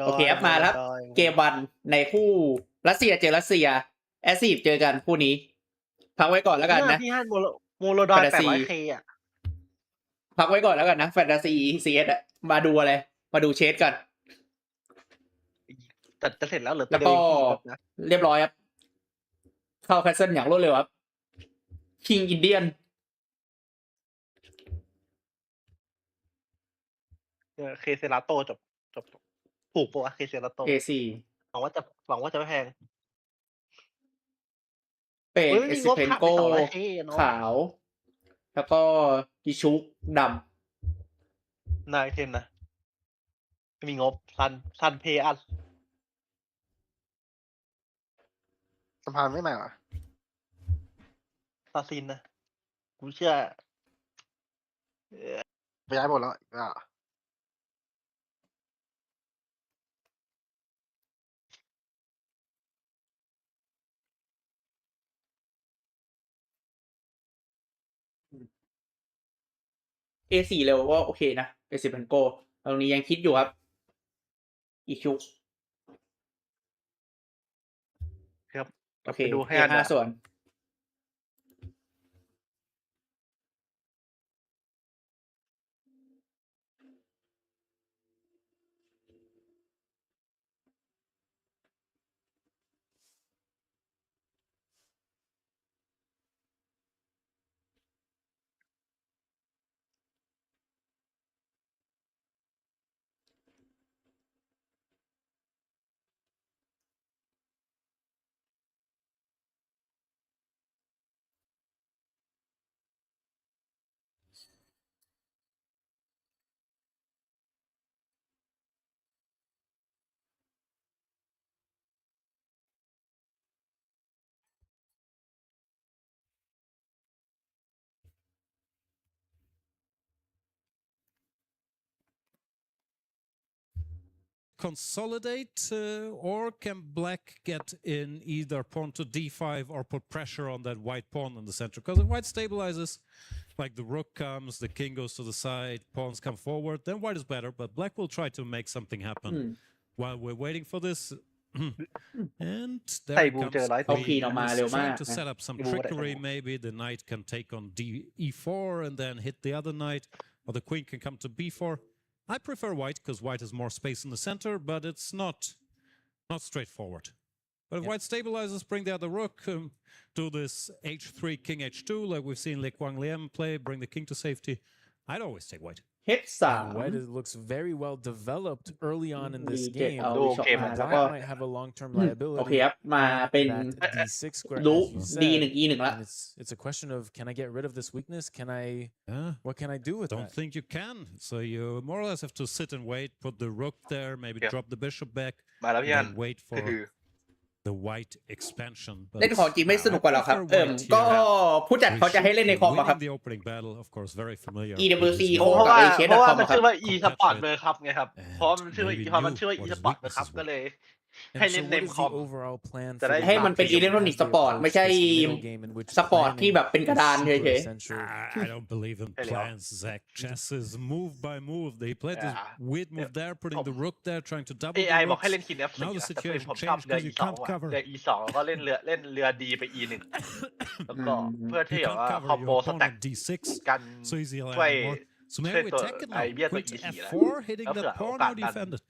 โอเคครับมาแล้วเกมวันในคู่รัสเซียเจอรัสเซียแอสซีฟเจอกันคู่นี้พักไว้ก่อนแล้วกันนะพี่ฮันโมโลดอย800K อ่ะพักไว้ก่อนแล้วกันนะแฟนตาซีซีเอสมาดูอะไรมาดูเชสกันแต่จะเสร็จแล้วเหรือแล้วก็เรียบร้อยครับเข้าแคสเซิลอย่างรวดเร็วครับคิงอินเดียนเคเซราโตจบถูกปะวะเคเซราโตA4 หวังว่าจะไม่แพงเป็นเอสเพนโกขาวแล้วก็กิชุกดำนายเทนนะไม่มีงบซันเพย์อันสะพานไม่มาหรอซาซินนะกูเชื่อไปย้ายหมดแล้วA4 เร็วก็โอเคนะเอสเพนโกตรงนี้ยังคิดอยู่ครับอีชุกครับโอเคดูให้5ส่วนconsolidate or can black get in either pawn to d5 or put pressure on that white pawn in the center? Because if white stabilizes, like the rook comes, the king goes to the side, pawns come forward, then white is better, but black will try to make something happen while we're waiting for this. And there it comes. Trying to set up some trickery, maybe the knight can take on e4 and then hit the other knight, or the queen can come to b4. I prefer white because white has more space in the center, but it's not straightforward. But if white stabilizes, bring the other rook, do this h3, king h2, like we've seen Le Quang Liem play, bring the king to safety. I'd always take white. H3 White looks very well developed early on in this game. Black might have a long-term liability. โอเคครับมาเป็น D6 square ลุก D1 E1 ละ It's a question of can I get rid of this weakness? What can I do with that? Don't think you can. So you more or less have to sit and wait, put the rook there, maybe drop the bishop back, and wait for the white expansion. เล่นของจริงไม่สนุกกว่าหรอครับก็ผู้จัดเขาจะให้เล่นในคอมครับ The opening battle, of course, very familiar. EWC เพราะว่ามันชื่อว่า E Sport เลยครับไงครับเพราะมันชื่อว่า E Sport นะครับก็เลยให้เล่นเต็มคอมจะได้ให้มันเป็นอิเล็กทรอนิกส์สปอร์ตไม่ใช่สปอร์ตที่แบบเป็นกระดานเฉยๆ I don't believe in plans. Zach chess is move by move. They played this weird move there, putting the rook there, trying to double. AI บอกให้เล่น King F4 Now the situation ผมชอบ changed เรือ because you E2 can't cover. เรือ E2 ก็เล่นเรือดีไป E1 แล้วก็เพื่อที่ว่าคอมโบสแต็กกันช่วย So maybe we attack it now. Queen to f4, hitting that pawn, how defend it?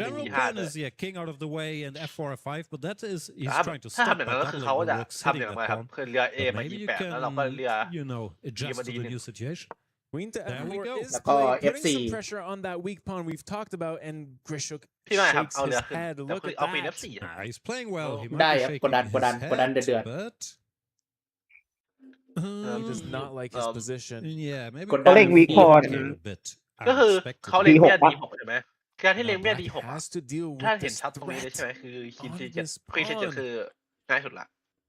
General plan is king out of the way and f4, f5, but that is he's trying to stop by doubling the rooks, hitting that pawn. But maybe you can, adjust to the new situation. Queen to f4 is putting some pressure on that weak pawn we've talked about, and Grishuk shakes his head. Look at that. He's playing well. He ได้ might ครับ be กดดัน shaking เดือด but he does not like his position. Yeah, maybe เขาเล็งวีคอน ก็คือเขาเล็งเบี้ย D6 ใช่ไหมการที่เล็งเบี้ย D6 ถ้าเห็นชัดตรงนี้เลยใช่ไหมคือคิน C7 ควีน C7 คือง่ายสุดละ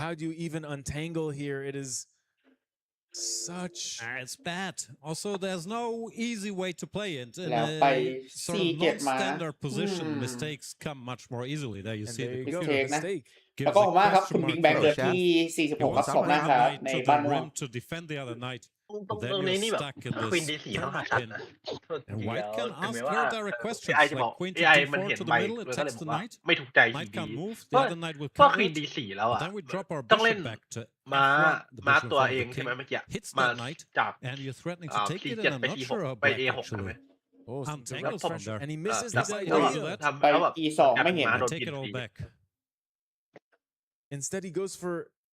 How do you even untangle here? It is such. It's bad. Also, there's no easy way to play it. In แล้วไป a sort of เก็บมา non-standard position, mistakes come much more easily. There you And see there the you go, computer mistake. แล้วก็ผมว่าครับคุณบิ๊กแบงค์เกิดที่ 46 ครับ 2 หน้าครับใน to บ้าน the ม่วง rim to defend the other night. ตรง Then นี้ you're นี่แบบ stuck in ควีน this ดีสี่ต้อง corner หาชัด pin. นะ And White can ถึง ask แม้ very ว่า direct ไอ questions จะบอก like Queen to ไอมัน d4 เห็น to ใบ the middle, it มันก็เลย takes บอก the ว่า knight. ไม่ถูกใจ Knight ดี can't move, เพ the ราะ other knight will เพราะ cover ควีน it. ดีสี่แล้ว But อ่ะ then we drop our ต้องเล่น bishop back to ม้า F1, the ม้า bishop ตัว in front เอ of ง the ใช่ไหม king. เมื่อกี้ Hits มา that knight, จับ and you're threatening to take it, C7 and I'm ไป not E6 sure how ไป black A6 ใช่ไหม actually Oh, some untangles direct from there. pressure, and he misses แล้ว the แล้ว idea. ทำแล้วแบบ E2 ไม่เห็น ม้าโดน Take กิน it ฟ all รี back. Instead, he goes for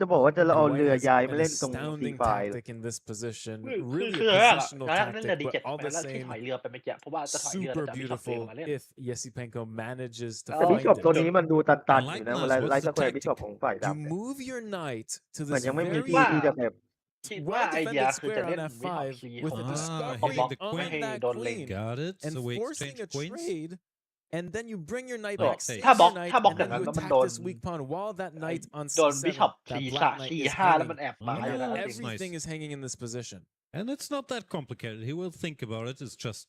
จะบอกว่าจะเอา And เรือ White has ย้ายมา an เล่นตรง astounding C5 tactic in this position. คือ Really คือ a แรกอะ positional ตอนแรกนั่น tactic, ดี but เจ็ด all ไป the แล้วที่ same, ถอยเรือไปเมื่อกี้เพราะว่าจะถอยเรือ super แต่บิชอปเดิ beautiful นมาเล่น if Yesipenko manages to แต่บิ find ชอปตัว it. นี้มันดูตันๆอยู่นะ And เวลา Light ไล่ Mars, ส what's แคว the ร์บิชอป tactic? ของฝ่าย You ดำเนี่ย move your knight to เหมือน this ยังไม่มี very ที่ที่จะแบบ คิดว่าไอเดีย well-defended คือ square จะ on เล่นบิชอป F5 ซี with the เขา discovery บล็อก on ไม่ให้ that โดนเล็ง queen Got it. and So we forcing exchange a queens. trade, and then you bring your knight ก็ back, save ถ้าบล็อก your knight, ถ้าบล็อก and อย่าง then นั้น you แล้วมัน attack โดน this weak pawn while that knight on โดนบิชอ C7, ปซี that สาม black knight ซี is ห้าแล้วมัน hanging. แอบมาอยู่นะ That's Everything nice. is hanging in this position. And it's not that complicated. He will think about it. It's just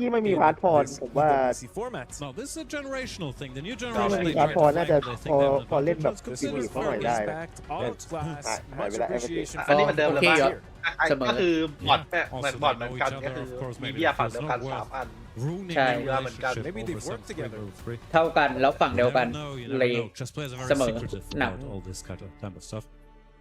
กี้ไม่มีพาร์ทพรผมว่า No, this is a generational thing. The new ไม่มี generation. พาร์ทพรน่าจะพอเล่นแบบฟีบีเขาหน่อยได้นะหายไปแล้ว อันนี้เหมือนเดิมเลยป่ะ เสมอ ก็คือบอทเนี่ยเหมือนบอทเหมือนกันก็คือมีเบี้ยฝั่งเดียวกัน3 อัน Ruining ใช่ the relationship Maybe they've over worked some together. 3v3. เท่ากันแล้วฝั่งเดียวกัน You เล never ย know. Chess players are เส very มอ secretive หนัก about all this kind of stuff.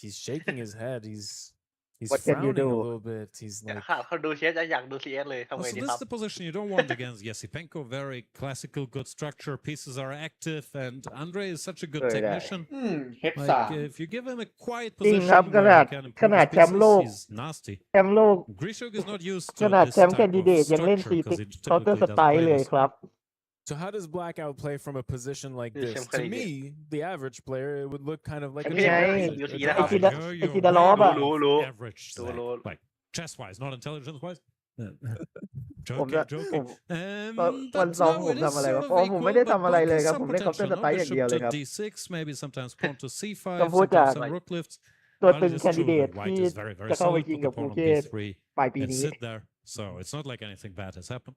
He's shaking his head. He's What can you frowning a do? little bit. He's like, คนดูเชสอยากดู CS เลยทำไง So ดี this ครั is บ the position you don't want against Yesipenko. Very classical, good structure. Pieces are active, and Andre is such a good technician. เฮดสาม Like if you give him a quiet จริง position ครับ where he can ขนาด improve แช his มป์โลก pieces, he's nasty. แชมป์โลก Grishuk is not used ข to นาด this แชมป์ type แคนดิเดต of ยังเล่น structure ซี because he เคาน์เตอ typically ร์สไต doesn't ล์ play เลย this. ครับ so how does Black outplay from a position like this? To me, the average player, it would look kind of like a นี่ไง trap. ไอซีดา You're ไอซีดาล้อป่ะ average, like chess-wise, not intelligence-wise. ผมจะ Joking. วันซ้อมผมทำอะไรวะอ๋อผมไม่ได้ทำอะไรเลยครับผมเล่นเคาน์เตอร์สไตล์อย่างเดียวเลยครับ D6, maybe sometimes pawn to C5, ก็พูดจาก sometimes some rook lifts. ตัว But ตึง it's แคนดิ true เดต that white ที่ is very, very จะเข้าไป solid. ยิง Put กับ the ภู pawn on เก็ต B3 ปลายปี and นี้ sit there. So it's not like anything bad has happened.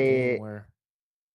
I- game where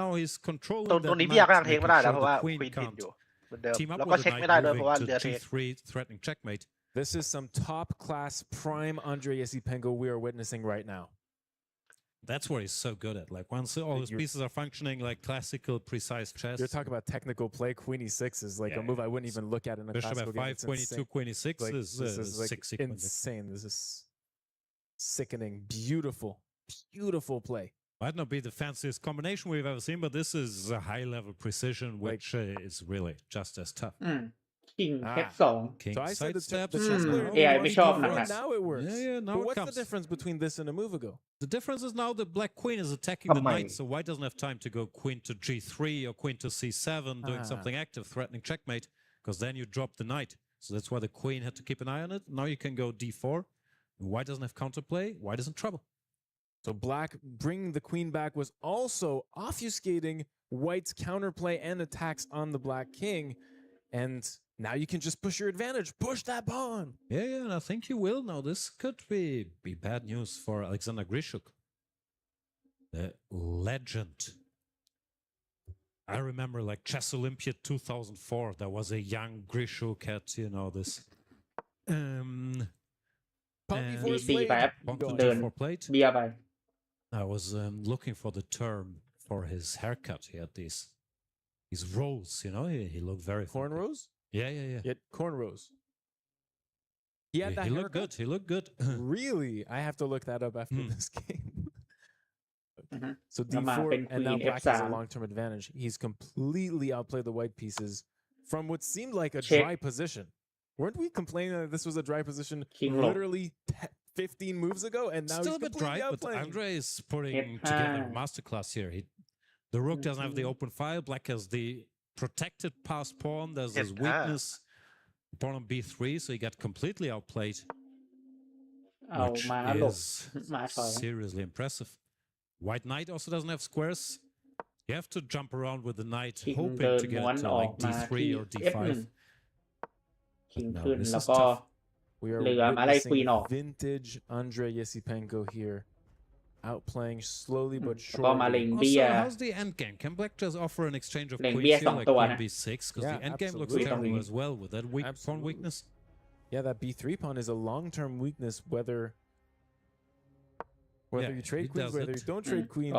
now he's ตรง controlling ตรง that นี้พี่ยา map, ก็ยังเทค making ไม่ได้แล้ว sure เพราะว่า the ควี queen นผิด can't อยู่เหมือนเดิม team up แล้วก็ with เช็ the ค knight ไม่ได้ด้วยเพราะ moving ว่า to เรือเทค g3, threatening checkmate. This is some top class prime Andre Yesipenko we are witnessing right now. That's what he's so good at. Like once all his pieces are functioning like classical precise chess. You're talking about technical play. Queen e6 is like a move I wouldn't even look at in a Bishop classical f5, game. It's queen e2, insane. queen e6 Like, is this is like sick sequence. insane. This is sickening, beautiful. beautiful play. Might not be the fanciest combination we've ever seen, but this is a high-level precision, which is really just as tough. King F2 King So I said sidesteps. the chess player AI whoไม่ won ชอบ D4, หนัก now it works. Yeah, now but it what's comes. the difference between this and a move ago? The difference is now the black queen is attacking the knight, so white doesn't have time to go queen to g3 or queen to c7, doing something active, threatening checkmate, because then you drop the knight. So that's why the queen had to keep an eye on it. Now you can go d4. White doesn't have counterplay. White is in trouble. So black bringing the queen back was also obfuscating white's counterplay and attacks on the black king. And now you can just push your advantage. Push that pawn. Yeah, and I think you will. Now this could be bad news for Alexander Grishuk, the legend. I remember like Chess Olympia 2004. There was a young Grishuk at this. D4 ไปครับเดินเบียร์ไป I was looking for the term for his haircut. He had these rolls, he looked very cornrows. Yeah. Cornrows. He had that he looked good. He looked good. Really? I have to look that up after this game. So D4 and now black has a long-term advantage. He's completely outplayed the white pieces from what seemed like a dry position. Weren't we complaining that this was a dry position literally 15 moves ago? And now still he's a bit dry, but Andre is putting together a masterclass here. The rook doesn't have the open file. Black has the protected passed pawn. There's this weakness. Pawn on b3, so he got completely outplayed. Which is seriously impressive. White knight also doesn't have squares. You have to jump around with the knight, hoping to get to like d3 or d5. Now, this is tough. We are witnessing vintage Andrei Yesipenko here, outplaying slowly but surely. Also, how's the endgame? Can black just offer an exchange of queens here, like queen b6? Because the endgame looks terrible as well with that pawn weakness. Yeah, that b3 pawn is a long-term weakness, whether you trade queens, whether you don't trade queens.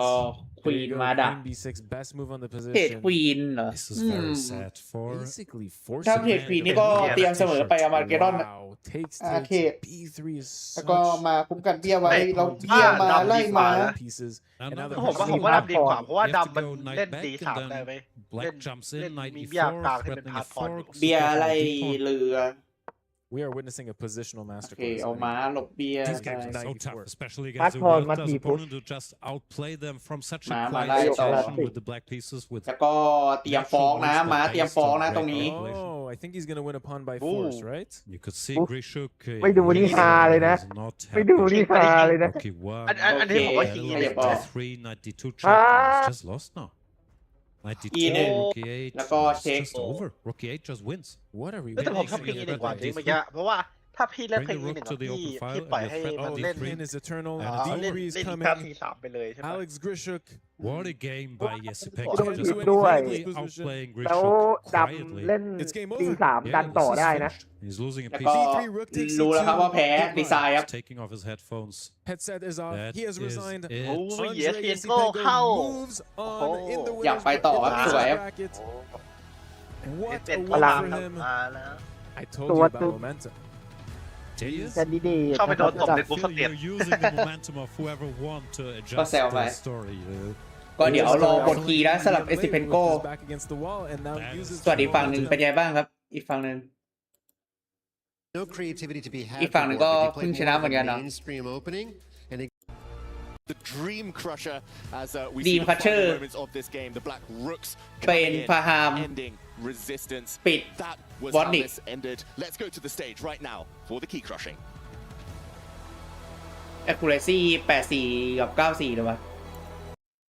Queen มาดัก Queen b6, best move on the เทรด position. ควีนเหรอ This is very sad for. Basically ถ้า forcing เทรดควีนนี่ก็เตรียมเสมอไปอามาเกดอน Wow, takes เทรด b3 is แล้วก็มาคุ้มกันเบี้ยไว้ ไม่ เราเบี้ยมาไล่มา pieces. And now now the ผมว่าดำดีกว่าเพราะว่า You have to ดำมัน go knight เล่น back, D3 and then ได้ไหม black jumps in, knight มีเบี้ย e4, กลางที่เป็น threatening พาร์ทพอ a อยู่ fork. เบียร์ไล่เรือ We are witnessing a positional โอเค masterclass. เอาม้าหลบเบียร์ These ไป games are so tough, especially Part against a pawn world must class be opponent who just outplay them from such a มา quiet ไล่ต่อ situation with the black pieces. With แล้วก็เตรียมฟ้องนะม้าเตรียมฟ้องนะตรงนี้ Oh, I think he's going to win a pawn by force, right? you could see Grishuk. ไม่ดูนี่ฮาเลยนะ is not ไม่ดู happy. นี่ฮาเลยนะ Rookie one. อันนี้ผมว่าฮี ข เล ยั ย บออก 3, knight d2 check. It's just lost now. Knight d2, E1 rookie 8. แล้วก็เช็ค It's just over. Rookie 8 just wins. What are we แต่ผมชอบ witnessing พี here? หนึ่งกว่าจริงเมื่อกี้เพราะว่าถ้าพี่เล่นเพลง Bring อี the หนึ่ rook ง to the พี่ open file พี่ปล่อย and ให้ your มัน threat เล่น Win is eternal. เล่น D3 is เล่น coming. ที3ไปเลยใช่ไหม Alex Grishuk. What a game by Yesipenko. Don't Just do it. completely outplaying แล้ว Grishuk ดำ quietly. เล่น It's game ตี over. สามดัน Yeah, ต่อ this is ได้นะ finished. He's losing a แล้ว piece. ก็ D3 rook takes รู้แล้วครับว่าแพ้ดีไซน์ครับ Taking off his headphones. Headset is off. That He has is resigned. it. โอ้ย Andrei เยสเปียนโก้เข้า Yesipenko moves โอ้ on in the อยาก winners ไปต่อครับ bracket. สวยครับ Bracket. เยส What เปีย a น win โก้ for กลับ him. มาแล้ว I told ตั you ว about momentum. แคนดิเดต ชอบไปโดนตบ ระดับ ใน I กูส feel เตียน you're using the momentum of whoever won to adjust Pasel theไป story. ก็เดี๋ยวรอบทคีย์นะสำหรับเอสติเพนโก Back against the wall and now uses ส่วนอีกฝั่งหนึ่งเป็นยังไงบ้างครับ อีกฝั่งหนึ่ง No creativity to be had อีกฝั่งหนึ่งก็ for Ward. He เพิ่ง played ชนะ more เหมือนกัน of a เนาะ mainstream opening, and he The dream crusher as we Dream see the final crusher moments of this game. The black rooks เป็น coming in, พาหาม ending resistance. ปิด That was วอ how นิก this ended. Let's go to the stage right now for the key crushing. accuracy 84 กับ 94หรือวะ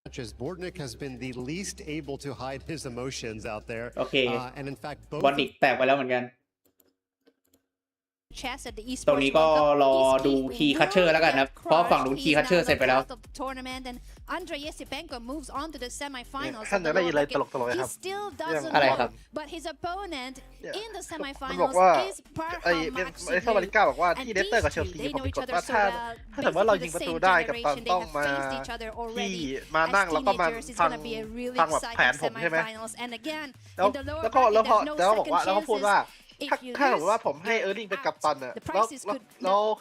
matches, Bordnik has been the least able to hide his emotions out there. โอเค And in fact, both วอนิกแตกไปแล้วเหมือนกัน Chess at the ตรง Esports นี้ก็ World Cup รอ is ดู key. คีย์คัตเชอร์แล้วกันนะเพราะฝั่งนู้นคีย์คัตเชอร์เสร็จไปแล้ว He's now the path of tournament and Andrei Yesipenko moves on to the semifinals. ท่านจะได้ยินอะไรตลกๆ He ครับ still doesn't อะไร know, ครับ but his opponent in the มันบอก semifinals ว่า is ไอ้ Parham ไอ้ซาบาริก้าบอกว่า and ที่เดสเตอร์กับเชล these ซี two, they ผม know มี each กฎ other ว่า so ถ้า well. สมมติว่าเรายิง Basically ประ the ตู same ได้กับตอน generation, ต้อง they have มา faced each other ที่ already. มานั่ง As แล้วก็มา teenagers, it's ฟัง gonna be a really ฟังแบบแผน exciting ผมใช่ไหม semifinals. And again, แล้ว in the lower แล้วก็ bracket, แล้ว there's no แล้วบอก second ว่าแล้วเขาพูด chances. ว่า If you ถ้า lose ว่าผมให้เออร์ลิงเป็นกัปตันอะ the แล้ว prices แล้ว could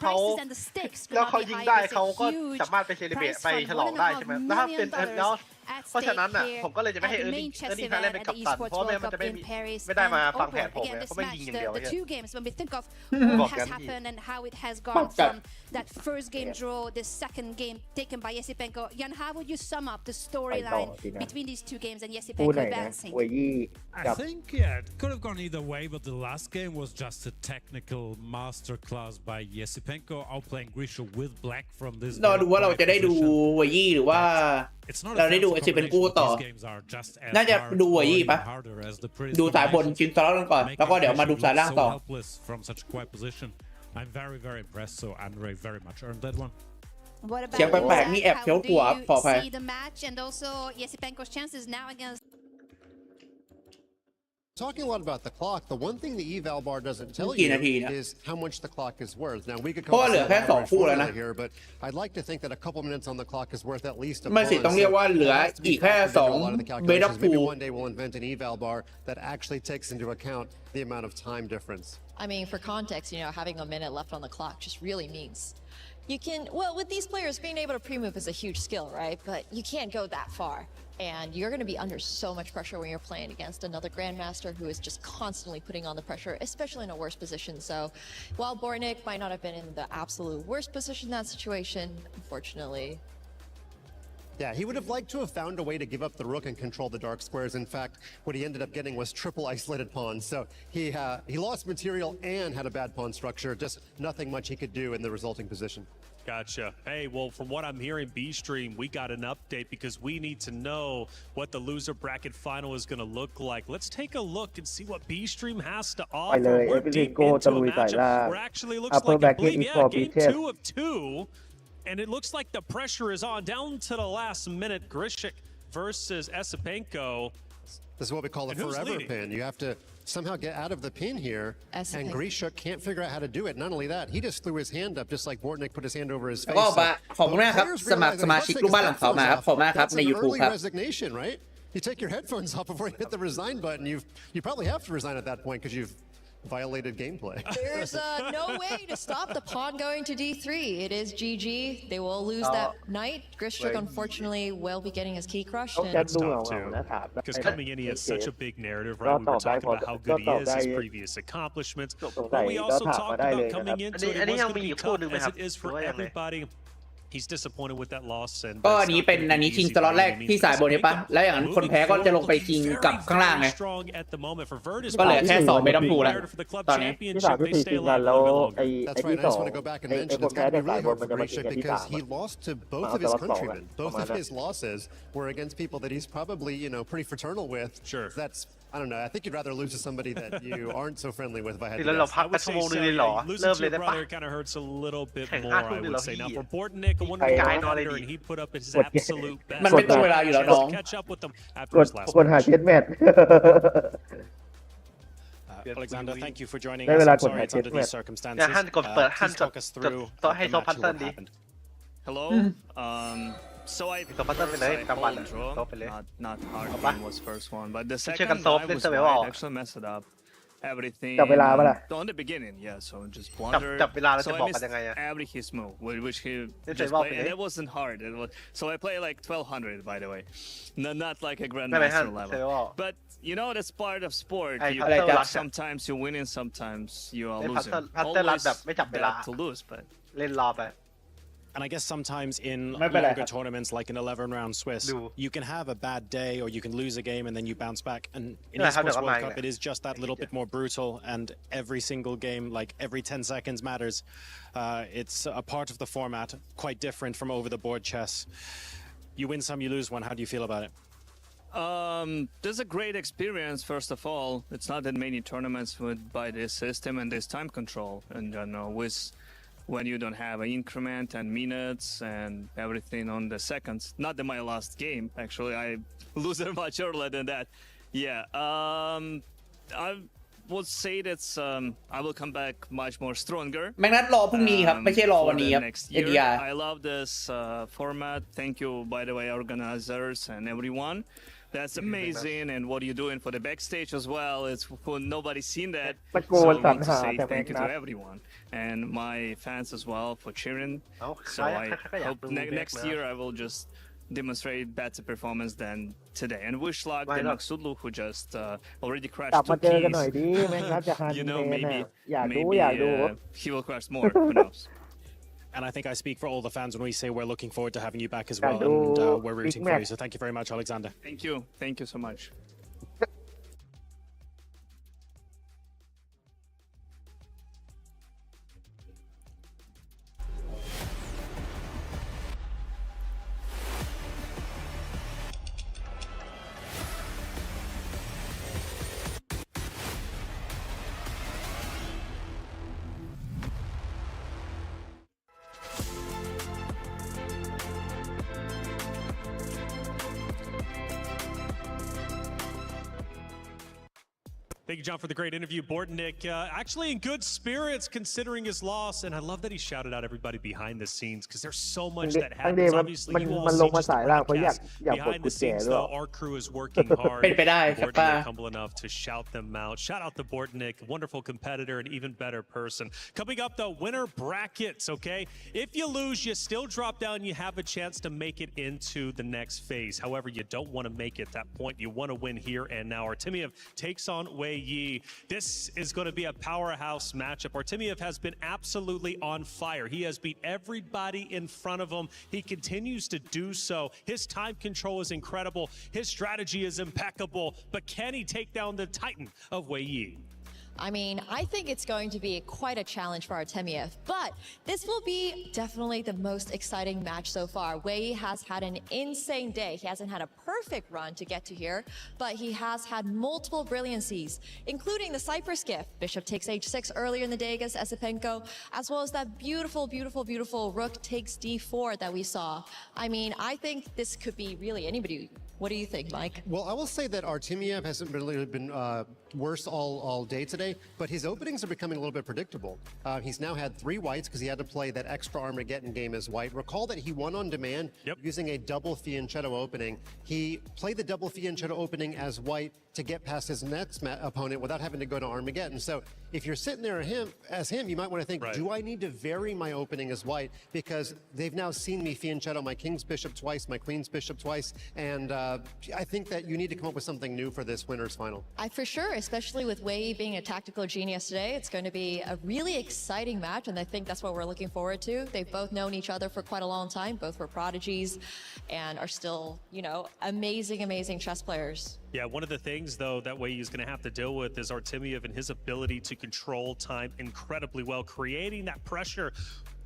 เขา the prices and the stakes could แล้ว not เขา be ยิง high. ได้ There's เขา a ก็ huge สามารถไปเซเลเบรต prize ไป fund, ฉลองได้ใช่ไหมแล้วถ้าเป็น $1.5 million แล้ว at เพราะฉะ stake นั้นอ่ะ here ผมก็เลยจะไม่ at ให้ the เออร์ลิง main chess ทา event เล่นเป็น at กัป the ตัน Esports เพราะว่า World มัน Cup จะไม่ in Paris ไม่ได้มา and ฟังแผ over. นผม Again, ไง this เขาไม่ยิง match, อย่างเดียว the ใช่ two games, when we think ofบอก what กั has นอีก happened and how it has gone from that first game draw, the second game taken by Yesipenko. Jan, how would you sum up the storyline between these two games and คู่ Yesipenko ไหนนะ advancing? เวยยี่ I กับ think, it could have gone either way, but the last game was just a technical masterclass by Yesipenko, outplaying Grisha with black from this รอดูว่าเราจะได้ดูเวยยี่หรือว่า เราได้ดูเอชิเป็นกู้ต่อ น่าจะดูเวยยี่ปะดูสายบนชิงสล็อตกันก่อนแล้วก็เดี๋ยวมาดูสายล่างต่อ I'm very, very impressed, so Andre very much earned that one. What about เสียงแปลกๆนี่แอบเคี้ยวถั่วขออภัย see the match and also Yesipenko's chances now against Talking a lot about the clock, the one thing the eval bar doesn't tell กี่ you นาทีนะ is how much the clock is worth. Now we could เพราะว่าเหลือแค่สองคู่แล้วนะ here, but I'd like to think that a couple minutes on the clock is worth at least a ไม่สิต้องเรียกว่าเหลืออีกแค่สองเบดับ Maybe ฟู one day we'll invent an eval bar that actually takes into account the amount of time difference. I mean, for context, having a minute left on the clock just really means you can, well, with these players, being able to pre-move is a huge skill, right? But you can't go that far. And you're going to be under so much pressure when you're playing against another Grandmaster who is just constantly putting on the pressure, especially in a worse position. So while Bornik might not have been in the absolute worst position in that situation, unfortunately. Yeah, he would have liked to have found a way to give up the rook and control the dark squares. In fact, what he ended up getting was triple isolated pawns. So he lost material and had a bad pawn structure, just nothing much he could do in the resulting position. Gotcha. Hey, well, from what I'm hearing, B-Stream, we got an update because we need to know what the loser bracket final is going to look like. Let's take a look and see what B-Stream has to offer. We're deep into a matchup. We're actually looks like, I believe, game 2 of 2. And it looks like the pressure is on down to the last minute. Grishik versus Esipenko. This is what we call a forever pin. You have to somehow get out of the pin here, and Grisha can't figure out how to do it. Not only that, he just threw his hand up, just like Bortnik put his hand over his face. ก็ขอบคุณมากครับสมาชิกลูกบ้านหลังเขามาครับขอบคุณมากครับใน YouTube ครับ Resignation, right? You take your headphones off before you hit the resign button. You probably have to resign at that point because you've violated gameplay. There's no way to stop the pawn going to d3. It is GG. They will lose that knight. Grishik, unfortunately, will be getting his key crushed. Because coming in, he has such a big narrative, right? We were talking about how good he is, his previous accomplishments. But we also talked about coming into it, it was going to be tough, as it is for everybody. He's disappointed with that loss. And ก็อันนี้เป็นชิงสล็อตแรกที่สายบนใช่ปะแล้วอย่างนั้นคนแพ้ก็จะลงไปชิงกับข้างล่างไงก็เหลือแค่2เบดับฟูแล้วตอนนี้ ที่3ที่4ชิงกันแล้วไอ้ที่2ไอ้คนแพ้ในสายบนมันจะมาชิงกันที่3 he lost to both of his countrymen. Both of his losses were against people that he's probably, pretty fraternal with. Sure. That's I don't know. I think you'd rather lose to somebody that you aren't so friendly with. If I had to แล้วเรา guess. พักกันชั่วโมงนึงเลยเหรอ Losing เริ่ม to เลย your ได้ปะ brother kind of hurts a little bit แข่ง more, 5 ทุ่ม I เลย would เหรอ say. พี่ Now for Bortnik, a wonderful rounder, and he put up his absolute best. มันเป็นตรงเวลาอยู่แล้วน้อง Catch up with them after กด his last กดหาเช็ดแมท Alexander, thank you for joining ได้ us. เวลา I'm กด sorry หา it's เช็ด under แมท these circumstances. เนี่ยฮันกดเปิดฮัน Please จด talk us through ต่อให้ the โซ match พัต and เติ้ล what ดิ happened. Hello. So I โซพัตเติ้ลไปเลยกลางวัน draw. โซไปเลย Not hard Apa? game was first one, but the Check second and solve I this was away, white, wow. actually messed it up. Everything. จับเวลาปะล่ะ On the beginning, yeah. So just blunder. จับเวลาแล้ว So จะ I บอกกัน missed ยังไงอะ every his move, which he It's just a played, and it wasn't hard. So I play like 1200, by the way, not like a ไม่ไปฮัน grandmaster เซอ level. ร์ But that's part of sport. Hey, You Patel play, Rush. sometimes you're winning, sometimes you are Hey, losing. Patel Rush Always แบบไม่จับเวลา bad to lose, but เล่นรอไป And I guess sometimes inไม่เป็นไร longer tournaments, like an 11-round Swiss, Do. you can have a bad day or you can lose a game and then you bounce back. And in Yeah, how Esports do I World mind Cup, it? it is just that little bit more brutal, and every single game, like every 10 seconds matters. It's a part of the format, quite different from over-the-board chess. You win some, you lose one. How do you feel about it? This is a great experience. First of all, it's not that many tournaments by this system and this time control, and with when you don't have an increment and minutes and everything on the seconds. Not in my last game, actually, I lose it much earlier than that. Yeah, would say that I will come back much more stronger. แม็กนัทรอพรุ่งนี้ครับไม่ใช่รอวันนี้ครับ ADR. I love this format. Thank you, by the way, organizers and everyone. That's amazing, and what you're doing for the backstage as well. It's cool. Nobody's seen that. So I want to say thank you to everyone and my fans as well for cheering. So I hope next year I will just demonstrate better performance than today. And wish luck to Maksudlu, who just already crashed กลับ 2 มาเจอกันหน่อย keys. ดิแม่งนัทจะฮัน You know, เมน maybe อยากดู he will crash more. Who knows? And I think I speak for all the fans when we say we're looking forward to having you back as well, and we're rooting for you. So thank you very much, Alexander. Thank you so much. Thank you, John, for the great interview. Bortnick, actually in good spirits considering his loss, and I love that he shouted out everybody behind the scenes because there's so much that happens. Obviously, you won't see just the broadcast. Behind the scenes, though, our crew is working hard. Bortnick humble enough to shout them out. Shout out to Bortnick, wonderful competitor and even better person. Coming up, though, winner brackets, okay? If you lose, you still drop down. You have a chance to make it into the next phase. However, you don't want to make it that point. You want to win here and now. Artemiev takes on Wei Yi. This is going to be a powerhouse matchup. Artemiev has been absolutely on fire. He has beat everybody in front of him. He continues to do so. His time control is incredible. His strategy is impeccable. But can he take down the Titan of Wei Yi? I mean, I think it's going to be quite a challenge for Artemiev, but this will be definitely the most exciting match so far. Wei has had an insane day. He hasn't had a perfect run to get to here, but he has had multiple brilliancies, including the Cypress gift. Bishop takes h6 earlier in the day against Esipenko, as well as that beautiful, beautiful, beautiful rook takes d4 that we saw. I mean, I think this could be really anybody. What do you think, Mike? Well, I will say that Artemiev hasn't really been worse all day today, but his openings are becoming a little bit predictable. He's now had 3 whites because he had to play that extra Armageddon game as white. Recall that he won on demand using a double Fianchetto opening. He played the double Fianchetto opening as white to get past his next opponent without having to go to Armageddon. So if you're sitting there as him, you might want to think, do I need to vary my opening as white? Because they've now seen me Fianchetto my king's bishop twice, my queen's bishop twice, and I think that you need to come up with something new for this winner's final. For sure, especially with Wei being a tactical genius today, it's going to be a really exciting match, and I think that's what we're looking forward to. They've both known each other for quite a long time, both were prodigies, and are still, you know, amazing, amazing chess players. Yeah, one of the things, though, that Wei is going to have to deal with is Artemiev and his ability to control time incredibly well, creating that pressure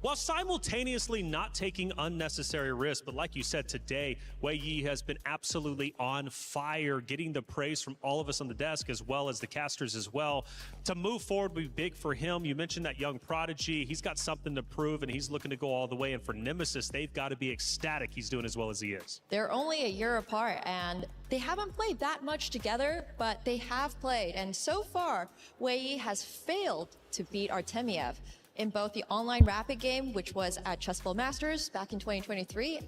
while simultaneously not taking unnecessary risks. But like you said, today, Wei Yi has been absolutely on fire, getting the praise from all of us on the desk as well as the casters as well. To move forward would be big for him. You mentioned that young prodigy. He's got something to prove, and he's looking to go all the way. And for Nemesis, they've got to be ecstatic he's doing as well as he is. They're only a year apart, and they haven't played that much together, but they have played. And so far, Wei Yi has failed to beat Artemiev in both the online rapid game, which was at Chessable Masters back in 2023,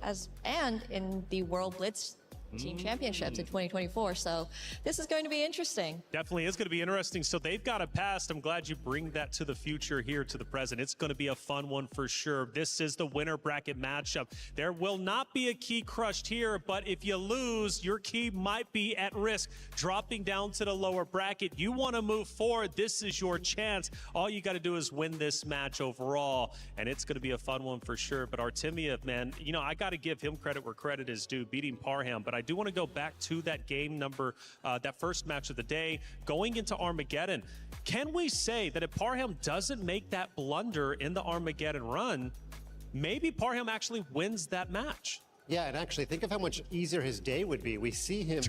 and in the World Blitz Team Championships in 2024. So this is going to be interesting. Definitely is going to be interesting. So they've got a past. I'm glad you bring that to the future here to the present. It's going to be a fun one for sure. This is the winner bracket matchup. There will not be a key crushed here, but if you lose, your key might be at risk dropping down to the lower bracket. You want to move forward. This is your chance. All you got to do is win this match overall, and it's going to be a fun one for sure. But Artemiev, man, you know, I got to give him credit where credit is due, beating Parham, but I do want to go back to that game number, that first match of the day, going into Armageddon. Can we say that if Parham doesn't make that blunder in the Armageddon run, maybe Parham actually wins that match? Yeah, and actually, think of how much easier his day would be. We see him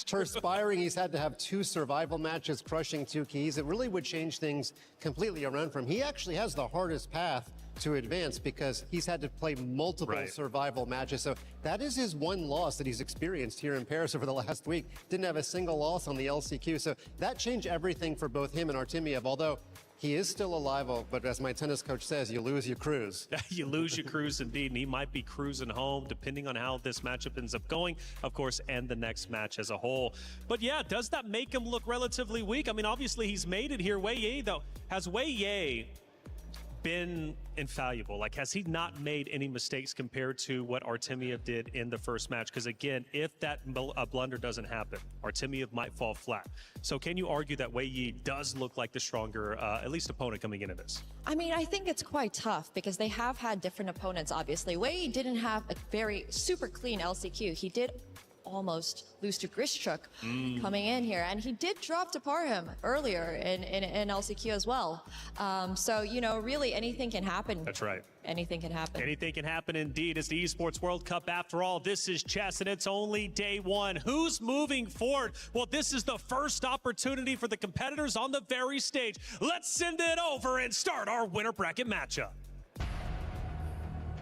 perspiring. He's had to have 2 survival matches, crushing 2 keys. It really would change things completely around for him. He actually has the hardest path to advance because he's had to play multiple survival matches. So that is his one loss that he's experienced here in Paris over the last week. Didn't have a single loss on the LCQ. So that changed everything for both him and Artemiev, although he is still alive, but as my tennis coach says, you lose your cruise. You lose your cruise indeed, and he might be cruising home depending on how this matchup ends up going, of course, and the next match as a whole. But yeah, does that make him look relatively weak? I mean, obviously he's made it here. Wei Yi, though, has Wei Yi been infallible? Like, has he not made any mistakes compared to what Artemiev did in the first match? Because again, if that blunder doesn't happen, Artemiev might fall flat. So can you argue that Wei Yi does look like the stronger, at least opponent coming into this? I mean, I think it's quite tough because they have had different opponents, obviously. Wei Yi didn't have a very super clean LCQ. He did almost lose to Grischuk coming in here, and he did drop to Parham earlier in LCQ as well. So, you know, really anything can happen. That's right. Anything can happen. Anything can happen indeed. It's the Esports World Cup. After all, this is chess, and it's only day 1. Who's moving forward? Well, this is the first opportunity for the competitors on the very stage. Let's send it over and start our winner bracket matchup.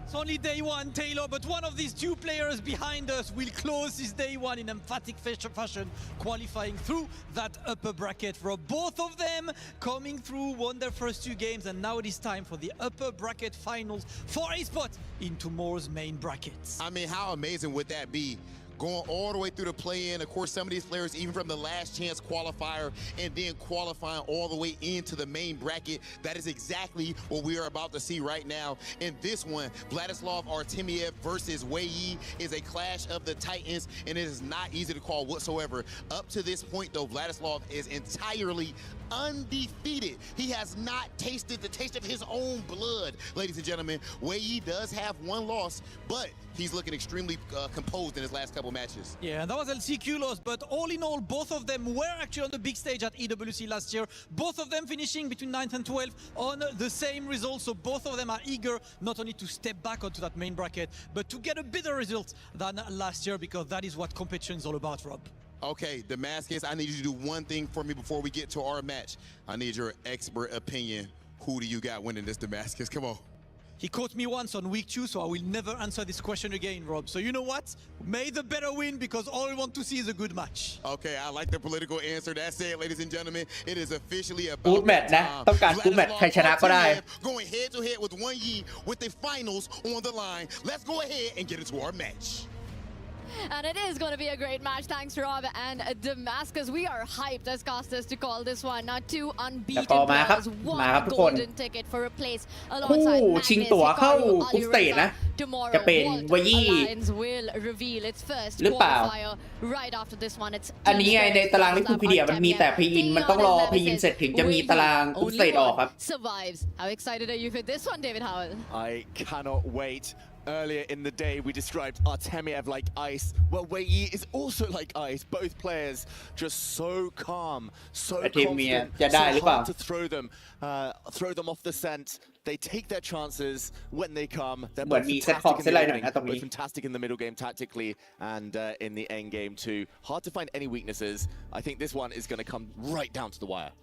It's only day 1, Taylor, but one of these 2 players behind us will close this day 1 in emphatic fashion, qualifying through that upper bracket. For both of them coming through, won their first 2 games, and now it is time for the upper bracket finals for a spot in tomorrow's main brackets. I mean, how amazing would that be? Going all the way through the play-in. Of course, some of these players, even from the last chance qualifier and then qualifying all the way into the main bracket. That is exactly what we are about to see right now. In this one, Vladislav Artemiev versus Wei Yi is a clash of the titans, and it is not easy to call whatsoever. Up to this point, though, Vladislav is entirely undefeated. He has not tasted the taste of his own blood, ladies and gentlemen. Wei Yi does have 1 loss, but he's looking extremely composed in his last couple matches. Yeah, and that was LCQ loss, but all in all, both of them were actually on the big stage at EWC last year. Both of them finishing between 9th and 12th on the same result, so both of them are eager not only to step back onto that main bracket, but to get a better result than last year, because that is what competition is all about, Rob. Okay, Damascus, I need you to do one thing for me before we get to our match. I need your expert opinion. Who do you got winning this, Damascus? Come on. He caught me once on week 2, so I will never answer this question again, Rob. So you know what? May the better win, because all we want to see is a good match. Okay, I like the political answer. That's it, ladies and gentlemen. It is officially about กู๊ดแมตช์นะต้องการกู๊ดแมตช์ใครชนะก็ได้ Going head to head with Wei Yi with the finals on the line. Let's go ahead and get into our match. And it is going to be a great match. Thanks, Rob and Damascus. We are hyped as casters to call this one. Now 2 unbeaten players, 1 golden ticket for a place alongside Magnus, Hikaru, Alireza. Tomorrow, Alliance will reveal its first qualifier right after this one. It's อันนี้ไงในตารางลิคูพีเดียมันมีแต่เพย์อินมันต้องรอเพย์อินเสร็จถึงจะมีตารางกรุ๊ปสเตจออกครับ survives. How excited are you for this one, David Howell? I cannot wait. Earlier in the day, we described Artemiev like ice. Well, Wei Yi is also like ice. Both players just so calm, so confident, so hard to throw them off the scent. They take their chances when they come. They're both fantastic in the middle game tactically, and in the end game too. Hard to find any weaknesses. I think this one is going to come right down to the wire.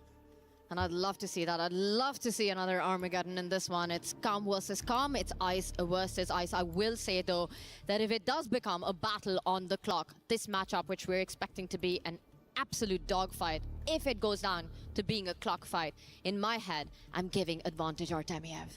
And I'd love to see that. I'd love to see another Armageddon in this one. It's calm versus calm. It's ice versus ice. I will say, though, that if it does become a battle on the clock, this matchup, which we're expecting to be an absolute dogfight, if it goes down to being a clock fight, in my head, I'm giving advantage Artemiev.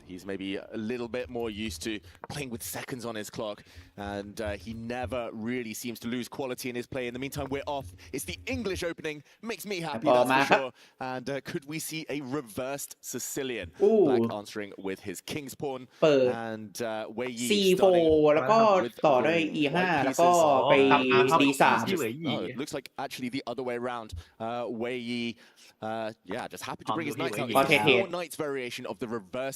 He's maybe a little bit more used to playing with seconds on his clock, and he never really seems to lose quality in his play. In the meantime, we're off. It's the English opening. Makes me happy, that's for sure. And could we see a reversed Sicilian? Black answering with his king's pawn. And Wei Yi C4 แล้วก็ต่อด้วย E5 แล้วก็ไป D3 looks like actually the other way around. Wei Yi, yeah, just happy to bring his knights out. More knights variation of the reverse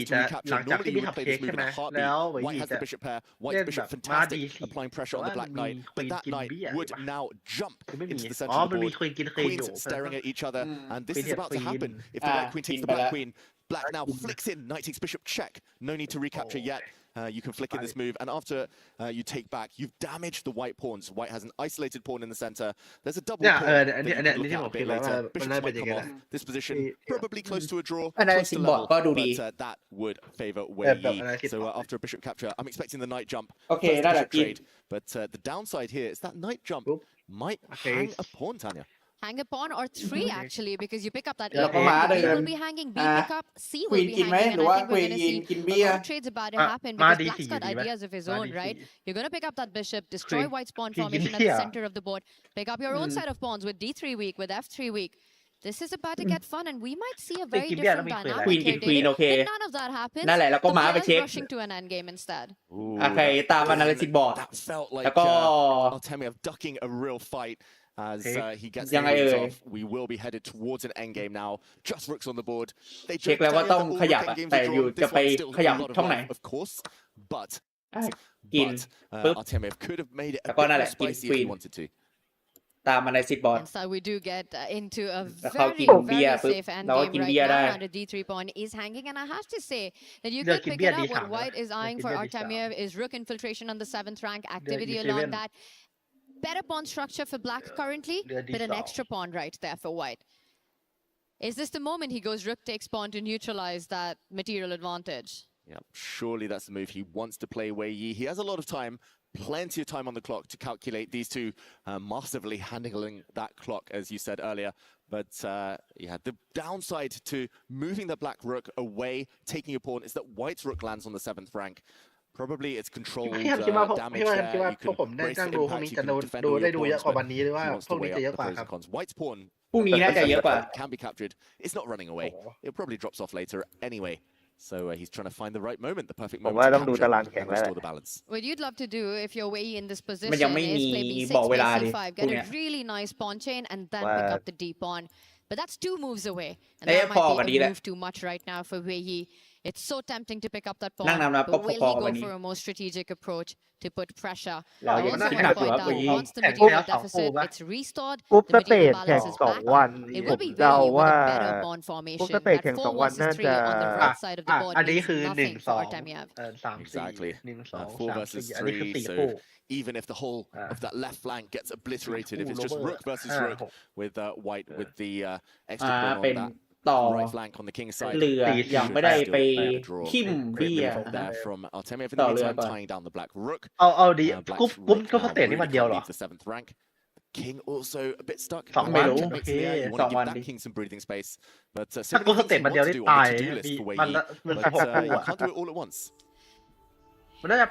ยีจะหลังจากที่พี่ทำเค้กใช่ไหมแล้วเวยยีจะเล่นแบบม้าดีสี่แต่ว่ามีควีนกินเบี้ยคือไม่มีมันมีควีนกินเคยอยู่ staring at each other, and this is Queen about to Queen happen if the White Queen takes the Black Queen. Black now flicks in, knight takes bishop check. No need to recapture yet. You can flick in this move, and after you take back, you've damaged the white pawns. White has an isolated pawn in the center. There's a double pawn that you can look at a bit later. Bishops might come off. This position probably close to a draw, close to level, but that would favor Wei Yi. So after a bishop capture, I'm expecting the knight jump. Okay, first bishop trade, but the downside here is that knight jump might hang a pawn, Tanya. Hang a pawn or three actually, because you pick up that A, B will be hanging, B pick up, C will be hanging, and I think we're going to see a lot of trades about to happen because Black's got ideas of his own, right? You're going to pick up that bishop, destroy White's pawn formation at the center of the board, pick up your own set of pawns with D3 weak, with F3 weak. This is about to get fun, and we might see a very different dynamic here. If none of that happens, the players rushing to an endgame instead. โอเคตาม analysis board That felt like แล้วก็ Artemiev ducking a real fight. As he gets the moves off, we will be headed towards an endgame now. Just rooks on the board. They เช็คแล้วว่าต้องขยับแต่อยู่จะไปขยับช่องไหน of course, but กินปึ๊บ Artemiev could have made it a แล้วก็นั่น bit แห more ละกิน spicy ค if วี he น wanted to. ตาม analysis board And so we do get into a แล้วเขากิน very เบียร์ very ปึ๊บ safe เราก็ endgame กิน right เบียร์ได้ now. And the D3 pawn is hanging, and I have to say that you could pick it up what White is eyeing for Artemiev is rook infiltration on the 7th rank, activity along that. Better pawn structure for Black currently, but an extra pawn right there for White. Is this the moment he goes rook takes pawn to neutralize that material advantage? Yeah, surely that's the move he wants to play Wei Yi. He has a lot of time, plenty of time on the clock to calculate these two, masterfully handling that clock, as you said earlier. But yeah, the downside to moving the black rook away, taking a pawn, is that White's rook lands on the 7th rank. Probably it's controlled damage there. You can brace the impact, you can defend all your pawns, but he wants to weigh up the pros and cons. White's pawn พรุ่งนี้น่าจะเยอะกว่า can be captured. It's not running away. It probably drops off later anyway. So he's trying to find the right moment, the perfect moment to capture and restore the balance. What you'd love to do if you're way in this มัน position ยังไม่ is มี play B6, บอกเวลา play ดิ C5, พวก get เนี้ย a really nice pawn chain, and then pick up the D pawn. But that's 2 moves away, and เอ๊ะ that พอ might กัน be ดี a แล้ว move too much right now for Wei Yi. It's so tempting to pick up that pawn, นั่งนำนะก็ but will พอ he ๆกัน go นี้ for a more strategic approach to put pressure? เรา I ยัง also คิด want หนั to กอยู่ point ครับ out วันนี้ once the material deficit it's restored, กรุ๊ป the สเต material จแข่ง balance is 2 back. วัน It ผ will ม be เดา Wei Yi ว่า with a better pawn กรุ๊ป formation. สเตจ That แข่ง 4 2 วัน versus น่า 3 จะ on the right side of the board อันนี้ means คือ nothing for 1-2 Artemiev. 3-4 Exactly. 1-2 4 versus 3-4 อันนี้คือ 3. 4 So คู่ even if the whole of that left flank gets obliterated, if it's just Robert. rook versus rook with White with the อ่า extra pawn เป็ on น that ต่อ right flank on the king side. เรือยังไม่ได้ไปทิ่ม Great เบี้ย move there from Artemiev in ต่ the อเรือ meantime, ก่อน tying down the black rook. เอาดี Black กรุ๊ป rook สเตจนี่วันเดียวเหรอ leaves the 7th rank. King also a bit stuck. 2 วัน Checkmates โอเค there. You ส want อง to วัน give ดิ that king some breathing space. But ถ้า so กรุ๊ป many สเตจ things วัน he เดียว wants to นี่ do on ตาย the to-do list for Wei มัน Yi. มัน But 16 คู่ you อ่ะ can't do it all at once. มันน่าจะ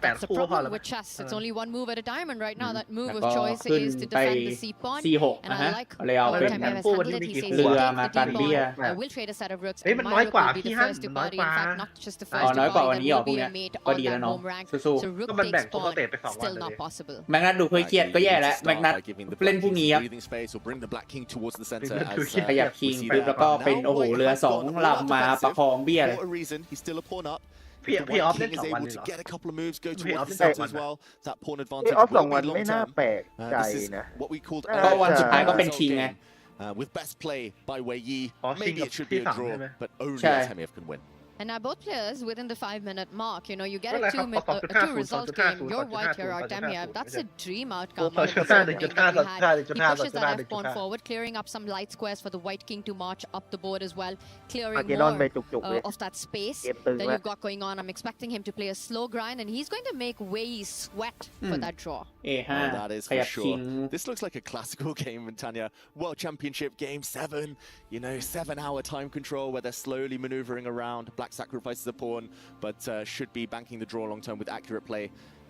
That's the คู่ก็พอ problem แล้ว with chess. It's only one move at a time, and right now that move แล้ว of ก็ choice ขึ้น is to ไป defend the C pawn. C6 And นะ I ฮะ like เลยเอาเป็น Artemiev has คู่ handled it. He says เรือ take มา the กัน D เบี้ย pawn. I will trade a set of rooks. เฮ้ย And มัน my น้อย rook กว่า will be พี่ the ฮั่น first to มันน้อย body. ก In ว่า fact, not just the อ๋อ first น้อย to กว่า body. วัน That นี้เหรอ will พวก be เนี้ a ย mate ก็ on ดีแล้ว that เนาะ home rank. สู้ So ก็ rook มันแบ่ง takes คู่ส pawn. เตจไป2 วัน Still เลย not possible. แม็กนัทดูเคยเครียดก็แย่แล้วแม็กนัท Giving the เล่น black พรุ่ง king นี้ some ครับ breathing space or bring the black king towards the center คือ as ขยับ we คิง see ปึ๊บ that. แล้วก็เป็น Now โอ้โห White เรือ has สอง gone ลำมาประคองเบี้ยเลย For a reason, he's still a pawn up. พี่ The พี่ออฟ white เล่น king is 2 วัน able เลยเหร to อ get a couple of moves, go พี่ออฟ towards เล่ the น center 2 วัน as well. That pawn พี่ advantage ออฟ 2 will วัน be ไม่ long น่า term. แปลกใจ This is นะ what we called ก็วัน earlier สุดท้ายก็เป็น result ชิงไง game. With best play by Wei Yi, อ๋อ ชิง maybe กับ it should ที่ be a 3 draw, ใช่ไหม but only ใช่ Artemiev can win. And now both players within the 5-minute mark. You know, you get นั่นแห a ละครับ two result game. You're white, you're 2.50 Artemiev. That's a dream outcome. 2.50 out of this opening that we had. He 1.5 pushes that F pawn forward, clearing up some light squares for the white king to march up the board as well, มา clearing เกดอนไป more จุกๆเลย of that space เกมตึง that แล้ว you've got going on. I'm expecting him to play a slow grind, and he's going to make Wei Yi sweat for that draw. A5 Oh, that is ข for ยับคิง sure. This looks like a classical game, Tanya. World Championship Game 7. You know, 7-hour time control where they're slowly maneuvering around. Black sacrifices a pawn, but should be banking the draw long term with accurate play.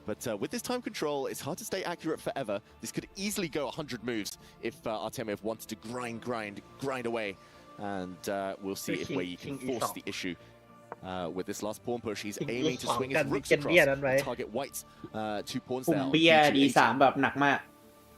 But with this time control, it's hard to stay accurate forever. This could easily go 100 moves if Artemiev wanted to grind away. And we'll see if Wei Yi can force the issue. With this last pawn push, he's aiming to swing his rooks across and target White's 2 pawns กลุ่ there. ม on เบี้ย D2, D3 แบบหนักมาก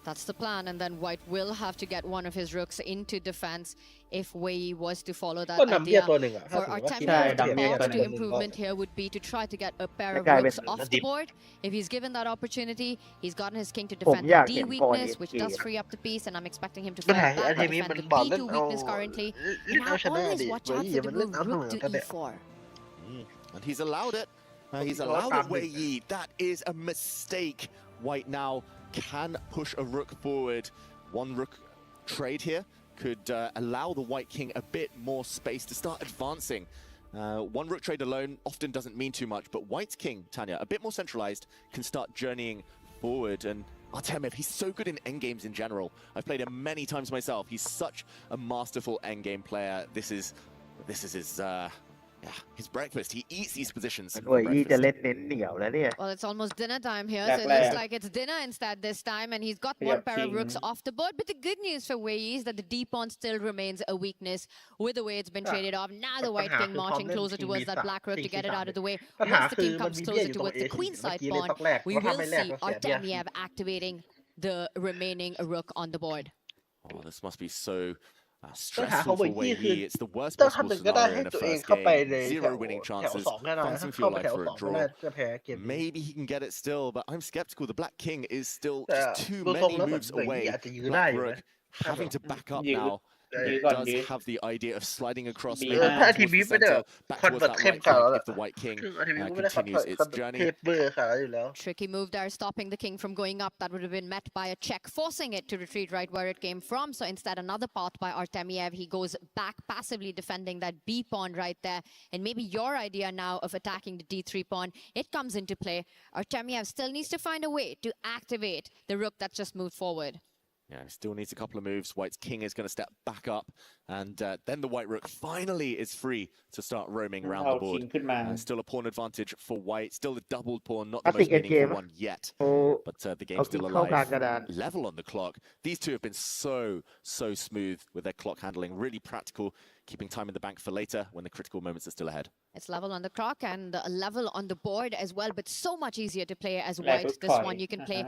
That's the plan, and then White will have to get one of his rooks into defense if Wei was to follow that idea. For Artemiev, the path to improvement here would be to try to get a pair of rooks off the board. If he's given that opportunity, he's gotten his king to defend the D weakness, which does free up the piece, and I'm expecting him to fall back and defend the B2 weakness currently. And now always watch out for the move rook to E4. And he's allowed it. He's allowed it, Wei Yi. That is a mistake. White now can push a rook forward. One rook trade here could allow the White King a bit more space to start advancing. One rook trade alone often doesn't mean too much, but White's King, Tanya, a bit more centralized, can start journeying forward. And Artemiev, he's so good in endgames in general. I've played him many times myself. He's such a masterful endgame player. This is his breakfast. He eats these positions. Well, it's almost dinner time here, so it looks like it's dinner instead this time, and he's got one pair of rooks off the board. But the good news for Wei is that the D pawn still remains a weakness with the way it's been traded off. Now the White King marching closer towards that black rook to get it out of the way. Once the king comes closer towards the queen side pawn, we will see Artemiev activating the remaining rook on the board. Oh, this must be so stressful for Wei Yi. It's the worst possible scenario in a first game. 0 winning chances. Fancy feel like for a draw. Maybe he can get it still, but I'm skeptical. The Black King is still just too many moves away. Black Rook having to back up now. It does have the idea of sliding across maybe towards the center, back towards that White King if the White King continues its journey. Tricky move there, stopping the king from going up. That would have been met by a check, forcing it to retreat right where it came from. So instead, another path by Artemiev. He goes back, passively defending that B pawn right there. And maybe your idea now of attacking the D3 pawn, it comes into play. Artemiev still needs to find a way to activate the rook that's just moved forward. Yeah, still needs a couple of moves. White's king is going to step back up, and then the White rook finally is free to start roaming around the board. Still a pawn advantage for White. Still a doubled pawn, not the most meaningful one yet. But the game's still alive. Level on the clock. These two have been so smooth with their clock handling. Really practical, keeping time in the bank for later when the critical moments are still ahead. It's level on the clock and a level on the board as well, but so much easier to play as White. This one you can play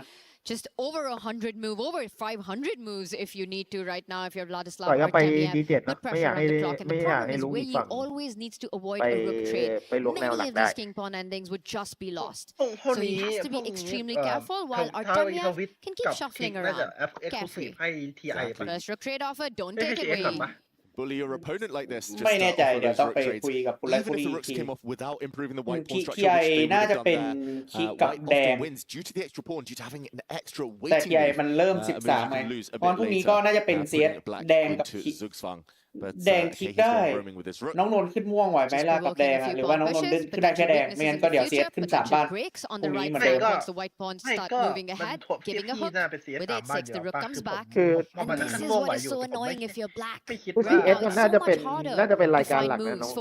just over 100 moves, over 500 moves if you need to right now if you're Vladislav Artemiev. Put pressure on the clock, and the problem is Wei Yi always needs to avoid a rook trade. Many of these king pawn endings would just be lost. So he has to be extremely careful while Artemiev can keep shuffling around. Carefree. First rook trade offer, don't take it, Wei Yi. Bully your opponent like this. ไม่แน่ใจเดี๋ยวต้องไปคุยกับปุระปุรี Even if the rooks came off without improving the white pawn คี structure, ไอ which they would น่า have จะ done เป็น there. คีกับ White แดง often wins due to the extra pawn, due to having an extra แต่ waiting คีไอ move. มันเริ่ม 13 ไงตอนพรุ่งนี้ก็น่าจะเป็นเซียสแดงกับคี แดงทิกได้น้องนนท์ขึ้นม่วงไหวไหมล่ะกับแดงหรือว่าน้องนนท์ขึ้นได้แค่แดงไม่งั้นก็เดี๋ยวเซียสขึ้น3บ้านพรุ่งนี้เหมือนเดิมคือผู้ซีเอสน่าจะเป็นรายการหลักนะน้อง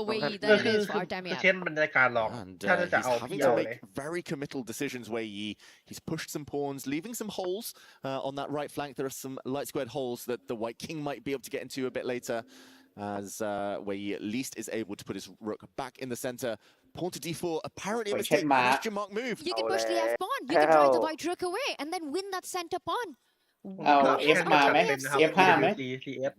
เช่นบรรยากาศหรอกถ้าจะเอา having to make very committal decisions. Wei Yi, he's pushed some pawns, leaving some holes on that right flank. There are some light squared holes that the White King might be able to get into a bit later, as Wei Yi at least is able to put his rook back in the center. Pawn to d4, apparently a mistake. Question mark move. You can push the f pawn. You can drive the white rook away and then win that center pawn. เอา F มาไหม F5 ไหม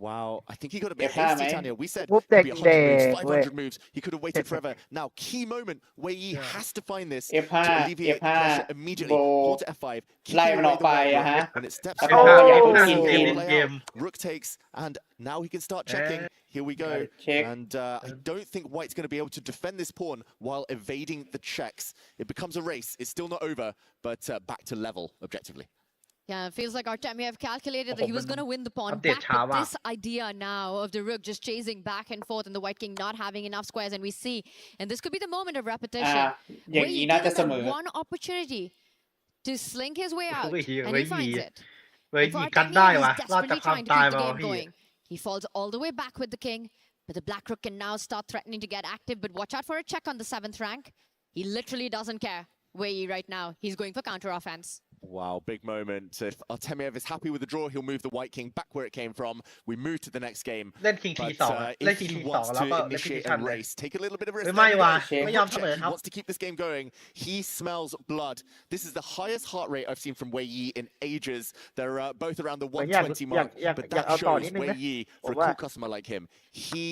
Wow, I think he got a bit hasty, Tanya. We said ปุ๊บเด็ก 500 moves. He could have waited forever. Now, key moment. Wei Yi has to find this F5 to alleviate pressure immediately. Pawn to f5. ไล่มันออกไปอะฮะ When it steps แล้วก็อย่าเพิ่งกิน Rook takes, and now he can start checking. Here we go. And I don't think White's going to be able to defend this pawn while evading the checks. It becomes a race. It's still not over, but back to level objectively. Yeah, it feels like Artemiev calculated that he was going to win the pawn back, but this idea now of the rook just chasing back and forth and the White King not having enough squares, and we see, and this could be the moment of repetition, where he gives that one opportunity to slink his way out, and he finds it. And for Artemiev, he's desperately trying to keep the game going. He falls all the way back with the king, but the black rook can now start threatening to get active, but watch out for a check on the 7th rank. He literally doesn't care. Wei Yi right now, he's going for counter offense. Wow, big moment. If Artemiev is happy with the draw, he'll move the White King back where it came from. We move to the next game. เล่น King But T2 if he wants แล้ว to ก็เล่น initiate Position a เลย race, take a little bit of a risk. ไม่ there we ว่ะ go. ไม่ยอมเสมอ He ครับ wants to keep this game going. He smells blood. This is the highest heart rate I've seen from Wei Yi in ages. They're both around the 120 mark. But that shows Wei Yi, for a cool customer like him, he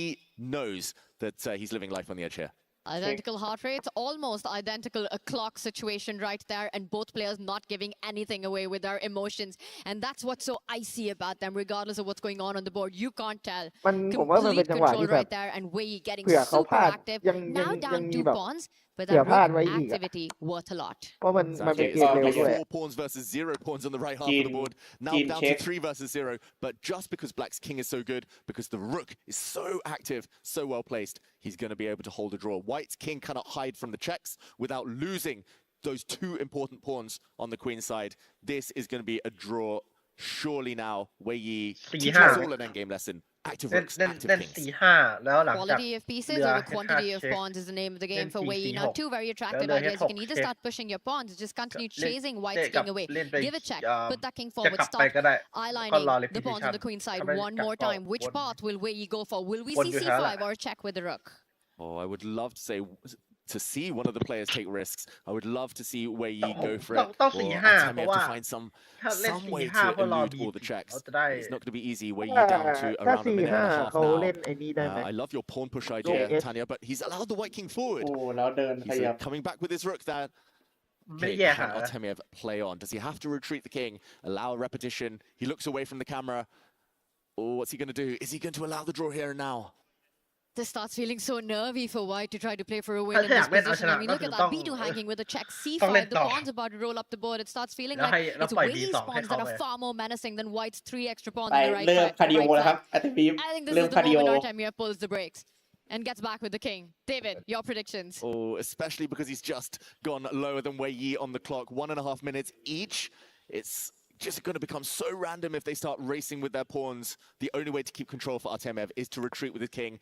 knows that he's living life on the edge here. Identical heart rates, almost identical a clock situation right there, and both players not giving anything away with their emotions. And that's what's so icy about them, regardless of what's going on the board. You can't tell. ผมว่ามันเป็น Complete จังหวะ control ที่แบบ right there, and Wei getting เผื่อเขาพ super ลาด active. ยัง Now มี down 2 แบบ pawns, but เผื่อ that พลาด rook ไว้อีกอะ activity worth a lot. เพราะมันเป็น Exactly. เกมเร็วด้วย 4 pawns versus 0 pawns on the right half of the board. Now down to 3 versus 0. But just because Black's king is so good, because the rook is so active, so well placed, he's going to be able to hold a draw. White's king cannot hide from the checks without losing those 2 important pawns on the queen side. This is going to be a draw. Surely now, Wei Yi teaches us all an endgame lesson. Active เล่น rooks, เล่น active เล่น kings. 4-5 แล้วหลังจาก Quality of pieces เรือ or quantity of H5 pawns is the name of the game Then for Wei Yi. Now, 2 very attractive แล้ว ideas. You can H6 either start pushing your pawns, just continue เล่น chasing เล่น White's กับ king away. เล่นไป Give a check, put that king จะ forward, กลับไป start ก็ได้ก็ eyelining รอ the pawns on the queen side ถ้าไม่ one กลับ more ก็ time. Which วน path will Wei Yi go for? Will we วน see อยู่แถวนั้นแห C5 ละ or check with the rook? Oh, I would love to see one of the players take risks. I would love to see Wei Yi go for it. ต้อง Or 4-5 Artemiev เพราะว่า to find some ถ้าเล่น way 4-5 to เพื่อรอ elude บี all the checks. เขาจะได้ It's not going to be easy. Wei Yi ถ้า down to ถ้า around a minute and a 4-5 half เขาเล่น now. ไอ้นี่ได้ไหม I love your pawn push idea, Yes. Tanya, but he's allowed the White King forward. โอ้แล้วเดินข He's ยับ coming back with his rook there. ไม่ Okay, แย่ can หา Artemiev play on? Does he have to retreat the king? Allow a repetition? He looks away from the camera. Oh, what's he going to do? Is he going to allow the draw here and now? This starts feeling so nervy for White to try to play for a win ถ้า in อยา this กเล่นเอาช position. นะ I mean, ก็ look คือ at ต้อ that ง B2 hanging with a check ต้องเล่น C5. The ต่อ pawn's about to roll up the board. It starts feeling แล้ว like ให้แล้ว it's ปล่อย Wei's B2 ให้ pawns เขา that ไป are far more menacing than White's 3 extra pawns ไป on the right เริ่ม side. คาร์ดิโอ right แล้วครับ side. อาร์เตฟีฟ I think this เริ่ม is the คาร์ดิโอ moment Artemiev pulls the brakes and gets back with the king. David, your predictions. Oh, especially because he's just gone lower than Wei Yi on the clock. 1.5 minutes each. It's just going to become so random if they start racing with their pawns. The only way to keep control for Artemiev is to retreat with his king,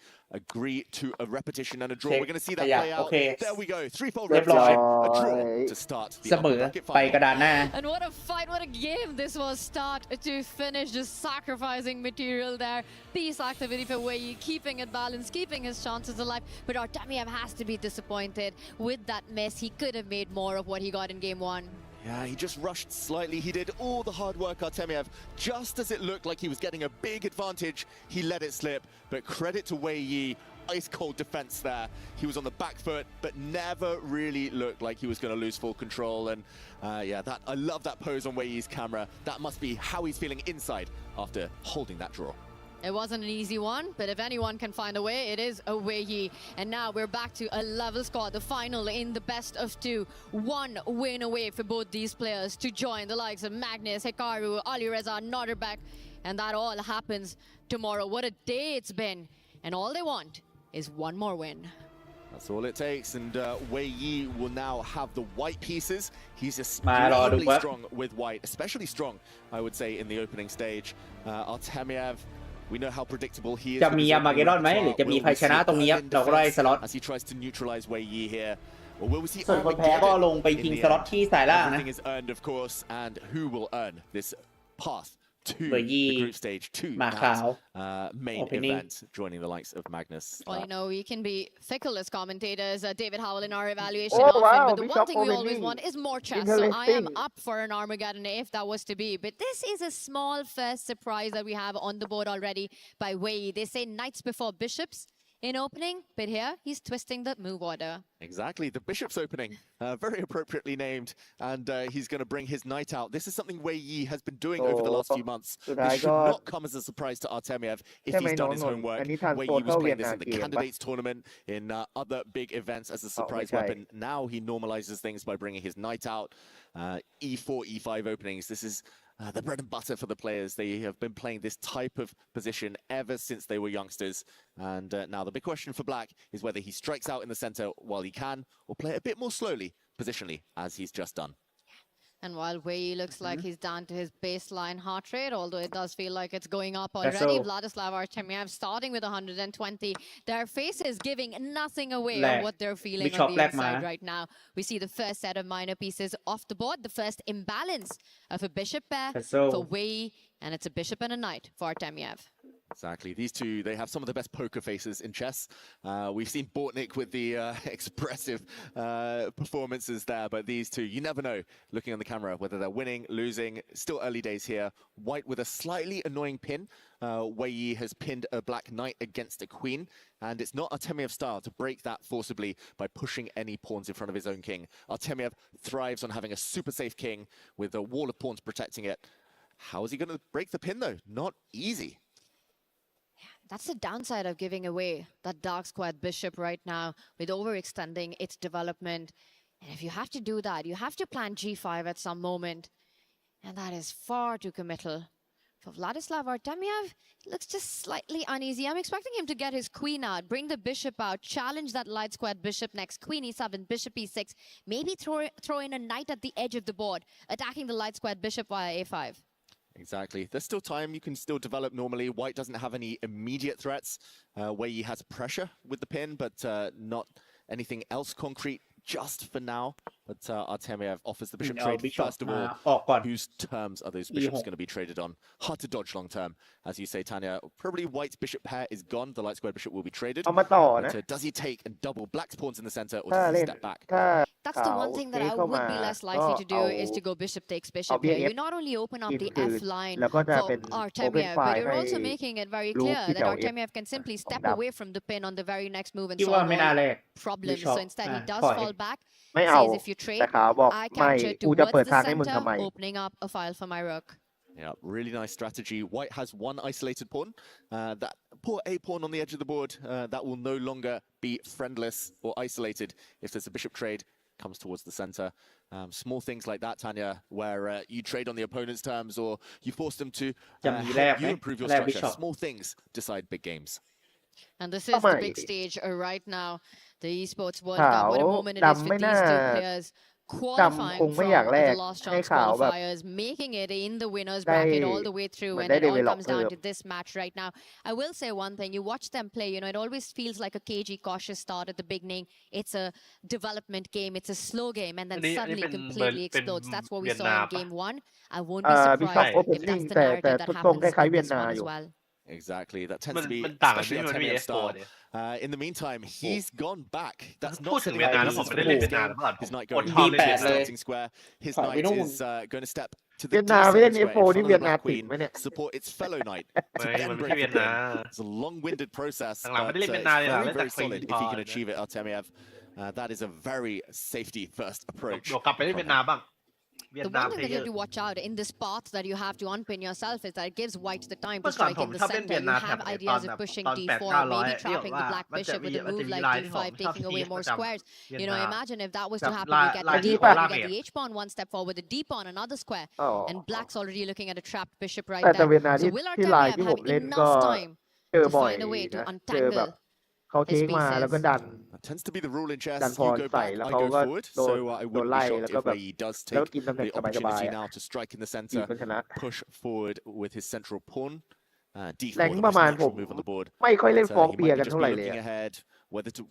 agree to a repetition and a draw. Okay. We're going to see that Yeah, play out. okay. There we go. Threefold เรียบร้อย repetition, a draw to start the เสม upper อ bracket ไป final. กระดานหน้า And what a fight, what a game this was. Start to finish, just sacrificing material there. Peace activity for Wei Yi, keeping it balanced, keeping his chances alive. But Artemiev has to be disappointed with that miss. He could have made more of what he got in game 1. Yeah, he just rushed slightly. He did all the hard work, Artemiev. Just as it looked like he was getting a big advantage, he let it slip. But credit to Wei Yi, ice cold defense there. He was on the back foot, but never really looked like he was going to lose full control. And yeah, I love that pose on Wei Yi's camera. That must be how he's feeling inside after holding that draw. It wasn't an easy one, but if anyone can find a way, it is a Wei Yi. And now we're back to a level score, the final in the best of 2. 1 win away for both these players to join the likes of Magnus, Hikaru, Alireza, Notterbeck. And that all happens tomorrow. What a day it's been. And all they want is one more win. That's all it takes, and Wei Yi will now have the white pieces. He's มารอดู extremely ว่า strong with white, especially strong, I would say, in the opening stage. Artemiev, we know how predictable he is. จะมีอามาเกดอนไหมหรือจะมีใครชนะตรงนี้ครับเราก็ได้สล็อต As he tries to neutralize Wei Yi here. Or will we see ส่วนคนแพ้ก็ลงไปชิงสล็อตที่สายล่างนะ Everything is earned, of course, and who will earn this path to Wei Yi the group stage, to หมาขาว that main Opening. event, joining the likes of Magnus. Well, you know, we can be fickle as commentators, David Howell, in our evaluation Oh, often, wow, but the one Bishop thing we always opening. want is more chess. So I am Interesting. up for an Armageddon if that was to be. But this is a small first surprise that we have on the board already by Wei. They say knights before bishops in opening, but here he's twisting the move order. Exactly, the Bishop's opening, very appropriately named, and he's going to bring his knight out. This is something Wei Yi has been doing over the last few months. This should not come as a surprise to Artemiev if he's done his homework. Wei Yi was playing this in the candidates tournament, in other big events as a surprise weapon. Now he normalizes things by bringing his knight out. E4, E5 openings. This is the bread and butter for the players. They have been playing this type of position ever since they were youngsters. And now the big question for Black is whether he strikes out in the center while he can, or play it a bit more slowly, positionally, as he's just done. And while Wei looks like he's down to his baseline heart rate, although it does feel like it's going up already. Vladislav Artemiev starting with 120. Their faces giving nothing away on what they're feeling on the inside right now. We see the first set of minor pieces off the board, the first imbalance of a bishop pair for Wei, and it's a bishop and a knight for Artemiev. Exactly. These two, they have some of the best poker faces in chess. We've seen Bortnik with the expressive performances there, but these two, you never know, looking on the camera, whether they're winning, losing. Still early days here. White with a slightly annoying pin. Wei has pinned a black knight against a queen, and it's not Artemiev's style to break that forcibly by pushing any pawns in front of his own king. Artemiev thrives on having a super safe king with a wall of pawns protecting it. How is he going to break the pin, though? Not easy. That's the downside of giving away that dark squared bishop right now with overextending its development. And if you have to do that, you have to plan g5 at some moment. And that is far too committal. For Vladislav Artemiev, it looks just slightly uneasy. I'm expecting him to get his queen out, bring the bishop out, challenge that light squared bishop next, queen e7, bishop e6, maybe throw in a knight at the edge of the board, attacking the light squared bishop via a5. Exactly. There's still time. You can still develop normally. White doesn't have any immediate threats. Where he has pressure with the pin, but not anything else concrete just for now. But Artemiev offers the bishop trade. First of all, whose terms are those bishops going to be traded on? Hard to dodge long term. As you say, Tanya, probably White's bishop pair is gone. The light squared bishop will be traded. But, does he take and double black's pawns in the center, or does he step back? That's the one thing that I would be less likely to do, is to go bishop takes bishop here. You not only open up the F line for Artemiev, but you're also making it very clear that Artemiev can simply step away from the pin on the very next move and solve all problems. So instead he does fall back, says if you trade, I capture towards the center, opening up a file for my rook. Yeah, really nice strategy. White has one isolated pawn. That poor A pawn on the edge of the board, that will no longer be friendless or isolated if there's a bishop trade. Comes towards the center. Small things like that, Tanya, where you trade on the opponent's terms or you force them to help you improve your structure. Small things decide big games. And this is the big stage right now. The Esports World Cup. What a moment it is for these two players. Qualifying from the last chance qualifiers, making it in the winners bracket all the way through, and it all comes down to this match right now. I will say one thing, you watch them play, you know, it always feels like a cagey, cautious start at the beginning. It's a development game, it's a slow game, and then suddenly completely explodes. That's what we saw in game one. I won't be surprised if that's the narrative that happens in this one as well. Exactly, that tends to be especially Artemiev style. In the meantime, he's gone back. That's not something his knight going to the starting square. His knight is going to step to the queen, support its fellow knight. It's a long-winded process, but it's very, very solid if he can achieve it, Artemiev. That is a very safety-first approach. The one thing that you have to watch out in this path that you have to unpin yourself is that it gives White the time to strike in the center. You have ideas of pushing d4, maybe trapping the black bishop with a move like d5, taking away more squares. You know, imagine if that was to happen, you get the d pawn, you get the h-pawn one step forward, the d-pawn, another square, and black's already looking at a trapped bishop right there. So will Artemiev have enough time to find a way to untangle his pieces? That tends to be the rule in chess. You go back, I go forward. So I wouldn't be shocked if he does take the opportunity now to strike in the center, push forward with his central pawn. D4, the most natural move on the board. He might just be looking ahead, whether to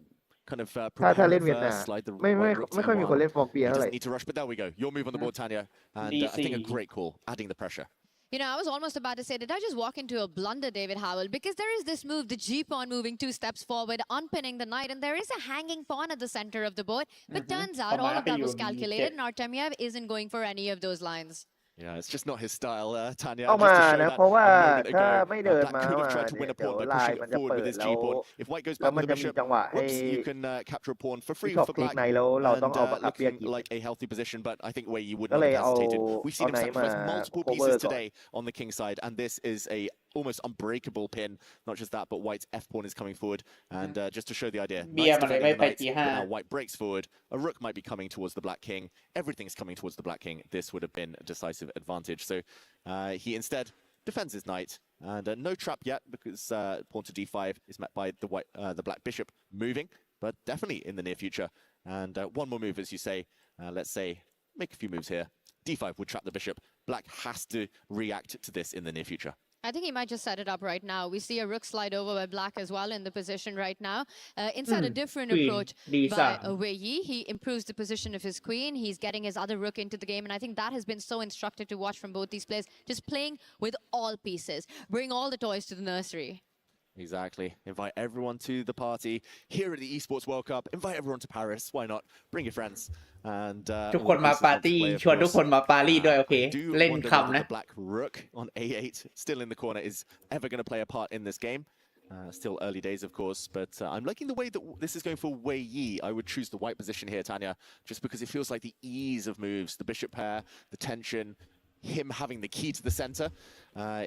kind of prepare first, slide the white rook to1. He doesn't need to rush, but there we go. Your move on the board, Tanya. And I think a great call, adding the pressure. You know, I was almost about to say, did I just walk into a blunder, David Howell? Because there is this move, the g-pawn moving 2 steps forward, unpinning the knight, and there is a hanging pawn at the center of the board. But turns out all of that was calculated, and Artemiev isn't going for any of those lines. Yeah, it's just not his style, Tanya. Just to show that a moment ago, Black could have tried to win a pawn by pushing it forward with his g-pawn. If White goes back with the bishop, whoops, you can capture a pawn for free for Black, and looking like a healthy position, but I think Wei would not have hesitated. We've seen him sacrifice multiple pieces today on the king side, and this is a almost unbreakable pin. Not just that, but White's f-pawn is coming forward, and just to show the idea, now White breaks forward, a rook might be coming towards the black king, everything's coming towards the black king. This would have been a decisive advantage. So he instead defends his knight, and no trap yet because pawn to d5 is met by the black bishop moving, but definitely in the near future. And one more move, as you say, let's say, make a few moves here. d5 would trap the bishop. Black has to react to this in the near future. I think he might just set it up right now. We see a rook slide over by black as well in the position right now. Instead a different approach by Wei Yi. He improves the position of his queen. He's getting his other rook into the game. And I think that has been so instructive to watch from both these players. Just playing with all pieces. Bring all the toys to the nursery. Exactly. Invite everyone to the party here at the Esports World Cup. Invite everyone to Paris. Why not? Bring your friends. And ทุกคนมาปาร์ตี้ชวนทุกคนมาปารีด้วยโอเคเล่นคำนะ The black rook on a8 still in the corner is ever going to play a part in this game. Still early days, of course, but I'm liking the way that this is going for Wei Yi. I would choose the white position here, Tanya, just because it feels like the ease of moves, the bishop pair, the tension, him having the key to the center,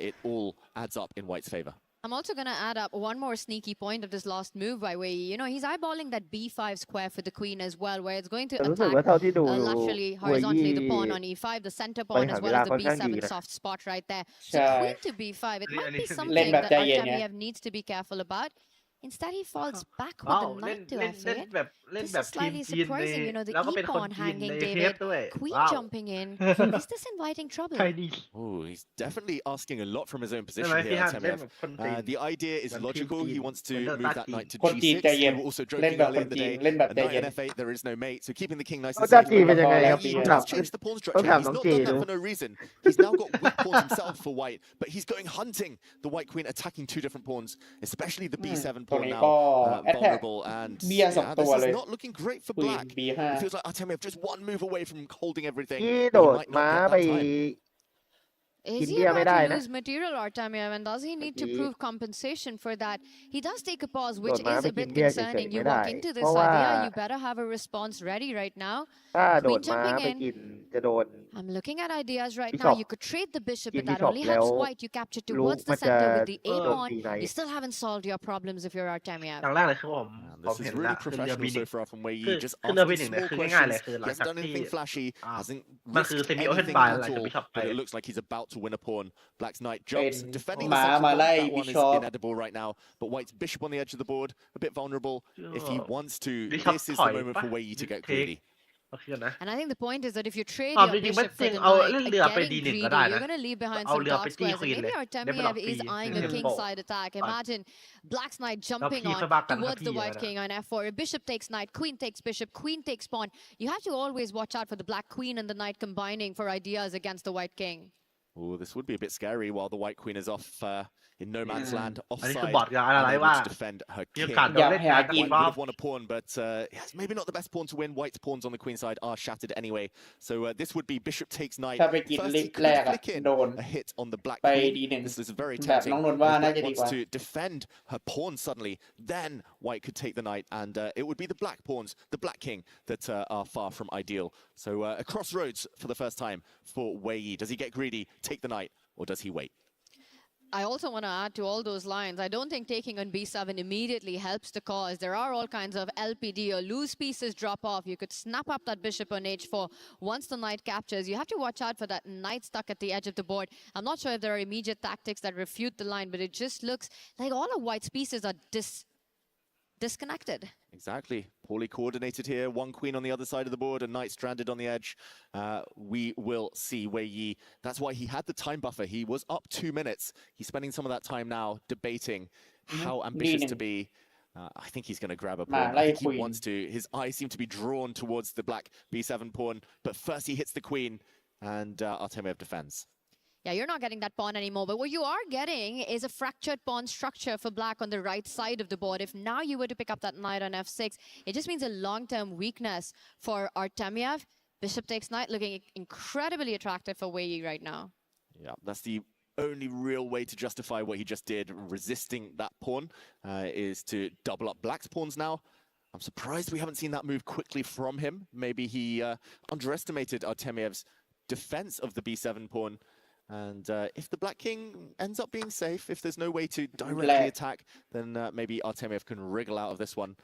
it all adds up in white's favor. I'm also going to add up one more sneaky point of this last move by Wei Yi. You know, he's eyeballing that b5 square for the queen as well, where it's going to attack laterally, horizontally the pawn on e5, the center pawn as well as the b7 soft spot right there. So queen to b5, it might be something that Artemiev needs to be careful about. Instead, he falls back with the knight to f8. This is slightly surprising, you know, the e-pawn hanging, David. Queen jumping in. Is this inviting trouble? Oh, he's definitely asking a lot from his own position here, Artemiev. The idea is logical. He wants to move that knight to g6. We were also joking earlier in the day. A knight on f8, there is no mate. So keeping the king nice and safe. He does change the pawn structure. He's not done that for no reason. He's now got weak pawns himself for white, but he's going hunting the white queen, attacking two different pawns, especially the b7 pawn now vulnerable. And this is not looking great for black. It feels like Artemiev just one move away from holding everything. He might not get that time. Is he about to lose material, Artemiev, and does he need to prove compensation for that? He does take a pause, which is a bit concerning. You walk into this idea, you better have a response ready right now. Queen jumping in. I'm looking at ideas right now. You could trade the bishop, but that only helps white. You capture towards the center with the a-pawn. You still haven't solved your problems if you're Artemiev. This is really professional so far from Wei Yi. Just asking small questions. He hasn't done anything flashy. Hasn't risked anything at all. But it looks like he's about to win a pawn. Black's knight jumps, defending the center pawn. That one is inedible right now. But white's bishop on the edge of the board, a bit vulnerable. If he wants to, this is the moment for Wei Yi to get greedy. And I think the point is that if you trade your bishop for the knight, getting greedy, you're going to leave behind some dark squares. And maybe Artemiev is eyeing a kingside attack. Imagine black's knight jumping on towards the white king on f4. A bishop takes knight, queen takes bishop, queen takes pawn. You have to always watch out for the black queen and the knight combining for ideas against the white king. Oh, this would be a bit scary while the white queen is off in no man's land, offside, unable to defend her king. White would have won a pawn, but it's maybe not the best pawn to win. White's pawns on the queen side are shattered anyway. So this would be bishop takes knight. First, he could flick in a hit on the black queen. This is very tempting. Black wants to defend her pawn suddenly. Then white could take the knight, and it would be the black pawns, the black king, that are far from ideal. So a crossroads for the first time for Wei Yi. Does he get greedy, take the knight, or does he wait? I also want to add to all those lines, I don't think taking on b7 immediately helps the cause. There are all kinds of LPD or loose pieces drop off. You could snap up that bishop on h4 once the knight captures. You have to watch out for that knight stuck at the edge of the board. I'm not sure if there are immediate tactics that refute the line, but it just looks like all of white's pieces are disconnected. Exactly. Poorly coordinated here. One queen on the other side of the board, a knight stranded on the edge. We will see Wei Yi. That's why he had the time buffer. He was up 2 minutes. He's spending some of that time now debating how ambitious to be. I think he's going to grab a pawn. I think he wants to. His eyes seem to be drawn towards the black b7 pawn. But first he hits the queen, and Artemiev defends. Yeah, you're not getting that pawn anymore. But what you are getting is a fractured pawn structure for black on the right side of the board. If now you were to pick up that knight on f6, it just means a long-term weakness for Artemiev. Bishop takes knight, looking incredibly attractive for Wei Yi right now. Yeah, that's the only real way to justify what he just did, resisting that pawn, is to double up black's pawns now. I'm surprised we haven't seen that move quickly from him. Maybe he underestimated Artemiev's defense of the b7 pawn. And if the black king ends up being safe, if there's no way to directly attack, then maybe Artemiev can wriggle out of this one.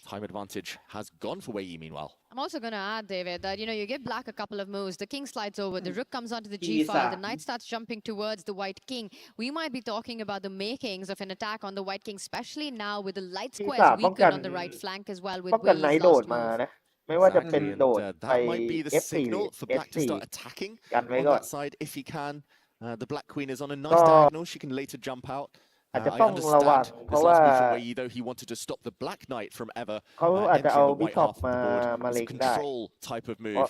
Time advantage has gone for Wei Yi meanwhile. I'm also going to add, David, that, you know, you give black a couple of moves. The king slides over, the rook comes onto the g5, the knight starts jumping towards the white king. We might be talking about the makings of an attack on the white king, especially now with the light squares weakened on the right flank as well with Wei Yi's last move. ไม่ว่าจะเป็นโดดไป That might be the F4 signal for Black to S4 start attacking กันไว้ on ก่อน that side if he can. The Black Queen is on a nice diagonal. She can later jump out. อาจจะ I ต้องระวัง understand เพราะ this ว่า last move from Wei though he wanted to stop the Black Knight from ever เขาอาจจะเอา entering the บิ white ชอป half of มา the board. มา It's เล็ a งได้ control type of เพราะ move,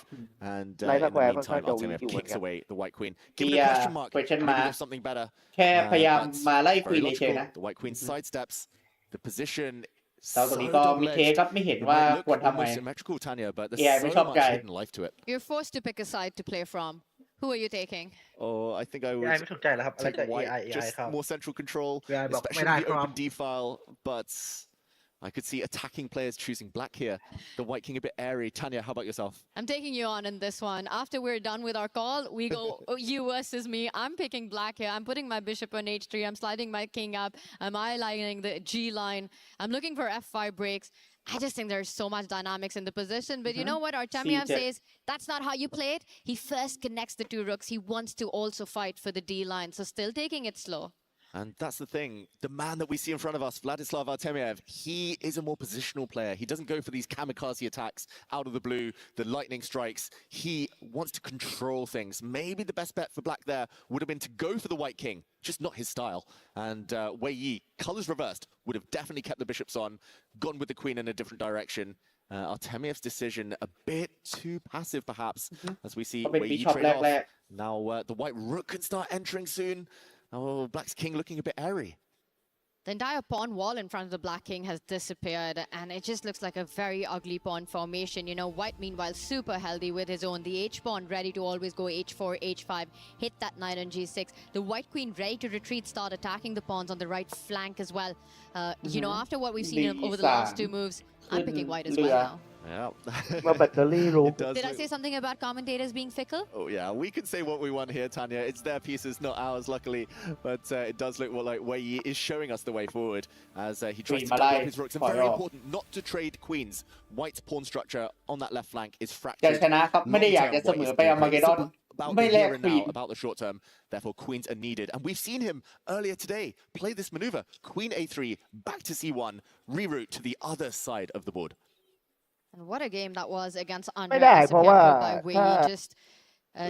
and ไลท์ in สแควร์ the ค่อนข้าง meantime, จะวี Artemiev อยู่เหมือน kicks กัน away the White Queen. เกี Give ย it a ร์ question mark. question Maybe mark there's something better. แค่พยายาม But มาไล่คุย very เฉย logical. ๆนะ The White Queen sidesteps. The position แล้วตรง so นี้ก็มีเท double-edged. ครับไม่เห็น It ว่า might look ควรทำไง almost symmetrical, Tanya, but there's AI ไม่ช so อบใจ much hidden life to it. You're forced to pick a side to play from. Who are you taking? Oh, I think I AI would ไม่ถูกใจแล้วครับอะไร take ก็ white, AI just ครับ more central control, AI บอกไม่ especially ได้ the ครับ open D file, but I could see attacking players choosing black here. The White King a bit airy. Tanya, how about yourself? I'm taking you on in this one. After we're done with our call, we go you versus me. I'm picking black here. I'm putting my bishop on h3. I'm sliding my king up. I'm eyelining the G line. I'm looking for f5 breaks. I just think there's so much dynamics in the position. But you know what Artemiev says? That's not how you play it. He first connects the two rooks. He wants to also fight for the D line. So still taking it slow. And that's the thing. The man that we see in front of us, Vladislav Artemiev, he is a more positional player. He doesn't go for these kamikaze attacks out of the blue, the lightning strikes. He wants to control things. Maybe the best bet for black there would have been to go for the White King, just not his style. And Wei Yi, colors reversed, would have definitely kept the bishops on, gone with the queen in a different direction. Artemiev's decision a bit too passive, perhaps, as we see Wei Yi trade off. Now the white rook can start entering soon. Oh, Black's king looking a bit airy. The entire pawn wall in front of the Black King has disappeared, and it just looks like a very ugly pawn formation. You know, White, meanwhile, super healthy with his own. The H-pawn ready to always go H4, H5, hit that knight on G6. The White Queen ready to retreat, start attacking the pawns on the right flank as well. You know, after what we've seen over the last two moves, I'm picking White as well now. Yeah. มาแบตเตอรี่รู้ Did I say something about commentators being fickle? Oh yeah, we can say what we want here, Tanya. It's their pieces, not ours, luckily. But it does look like Wei Yi is showing us the way forward as he tries to double up his rooks. And very important not to trade queens. White's pawn structure on that left flank is จะ fractured. ชนะครับไม่ได้อยากจะเสมอไปอาร์มาเกดอน About ไม่ the แลก here and ควีน now, about the short term. Therefore, queens are needed. And we've seen him earlier today play this maneuver. Queen A3, back to C1, reroute to the other side of the board. And what a game that was against ไม่ได้ Andre เพราะว่า by Wei ถ้า Yi just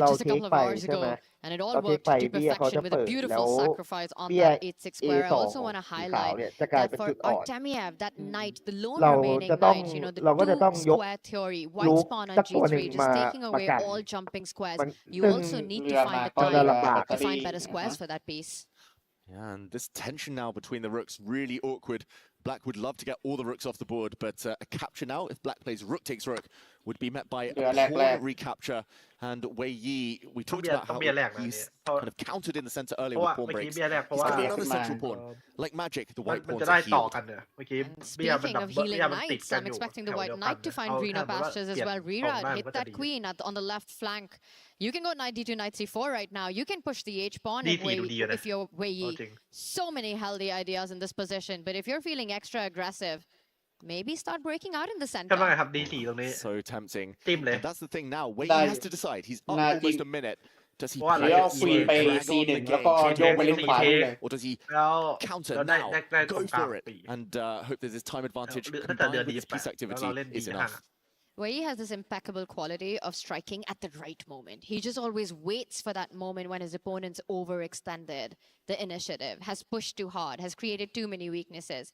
เรา a เทค couple of ไป hours ใช่ไหม ago. And it all เราเทค worked ไป to เบี้ยเขา perfection จะ with เปิ a ด beautiful แล้ว sacrifice on เบี้ย that h6 square. I A2 also want to สีขาว highlight เนี่ยจะกลาย that เป็น for จุดอ่อน Artemiev, that knight, the lone เรา remaining จะต้อง knight, you know, the เราก็จะต้อง two ยก square theory, ลู white ก spawn on สักตัวหนึ่ง G3, มา just taking มา away กัน all jumping squares. มัน You ซึ่ง also need เรื to อ find มา the ก็จะ time ลำบาก to find better squares for that piece. Yeah, and this tension now between the rooks, really awkward. Black would love to get all the rooks off the board, but a capture now, if Black plays rook takes rook, would be met by a pawn recapture. And Wei Yi, we talked about how he's kind of countered in the center earlier with pawn breaks. He's got another central pawn. Like magic, the white pawns are healed. Speaking of healing knights, I'm expecting the white knight to find greener pastures as well. Reroute, hit that queen on the left flank. You can go knight d2, knight c4 right now. You can push the h-pawn if you're Wei Yi. So many healthy ideas in this position. But if you're feeling extra aggressive, maybe start breaking out in the center. กำลังครับ D4 ตรงนี้ So tempting. จิ้มเลย And that's the thing now. Wei Yi has to decide. He's up almost a minute. Does he ว่า play แล้ว it ควีน slow, ไป drag on C1 the แล้วก็ game, โยกไปเล่นขวาเลย or does he แล้ว counter เราได้ now, ได้ตร go งกลาง for it, ปี and hope that this time advantage ถ้าจะเดือ combined น with this piece แล้ว activity เราเล่น is D5 enough. Wei Yi has this impeccable quality of striking at the right moment. He just always waits for that moment when his opponent's overextended the initiative, has pushed too hard, has created too many weaknesses.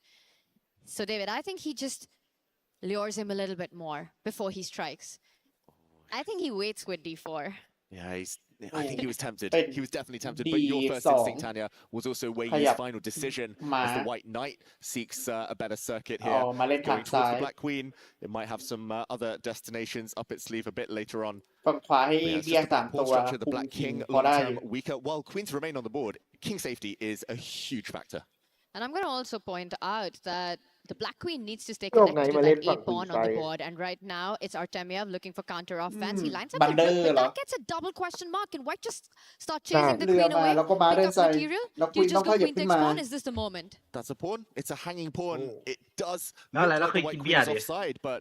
So David, I think he just lures him a little bit more before he strikes. I think he waits with D4. Yeah, I think he was tempted. He was definitely tempted. But your first instinct, Tanya, was also Wei Yi's final decision as the White Knight seeks a better circuit here. Going towards the Black Queen. It might have some other destinations up its sleeve a bit later on. ฝั่งขวาให้ Yeah, it's เบี้ย just สาม the ตั pawn ว structure, the คุม Black คิง King พอได้ long-term weaker. While queens remain on the board, king safety is a huge factor. And I'm going to also point out that the Black Queen needs to stay โยกไหน connected to มาเล่น that ฝั่ง A คุณ pawn ไซ on the board. And right now, it's Artemiev looking for counter offense. He lines up the Bander rook, but เหรอ that gets a double question mark. Can White just start ใช่ chasing the เรือ queen มา away? แล้วก็มาเดิน Pick ใส่ up material? แล้วค Do วี you นต้อง just ข go ยับ queen ขึ้น takes มา pawn? Is this the moment? That's a pawn. It's a hanging pawn. It does Đó look là nó like the khi White chinh Queen is bia đi. offside, but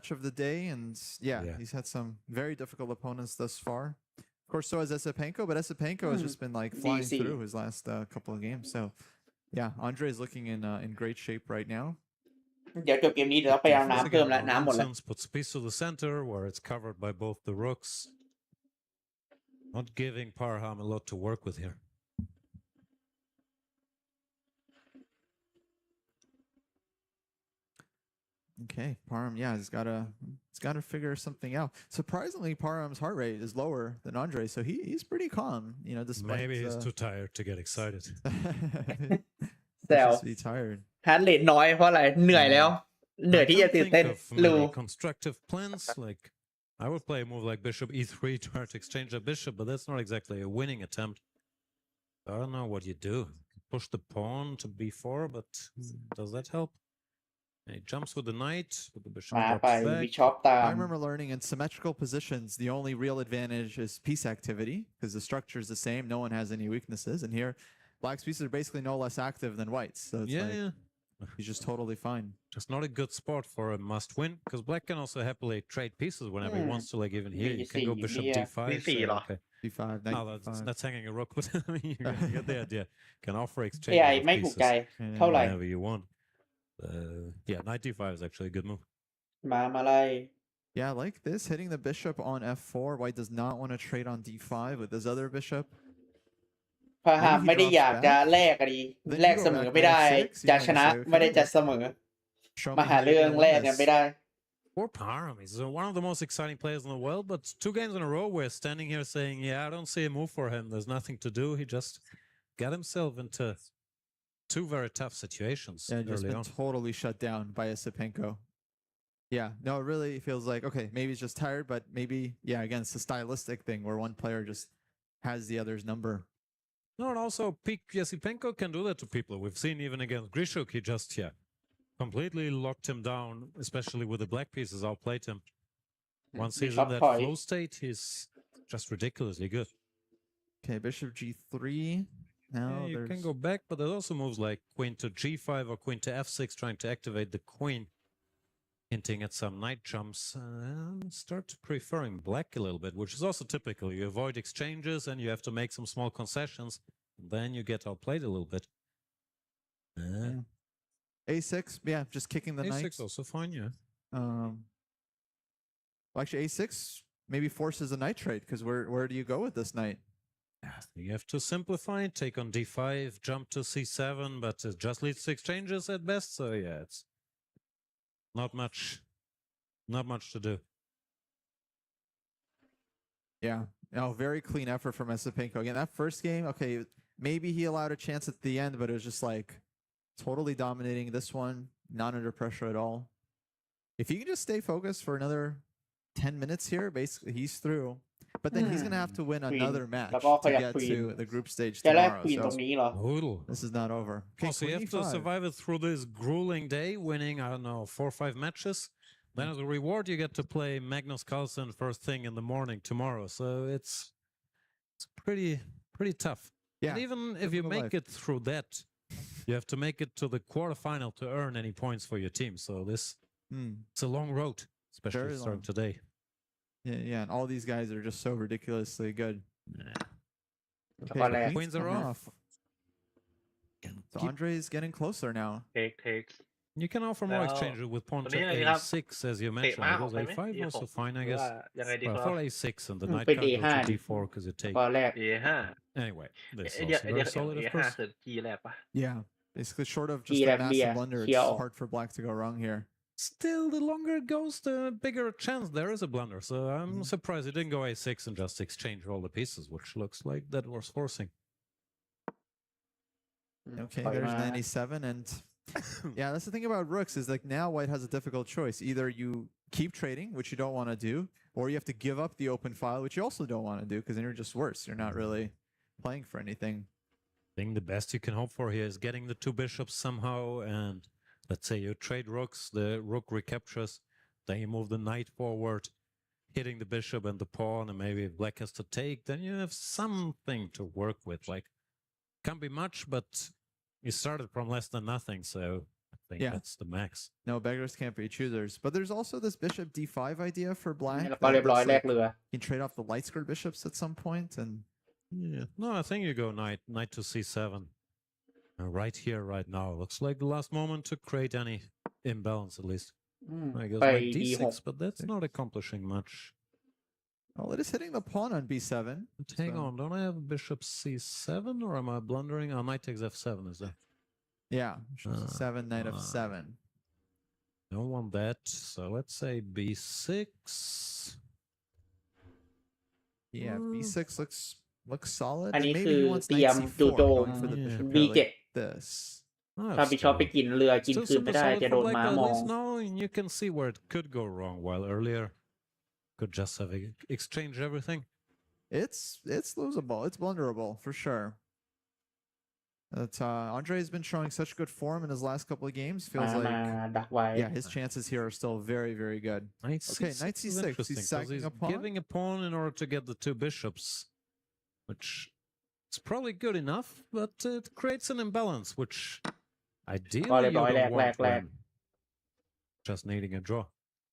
match of the day, and yeah, he's had some very difficult opponents thus far. Of course, so has Esipenko, but Esipenko has just been like flying through his last couple of games. So yeah, Andre is looking in great shape right now. เดี๋ยวจบเกมนี้เดี๋ยวเราไปเอาน้ำเพิ่มแล้วน้ำหมดแล้ว Puts piece to the center where it's covered by both the rooks. Not giving Parham a lot to work with here. Okay, Parham, yeah, he's got to figure something out. Surprisingly, Parham's heart rate is lower than Andre, so he's pretty calm, you know, despite maybe he's too tired to get excited. แซว be tired. ฮาร์ดเรทน้อยเพราะอะไรเหนื่อยแล้วเหนื่อยที่จะตื่นเต้นรู้ constructive plans like I would play a move like bishop e3 try to exchange a bishop, but that's not exactly a winning attempt. I don't know what you do. push the pawn to b4, but does that help? And he jumps with the knight, with the bishop มาไป drops back. บิชอปตาม I remember learning in symmetrical positions, the only real advantage is piece activity because the structure is the same. No one has any weaknesses. And here, black's pieces are basically no less active than white's. So it's he's just totally fine. Just not a good spot for a must win because black can also happily trade pieces whenever he wants to. Like even here, you can go bishop d5. D4 d5, knight No, d5. that's hanging a rook, but you get the idea. Can offer exchange ใหญ่ of ไม่ถูก pieces ใจเท่าไหร่ whenever you want. Yeah, knight d5 is actually a good move. มาไล่ Yeah, like this, hitting the bishop on f4. White does not want to trade on d5 with his other bishop. พะหามไม่ได้อยากจะแลกอะดีแลกเสมอไม่ได้จะชนะไม่ได้จะเสมอมาหาเรื่องแลกกันไม่ได้ Poor Parham. He's one of the most exciting players in the world, but 2 games in a row we're standing here saying, yeah, I don't see a move for him. There's nothing to do. He just got himself into 2 very tough situations. Yeah, just early been on. totally shut down by Esipenko. Yeah, no, it really feels like, okay, maybe he's just tired, but maybe, yeah, again, it's a stylistic thing where one player just has the other's number. No, and also Yasipenko can do that to people. We've seen even against Grishuk, he just, completely locked him down, especially with the black pieces, outplayed him. Once he's in that flow state, he's just ridiculously good. Okay, bishop g3. Now you can go back, but there's also moves like queen to g5 or queen to f6 trying to activate the queen, hinting at some knight jumps. Start preferring black a little bit, which is also typical. You avoid exchanges and you have to make some small concessions. Then you get outplayed a little bit. a6, yeah, just kicking the knight. A6 also fine, yeah. Well, actually, a6 maybe forces a knight trade because where do you go with this knight? You have to simplify, take on d5, jump to c7, but it just leads to exchanges at best. So yeah, it's not much to do. Yeah, no, very clean effort from Esipenko. Again, that first game, okay, maybe he allowed a chance at the end, but it was just like totally dominating. This one, not under pressure at all. If he can just stay focused for another 10 minutes here, basically he's through. But then he's going to have to win another match to get to the group stage tomorrow. So this is not over. Okay, so you have to survive it through this grueling day, winning, I don't know, 4 or 5 matches. Then as a reward, you get to play Magnus Carlsen first thing in the morning tomorrow. So it's pretty tough. Yeah, and even if you make it through that, you have to make it to the quarterfinal to earn any points for your team. So it's a long road, especially starting today. Yeah, and all these guys are just so ridiculously good. Okay, queens are off. So Andre's getting closer now. Takes. You can offer more exchanges with pawn to a6, as you mentioned. It goes a5 also fine, I guess. Well, for a6 and the knight can't go to d4 because you take. Anyway, this is also very solid, of course. Yeah, basically short of just a massive blunder, it's hard for black to go wrong here. Still, the longer it goes, the bigger chance there is a blunder. So I'm surprised he didn't go a6 and just exchange all the pieces, which looks like that was forcing. Okay, there's 97, and yeah, that's the thing about rooks is like now white has a difficult choice. Either you keep trading, which you don't want to do, or you have to give up the open file, which you also don't want to do because then you're just worse. You're not really playing for anything. I think the best you can hope for here is getting the 2 bishops somehow, and let's say you trade rooks, the rook recaptures, then you move the knight forward, hitting the bishop and the pawn, and maybe if black has to take, then you have something to work with. Like, can't be much, but you started from less than nothing, so I think that's the max. No, beggars can't be choosers. But there's also this bishop d5 idea for black. You can trade off the light skirt bishops at some point, and yeah, no, I think you go knight to c7. Right here, right now. Looks like the last moment to create any imbalance, at least. I guess like d6, but that's not accomplishing much. Oh, it is hitting the pawn on b7. But hang on, don't I have bishop c7, or am I blundering? Oh, knight takes f7, is that? Yeah, bishop c7, knight f7. Don't want that, so let's say b6. Yeah, b6 looks solid. อันนี้ Maybe คือ he wants เตรียม knight จู่ c4 โจม going for the bishop b7 like this. ถ้าบิชอปไปกินเรือกิน Still คืนไม่ super ได้ solid จะ for โดน black, ม้า but at มอง least now you can see where it could go wrong, while earlier could just have exchanged everything. It's losable. It's blunderable for sure. Andre has been showing such good form in his last couple of games. Feels like his chances here are still very, very good. Okay, knight c6. He's sacking a pawn. Giving a pawn in order to get the 2 bishops, which is probably good enough, but it creates an imbalance, which ideally you don't want when just needing a draw.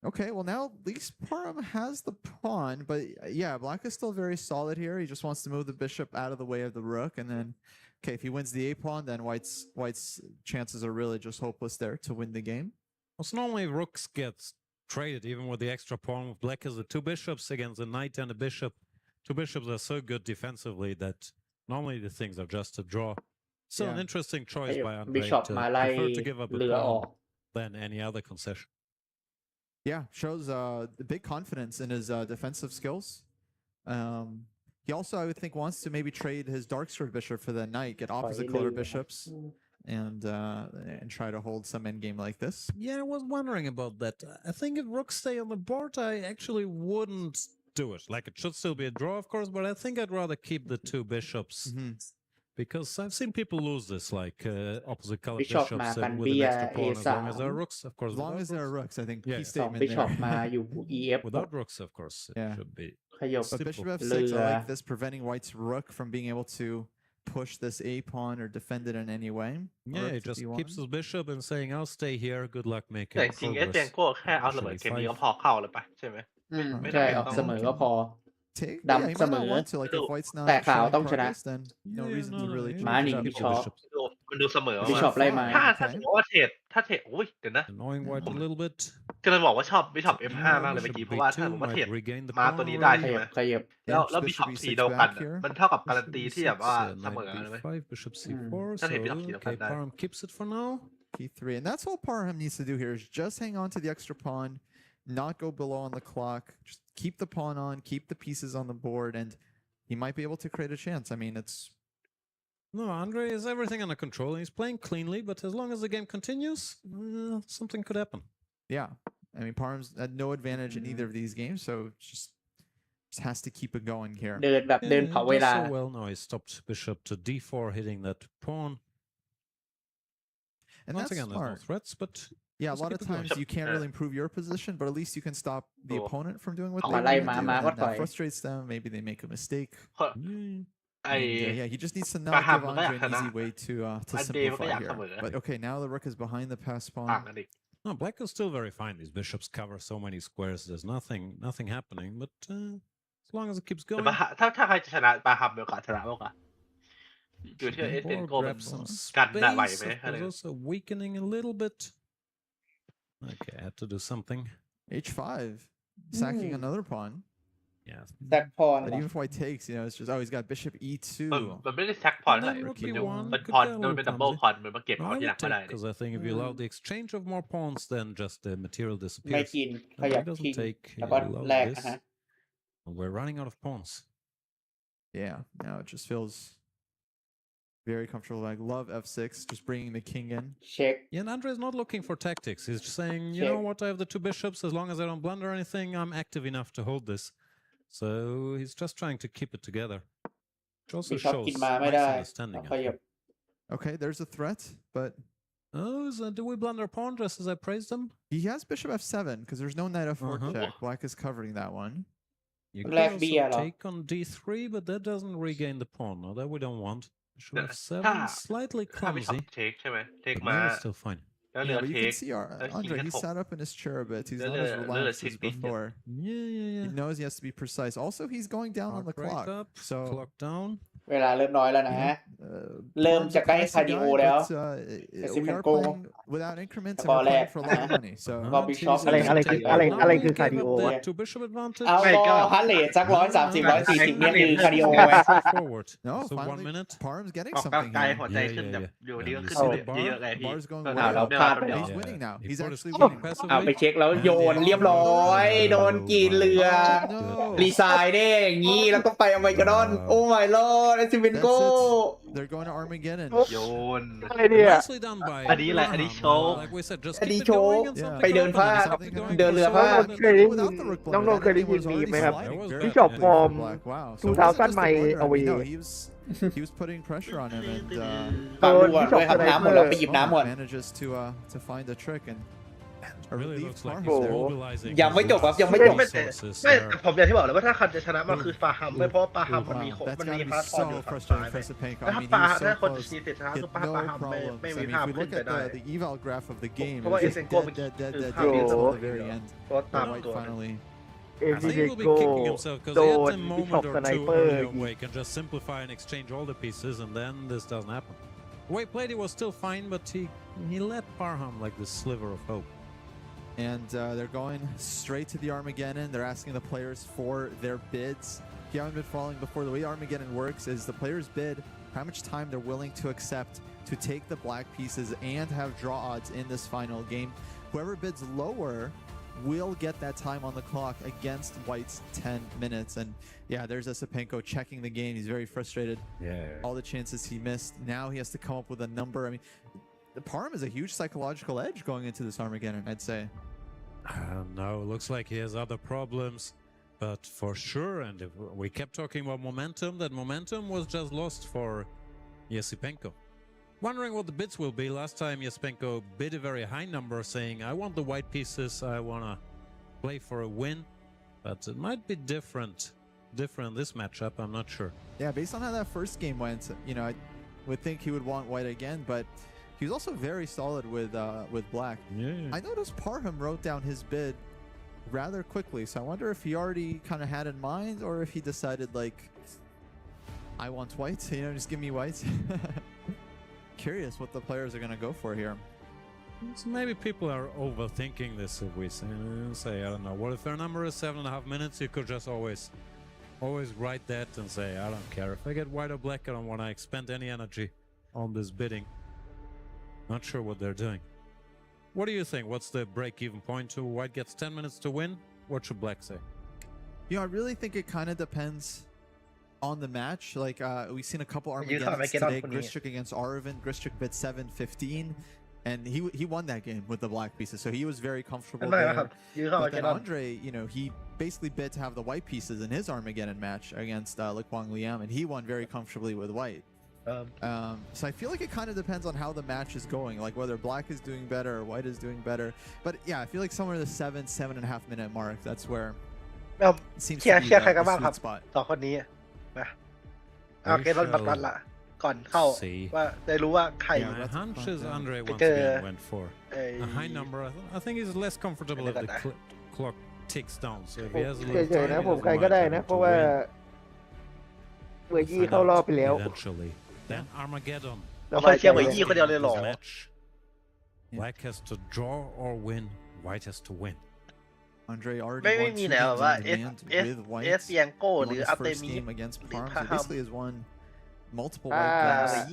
Okay, well now at least Parham has the pawn, but yeah, black is still very solid here. He just wants to move the bishop out of the way of the rook, and then, okay, if he wins the a-pawn, then white's chances are really just hopeless there to win the game. Well, so normally rooks get traded even with the extra pawn. With black is the 2 bishops against a knight and a bishop. 2 bishops are so good defensively that normally the things are just a draw. So an interesting choice by Andre to prefer to give up a pawn than any other concession. Yeah, shows big confidence in his defensive skills. He also, I would think, wants to maybe trade his dark sword bishop for the knight, get opposite color bishops, and try to hold some endgame like this. Yeah, I was wondering about that. I think if rooks stay on the board, I actually wouldn't do it. Like, it should still be a draw, of course, but I think I'd rather keep the 2 bishops. Because I've seen people lose this, like opposite color bishops and with an extra pawn, as long as there are rooks, of course. As long as there are rooks, I think key statement there. Without rooks, of course, it should be. But bishop f6, I like this, preventing white's rook from being able to push this a-pawn or defend it in any way. Yeah, he just keeps his bishop and saying, I'll stay here, good luck making แต่จริงๆเอสเจนโก้แค่เอาเสมอเกมนี้ก็พอเข้าแล้วปะใช่ไหมไม่ได้ต้องเสมอก็พอ ดำเสมอแต่ขาวต้องชนะม้าหนีบิชอป มันดูเสมอ บิชอปไล่มาถ้าสมมติว่าเทรดอุ้ยเดี๋ยวนะกำลังบอกว่าชอบบิชอป F5 มากเลยเมื่อกี้เพราะว่าถ้าผมว่าเทรดม้าตัวนี้ได้ใช่ไหมแล้วบิชอปสีเดียวกันมันเท่ากับการันตีที่แบบว่าเสมอเลย ถ้าเทรดบิชอปสีเดียวกันได้ P3, and that's all Parham needs to do here is just hang on to the extra pawn, not go below on the clock, just keep the pawn on, keep the pieces on the board, and he might be able to create a chance. I mean, it's... No, Andre has everything under control, and he's playing cleanly, but as long as the game continues, something could happen. Yeah. I mean, Parham's had no advantage in either of these games, so just has to keep it going here. เดินแบบเดินเผาเวลา So well, no, he stopped bishop to d4, hitting that pawn. And once that's again, smart. there's no threats, but yeah, a lot of times you can't really improve your position, but at least you can stop the opponent from doing what they want to do, and that frustrates them. Maybe they make a mistake. Yeah, he just needs to not give Andre an easy way to simplify here. But okay, now the rook is behind the pass pawn. No, black is still very fine. These bishops cover so many squares. There's nothing happening, but as long as it keeps going. ถ้าใครจะชนะปาฮัมมีโอกาสชนะมากกว่าอยู่ที่เอสเจนโก้กันได้ไหวไหม Also weakening a little bit. Okay, I had to do something. H5, sacking another pawn. Yeah. Sack pawn. But even if white takes, you know, it's just he's got bishop e2. มันไม่ได้แซกพอนอะไรมันพอนมันเป็นดับเบิลพอนมันมาเก็บเอาที่หลังก็ได้ Because I think if you allow the exchange of more pawns, then just the material ไม่ disappears. กินขยับทิ้งแล้วก็แลกนะฮะ We're running out of pawns. Yeah, now it just feels very comfortable. Like love f6, just bringing the king in. Check. Yeah, and Andre is not looking for tactics. He's just saying, you know what, I have the 2 bishops. As long as I don't blunder anything, I'm active enough to hold this. So he's just trying to keep it together. Which also shows nice understanding. Okay, there's a threat, but... Oh, do we blunder a pawn just as I praised him? He has bishop f7, because there's no knight f4 check. Black is covering that one. You could also take on d3, but that doesn't regain the pawn. No, that we don't want. Bishop f7, slightly clumsy. But still fine. Yeah, but you can see Andre, he sat up in his chair a bit. He's not as relaxed as before. Yeah. He knows he has to be precise. Also, he's going down on the clock. So clock down. เวลาเริ่มน้อยแล้วนะฮะเริ่มจะใกล้คาร์ดิโอแล้ว We are playing without increments and we're playing for a lot of money. So ก็บิชอปอะไรคือคาร์ดิโอ Two bishop advantage. เอาก็ฮัลเลตสัก130 140เนี่ยคือคาร์ดิโอ Forward. No, so finally, 1 minute. Parham's getting ออก something กำลังกาย here. หัวใจขึ้นแบบอยู่ดีก็ขึ้นเยอะๆเลยพี่ Bar's going เราพลาดไป He's winning now. He's actually winning. winning. เอาไปเช็คแล้วโยนเรียบร้อยโดนกินเรือรีไซน์ได้อย่างนี้แล้วก็ไปอเมริกาดอนโอ้ my lord ไอซิเวนโก They're going to Armageddon. โยน อะไรเนี่ย Nicely done by อันนี้แหละอันนี้โชว์ Like we said, just อัน keep นี้ it โชว์ going and something ไปเดิน happens. ผ้าเดินเรือผ้า เคยได้ยินน้องๆเคยได้ยินมีไหมครับที่จบฟอร์ม 2000 ใหม่เอาไว้ he was putting pressure on him, and ปากรั่วด้วยครับน้ำหมดแล้วไปหยิบน้ำหมด manages to find the trick and really looks like Parham he's there. mobilizing ยังไม่จบครับยังไม่จบ ไม่ผมอย่างที่บอกเลยว่าถ้าคันจะชนะมันคือฟาฮัมไม่เพราะว่าฟาฮัมมันมี That's มัน gotta มี be พาร์ทออนอยู่ so ฝั่งซ้าย frustrating for Sepenko. แล้ว I ถ้า mean, ฟา he was ถ้า so คนจะ close. ชีติดชนะ He คือ had ฟา no ฮัมไม่ problems. มี I mean, ภาพ if we ขึ้น look ไป at ได้ the eval graph of the game, เพราะว่า it เอ was เซนโก dead, มัน dead, dead, คือ dead, ภาพ dead ที่ส until ม the very end. ตัว The ตาม white ตัว finally. I think he'll be kicking himself because he had a moment or two earlier where he can just simplify and exchange all the pieces, and then this doesn't happen. The way he played, he was still fine, but he let Parham like this sliver of hope. And they're going straight to the Armageddon. They're asking the players for their bids. If you haven't been following before, the way Armageddon works is the players bid how much time they're willing to accept to take the black pieces and have draw odds in this final game. Whoever bids lower will get that time on the clock against White's 10 minutes. And yeah, there's Sepenko checking the game. He's very frustrated. Yeah. All the chances he missed. Now he has to come up with a number. I mean, the Parham is a huge psychological edge going into this Armageddon, I'd say. No, looks like he has other problems, but for sure, and if we kept talking about momentum, that momentum was just lost for Yesipenko. Wondering what the bids will be. Last time Yesipenko bid a very high number saying, I want the white pieces, I want to play for a win, but it might be different this matchup, I'm not sure. Yeah, based on how that first game went, you know, I would think he would want white again, but he was also very solid with black. Yeah. I noticed Parham wrote down his bid rather quickly, so I wonder if he already kind of had in mind or if he decided like, I want white, you know, just give me white. Curious what the players are going to go for here. So maybe people are overthinking this if we say, I don't know, what if their number is 7.5 minutes, you could just always write that and say, I don't care. If I get white or black, I don't want to expend any energy on this bidding. Not sure what they're doing. What do you think? What's the break-even point? To white gets 10 minutes to win? What should black say? You know, I really think it kind of depends on the match. Like, we've seen a couple Armageddons today. Grischuk against Aravind. Grischuk bid 7-15, and he won that game with the black pieces, so he was very comfortable there. But then Andre, you know, he basically bid to have the white pieces in his Armageddon match against Likwang Liam, and he won very comfortably with white. So I feel like it kind of depends on how the match is going, like whether black is doing better or white is doing better. But yeah, I feel like somewhere in the 7.5 minute mark, that's where it seems to be the sweet spot. สองคนนี้มาเอาเกมรถบัตรละก่อนเข้าว่าได้รู้ว่าใคร My hunch is Andre once again went for a high number. I think he's less comfortable if the clock ticks down. So if he has a little time, นะผมใครก็ได้นะเพราะว่าเมื่อยี่เข้ารอบไปแล้ว eventually. Then Armageddon. เราเคยเชียร์เหมือนยี่คนเดียวเลยหรอ Black has to draw or win. White has to win. Andre already ไม่มีแล้วว่าเอสเซียงโก้หรืออาร์เตมิ against Parham. So basically has won multiple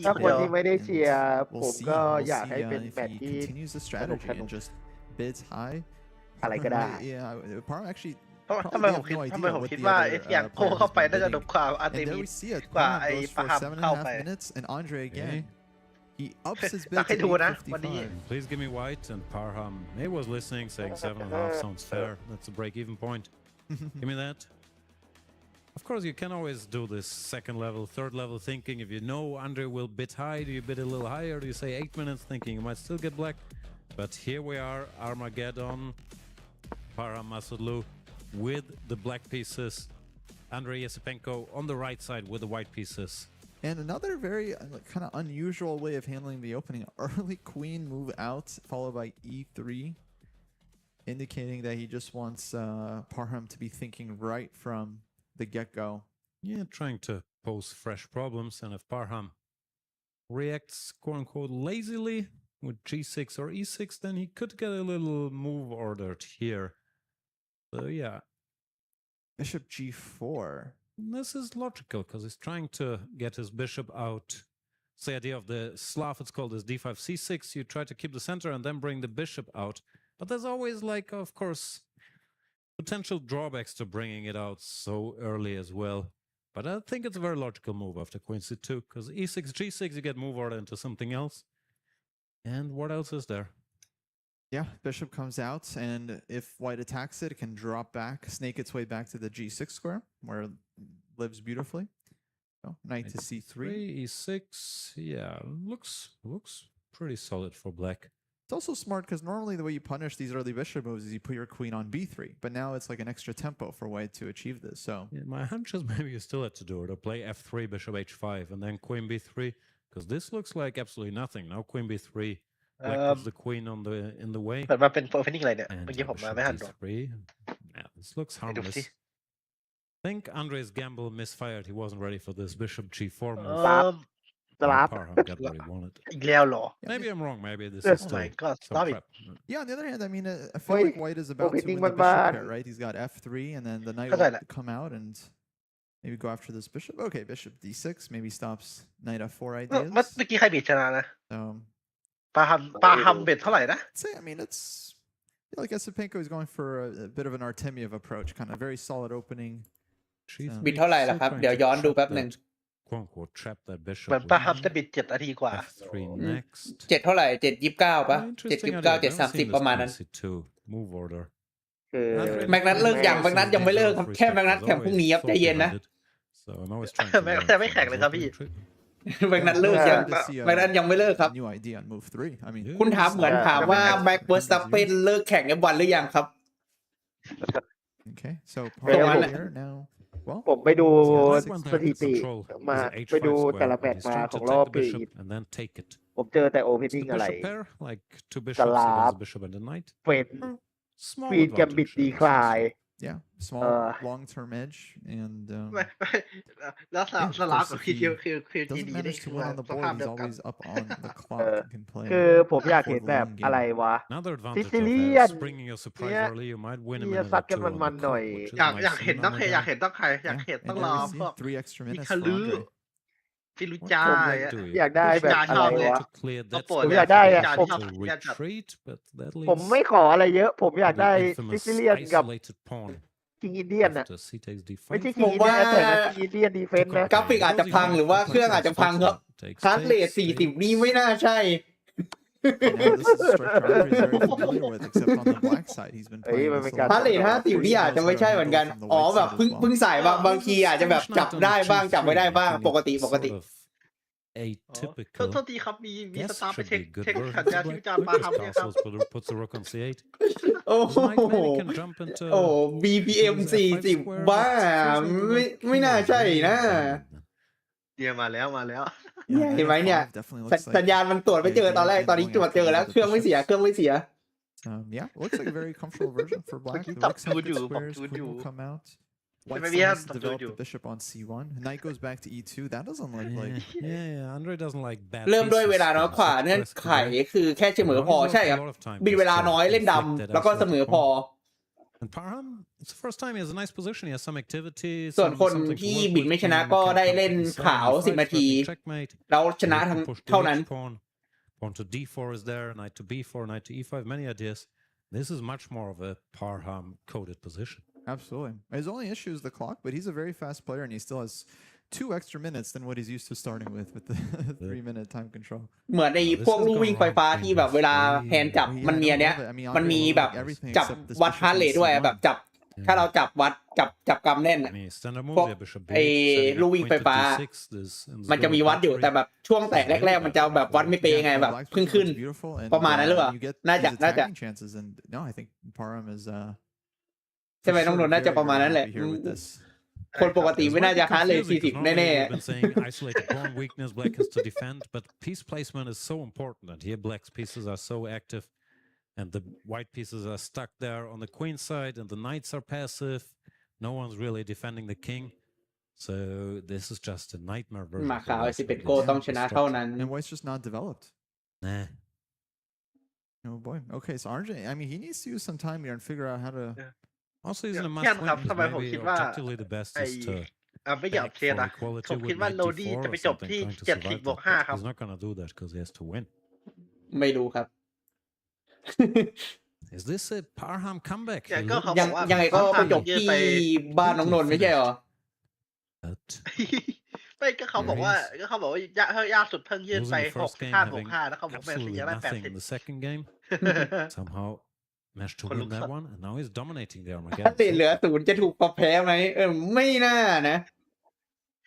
ถ้าคนที่ไม่ได้เชียร์ผมก็อยากให้เป็นแมตช์ที่ continues the strategy and just bids high. อะไรก็ได้ Yeah, Parham actually ทำไมผมคิดว่าเอสเซียงโก้เข้าไปน่าจะดุกว่าอาร์เตมิกว่าไอ้ปาฮัมเข้าไป and Andre again. He ups his bid ตักให้ดูนะ to วันนี้ Please give me white, and Parham he was listening, saying 7.5 sounds fair. That's a break-even point. Give me that. Of course, you can always do this second level, third level thinking. If you know Andre will bid high, do you bid a little higher? Do you say 8 minutes thinking you might still get black? But here we are, Armageddon, Parham Masadlu with the black pieces, Andre Yesipenko on the right side with the white pieces. And another very kind of unusual way of handling the opening. Early queen move out, followed by e3, indicating that he just wants Parham to be thinking right from the get-go. Yeah, trying to pose fresh problems. And if Parham reacts, quote-unquote, lazily with g6 or e6, then he could get a little move ordered here. So yeah. Bishop g4. This is logical because he's trying to get his bishop out. It's the idea of the Slav, it's called as d5 c6. You try to keep the center and then bring the bishop out. But there's always, like, of course, potential drawbacks to bringing it out so early as well. But I think it's a very logical move after queen c2 because e6, g6, you get move order into something else. And what else is there? Yeah, bishop comes out, and if white attacks it, it can drop back, snake its way back to the g6 square, where it lives beautifully. Oh, knight to c3. e6. Yeah, looks pretty solid for black. It's also smart because normally the way you punish these early bishop moves is you put your queen on b3, but now it's like an extra tempo for white to achieve this. So yeah, my hunch is maybe you still had to do it, or play f3, bishop h5, and then queen b3, because this looks like absolutely nothing. Now queen b3, black puts the queen on in the way. เปิดมาเป็น opening อะไรเนี่ยเมื่อกี้ผมมาไม่ทันดู Yeah, this looks harmless. I think Andre's gamble misfired. He wasn't ready for this bishop g4 move. Parham got what he wanted. อีกแล้วเหรอ Maybe I'm wrong. Maybe this is Oh my still God, some stop it. prep. yeah, on the other hand, I mean, I feel like white is about to win the bishop pair, right? He's got f3, and then the knight will come out and maybe go after this bishop. Okay, bishop d6 maybe stops knight f4 ideas. เมื่อกี้ใครบีดชนะนะ ปาฮัมเบ็ดเท่าไหร่นะ Say, I mean, it's I feel like Esipenko is going for a bit of an Artemiev approach, kind of very solid opening. บิดเท่าไหร่ล่ะครับเดี๋ยวย้อนดูแป๊บนึง quote-unquote trap that bishop. เหมือนปาฮัมจะบิด7 นาทีกว่า f3 next. 7 เท่าไหร่7:29ป่ะ7:29 7:30ประมาณนั้น move order. แม็กนัทเลิกยังแม็กนัทยังไม่เลิกครับแค่แม็กนัทแข่งพรุ่งนี้ครับใจเย็นนะ So I'm always trying to แม็กนัทไม่แข่งเลยครับพี่ แม็กนัทเลิกยังแม็กนัทยังไม่เลิกครับ New idea on move 3. I mean, คุณถามเหมือนถามว่าแม็กเวอร์สตัปเปนเลิกแข่ง F1 หรือยังครับ Okay, so Parham here now. ผมไปดูสถิติมาไปดูแต่ละแมตช์มาของรอบปีผมเจอแต่โอเพนนิ่งอะไรสลับเฟนฟีนแกมบิดดีคลาย Yeah, small long-term edge and แล้วสลับกับคือที doesn't ดีได้ manage คื to อ win on the ส board. ภาพ He's เดียวกัน always up on the clock and can play. คือผมอยากเห็นแบบอะไรวะ ซิซิเลียนเนี่ยซัดกันมันๆหน่อย อยากเห็นต้องใครอยากเห็นต้องใครอยากเห็นต้องรอพวก 3 extra มิ minutes คา for ลือ Andre. ฟิลุจา อยากได้แบบอะไรวะ ก็ปวด ผมอยากได้อะ ผม ผมไม่ขออะไรเยอะ ผมอยากได้ซิซิเลียนกับคิงอินเดียนน่ะไม่ใช่คิงอินเดียนแต่คิงอินเดียนดีเฟนส์นะ กราฟิกอาจจะพังหรือว่าเครื่องอาจจะพังครับฮาร์ดเรท40นี่ไม่น่าใช่ This is a structure Andre is very familiar with, except on the black side, he's been playing this a lot. ฮาร์ดเรท50นี่อาจจะไม่ใช่เหมือนกันอ๋อแบบเพิ่งใส่บางทีอาจจะแบบจับได้บ้างจับไม่ได้บ้างปกติ Atypical. โทษทีครับมีสตาร์ไปเช็คสัญญาที่จะปาฮัมเนี่ยครับ Puts the rook on c8. โอ้โห โอ้ BPM 40บ้าไม่น่าใช่นะ เดี๋ยวมาแล้ว เห็นไหมเนี่ยสัญญาณมันตรวจไม่เจอตอนแรกตอนนี้ตรวจเจอแล้วเครื่องไม่เสียYeah, looks like a very comfortable version for black. The rook squares, queen will come out. White still has to develop the bishop on c1. Knight goes back to e2. That doesn't look like. Yeah, Andre doesn't like bad. เริ่มด้วยเวลาน้อยกว่าเนื่องไขคือแค่เสมอพอใช่ครับมีเวลาน้อยเล่นดำแล้วก็เสมอพอ And Parham, it's the first time he has a nice position. He has some activity. ส่วนคนที่บิดไม่ชนะก็ได้เล่นขาว10 นาทีแล้วชนะเท่านั้น Pawn to d4 is there, knight to b4, knight to e5, many ideas. This is much more of a Parham coded position. Absolutely. His only issue is the clock, but he's a very fast player and he still has 2 extra minutes than what he's used to starting with the 3-minute time control. เหมือนในพวกลู่วิ่งไฟฟ้าที่แบบเวลาแฮนด์จับมันมีอันเนี้ยมันมีแบบจับวัดฮาร์ทเรทด้วยแบบจับถ้าเราจับวัดจับกำแน่นพวกไอ้ลู่วิ่งไฟฟ้ามันจะมีวัดอยู่แต่แบบช่วงแตกแรกๆมันจะแบบวัดไม่เป๊ะไงแบบขึ้นประมาณนั้นหรือเปล่าน่าจะใช่ไหมน้องนนท์น่าจะประมาณนั้นแหละคนปกติไม่น่าจะฮาร์ดเลย40แน่ๆ Isolated pawn weakness black has to defend but piece placement is so important and here black's pieces are so active and the white pieces are stuck there on the queen side and the knights are passive no one's really defending the king so this is just a nightmare version มาขาว11โกต้องชนะเท่านั้น and white's just not developed oh boy okay so RJ I mean he needs to use some time here and figure out how to Also, he's in a must win. Maybe objectively the best is to ไม่อยากเคลียร์นะผมคิดว่าโรดี้จะไปจบที่70-5ครับ He's not gonna do that because he has to win ไม่รู้ครับ Is this a Parham comeback ยังไงก็ไปจบที่บ้านน้องนนท์ไม่ใช่หรอไม่ก็เขาบอกว่ายากสุดเพิ่งยื่นไป65-5แล้วเขาบอกแมนซียังได้80 in the second game somehow managed to win that one and now he's dominating the Armageddon เหลือ0จะถูกปรับแพ้ไหมไม่น่านะ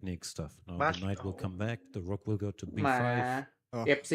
technique stuff. Now the knight will come back. The rook will go to b5. มา F4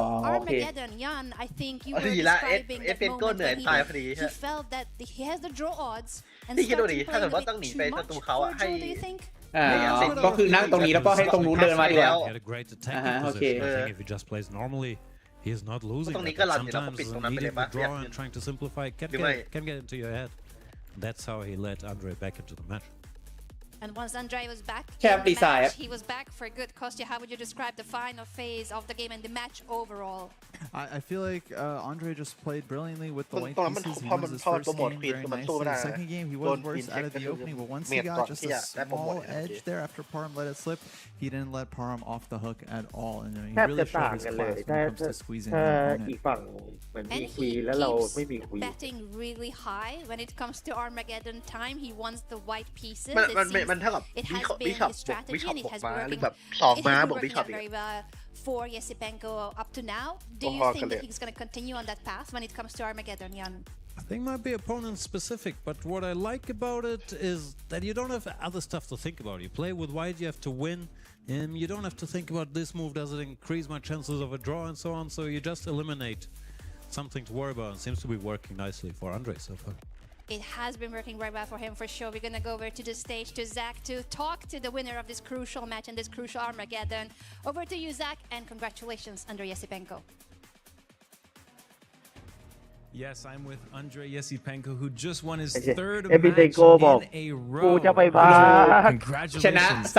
Armageddon Yan, I think you were ดีละ describing that เป็นก็ moment เหนื่อย when ตายพอดี he felt that he has the draw odds and พี่คิดดูดิ started ถ้าเกิด playing ว่า a ต้องหนี bit ไป too ศัตรู much เขา for อะให้ Joe, do you think? ก็คือนั่งตรงนี้แล้วก็ให้ตรงนู้นเดินมาดีกว่า Get a great attacking position. I think if he just plays normally, he is not losing. ตรงนี้ But ก็รันอยู่แล้วก็ sometimes ปิดตรงนั้นไปเลย needing ปะ the draw and trying to simplify can get into your head. That's how he led Andre back into the match. And once Andre was back, he was back for good. Kostya, how would you describe the final phase of the game and the match overall? I feel like Andre just played brilliantly with the white pieces. He won his first game very nicely. The second game, he was worse out of the opening, but once he got just a small edge there after Parham let it slip, he didn't let Parham off the hook at all. And he really showed his class when it comes to squeezing the opponent. And he keeps betting really high when it comes to Armageddon time. He wants the white pieces. It has been his strategy and it has been working very well for Yesipenko up to now. Do you think that he's going to continue on that path when it comes to Armageddon, Jan? I think might be opponent specific, but what I like about it is that you don't have other stuff to think about. You play with white, you have to win, and you don't have to think about this move, does it increase my chances of a draw and so on, so you just eliminate something to worry about. It seems to be working nicely for Andre so far. It has been working very well for him for sure. We're going to go over to the stage to Zach to talk to the winner of this crucial match and this crucial Armageddon. Over to you, Zach, and congratulations, Andre Yesipenko. Yes, I'm with Andre Yesipenko, who just won his third match in a row. Congratulations. This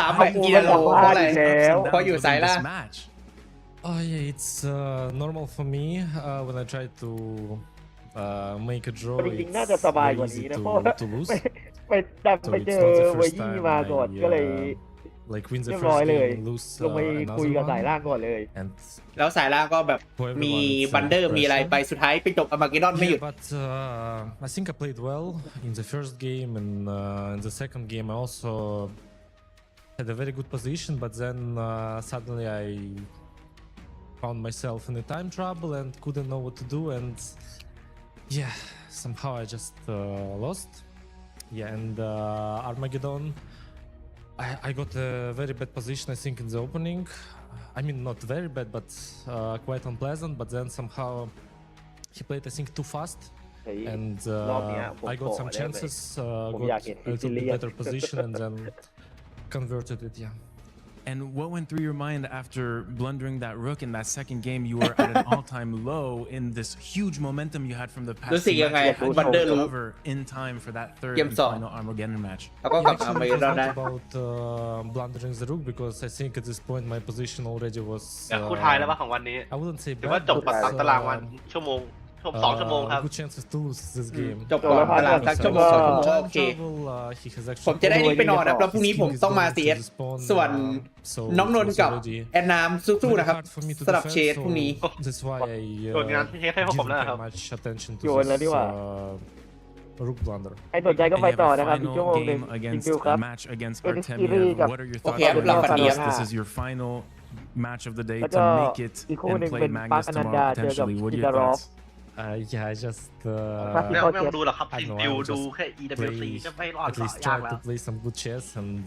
match. Oh yeah, it's normal for me when I try to make a draw. It's very easy to lose. So it's not the first time I like win the first game and lose another one. And แล้วสายล่างก็แบบมีบันเดอร์มีอะไรไปสุดท้ายไปจบอมาเกดอนไม่หยุด But I think I played well in the first game, and in the second game I also had a very good position, but then suddenly I found myself in a time trouble and couldn't know what to do, and yeah, somehow I just lost. Yeah, and Armageddon, I got a very bad position, I think, in the opening. I mean, not very bad, but quite unpleasant. But then somehow he played, I think, too fast, and I got some chances, got a little bit better position, and then converted it. Yeah. And what went through your mind after blundering that rook in that second game? You were at an all-time low in this huge momentum you had from the past two matches. How did you recover in time for that third and final Armageddon match? About blundering the rook, because I think at this point my position already was. I wouldn't say bad, but good chances to lose this game. จบก่อนตลาดสักชั่วโมงโอเคผมจะได้รีบไปนอนนะแล้วพรุ่งนี้ผมต้องมา CS ส่วนน้องนนท์กับแอนนามสู้ๆนะครับสำหรับเชสพรุ่งนี้โดนงานเทสให้พวกผมแล้วครับโยนแล้วดีกว่า Rook blunder ไอ้สนใจก็ไปต่อนะครับอีกชั่วโมงนึงจริงๆครับ What are your thoughts on this? This is your final match of the day to make it and play Magnus tomorrow potentially. What are your thoughts? Yeah, I justไม่ต้องดูหรอกครับทีมดิวดูแค่ EWC จะไม่รอด at least try to play some good chess, and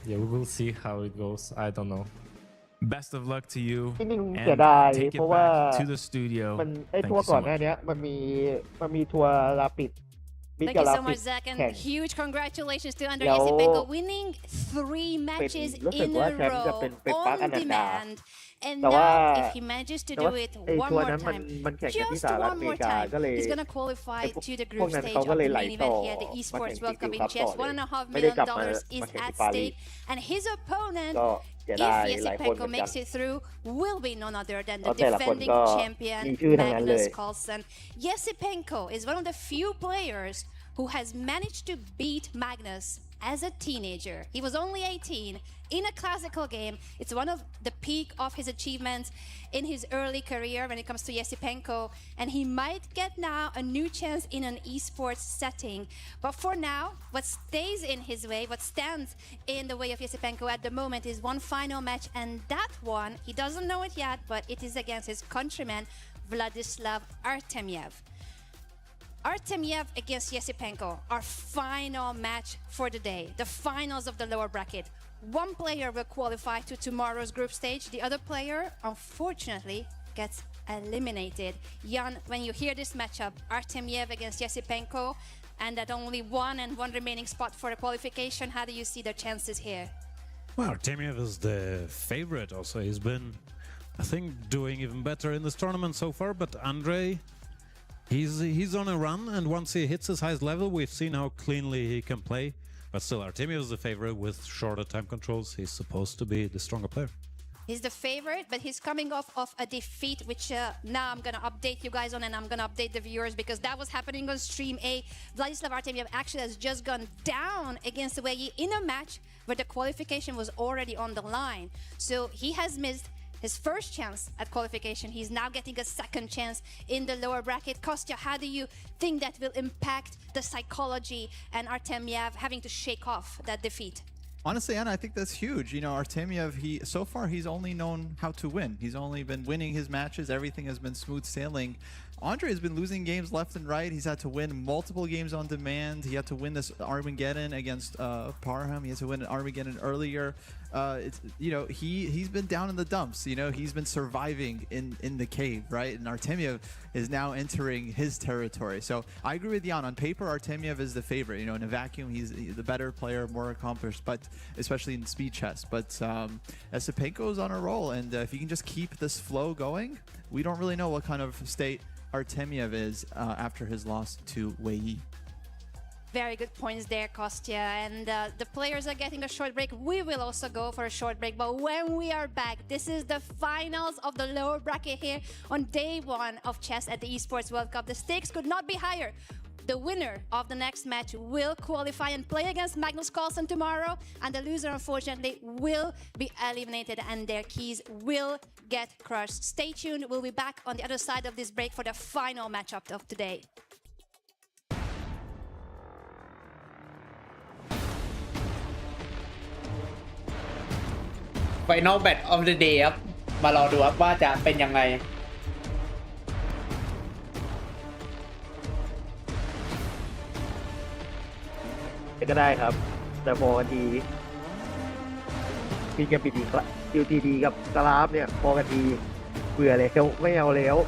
yeah, we will see how it goes. I don't know. Best of luck to you, จริงๆ and เสียดาย take เพ it ราะว่า back to the studio. มันไอ้ทัวร์ก่อนหน้านี้มันมีทัวร์ลาปิด Thank you so much, Zach, and huge congratulations to Andre Yesipenko winning 3 matches in a row on demand. And now, if he manages to do it one more time, just one more time, he's going to qualify to the group stage of the main event here, the Esports World Cup in chess. $1.5 million is at stake, and his opponent, if Yesipenko makes it through, will be none other than the defending champion Magnus Carlsen. Yesipenko is one of the few players who has managed to beat Magnus as a teenager. He was only 18 in a classical game. It's one of the peak of his achievements in his early career when it comes to Yesipenko, and he might get now a new chance in an esports setting. But for now, what stays in his way, what stands in the way of Yesipenko at the moment is one final match, and that one, he doesn't know it yet, but it is against his countryman, Vladislav Artemiev. Artemiev against Yesipenko, our final match for the day, the finals of the lower bracket. One player will qualify to tomorrow's group stage. The other player, unfortunately, gets eliminated. Jan, when you hear this matchup, Artemiev against Yesipenko, and that only one remaining spot for the qualification, how do you see their chances here? Well, Artemiev is the favorite also. He's been, I think, doing even better in this tournament so far, but Andre, he's on a run, and once he hits his highest level, we've seen how cleanly he can play. But still, Artemiev is the favorite with shorter time controls. He's supposed to be the stronger player. He's the favorite, but he's coming off of a defeat, which now I'm going to update you guys on, and I'm going to update the viewers because that was happening on Stream A. Vladislav Artemiev actually has just gone down against Wei Yi in a match where the qualification was already on the line. So he has missed his first chance at qualification. He's now getting a second chance in the lower bracket. Kostya, how do you think that will impact the psychology and Artemiev having to shake off that defeat? Honestly, Anna, I think that's huge. You know, Artemiev, so far he's only known how to win. He's only been winning his matches. Everything has been smooth sailing. Andre has been losing games left and right. He's had to win multiple games on demand. He had to win this Armageddon against Parham. He had to win an Armageddon earlier. You know, he's been down in the dumps. You know, he's been surviving in the cave, right? And Artemiev is now entering his territory. So I agree with Jan. On paper, Artemiev is the favorite. You know, in a vacuum, he's the better player, more accomplished, but especially in speed chess. But Esipenko's on a roll, and if he can just keep this flow going, we don't really know what kind of state Artemiev is after his loss to Wei Yi. Very good points there, Kostya. And the players are getting a short break. We will also go for a short break. But when we are back, this is the finals of the lower bracket here on day one of chess at the Esports World Cup. The stakes could not be higher. The winner of the next match will qualify and play against Magnus Carlsen tomorrow. And the loser, unfortunately, will be eliminated and their keys will get crushed. Stay tuned. We'll be back on the other side of this break for the final matchup of today. Final Battle of the Day ครับมารอดูครับว่าจะเป็นยังไงก็ได้ครับแต่พอกันทีพี่กับปีดีกับUTDกับกราฟเนี่ยพอกันทีเบื่อแล้วไม่เอาแล้ว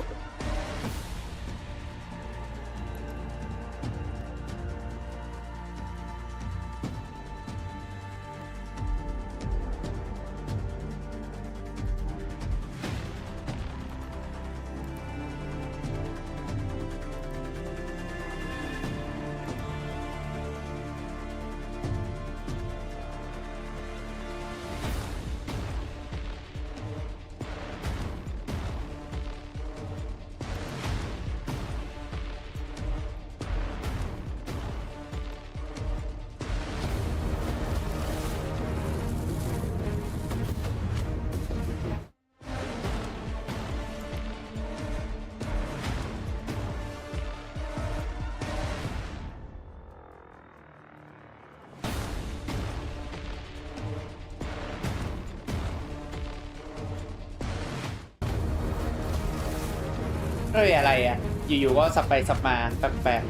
อะไรอ่ะอยู่ๆก็สับไปสับมาแปลก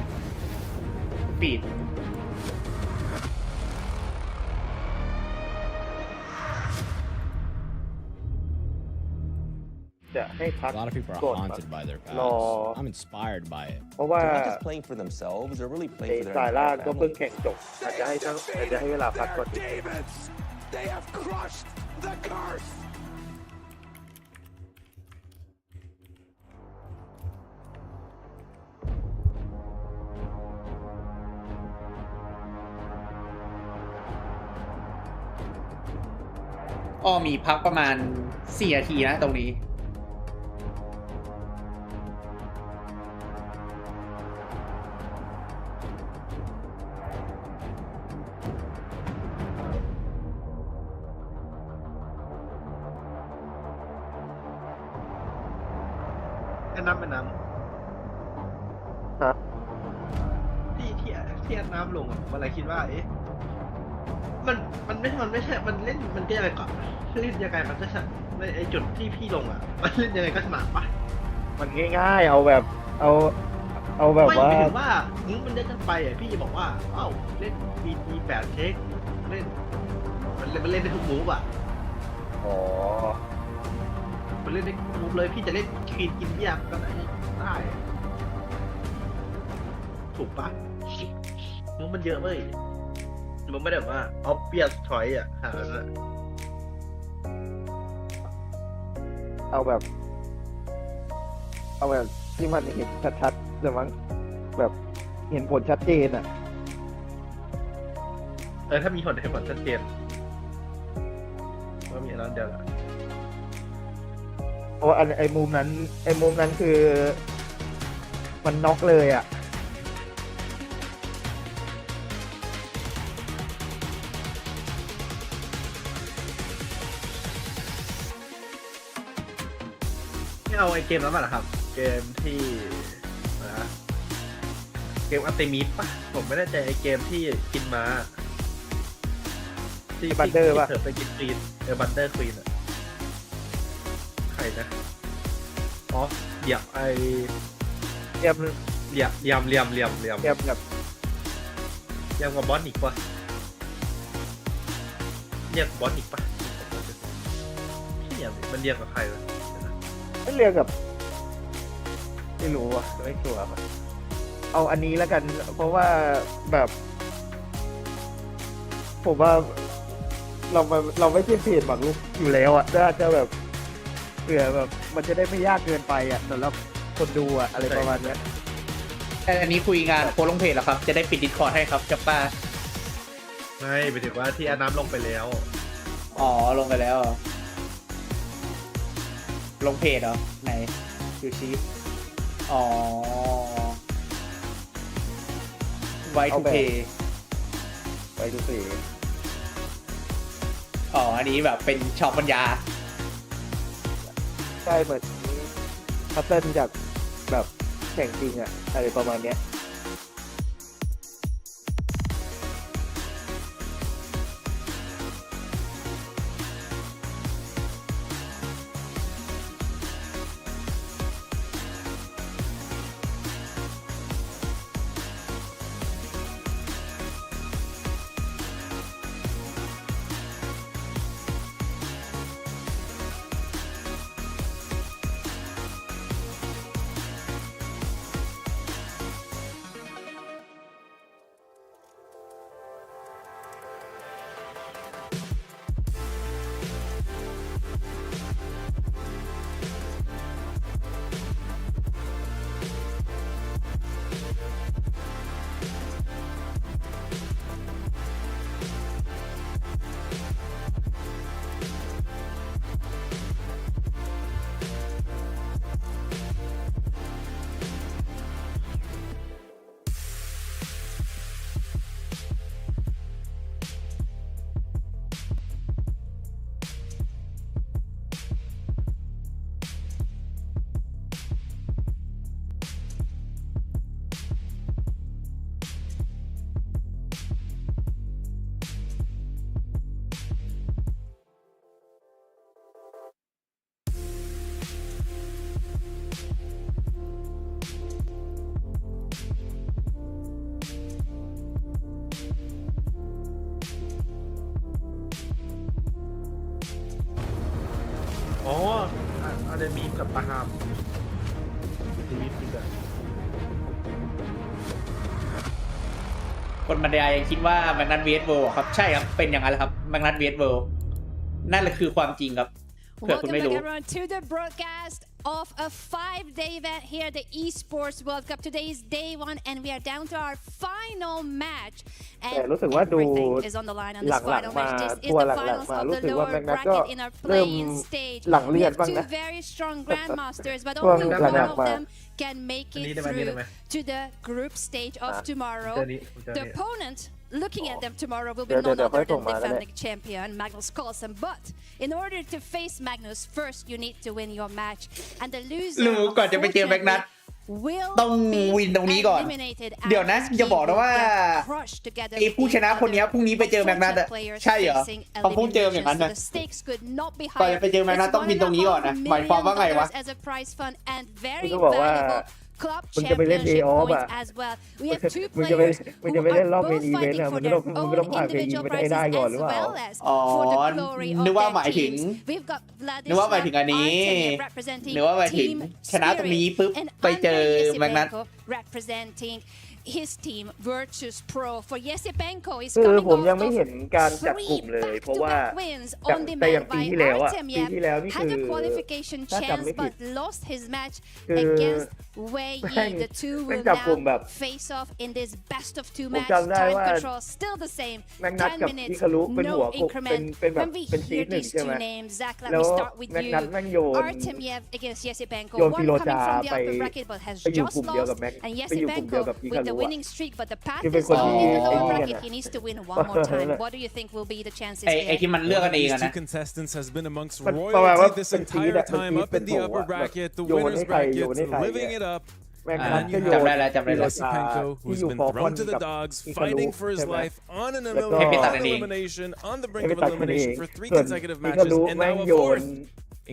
ๆปีดจะให้พัก A lot of people are haunted by their past. I'm inspired by it. เพราะว่า They're not just playing for themselves, they're really playing for their สายล่างก็ family. เพิ่งแข่งจบอาจจะให้เวลาพักก่อน They have crushed the curse. มีพักประมาณ4 นาทีนะตรงนี้เป็นน้ำครับที่น้ำลงเวลาคิดว่ามันไม่ใช่มันเล่นมันก็ยังไงก่อนเล่นยังไงมันก็ชนะในไอจุดที่พี่ลงมันเล่นยังไงก็ชนะปะมันง่ายๆเอาแบบว่าไม่ถึงว่ามึงมันเล่นกันไปพี่บอกว่าเล่น BT 8 เช็คเล่นมันเล่นได้ทุกมูฟมันเล่นได้ทุกมูฟเลยพี่จะเล่นคลีนกินเบี้ยก็ได้ถูกปะมูฟมันเยอะเว้ยมันไม่ได้แบบว่าobvious choiceหาแล้วเอาแบบที่มันเห็นชัดๆแต่มั้งแบบเห็นผลชัดเจน ถ้ามีผลชัดเจนว่ามีอะไรเดียวเพราะไอ้มุมนั้นคือมันน็อกเลยอ่ะไม่เอาไอ้เกมนั้นมาหรอครับเกมที่นะเกมอัลติมิตป่ะผมไม่แน่ใจไอ้เกมที่กินมาที่บันเดอร์ป่ะเถิดไปกินควีนบันเดอร์ควีนอะใครนะอ๋อเหยียบไอเหยียบกับบอสอีกป่ะเรียกบอสอีกป่ะเนี่ยมันเรียกกับใครวะไม่เรียกกับไม่รู้อ่ะไม่ชัวร์อ่ะเอาอันนี้แล้วกันเพราะว่าแบบผมว่าเราไม่ใช่เพจหมากรุกอยู่แล้วอ่ะน่าจะแบบเผื่อแบบมันจะได้ไม่ยากเกินไปอ่ะสำหรับคนดูอ่ะอะไรประมาณนี้อันนี้คุยงานโพสลงเพจแล้วครับจะได้ปิด Discord ให้ครับจับป้าไม่ไปถึงว่าที่อาน้ำลงไปแล้วอ๋อลงไปแล้วลงเพจเหรอไหนดูชีอ๋อไว้ทูเพย์อ๋ออันนี้แบบเป็นช็อปปัญญาใช่เหมือนพัฒน์จากแบบแข่งจริงอะอะไรประมาณเนี้ยอ๋ออะไรมีกับปะฮามชีวิตจริงอะคนบรรยายยังคิดว่าแมกนัตเวสเวิลด์ครับใช่ครับเป็นอย่างนั้นแหละครับแมกนัตเวสเวิลด์นั่นแหละคือความจริงครับเผื่อคุณไม่รู้ Welcome back everyone to the broadcast of a 5-day event here at the Esports World Cup. Today is day 1 and we are down to our final match. แต่รู้สึกว่าดูหลังๆมาตัวหลังๆมารู้สึกว่าแมกนัตก็เริ่มหลังเลียนบ้างนะช่วงหลังๆมาcan make it through to the group stage of tomorrow. The opponent looking at them tomorrow will be none other than defending champion Magnus Carlsen. But in order to face Magnus, first you need to win your match, and the loser ก่อนจะไปเจอแมกนัตต้องวินตรงนี้ก่อนเดี๋ยวนะจะบอกนะว่าไอ้ผู้ชนะคนนี้พรุ่งนี้ไปเจอแมกนัตอะใช่เหรอเขาพูดเจออย่างนั้นนะก่อนจะไปเจอแมกนัตต้องวินตรงนี้ก่อนนะหมายความว่าไงวะก็บอกว่ามึงจะไปเล่น A-off อ่ะมึงจะไปเล่นรอบเมนอีเวนต์อ่ะมึงก็ต้องผ่านเมนอีเวนต์ให้ได้ก่อนหรือเปล่าอ๋อนึกว่าหมายถึงอันนี้นึกว่าหมายถึงชนะตรงนี้ปุ๊บไปเจอแมกนัต his team Virtus Pro for Yesipenko is คือ coming ผมยัง off ไม่ of เห็นการจับกลุ่ three มเลยเพราะว่า back-to-back wins จาก on แต่อย่าง demand ปี by ที่แล้วอะปี Artemyev ที่แล้วนี่ had คื a อ qualification ถ้า chance จำไม่ผิด but lost his match คือ against Wei แม่ง Yi. The two แม่ง will จับกลุ่มแบบ now face off in this best of two ผม match จำได้ time ว่า control still the same แม่งนัด 10 กับ minutes ฮิคารุเป็น no หัวเป็น increment เป็นแบบ when we เป็นซี hear หนึ่ง these ใช่ไหม two names Zach let แล้ me ว start with แม่ง you นัดแม่งโยน Artemyev against Yesipenko โยน one ฟิโร coming จา from the ไป upper bracket but has ไปอยู่ just กลุ่มเดียวกับ lost แม็ก and ไปอยู่กลุ่มเดียว Yesipenko กับฮิ with คา the รุ winning streak but the path ที่เป็น is คน on ที่ in the ไอ้ lower นี่กัน bracket อะ he needs to win one more time what do you think will be the chances ไอ้ here ที่มันเลือกกันเอง These อะ two นะ contestants has been amongst มันประมาณว่า royalty this เป็นซีด entire อะเป็น time ซีด up เป็ in น the โถ upper อะแบบ bracket the โยน winners ให้ใครโยน brackets ให้ใคร living it up แม่ง and นัด then ก็ you โยน have จำได้แล้ว Yesipenko ที่ who's อยู่ been ฟอร์คอ thrown น to the กับ dogs ฮิคารุ fighting for his ใช่ไหม life on an แล้วก็ elimination on the brink ให้ of ไปตัดคะแนน elimination for 3 ส่วน consecutive ฮิคา matches รุ and แม่ง now a โยน fourth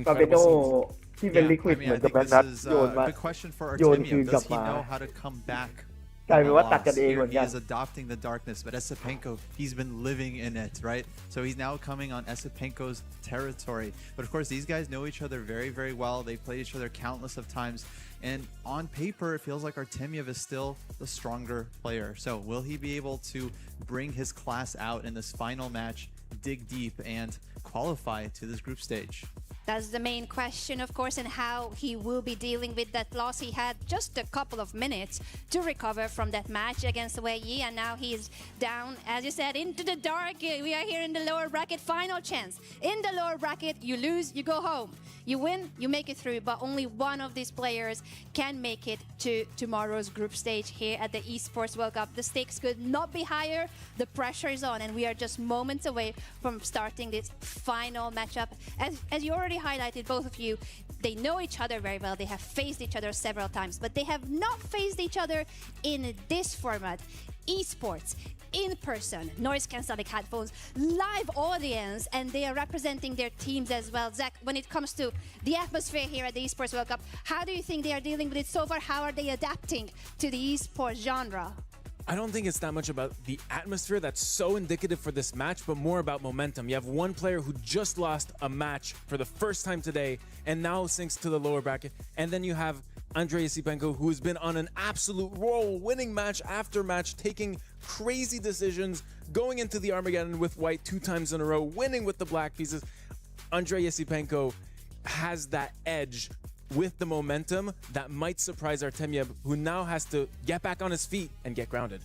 ฟาเบโน incredible scenes ที่เป็นลิควิด I เหมื mean, อน I กับ think แม็ก this นัด is โยนมา a good question for โยนคืน Artemyev. กลับ Does he มา know how to come back กลายเป็น from a ว่าตัดกัน loss? เองเหมื Here อน he กัน is adopting the darkness, but Esipenko, he's been living in it, right? So he's now coming on Esipenko's territory. But of course, these guys know each other very, very well. They played each other countless of times. And on paper, it feels like Artemyev is still the stronger player. So will he be able to bring his class out in this final match, dig deep, and qualify to this group stage? That's the main question, of course, and how he will be dealing with that loss. He had just a couple of minutes to recover from that match against Wei Yi, and now he's down, as you said, into the dark. We are here in the lower bracket. Final chance. In the lower bracket, you lose, you go home. You win, you make it through, but only one of these players can make it to tomorrow's group stage here at the Esports World Cup. The stakes could not be higher. The pressure is on, and we are just moments away from starting this final matchup. As you already highlighted, both of you, they know each other very well. They have faced each other several times, but they have not faced each other in this format. Esports, in person, noise cancelled headphones, live audience, and they are representing their teams as well. Zach, when it comes to the atmosphere here at the Esports World Cup, how do you think they are dealing with it so far? How are they adapting to the esports genre? I don't think it's that much about the atmosphere that's so indicative for this match, but more about momentum. You have one player who just lost a match for the first time today and now sinks to the lower bracket. And then you have Andrei Yesipenko, who's been on an absolute roll, winning match after match, taking crazy decisions, going into the Armageddon with white 2 times in a row, winning with the black pieces. Andrei Yesipenko has that edge with the momentum that might surprise Artemyev, who now has to get back on his feet and get grounded.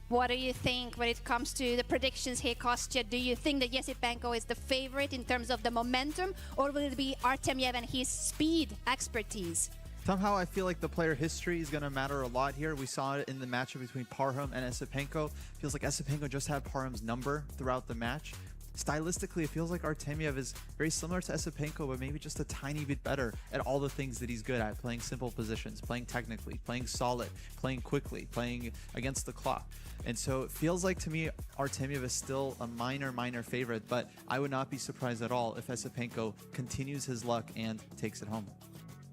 What do you think when it comes to the predictions here, Kostya? Do you think that Yesipenko is the favorite in terms of the momentum, or will it be Artemyev and his speed expertise? Somehow I feel like the player history is going to matter a lot here. We saw it in the matchup between Parham and Esipenko. Feels like Esipenko just had Parham's number throughout the match. Stylistically, it feels like Artemyev is very similar to Esipenko, but maybe just a tiny bit better at all the things that he's good at. Playing simple positions, playing technically, playing solid, playing quickly, playing against the clock. And so it feels like to me, Artemyev is still a minor favorite, but I would not be surprised at all if Esipenko continues his luck and takes it home.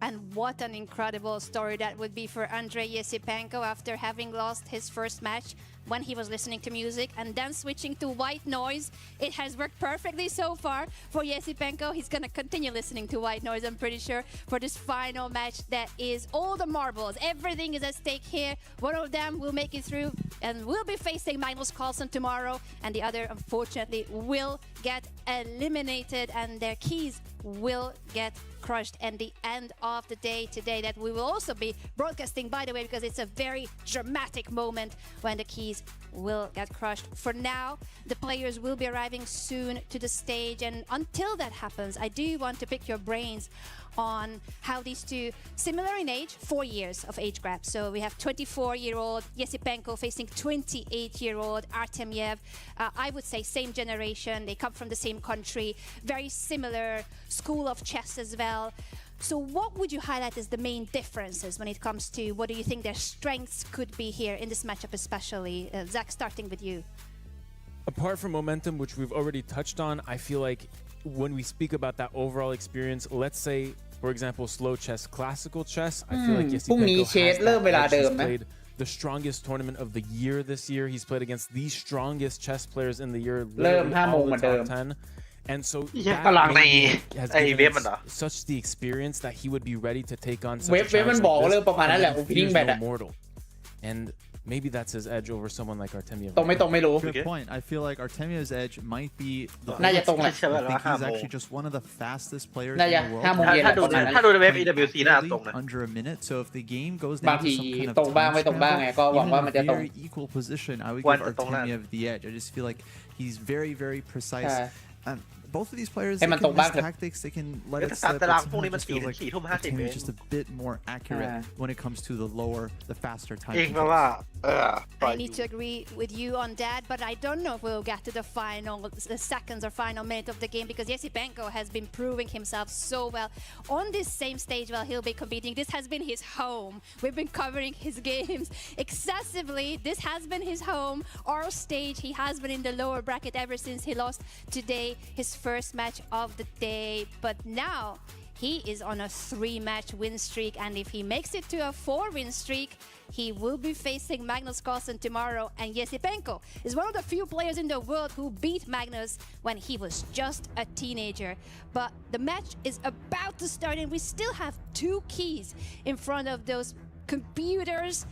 And what an incredible story that would be for Andrei Yesipenko after having lost his first match when he was listening to music and then switching to white noise. It has worked perfectly so far for Yesipenko. He's going to continue listening to white noise, I'm pretty sure, for this final match that is all the marbles. Everything is at stake here. One of them will make it through and will be facing Magnus Carlsen tomorrow, and the other, unfortunately, will get eliminated, and their keys will get crushed. And the end of the day today that we will also be broadcasting, by the way, because it's a very dramatic moment when the keys will get crushed. For now, the players will be arriving soon to the stage, and until that happens, I do want to pick your brains on how these two, similar in age, 4 years of age gap. So we have 24-year-old Yesipenko facing 28-year-old Artemyev. I would say same generation. They come from the same country. Very similar school of chess as well. So what would you highlight as the main differences when it comes to what do you think their strengths could be here in this matchup especially? Zach, starting with you. Apart from momentum, which we've already touched on, I feel like when we speak about that overall experience, let's say, for example, slow chess, classical chess, I feel like Yesipenko has that edge. He's played the strongest tournament of the year this year. He's played against the strongest chess players in the year, literally all the top 10. And so that has given us such the experience that he would be ready to take on such a challenge like this. And there's no mortal. And maybe that's his edge over someone like Artemiev. ตรงไม่รู้ Good point. I feel like Artemiev's edge might be the น่าจะตรงแหละ I think he's actually just one of the fastest players น่า in จะ the world. 5 โมงเย็น ถ้าดู ประมาณนั้น ถ้าดูในเว็บ EWC น่าตรงนะ Under a minute. So if the game goes บาง down ที to some kind of ตรงบ้าง time ไม่ตรงบ้างไงก็หวัง scramble, ว่ามัน even จะ in ตรง a very equal position, I would วัน give จะตรงแล้ว Artemiev the edge. I just feel like he's very, very precise. ใช่ Both of these players, ให้ they มันตร can งบ้าง miss เถอะ tactics, they can let แต่ it ตาม slip. ตาราง But พวกนี้ somehow มัน just feels like 4 ทุ่ม 50 Artemiev is just a bit more accurate when it comes to the lower, the faster เอง time แปลว่า I need to agree with you on that, but I don't know if we'll get to the seconds or final minute of the game because Yesipenko has been proving himself so well on this same stage while he'll be competing. This has been his home. We've been covering his games excessively. This has been his home, our stage. He has been in the lower bracket ever since he lost today, his first match of the day. But now he is on a 3-match win streak, and if he makes it to a 4-win streak, he will be facing Magnus Carlsen tomorrow. And Yesipenko is one of the few players in the world who beat Magnus when he was just a teenager. But the match is about to start, and we still have 2 keys in front of those computers.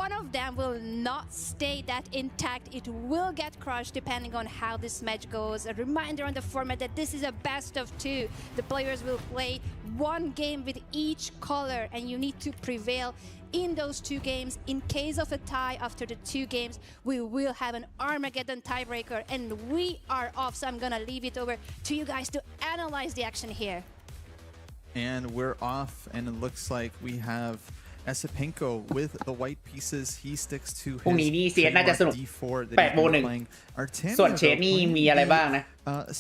One of them will not stay that intact. It will get crushed depending on how this match goes. A reminder on the format that this is a best of 2. The players will play 1 game with each color, and you need to prevail in those 2 games. In case of a tie after the 2 games, we will have an Armageddon tiebreaker, and we are off. So I'm gonna leave it over to you guys to analyze the action here. And we're off, and it looks like we have Esipenko with the white pieces. He sticks to พรุ่งนี้นี่ his เซียนน่าจะสนุก D4 that 8 โมง he's 1 been playing. Artemiev ส่วนเชนนี่มีอะไรบ้างนะ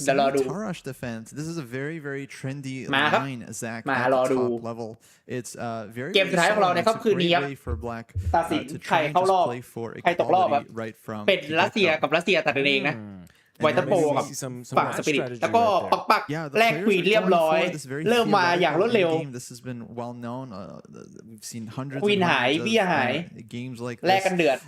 เดี๋ยวรอดู Tarash defense. This is a very, very trendy มาครับ line, Zach, มา at รอ the ดู top level. It's very, เกม very สุดท้ายของเรา solid. ใน It's ค่ำ a คืนนี้ great ครับ way for Black ตัดสิน to ใคร try and เข้ารอบ just play for ใครตกรอบครับ equality right from เป็นรัสเซีย get-go. กับรัสเซียตัดกันเองนะ ไวท์โปกับฝั่งสปิริตแล้วก็ปัก Yeah, the แลก players ควีน are เรียบ going ร้อย for this very เริ่มมาอย่างรวดเร็ว theoretical game. This has been well known. We've seen hundreds ควีน and หาย hundreds เบี้ยหาย of games like แลก this. กันเดือด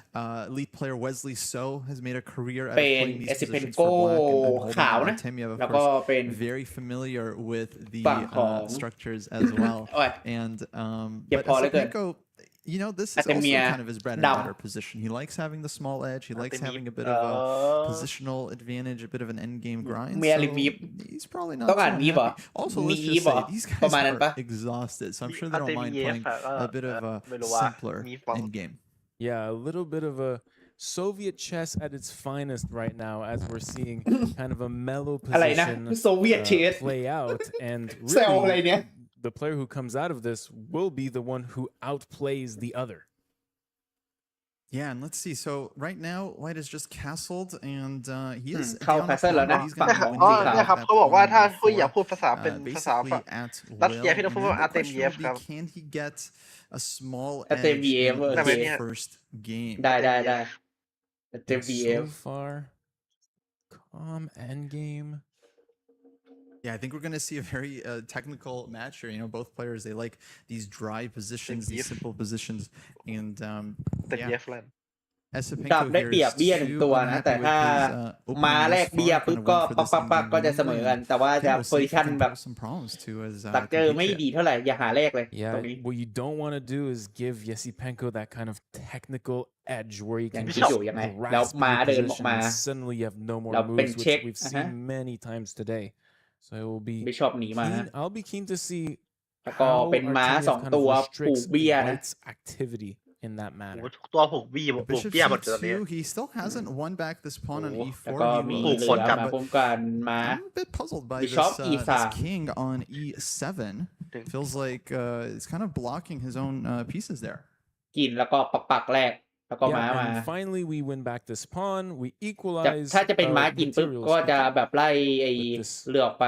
Elite player Wesley So has made a career out of เป็น playing these positions Esipenko for Black and holding ขาวนะ Artemiev, of แล้วก็ course, เป็น very familiar with the ฝั่งของ structures as well. โอ้ย And เจ็บ but คอเหลือเกิน Esipenko, you know, this is also Artemiev kind of his bread and ดำ butter position. He likes having the small edge. He likes having a bit of a positional advantage, a bit of an end game grind. เมียหรือ So วีฟ he's probably not ต้องอ่าน so วีฟเหรอ happy. Also, มี let's วีฟ just เหรอ say these ประ guys มาณนั้นปะ are exhausted. So I'm sure they don't mind Artemiev playing a bit of a ไม่รู้ว่า simpler มีฟัง end game. Yeah, a little bit of a Soviet chess at its finest right now, as we're seeing kind of a mellow อะไรนะ position โซเวียตเชส play out, and แซวอะไรเนี่ย really the player who comes out of this will be the one who outplays the other. Yeah, and let's see. So right now, White is just castled, and he is เข้า down a castle แล้ว pawn, นะ but he's แต่ gonna ครับ win อ๋อ the เนี่ย game ครับ at เขาบอกว่า pawn ถ้าผู้ e4, อยากพูดภาษาเป็นภาษา basically at รัสเซีย will. พี่ต้อง And พูด then ว่า the question Artemiev will ครับ be, can he get a small edge Artemiev in โอ แต่ เค this เนี่ย first game? ได้เต็ม So BF far, calm endgame. Yeah, I think we're going to see a very technical match here. You know, both players, they like these dry positions, these simple positions. And แต่ yeah, เยฟแลนด์ ดาบ Esipenko ได้ here เปรียบ is เบี้ยหนึ่ง too ตัวนะ unhappy แต่ with ถ้า his มา opening แล thus กเบี้ย far, ปุ๊บ kind ก็ of went for ปัก this ปัก endgame ก็จะเสมอ only. กัน แต่ว่า And จะ yeah, we'll โพ see ซิ if he ชัน can แบบ cause some problems to his ตักเจอไม่ดี compatriot. เท่าไหร่อย่าหาเลขเลย ตรง Yeah, นี้ what you don't want to do is give Yesipenko that kind of technical edge where you อย่าง can ที่ just อยู่ยังไง แล้ว grasp ม้า your เดินออก position มา and suddenly you have no more เราเป็น moves, เช็ค which we've อ่ะ seen ฮะ many times today. So it will be บิชอปหนีมา keen. I'll be keen to see แล้วก็ how เป็นม้า Artemiev สอง kind ตัว of ผูก restricts เบี้ยนะ White's activity in that โอ้ manner. โหตัวผูกบี้ผูก Bishop เบี้ยหมดเลยตอนนี้ c2, he still hasn't won back this pawn on แล้ว e4. ก็ He มี will เหลื คน อก ลับ มา but ป้องกันม้า I'm a bit puzzled by this, Bishop this e3 king on e7. Feels like it's kind of blocking his own pieces there. กินแล้วก็ปักแรก แล้วก็ม้า Yeah, มา and finally we win back this pawn. We จะ equalize ถ้าจะเป็นม้า our กินปุ๊บ material ก็จะ speaking แบบไล่ไอ้ with this เรือออกไป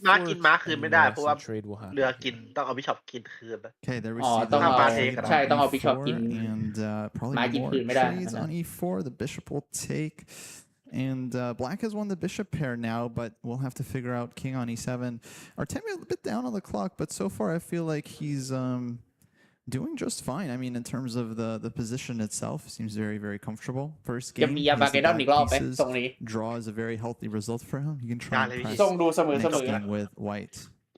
ม้ากินม้าคืนไม่ได้ and เพราะว่า some trade will happen. เรือกินต้องเอาบิชอปกินคืนนะ Okay, there we อ๋อ see ต้อง the เอา trade on ใช่ต้องเอาบิชอป e4, กิน and probably ม้ากิน more คืนไม่ได้ trades on e4. The bishop will take. And Black has won the bishop pair now, but we'll have to figure out king on e7. Artemiev a bit down on the clock, but so far I feel like he's doing just fine. I mean, in terms of the position itself, seems very, very comfortable. First จะ game, มี he ยาบา has เก the ดอนอี back กรอบไหม pieces. ตรงนี้ Draw is a very healthy result for him. He can try and press ทรงดูเสมอ next game with white.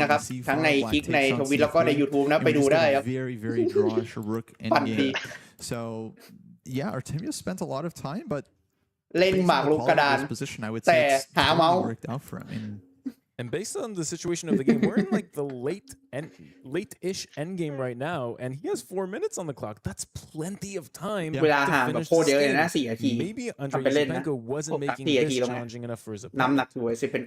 นะครับทั้งในคลิกในทวิตแล้วก็ใน YouTube นะไปดูได้ครับ very drawish rook in ปั่นดี game. So yeah, Artemiev spent a lot of time, but เล่นหมากรุกกระดาน position, I would แต่ say it's หาเมาส์ totally worked out for him. And based on the situation of the game, we're in like the late-ish end game right now, and he has 4 minutes on the clock. That's plenty of time to finish this game. Maybe Andrei Yasipenko wasn't making this challenging enough for his opponent.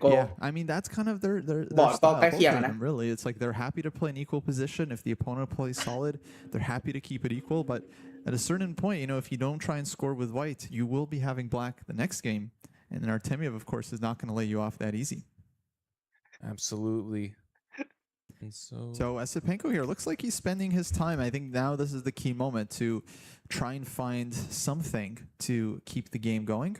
Yeah, I mean that's kind of their style, both of them, really. It's like they're happy to play an equal position. If the opponent plays solid, they're happy to keep it equal. But at a certain point, you know, if you don't try and score with white, you will be having black the next game, and then Artemiev, of course, is not going to let you off that easy. Absolutely. And so Yasipenko here looks like he's spending his time. I think now this is the key moment to try and find something to keep the game going.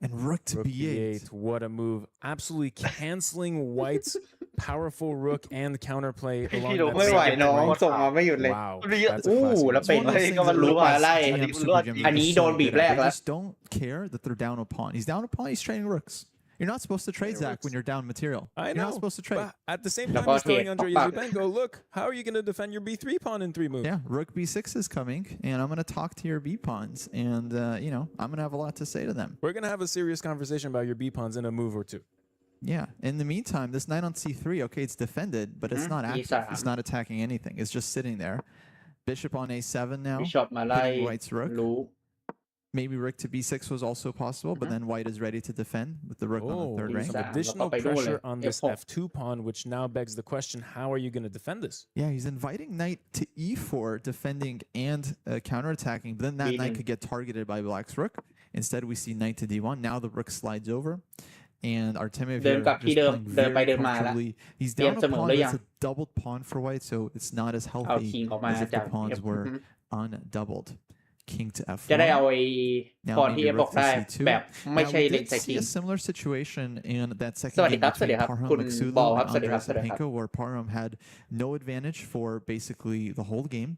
And rook to b8. What a move. Absolutely canceling white's powerful rook and counterplay along that ไม่ไหวน้องส่งมาไม่หยุดเลย Wow. แล้วเป็นก็มันรู้มาไล่อันนี้โดนบีบแรก I แล้ว just don't care that they're down a pawn. He's down a pawn, he's trading rooks. You're not supposed to trade, Zach, when you're down material. You're not supposed to trade. But at the same time, he's telling Andrei Yasipenko, look, how are you going to defend your b3 pawn in 3 moves? Yeah, rook b6 is coming, and I'm going to talk to your b pawns, and, you know, I'm going to have a lot to say to them. We're going to have a serious conversation about your b pawns in a move or two. Yeah, in the meantime, this knight on c3, okay, it's defended, but it's not active. It's not attacking anything. It's just sitting there. Bishop on a7 now. Bishop มาไล่ hitting white's rook. รู้ Maybe rook to b6 was also possible, but then white is ready to defend with the rook on the third rank. Some additional pressure on this f2 pawn, which now begs the question, how are you going to defend this? Yeah, he's inviting knight to e4, defending and counterattacking, but then that knight could get targeted by black's rook. Instead, we see knight to d1. Now the rook slides over. And Artemiev here just playing very comfortably. He's down a pawn, but it's a doubled pawn for white, so it's not as healthy as if the pawns were undoubled. King to f1. จะได้เอาไอ้พรที่ F บอกได้แบบไม่ใช่เล่นใส่ King. A similar situation in that second สวัสดี game ครับ สวัสดี between ครับ Parham คุณ Maksudov บอลครับ and สวัสดี Andrei ครับ สวัสดีครับ Yasipenko, where Parham had no advantage for basically the whole game.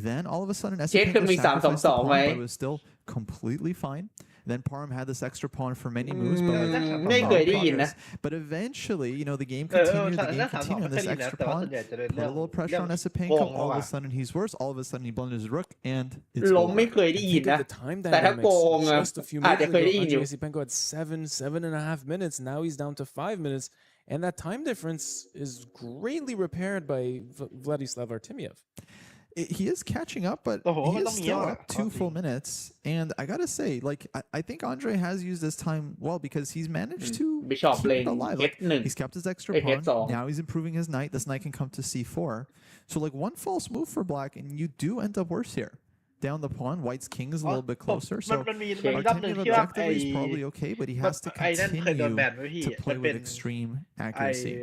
Then all of a sudden, Yasipenko sacrificed the pawn, but it was still completely fine. Then Parham had this extra pawn for many moves, but but eventually, you know, the game continued, and this extra pawn put a little pressure on Yasipenko. All of a sudden, he's worse. All of a sudden, he blunders his rook, and it's ล้ม over. ไม่เคยได้ยินนะ The time แต่ถ้าโกง dynamics อะ just a few อาจ moves จะเคย ago, ได้ยินอยู่ Andrei Yasipenko had 7.5 minutes. Now he's down to 5 minutes. And that time difference is greatly repaired by Vladislav Artemiev. He is catching up, but he is still up 2 full minutes. And I gotta say, like, I think Andrei has used this time well because he's managed to Bishop keep it lane alive. Like, F1 he's kept his extra F2 pawn. Now he's improving his knight. This knight can come to c4. So, like, one false move for black, and you do end up worse here. Down the pawn, white's king is a little bit closer. So Artemiev objectively is probably okay, but he has to continue to play with extreme accuracy.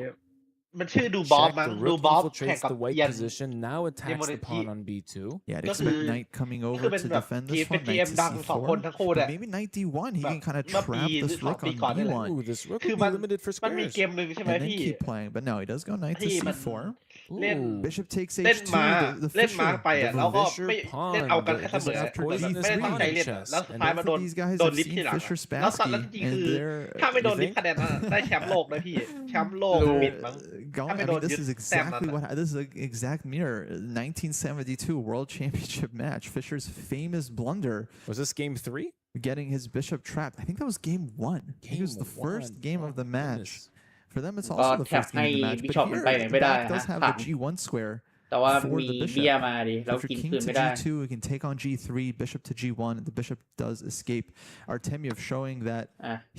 มันชื่อดูบอสมั้ง The ดู rook บอส แข่ง infiltrates กับ the white ยัน position, now attacks the pawn on b2. Yeah, I'd expect knight coming over to defend this one, knight to c4. But maybe knight d1, he can kind of trap this rook on b1. Ooh, this rook คือ would มั be น limited for มันมี squares. เกมหนึ่งใช่ไหม And then พี่ keep playing. But no, he does go knight to ที่มัน c4. เล่น Bishop takes เล่น h2, ม้า the เล่นม้า fisher. ไปอ่ะแล้วก็ Fisher ไม่ pawn, เล่นเอากัน but แค่เสมอ this is แบบไม่ poisonous ได้ตั้งใจเล่น chess. แล้วสุดท้ายมาโดน These guys โดน have ลิฟ seen ที่หลัง Fisher แล้วตอน Spassky, นั้นจริง and คือ they're ถ้าไม่โดนลิฟคะแนนได้แชมป์โลกเลยพี่แชมป์โลกปิดมั้ง I mean, this is exactly what this is an exact mirror. 1972 World Championship match. Fisher's famous blunder. Was this game 3? Getting his bishop trapped. I think that was game 1. I think it was the first game of the match. For them, it's also the first game of the match. But here, Black does have the G1 square. แต่ว่า For มี the bishop. เบี้ยมาดิเรา After กิน king คืน to ไม่ได้ g2, we can take on g3, bishop to g1, and the bishop does escape. Artemiev showing that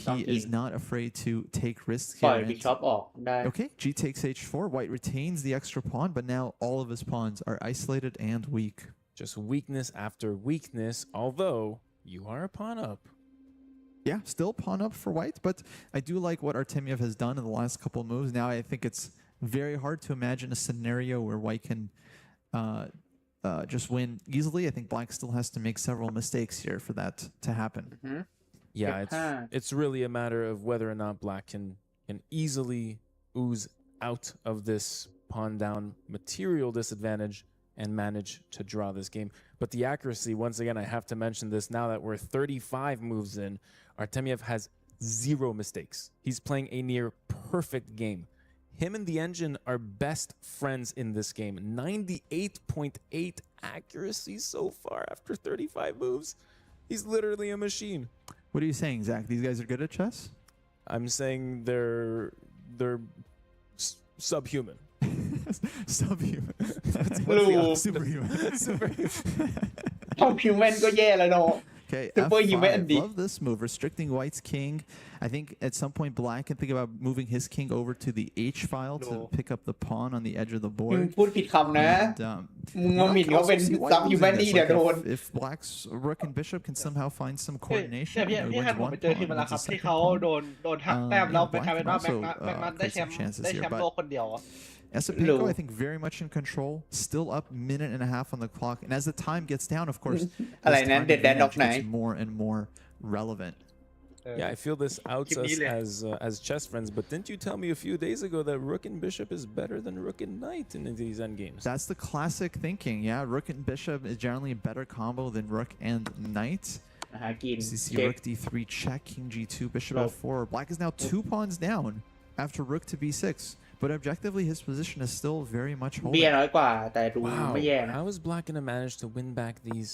he is not afraid to take risks ปล่อย here. บิชอปออกได้ Okay, g takes h4. White retains the extra pawn, but now all of his pawns are isolated and weak. Just weakness after weakness, although you are a pawn up. Yeah, still pawn up for white, but I do like what Artemiev has done in the last couple of moves. Now I think it's very hard to imagine a scenario where white can just win easily. I think black still has to make several mistakes here for that to happen. Yeah, it's really a matter of whether or not black can easily ooze out of this pawn down material disadvantage and manage to draw this game. But the accuracy, once again, I have to mention this now that we're 35 moves in, Artemiev has 0 mistakes. He's playing a near perfect game. Him and the engine are best friends in this game. 98.8 accuracy so far after 35 moves. He's literally a machine. What are you saying, Zach? These guys are good at chess? I'm saying they're subhuman. Subhuman. Superhuman. Superhuman. Subhuman ก็แย่แล้วเนาะ Okay, Superhuman F5. Love this move, restricting White's king. I think at some point Black can think about moving his king over to the H file to pick up the pawn on the edge of the มึง board. พูดผิดคำนะ มึงมาหมิ่นเขาเป็น subhuman นี่เดี๋ยวโดน If Black's rook and bishop can somehow find some coordination, เนี่ยพี่ฮันผมไปเจอทีมมาแล้วครับที่เขาโดนหักแต้มแล้วไปกลายเป็นว่าแม็กนัทได้แชมป์โลกคนเดียว Esipenko, I think, very much in control. Still up minute and a half on the clock. And as the time gets down, of course, this time advantage gets more and more relevant. Yeah, I feel this outs us as chess friends, but didn't you tell me a few days ago that rook and bishop is better than rook and knight in these endgames? That's the classic thinking, yeah. Rook and bishop is generally a better combo than rook and knight. You see rook d3 check, king g2, bishop f4. Black is now 2 pawns down after rook to b6. But objectively, his position is still very much holding. เบี้ยน้อยกว่าแต่ดู Wow, ไม่แย่นะ how is Black gonna manage to win back these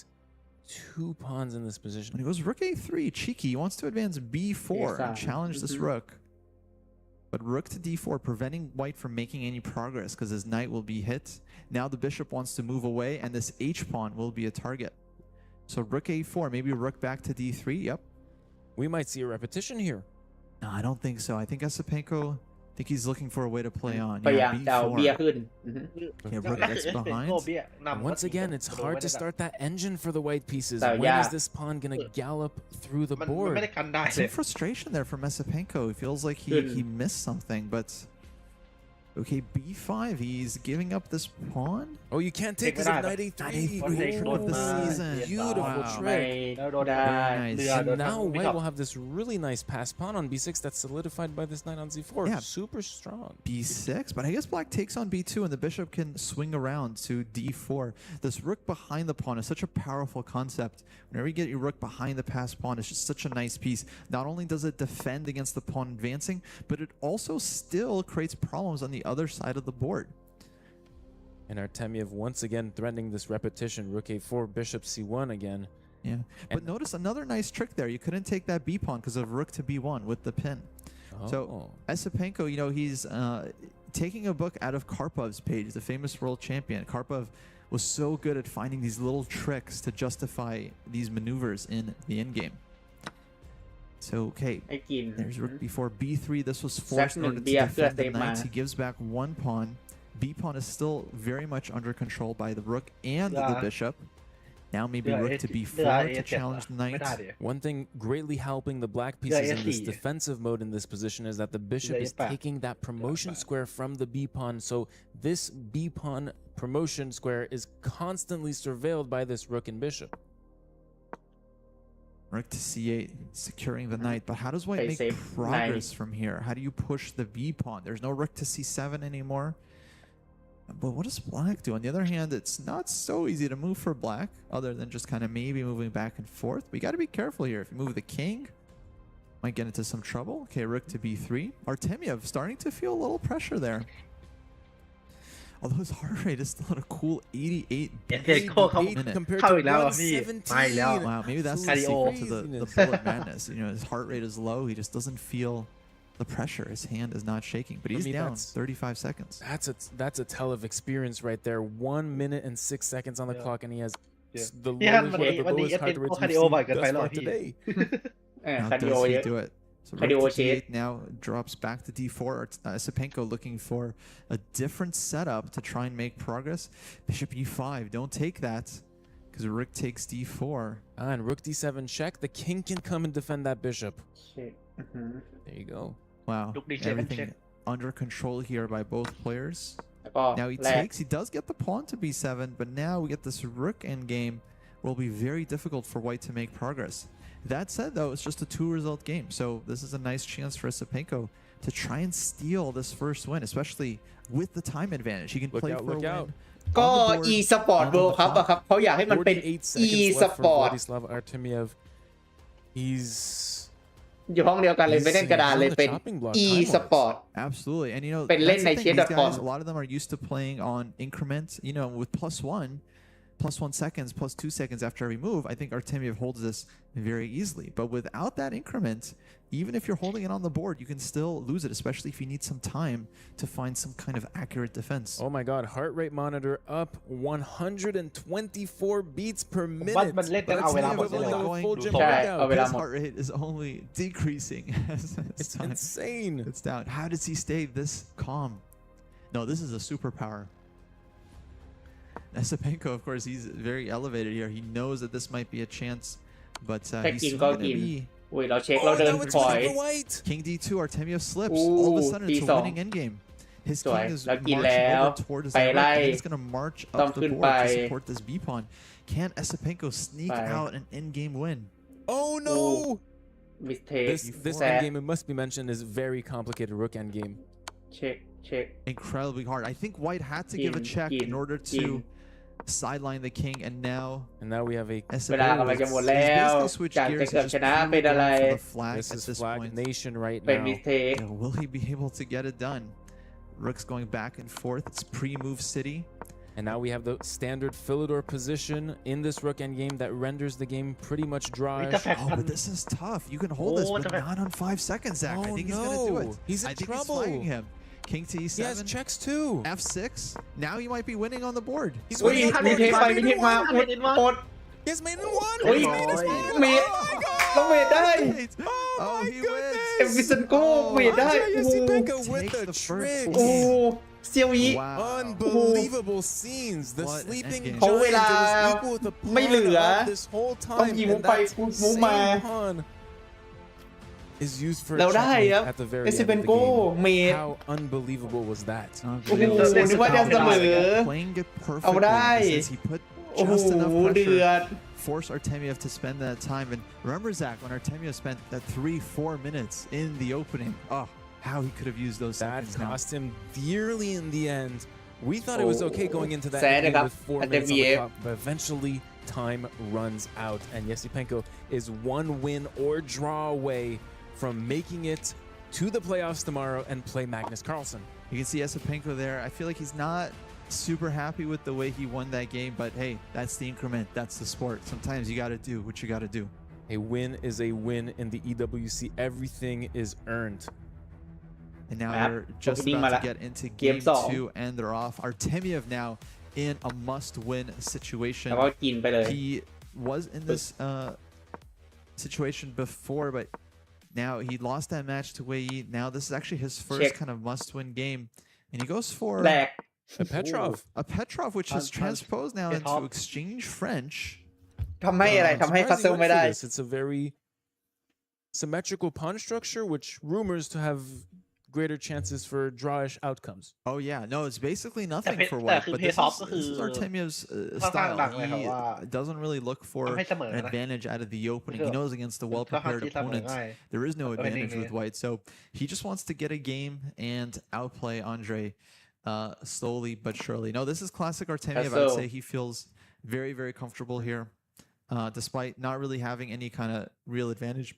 2 pawns in this position? When he goes rook a3, cheeky. He wants to advance b4 and challenge this rook. But rook to d4, preventing White from making any progress because his knight will be hit. Now the bishop wants to move away, and this h pawn will be a target. So rook a4, maybe rook back to d3. Yep. We might see a repetition here. No, I don't think so. I think Esipenko. I think he's looking for a way to play on. พยายามจะเอาเบี้ยขึ้น Yeah, rook gets behind. Once again, it's hard to start that engine for the white pieces. When is this pawn gonna gallop through the board? Some frustration there from Esipenko. He feels like he missed something, but okay, b5. He's giving up this pawn. Oh, you can't take this at knight a3. Trick of the season. Beautiful trick. Very nice. And now White will have this really nice pass pawn on b6 that's solidified by this knight on z4. Yeah. Super strong. b6, but I guess Black takes on b2 and the bishop can swing around to d4. This rook behind the pawn is such a powerful concept. Whenever you get your rook behind the passed pawn, it's just such a nice piece. Not only does it defend against the pawn advancing, but it also still creates problems on the other side of the board. And Artemiev once again threatening this repetition. Rook a4, bishop c1 again. Yeah, but notice another nice trick there. You couldn't take that b pawn because of rook to b1 with the pin. So Esipenko, you know, he's taking a book out of Karpov's page, the famous world champion. Karpov was so good at finding these little tricks to justify these maneuvers in the endgame. So, okay, there's rook b4, b3. This was forced in order to defend the knights. He gives back 1 pawn. B pawn is still very much under control by the rook and the bishop. Now maybe rook to b4 to challenge the knight. One thing greatly helping the black pieces in this defensive mode in this position is that the bishop is taking that promotion square from the b pawn. So this b pawn promotion square is constantly surveilled by this rook and bishop. Rook to c8, securing the knight. But how does White make progress from here? How do you push the b pawn? There's no rook to c7 anymore. But what does Black do? On the other hand, it's not so easy to move for Black, other than just kind of maybe moving back and forth. We got to be careful here. If you move the king, might get into some trouble. Okay, rook to b3. Artemiev starting to feel a little pressure there. Although his heart rate is still at a cool 88 compared to 117. Wow, maybe that's the secret to the bullet madness. You know, his heart rate is low. He just doesn't feel the pressure. His hand is not shaking, but he's down 35 seconds. That's a tell of experience right there. 1 minute and 6 seconds on the clock, and he has the lowest heart rate we've seen thus far today. How does he do it? So rook to d8 now drops back to d4. Esipenko looking for a different setup to try and make progress. Bishop e5, don't take that, because rook takes d4. And rook d7 check. The king can come and defend that bishop. There you go. Wow, everything under control here by both players. Now he takes, he does get the pawn to b7, but now we get this rook endgame. Will be very difficult for White to make progress. That said, though, it's just a 2-result game, so this is a nice chance for Esipenko to try and steal this first win, especially with the time advantage. He can play for a win. ก็ e-sport world cup อะครับเขาอยากให้มันเป็น e-sport Vladislav Artemiev. He's อยู่ห้องเดียวกันเลยไม่เล่นกระดานเลยเป็น e-sport absolutely and เป็นเล่นใน chess.com a lot of them are used to playing on increments with +1 seconds, +2 seconds after every move. I think Artemiev holds this very easily. But without that increment, even if you're holding it on the board, you can still lose it, especially if you need some time to find some kind of accurate defense. Oh my god, heart rate monitor up 124 beats per minute. But it's his heart rate is only decreasing. It's insane. It's down. How does he stay this calm? No, this is a superpower. Esipenko, of course, he's very elevated here. He knows that this might be a chance, but he's going to be... เราเช็คเราเดินถอย King D2, Artemiev slips. All of a sudden, it's a winning endgame. His king is marching over toward his network, and he's going to march up the board to support this B pawn. Can Esipenko sneak out an endgame win? Oh no! This endgame, it must be mentioned, is very complicated rook endgame. Check. Incredibly hard. I think White had to give a check in order to sideline the king, and now we have a เวลากำลังจะหมดแล้วจากจะเกือบชนะเป็นอะไร This is flag nation right เป็น now. mistake Will he be able to get it done? Rook's going back and forth. It's pre-move city. And now we have the standard Philidor position in this rook endgame that renders the game pretty much dry. Oh, but this is tough. You can hold this, but not on 5 seconds, Zach. I think he's going to do it. He's in trouble. He's flagging him. King to E7. He has checks too. F6. Now he might be winning on the board. He's winning. He has made it one. He's made it one. Made ได้ Oh, he wins. เอวิสันโก้เมดได้ Esipenko with the trick. โอ้เซียวอี Unbelievable scenes. The sleeping giant เขาเวลา was equal with the ไม่เหลือ pawn of this whole ต้อง time. ยิงมุม And ไป that มุมมา same pawn is used for เราได้ครับ at the very เอ end ซิ of เปน the โก้ game. เมด How unbelievable was that? โอ้โหนึกว่าจะเสมอ Playing it เอาได้ perfectly since he put โอ้โห just enough เดือ pressure. ด Force Artemiev to spend that time. And remember, Zach, when Artemiev spent that 3-4 minutes in the opening, how he could have used those seconds now. That cost him dearly in the end. We thought it was okay going into that Sad game with 4 at the minutes on the VA. clock, but eventually time runs out, and Esipenko is one win or draw away from making it to the playoffs tomorrow and play Magnus Carlsen. You can see Esipenko there. I feel like he's not super happy with the way he won that game, but hey, that's the increment. That's the sport. Sometimes you got to do what you got to do. A win is a win in the EWC. Everything is earned. And now they're just about to get into game 2, and they're off. Artemiev now in a must-win situation. He was in this situation before, but now he lost that match to Wei Yi. Now this is actually his first kind of must-win game, and he goes for a Petrov, which is transposed now into exchange French. ทำให้อะไรทำให้คัสเซิลไม่ได้ It's a very symmetrical pawn structure, which rumors to have greater chances for drawish outcomes. Oh yeah, no, it's basically nothing for White, but this is Artemiev's style. He doesn't really look for an advantage out of the opening. He knows against the well-prepared opponents, there is no advantage with White, so he just wants to get a game and outplay Andre slowly but surely. No, this is classic Artemiev. I would say he feels very, very comfortable here, despite not really having any kind of real advantage.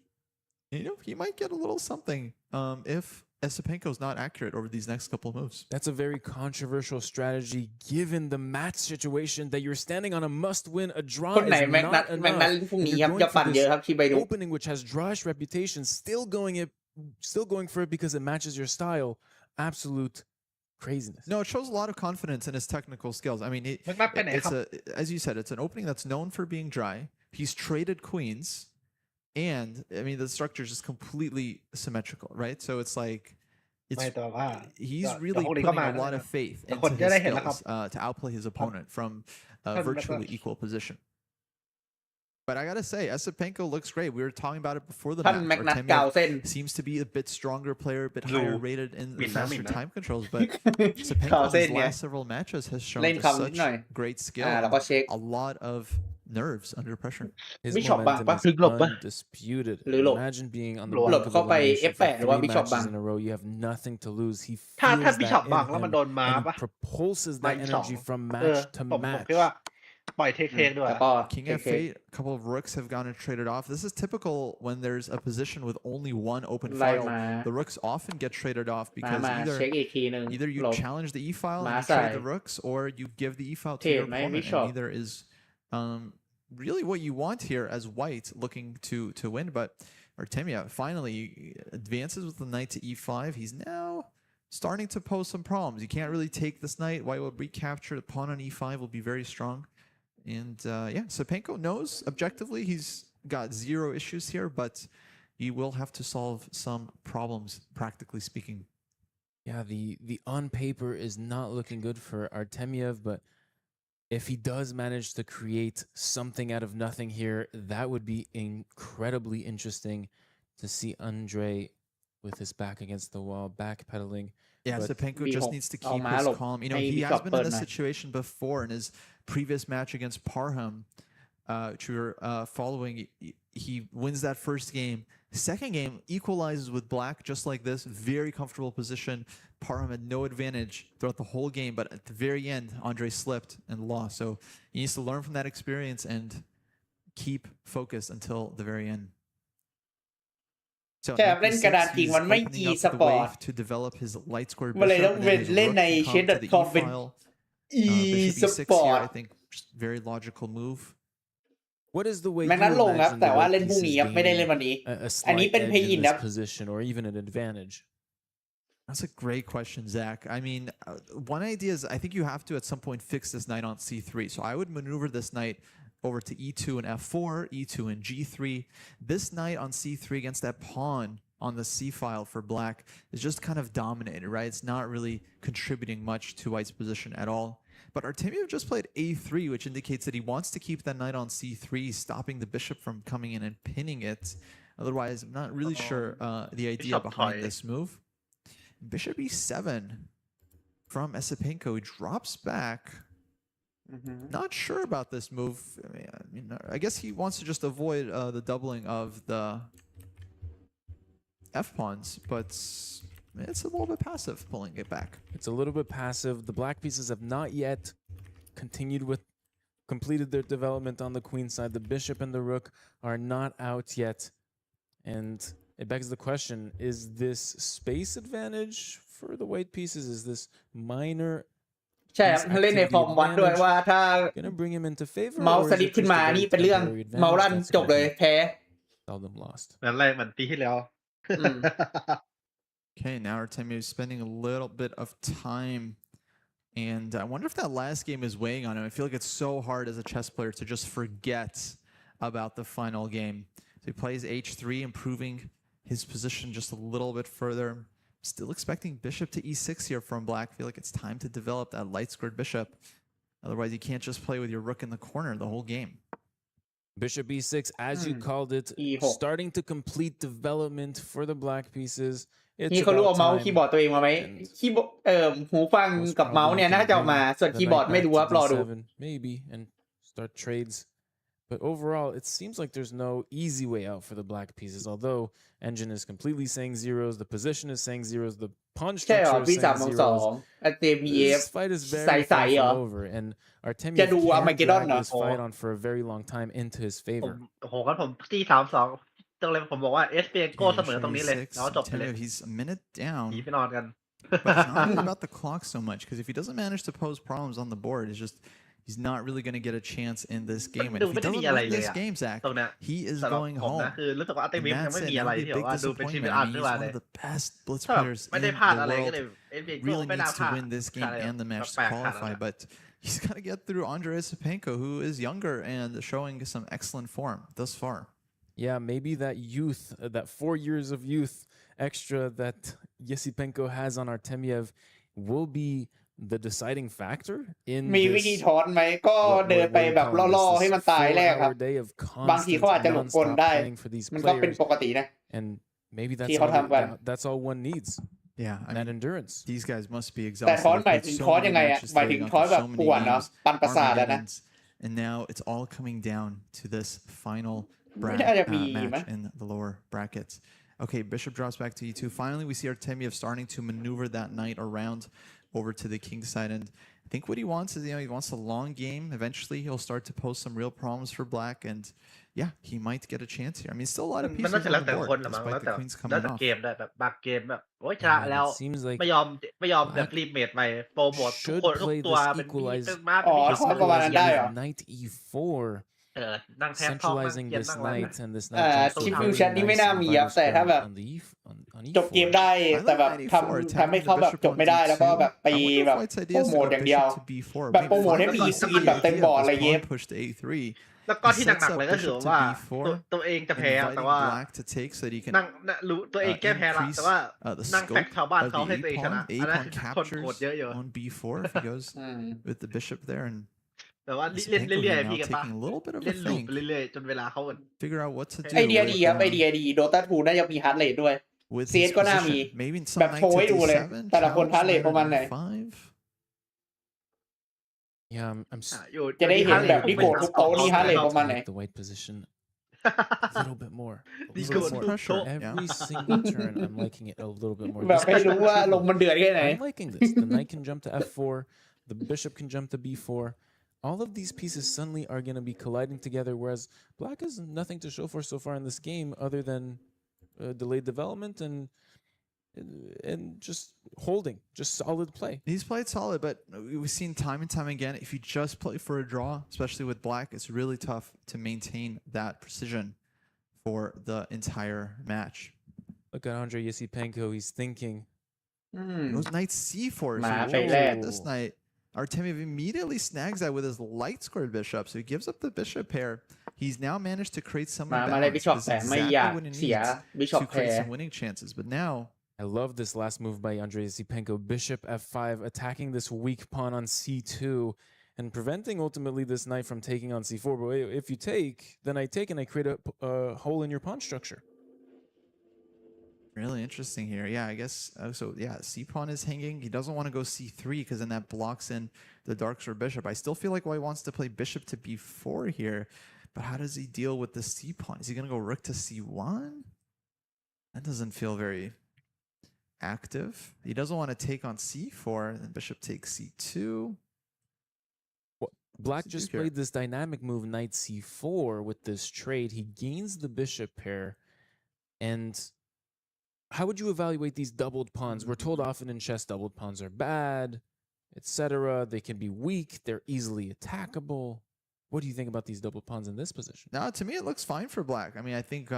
He might get a little something if Esipenko's not accurate over these next couple of moves. That's a very controversial strategy given the match situation that you're standing on a must-win. A draw is not enough. You're going for this opening, which has drawish reputation, still going for it because it matches your style. Absolute craziness. No, it shows a lot of confidence in his technical skills. I mean, as you said, it's an opening that's known for being dry. He's traded queens. And I mean, the structure is just completely symmetrical, right? So it's like he's really putting a lot of faith into his skills to outplay his opponent from a virtually equal position. But I gotta say, Esipenko looks great. We were talking about it before the match. Artemiev seems to be a bit stronger player, a bit higher rated in the faster time controls. But Esipenko in his last several matches has shown just such great skill, a lot of nerves under pressure. His momentum is undisputed. Imagine being on the brink of elimination for 3 matches in a row. You have nothing to lose. He feels that in him and propulses that energy from match to match. ปล่อยเทคด้วย King F8, a couple of rooks have gone and traded off. This is typical when there's a position with only one open file. The rooks often get traded off because either you challenge the E file and you trade the rooks, or you give the E file to your opponent, and neither is really what you want here as white looking to win. But Artemiev finally advances with the knight to E5. He's now starting to pose some problems. You can't really take this knight. White will recapture the pawn on E5 will be very strong. And yeah, Sepenko knows objectively he's got 0 issues here, but he will have to solve some problems, practically speaking. Yeah, the on paper is not looking good for Artemiev, but if he does manage to create something out of nothing here, that would be incredibly interesting to see Andre with his back against the wall, backpedaling. Yeah, Sepenko just needs to keep his calm. You know, he has been in this situation before in his previous match against Parham, which we were following. He wins that first game. Second game, equalizes with black just like this. Very comfortable position. Parham had no advantage throughout the whole game, but at the very end, Andre slipped and lost. So he needs to learn from that experience and keep focused until the very end. So เล่นกระดานจริงมันไม่ e-sport to develop his light square มันเลยต้องเล่นใน chess.com เป็น e-sport I think very logical move. What is the way แม้นั้นลงครับแต่ว่าเล่นพรุ่งนี้ครับไม่ได้เล่นวันนี้อันนี้เป็น play in ครับ position or even an advantage? That's a great question, Zach. I mean, one idea is I think you have to at some point fix this knight on c3. So I would maneuver this knight over to e2 and f4, e2 and g3. This knight on c3 against that pawn on the c file for black is just kind of dominated, right? It's not really contributing much to white's position at all. But Artemiev just played a3, which indicates that he wants to keep that knight on c3, stopping the bishop from coming in and pinning it. Otherwise, I'm not really sure the idea behind this move. Bishop e7 from Esipenko. He drops back. Not sure about this move. I guess he wants to just avoid the doubling of the f-pawns, but it's a little bit passive pulling it back. It's a little bit passive. The black pieces have not yet completed their development on the queen side. The bishop and the rook are not out yet. And it begs the question, is this space advantage for the white pieces? Is this minor ใช่ครับเล่นในคอมวัดด้วยว่าถ้าเมาส์สลิปขึ้นมานี่เป็นเรื่องเมาส์ลั่นจบเลยแพ้ นั่นแรกเหมือนปีที่แล้ว Okay, now Artemiev is spending a little bit of time, and I wonder if that last game is weighing on him. I feel like it's so hard as a chess player to just forget about the final game. So he plays h3, improving his position just a little bit further. Still expecting bishop to e6 here from black. I feel like it's time to develop that light squared bishop. Otherwise, you can't just play with your rook in the corner the whole game. Bishop e6, as you called it, starting to complete development for the black pieces. นี่เขารู้เอาเมาส์คีย์บอร์ดตัวเองมาไหมคีย์บอร์ดหูฟังกับเมาส์เนี่ยน่าจะเอามาส่วนคีย์บอร์ดไม่รู้ครับรอดู maybe and start trades. But overall, it seems like there's no easy way out for the black pieces. Although engine is completely saying zeros, the position is saying zeros, the pawn structure is saying zeros. This fight is very far over, and Artemiev can't drag this fight on for a very long time into his favor. โอ้โหงั้นผมที่3-2ตรงเลยผมบอกว่า Esipenko เสมอตรงนี้เลยแล้วจบไปเลย He's a minute down. หนีไปนอนกัน But it's not really about the clock so much, because if he doesn't manage to pose problems on the board, it's just he's not really going to get a chance in this game. And if he doesn't win this game, Zach, he is going home. And that's it. That'll be a big disappointment. I mean, he's one of the best blitz players in the world. Really needs to win this game and the match to qualify. But he's got to get through Andre Esipenko, who is younger and showing some excellent form thus far. Yeah, maybe that youth, that 4 years of youth extra that Esipenko has on Artemiev will be the deciding factor in มีวิธีถอนไหมก็เดินไปแบบล่อๆให้มันตายแรกครับบางทีเขาอาจจะหลบกลได้มันก็เป็นปกตินะ and maybe ที่เขาทำกัน that's all one needs. Yeah, that endurance. These guys must be แต่ exhausted. ถอนหมายถึงถอนยังไงอ่ะหมายถึงถอนแบบปวดเนาะปั่นประสาทแล้วนะ And now it's all coming down to this final match in the lower brackets. Okay, bishop drops back to e2. Finally, we see Artemiev starting to maneuver that knight around over to the king side, and I think what he wants is, he wants a long game. Eventually, he'll start to pose some real problems for Black, and yeah, he might get a chance here. I mean, still a lot of pieces on the board, despite the queens coming off. เกมได้แบบบางเกมแบบโอ้ยชนะแล้วไม่ยอมแบบรีเมทใหม่โปรโมททุกคนทุกตัวเป็นมีมากประมาณนั้นได้เหรอ Knight e4 นั่งแทนท้อง centralizing this knight and this ชิปฟิวชั่นนี่ไม่น่ามีครับแต่ถ้าแบบจบเกมได้แต่แบบทำให้เขาแบบจบไม่ได้แล้วก็แบบไปแบบโปรโมทอย่างเดียวแบบโปรโมทให้มีสกินแบบเต็มบอร์ดอะไรเงี้ยแล้วก็ที่หนักๆเลยก็คือว่าตัวเองจะแพ้แต่ว่านั่งรู้ตัวเองแก้แพ้ละแต่ว่านั่งแฟกชาวบ้านเขาให้ตัวเองชนะอันนั้นคนโกรธเยอะๆ on b4 if he goes with the bishop there and แต่ว่าเล่นเรื่อยๆพี่กันปะเล่นลูปเรื่อยๆจนเวลาเขา figure out what to do ไอเดียดีครับไอเดียดีโดตา2น่าจะมีฮาร์ดเรทด้วยเซสก็น่ามีแบบโชว์ให้ดูเลยแต่ละคนฮาร์ดเรทประมาณไหนจะได้เห็นแบบที่โกดทุกโต๊ะนี่ฮาร์ดเรทประมาณไหน the white position a little bit more every single turn I'm liking it a little bit more แบบไม่รู้ว่าลงมันเดือดแค่ไหน I'm liking this the knight can jump to f4 the bishop can jump to b4 all of these pieces suddenly are going to be colliding together whereas Black has nothing to show for so far in this game other than delayed development and just holding, just solid play. He's played solid, but we've seen time and time again, if you just play for a draw, especially with Black, it's really tough to maintain that precision for the entire match. Look at Andrei Yesipenko, he's thinking. Those knight c4, this knight, Artemiev immediately snags that with his light squared bishop, so he gives up the bishop pair. He's now managed to create some imbalance. This is exactly what he needs to create some winning chances, but now I love this last move by Andrei Yesipenko. Bishop f5, attacking this weak pawn on c2 and preventing ultimately this knight from taking on c4. But if you take, then I take and I create a hole in your pawn structure. Really interesting here. Yeah, I guess, so yeah, c-pawn is hanging. He doesn't want to go c3 because then that blocks in the dark square bishop. I still feel like he wants to play bishop to b4 here, but how does he deal with the c-pawn? Is he going to go rook to c1? That doesn't feel very active. He doesn't want to take on c4, and then bishop takes c2. Well, Black just played this dynamic move, knight c4, with this trade. He gains the bishop pair, and how would you evaluate these doubled pawns? We're told often in chess doubled pawns are bad, etc. They can be weak, they're easily attackable. What do you think about these double pawns in this position? No, to me it looks fine for Black. I mean, I think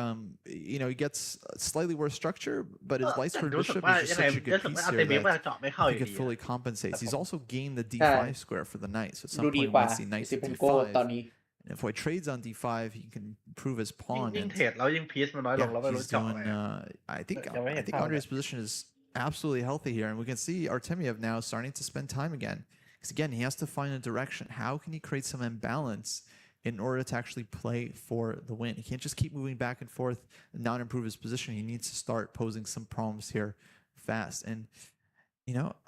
he gets slightly worse structure, but his light square bishop is just such a good piece here that I think it fully compensates. He's also gained the d5 square for the knight, so at some point we might see knight to d5. And if White trades on d5, he can improve his pawn. And, he's doing, I think Andrei's position is absolutely healthy here, and we can see Artemiev now starting to spend time again. Because again, he has to find a direction. How can he create some imbalance in order to actually play for the win? He can't just keep moving back and forth and not improve his position. He needs to start posing some problems here fast. And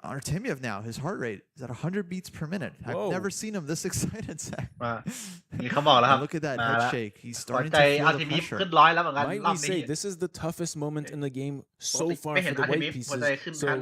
Artemiev now, his heart rate is at 100 beats per minute. I've never seen him this excited, Zach. Look at that head shake. He's starting to feel the pressure. Might we say this is the toughest moment in the game so far for the white pieces. So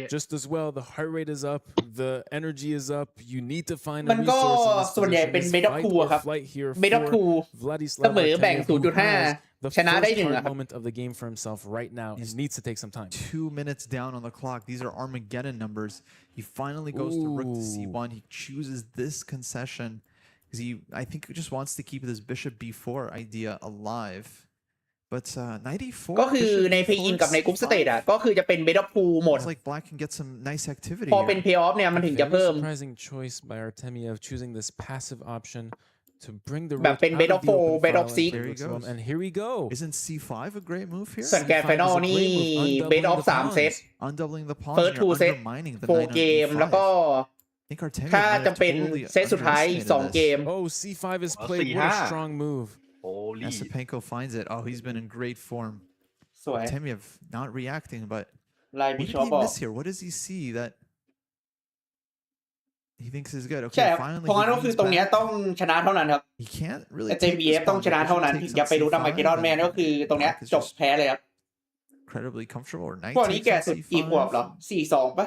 just as well, the heart rate is up, the energy is up. You need to find a resource in this position. Fight or flight here for Vladislav Artemiev, the first hard moment of the game for himself right now. He needs to take some time. 2 minutes down on the clock. These are Armageddon numbers. He finally goes to rook to c1. He chooses this concession because I think he just wants to keep this bishop b4 idea alive. But knight e4 ก็คือในเพย์อินกับในกรุ๊ปสเตจก็คือจะเป็นเบดออฟพูหมด It's like Black can get some nice activity พอเป็นเพย์ออฟเนี่ยมันถึงจะเพิ่ม Surprising choice by Artemiev choosing this passive option to bring the แบบเป็นเบดออฟโฟเบดออฟซิก and here we go Isn't c5 a great move here ส่วนแกนไฟนอลนี่เบดออฟ3เซต Undoubling the pawn เฟิร์ส2เซต4เกมแล้วก็ถ้าจะเป็นเซตสุดท้าย2เกม Oh c5 is played what a strong move Yesipenko finds it. Oh, he's been in great form. Artemiev not reacting, but what did he miss here? What does he see that he thinks is good? Okay, finally. เพราะงั้นก็คือตรงนี้ต้องชนะเท่านั้นครับ He can't really. JBF ต้องชนะเท่านั้นถึงจะไปรู้ดัมมาเกดอนแมนก็คือตรงนี้จบแพ้เลยครับ Incredibly comfortable or พวกนี้แก่สุดกี่ขวบเหรอ42ป่ะ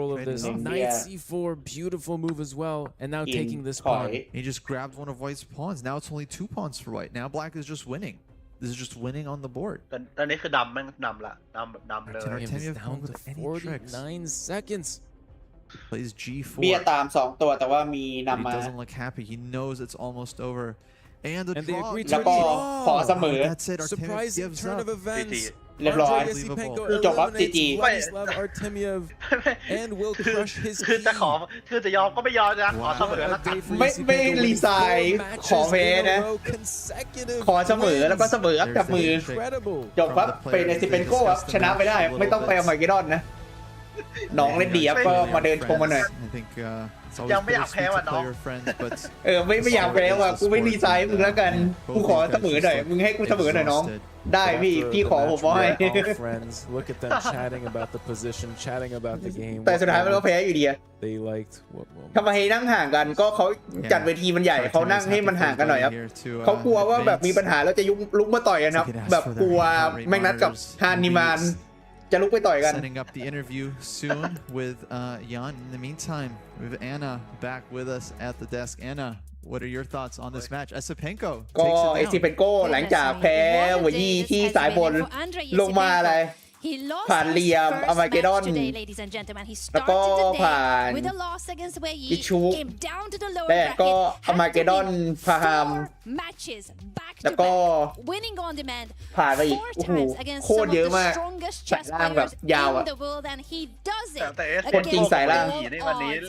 control of this. Knight c4, beautiful move as well. And now taking this pawn. He just grabbed one of White's pawns. Now it's only 2 pawns for White. Now Black is just winning. This is just winning on the board. ตอนนี้คือดำแม่งดำละดำเลย Artemiev down to 49 seconds. plays G4. เบี้ยตาม2ตัวแต่ว่ามีนำมา He doesn't look happy. He knows it's almost over. And the they draw. agree to แล้วก็ขอเสมอ That's it. Artemiev surprising gives turn up. of events เรียบร้อย Andrei Yesipenko จบครับ eliminates GG Vladislav Artemiev and will crush his คือจะขอคือจะยอมก็ไม่ยอมนะขอเสมอแล้วกัน ไม่รีไซน์ขอแพ้นะ ขอเสมอแล้วก็เสมอกับมือ จบครับเป็นเอซิเปนโก้ครับชนะไปได้ไม่ต้องไปเอาไมเกดอนนะน้องเล่นดีครับก็มาเดินชมมาหน่อย ยังไม่อยากแพ้ว่ะน้อง ไม่อยากแพ้ว่ะกูไม่รีไซน์มึงแล้วกันกูขอเสมอหน่อยมึงให้กูเสมอหน่อยน้องได้พี่ขอผมว่าให้ Look at them chatting about the position, chatting about the game. แต่สุดท้ายมันก็แพ้อยู่ดีอะ They liked what ทำไมนั่งห่างกันก็เขาจัดเวทีมันใหญ่เขานั่งให้มันห่างกันหน่อยครับเขากลัวว่าแบบมีปัญหาแล้วจะลุกมาต่อยกันครับแบบกลัวแม็กนัทกับฮานิมานจะลุกไปต่อยกัน Setting up the interview soon with Jan. In the meantime, we have Anna back with us at the desk. Anna, what are your thoughts on this match? Esipenko ก็ takes it เอซิ down. เปนโก้หลังจากแพ้วายี่ที่สายบนลงมาอะไร He lost ผ่านเหลี่ยม his อา first มาเกดอน match today, ladies and gentlemen. He แล้วก็ started the ผ่าน day with a loss against Wei อิ Yi, ชู came down to the lower และก็ bracket, อามา had เก to ดอน win พาฮาม 4 matches back แล้ว to ก็ back, winning on demand ผ่านไปอีก 4 โอ้โห times against โคต some ร of เยอะ the มาก strongest สาย chess ล่างแบบ players ยาว in อ่ะ the world, and he does it แต่ คนจริง Esipenko สายล่าง ในวันนี้ odds,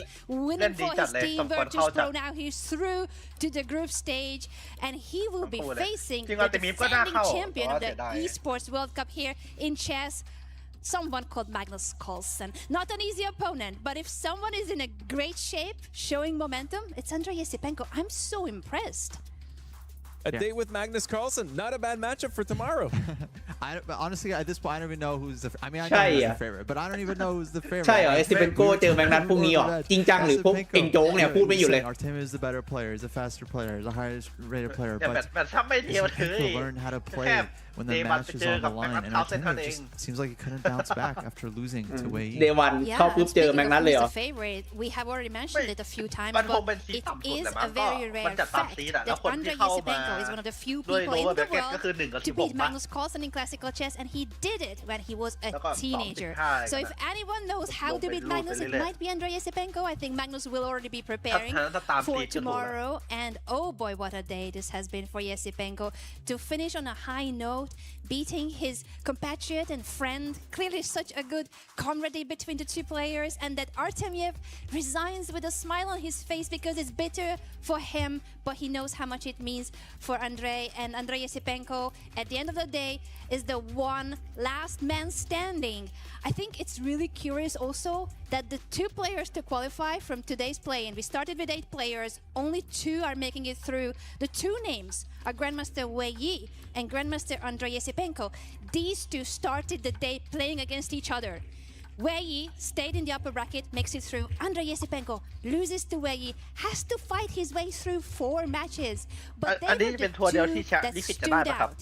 เล่น winning ดี for จัด his เลย team สมควรเข้า Virtus จัด Pro. Now he's through to the group stage, and he will be ทั้งคู่เลย facing จริง the ๆArtemiev ก็น่า defending เข้า champion แต่ of ว่าเสีย the ดาย Esports World Cup here in chess. Someone called Magnus Carlsen. Not an easy opponent, but if someone is in a great shape, showing momentum, it's Andrei Yesipenko. I'm so impressed. A day with Magnus Carlsen, not a bad matchup for tomorrow. But honestly, at this point, I don't even know who's the. I mean, I ใช่ know who's อ่ะ the favorite, but I don't even know who's the favorite. ใช่เหรอเอซิเปนโก้เจอแม็กนัทพรุ่งนี้เหรอจริงจังหรือพวกเก่งโจ๊กเนี่ยพูดไม่หยุดเลย Artemiev is the better player. He's a faster player. He's a highest rated player. แต่ But แบบถ้าไม่เดียวเลย Esipenko learned how to play when the match is on the line, and Artemiev just seems like he couldn't bounce back after losing to Wei Yi. เดวันเข้าปุ๊บเจอแม็กนัทเลยเหรอ Speaking of who's the favorite, we have already mentioned it a few times, มันคง but เป็นซี it ต่ำสุด is แต่มั a นก็ very มัน rare จัดตาม fact ซีแล้ว that คนที่ Andrei เข้ามา Yesipenko is one of the few ด้วย people โล in เวอร์แบ the เกตก็คือ world 1 กับ to 16 beat ป่ะ Magnus Carlsen in classical chess, and he did it when he was a แล้วก็ teenager. 2-15 So if anyone knows how to beat Magnus, it might be Andrei Yesipenko. I think Magnus will already be preparing ถ้าตาม for ซีก็ถูกแล้ว tomorrow. And oh boy, what a day this has been for Yesipenko to finish on a high note, beating his compatriot and friend. Clearly, such a good camaraderie between the two players, and that Artemiev resigns with a smile on his face because it's bitter for him, but he knows how much it means for Andrei. And Andrei Yesipenko, at the end of the day, is the one last man standing. I think it's really curious also that the 2 players to qualify from today's play-in, we started with 8 players, only 2 are making it through. The 2 names are Grandmaster Wei Yi and Grandmaster Andrei Yesipenko. These 2 started the day playing against each other. Wei Yi stayed in the upper bracket, makes it through. Andrei Yesipenko loses to Wei Yi, has to fight his way through 4 matches. But they อันนี้ were เป็ the นทัวร์เดียว 2 ที่ that ลิขิตจะได้ stood ปะครับ out.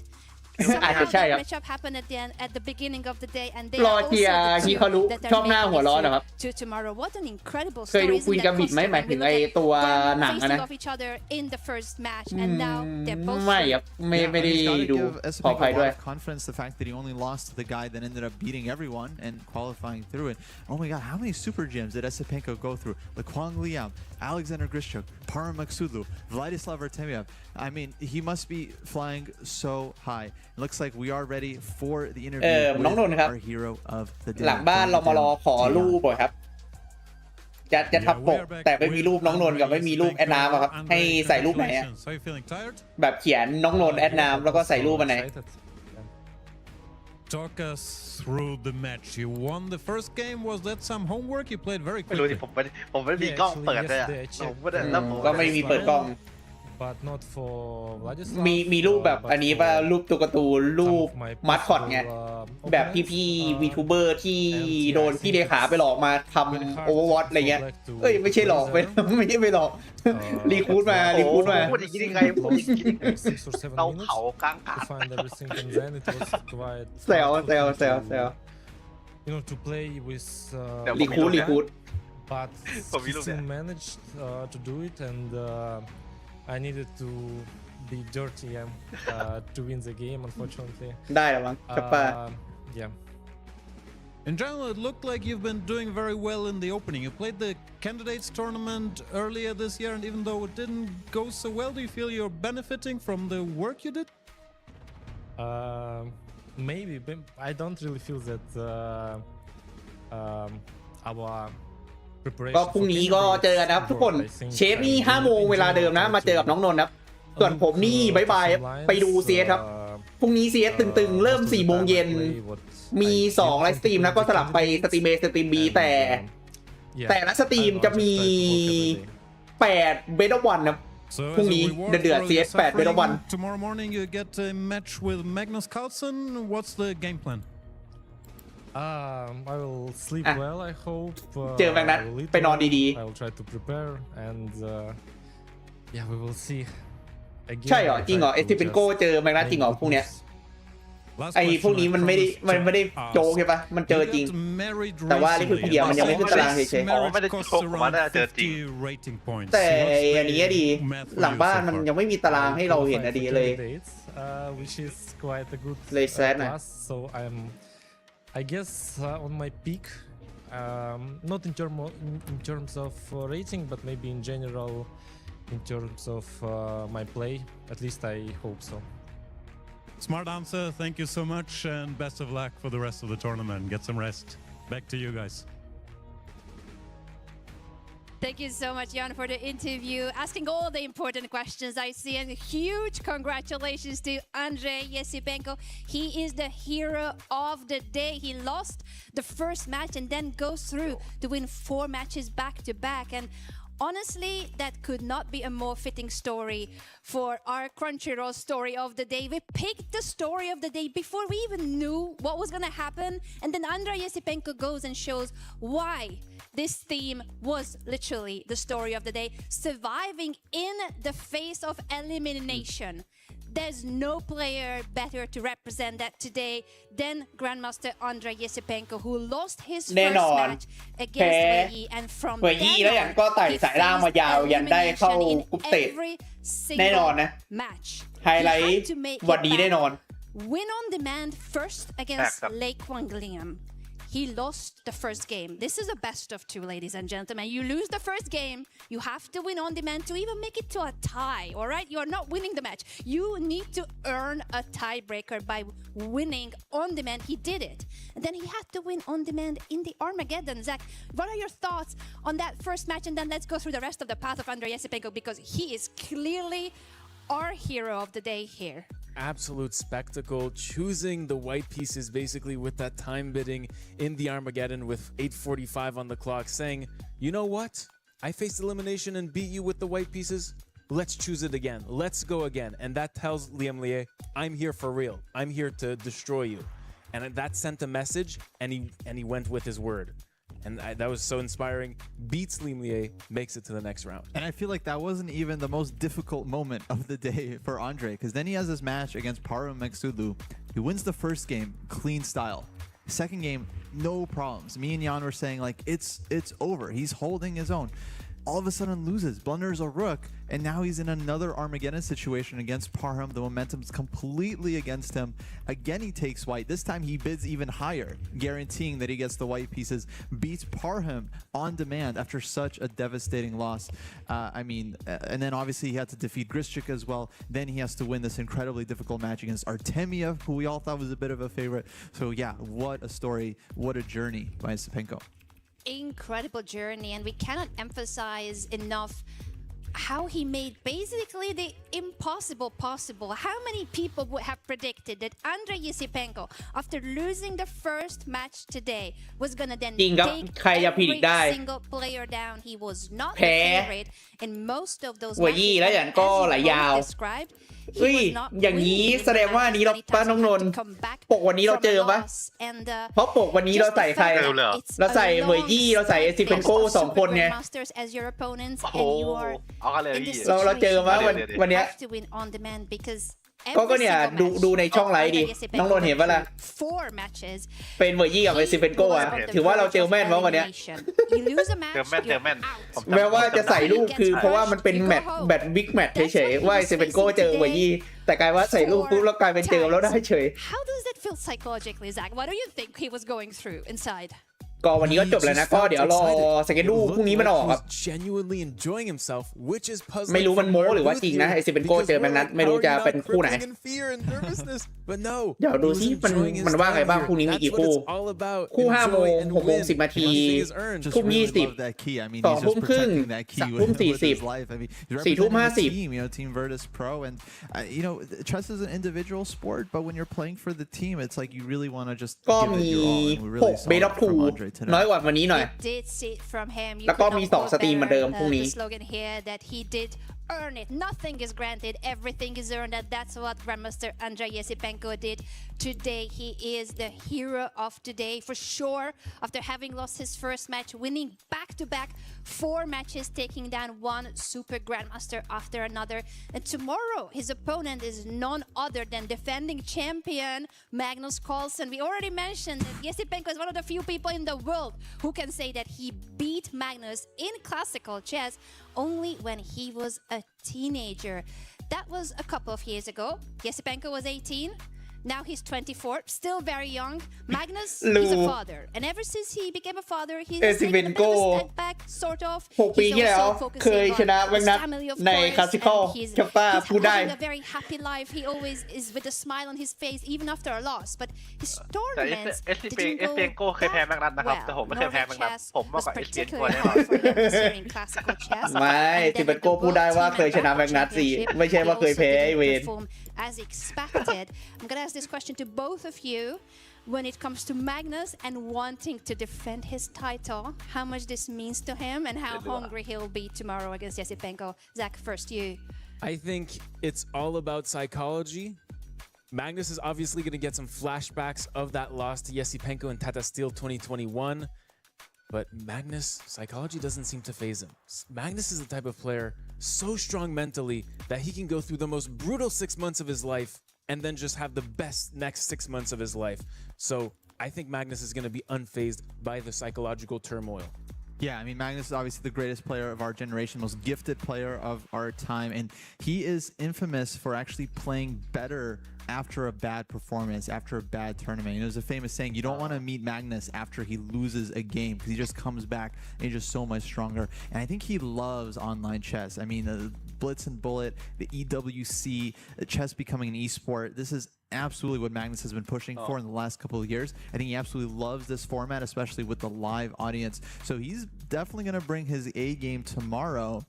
อาจจะใช่ครับ Matchup happened at the beginning of the day, and they รอ are เชียร์ also ฮิ the คารุ 2 that ชอบ are หน้า making หัว it ร้อน through นะครับ to tomorrow. What an incredible เคย story ดู isn't คุย that กับบิดไหม Costa? หมาย When ถึ we ง look ไอ at ตัว them หนังอะ facing นะ off each other in the first match, and now they're both ไม่ครับไม่ได้ He's got to ดู give ขออ Esipenko ภัย a ด้วย lot of confidence. The fact that he only lost to the guy that ended up beating everyone and qualifying through it. Oh my God, how many super gems did Esipenko go through? Laquan Liam, Alexander Grishchuk, Parma Maksudlu, Vladislav Artemiev. I mean, he must be flying so high. It looks like we are ready for the interview น้องนนท์ with ครับ our hero of the day. หลังบ้านเรามารอขอรูปบ่อยครับ จะทับปกแต่ไม่มีรูปน้องนนท์กับไม่มีรูปแอดน้ำอะครับให้ใส่รูปไหนอะแบบเขียนน้องนนท์แอดน้ำแล้วก็ใส่รูปอันไหน Talk us through the match. You won the first game. Was that some homework? You played very ไม่รู้ quickly. ดิผมไม่มีกล้องเปิดเลยอะผมไม่ได้แล้วผม ก็ไม่มีเปิดกล้อง But not for Vladislav. มีรูปแบบอันนี้ป่ะรูปตัวการ์ตูนรูปมัดคอตไงแบบพี่วีทูเบอร์ที่โดนพี่เลขาไปหลอกมาทำโอเวอร์วอตอะไรเงี้ยเอ้ยไม่ใช่หลอกไปไม่ใช่ไปหลอกรีคูดมา พูดอย่างนี้ได้ไงผมอย่างนี้เราเผากลางอากาศ To find everything, and then it was quite. แซว You know, to play with. รีคูด But he still managed to do it, and I needed to be dirty to win the game, unfortunately. ได้หรอมั้งครับป้า Yeah. In general, it looked like you've been doing very well in the opening. You played the candidates tournament earlier this year, and even though it didn't go so well, do you feel you're benefiting from the work you did? Maybe, but I don't really feel that our ก็พรุ่งนี้ก็เจอกันนะครับทุกคนเชฟนี่5 โมงเวลาเดิมนะมาเจอกับน้องนนท์ครับส่วนผมนี่บายไปดูเซียสครับพรุ่งนี้เซียสตึงๆเริ่ม4 โมงเย็นมี2ไลฟ์สตรีมนะก็สลับไปสตรีม A สตรีม B แต่ละสตรีมจะมี8 Best of 1ครับพรุ่งนี้เดือด CS 8 Best of 1 Tomorrow morning you get a match with Magnus Carlsen. What's the game plan? I will sleep well, I hope. เจอแมกนัสไปนอนดีๆ I will try to prepare and yeah, we will see. ใช่เหรอจริงเหรอเอสติเป็นโก้เจอแมกนัสจริงเหรอพรุ่งเนี้ยไอ้พวกนี้มันไม่ได้โจ๊กใช่ปะมันเจอจริงแต่ว่าลิควิดเพียมันยังไม่ขึ้นตารางเฉยๆไม่ได้โจ๊กผมว่าน่าจะเจอจริงแต่อันนี้ดีหลังบ้านมันยังไม่มีตารางให้เราเห็นดีเลย which is quite a good เลยแซดนะ so I guess on my peak not in terms of rating but maybe in general in terms of my play at least I hope so. Smart answer. Thank you so much and best of luck for the rest of the tournament. Get some rest. Back to you guys. Thank you so much, Jan, for the interview, asking all the important questions I see, and huge congratulations to Andrei Yesipenko. He is the hero of the day. He lost the first match and then goes through to win 4 matches back to back. And honestly, that could not be a more fitting story for our Crunchyroll story of the day. We picked the story of the day before we even knew what was going to happen. And then Andrei Yesipenko goes and shows why this theme was literally the story of the day, surviving in the face of elimination. There's no player better to represent that today than Grandmaster Andrei Yesipenko, who lost his first match against Wei and from then on, he every single match. He had to make it back. Win on demand first against Lei Quangliam. He lost the first game. This is a best of 2, ladies and gentlemen. You lose the first game, you have to win on demand to even make it to a tie, all right? You're not winning the match. You need to earn a tiebreaker by winning on demand. He did it. And then he had to win on demand in the Armageddon. Zach, what are your thoughts on that first match? And then let's go through the rest of the path of Andrei Yesipenko because he is clearly our hero of the day here. Absolute spectacle, choosing the white pieces basically with that time bidding in the Armageddon with 8:45 on the clock, saying, you know what? I faced elimination and beat you with the white pieces. Let's choose it again. Let's go again. And that tells Liam Lie, I'm here for real. I'm here to destroy you. And that sent a message, and he went with his word. And that was so inspiring. Beats Liam Lie, makes it to the next round. And I feel like that wasn't even the most difficult moment of the day for Andre, because then he has this match against Paru Meksudlu. He wins the first game, clean style. Second game, no problems. Me and Jan were saying like it's over. He's holding his own. All of a sudden loses, blunders a rook, and now he's in another Armageddon situation against Parham. The momentum's completely against him. Again, he takes white. This time he bids even higher, guaranteeing that he gets the white pieces. Beats Parham on demand after such a devastating loss. And then obviously he had to defeat Grischuk as well. Then he has to win this incredibly difficult match against Artemiev, who we all thought was a bit of a favorite. So yeah, what a story, what a journey by Yesipenko. Incredible journey, and we cannot emphasize enough how he made basically the impossible possible. How many people would have predicted that Andrei Yesipenko, after losing the first match today, was gonna then take every single player down? He was not the favorite in most of those matches. As you described, he was not อย่างนี้แสดงว่านี้เราป้าน้องนนท์ปกวันนี้เราเจอปะเพราะปกวันนี้เราใส่ใครเราใส่เหมยยี่เราใส่Yesipenko 2 คนไงเราเจอมาวันเนี้ยก็เนี่ยดูในช่องไลฟ์ดิน้องนนท์เห็นปะล่ะเป็นเหมยยี่กับYesipenkoอ่ะถือว่าเราเจอแม่นมั้งวันเนี้ยเจอแม่นแม้ว่าจะใส่รูปคือเพราะว่ามันเป็นแมตช์แบบบิ๊กแมตช์เฉยๆว่าYesipenkoเจอเหมยยี่แต่กลายว่าใส่รูปปุ๊บแล้วกลายเป็นเจอแล้วได้เฉย feel psychologically, Zach? What do you think he was going through inside? ก็วันนี้ก็จบแล้วนะก็เดี๋ยวรอสเกดูพรุ่งนี้มันออกครับ genuinely enjoying himself, which is ไม่รู้มันโม้หรือว่าจริงนะไอซิเบนโกเจอแมกนัสไม่รู้จะเป็นคู่ไหน เดี๋ยวดูซิมันว่าไงบ้างพรุ่งนี้มีกี่คู่คู่5 โมง 6 โมง 10 นาทีทุ่ม 20 2 ทุ่มครึ่ง 3 ทุ่ม 40 4 ทุ่ม 50 Team Virtus Pro and chess is an individual sport but when you're playing for the team it's like you really want to just ก็มี6 Best of 2 น้อยกว่าวันนี้หน่อยแล้วก็มี2 สตรีมเหมือนเดิมพรุ่งนี้ Earn it. Nothing is granted. Everything is earned. And that's what Grandmaster Andrei Yesipenko did today. He is the hero of today for sure. After having lost his first match, winning back-to-back 4 matches, taking down one super Grandmaster after another. And tomorrow, his opponent is none other than defending champion Magnus Carlsen. We already mentioned that Yesipenko is one of the few people in the world who can say that he beat Magnus in classical chess only when he was a teenager. That was a couple of years ago. Yesipenko was 18. Now he's 24, still very young. Magnus, he's a father. And ever since he became a father, he's taken a bit of a step back, sort of. He's also focusing on his family, of course. And he's having a very happy life. He always is with a smile on his face, even after a loss. But his tournaments didn't go that well. Norway chess was particularly hard for him this year in classical chess. ไม่ซิเบนโกพูดได้ว่าเคยชนะแมกนัสสิไม่ใช่ว่าเคยแพ้เวน As expected. I'm going to ask this question to both of you. When it comes to Magnus and wanting to defend his title, how much this means to him and how hungry he'll be tomorrow against Yesipenko. Zach, first you. I think it's all about psychology. Magnus is obviously going to get some flashbacks of that loss to Yesipenko in Tata Steel 2021. But Magnus, psychology doesn't seem to faze him. Magnus is the type of player so strong mentally that he can go through the most brutal 6 months of his life and then just have the best next 6 months of his life. So I think Magnus is going to be unfazed by the psychological turmoil. Yeah, I mean, Magnus is obviously the greatest player of our generation, most gifted player of our time, and he is infamous for actually playing better after a bad performance, after a bad tournament. You know, there's a famous saying, you don't want to meet Magnus after he loses a game because he just comes back and he's just so much stronger. And I think he loves online chess. I mean, the Blitz and Bullet, the EWC, chess becoming an esport. This is absolutely what Magnus has been pushing for in the last couple of years. I think he absolutely loves this format, especially with the live audience. So he's definitely going to bring his A game tomorrow.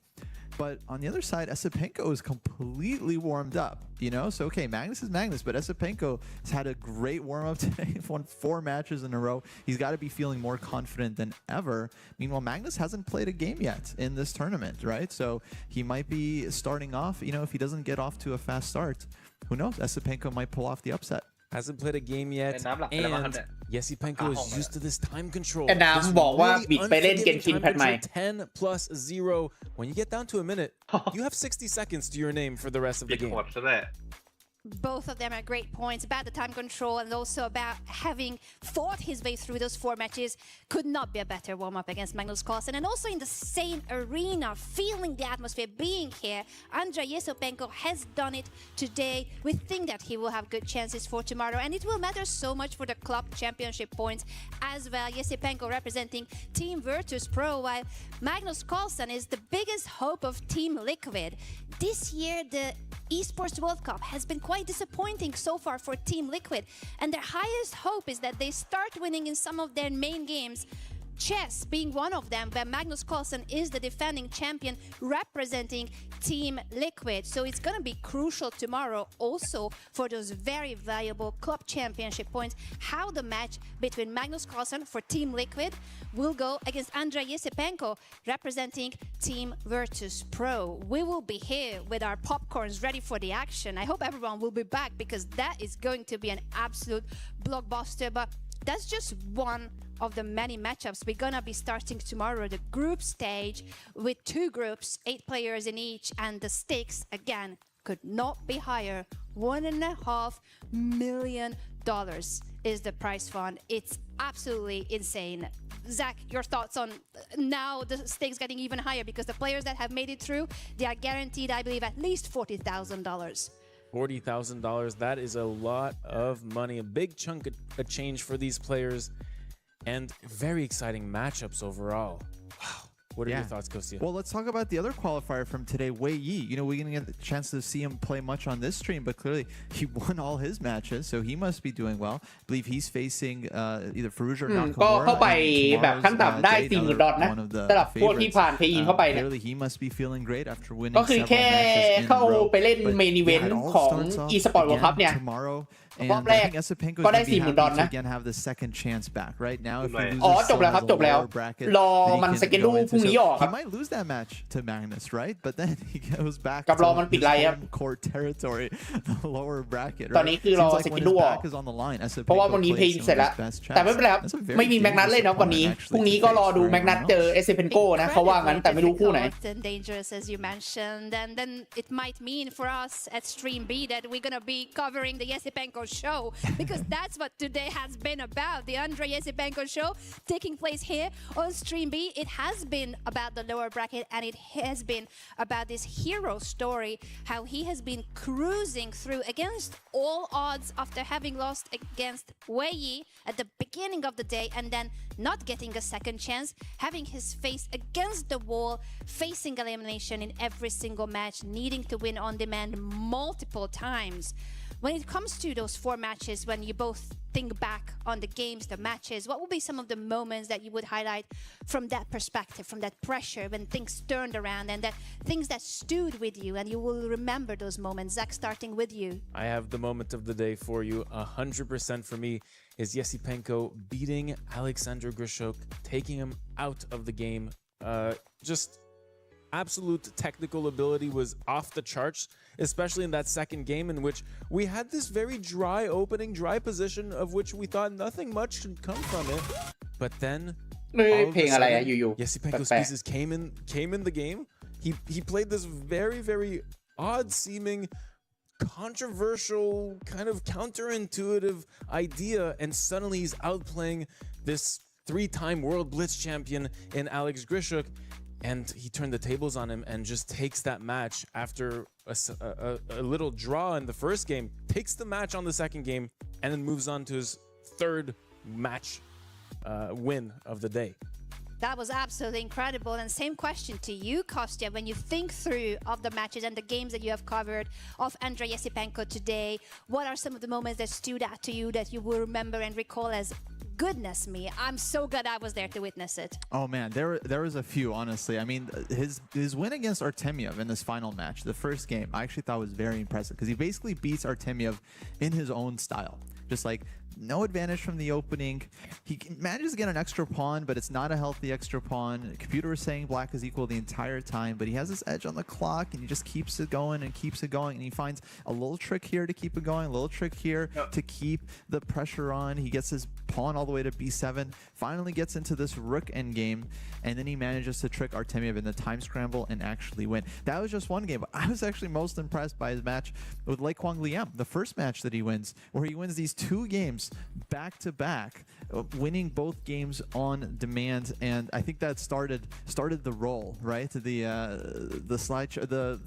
But on the other side, Esipenko is completely warmed up, you know? So, okay, Magnus is Magnus, but Esipenko has had a great warm-up today. He's won 4 matches in a row. He's got to be feeling more confident than ever. Meanwhile, Magnus hasn't played a game yet in this tournament, right? So he might be starting off, you know, if he doesn't get off to a fast start, who knows? Esipenko might pull off the upset. Hasn't played a game yet, and Yesipenko is used to this time control. บอกว่าบิดไปเล่นเกนชินแพทใหม่ 10+0. When you get down to a minute, you have 60 seconds to your name for the rest of the game. Both of them are great points about the time control and also about having fought his way through those 4 matches. Could not be a better warm-up against Magnus Carlsen. And also in the same arena, feeling the atmosphere, being here, Andrei Yesipenko has done it today. We think that he will have good chances for tomorrow. And it will matter so much for the club championship points as well. Yesipenko representing Team Virtus Pro, while Magnus Carlsen is the biggest hope of Team Liquid. This year, the Esports World Cup has been quite disappointing so far for Team Liquid, and their highest hope is that they start winning in some of their main games, chess being one of them, where Magnus Carlsen is the defending champion representing Team Liquid. So it's going to be crucial tomorrow also for those very valuable club championship points, how the match between Magnus Carlsen for Team Liquid will go against Andrei Yesipenko representing Team Virtus Pro. We will be here with our popcorns ready for the action. I hope everyone will be back because that is going to be an absolute blockbuster. But that's just one of the many matchups. We're gonna be starting tomorrow the group stage with 2 groups, 8 players in each, and the stakes again could not be higher. $1.5 million is the prize fund. It's absolutely insane. Zach, your thoughts on now the stakes getting even higher because the players that have made it through, they are guaranteed, I believe, at least $40,000. $40,000. That is a lot of money, a big chunk of change for these players, and very exciting matchups overall. Wow. What are your thoughts, Kostya? Well, let's talk about the other qualifier from today, Wei Yi. You know, we're going to get the chance to see him play much on this stream, but clearly he won all his matches, so he must be doing well. I believe he's facing either Farouj or Nakamura. ก็เข้าไปแบบขั้นต่ำได้ $40,000 นะสำหรับพวกที่ผ่านเพย์อินเข้าไปเนี่ย Clearly he must be feeling great after winning ก็คือแค่เข้าไปเล่นเมนอีเวนต์ของ Esports World Cup เนี่ย รอบแรกก็ได้$40,000 นะอ๋อจบแล้วครับจบแล้วรอมันสเกดูพรุ่งนี้ออกครับกับรอมันปิดไลน์ครับตอนนี้คือรอสเกดูออกเพราะว่าวันนี้เพย์เสร็จแล้วแต่ไม่เป็นไรครับไม่มีแมกนัทเล่นนะวันนี้พรุ่งนี้ก็รอดูแมกนัทเจอเอสเซเพนโกนะเขาว่างั้นแต่ไม่รู้คู่ไหน dangerous as you mentioned and then it might mean for us at Stream B that we're gonna be covering the Yesipenko show because that's what today has been about. The Andrei Yesipenko show taking place here on Stream B. It has been about the lower bracket and it has been about this hero story, how he has been cruising through against all odds after having lost against Wei Yi at the beginning of the day and then not getting a second chance, having his face against the wall, facing elimination in every single match, needing to win on demand multiple times. When it comes to those 4 matches, when you both think back on the games, the matches, what would be some of the moments that you would highlight from that perspective, from that pressure, when things turned around and that things that stood with you and you will remember those moments? Zach, starting with you. I have the moment of the day for you. 100% for me is Yesipenko beating Alexander Grishuk, taking him out of the game. Just absolute technical ability was off the charts, especially in that second game in which we had this very dry opening, dry position of which we thought nothing much should come from it. But then all of a sudden, Yesipenko's pieces came in the game. He played this very, very odd-seeming, controversial, kind of counterintuitive idea, and suddenly he's outplaying this 3-time World Blitz champion in Alex Grishuk. And he turned the tables on him and just takes that match after a little draw in the first game, takes the match on the second game, and then moves on to his 3rd match win of the day. That was absolutely incredible. And same question to you, Kostya. When you think through of the matches and the games that you have covered of Andrei Yesipenko today, what are some of the moments that stood out to you that you will remember and recall as, goodness me, I'm so glad I was there to witness it? Oh man, there was a few, honestly. I mean, his win against Artemiev in this final match, the first game, I actually thought was very impressive because he basically beats Artemiev in his own style. Just like no advantage from the opening. He manages to get an extra pawn, but it's not a healthy extra pawn. The computer is saying black is equal the entire time, but he has this edge on the clock and he just keeps it going and keeps it going. And he finds a little trick here to keep it going, a little trick here to keep the pressure on. He gets his pawn all the way to b7, finally gets into this rook endgame, and then he manages to trick Artemiev in the time scramble and actually win. That was just one game, but I was actually most impressed by his match with Lei Kwang Liam, the first match that he wins, where he wins these 2 games back to back, winning both games on demand, and I think that started the roll, right? The slideshow,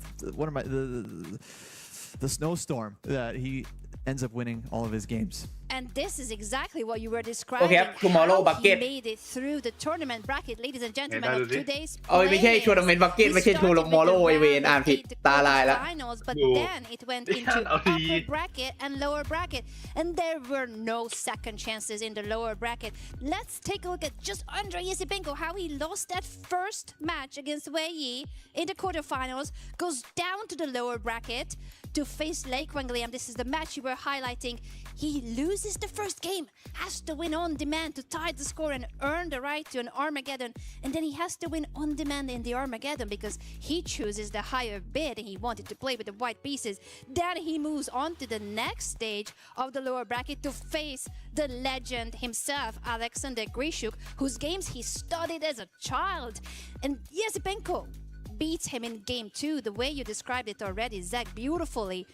the snowstorm that he ends up winning all of his games. And this is exactly what you were describing. Tomorrow how he bucket. made it through the tournament bracket, ladies and gentlemen, of today's ไม่ใช่ทัวร์นาเมนต์บักเก็ตไม่ใช่ทัวร์มอโลไอเวนอ่านผิดตาลายแล้ว finals, but then it went into upper bracket and lower bracket, and there were no second chances in the lower bracket. Let's take a look at just Andrei Yesipenko, how he lost that first match against Wei Yi in the quarterfinals, goes down to the lower bracket to face Lei Kwang Liam. This is the match you were highlighting. He loses the first game, has to win on demand to tie the score and earn the right to an Armageddon, and then he has to win on demand in the Armageddon because he chooses the higher bid and he wanted to play with the white pieces. Then he moves on to the next stage of the lower bracket to face the legend himself, Alexander Grishuk, whose games he studied as a child. And Yesipenko beats him in game 2, the way you described it already, Zach, beautifully.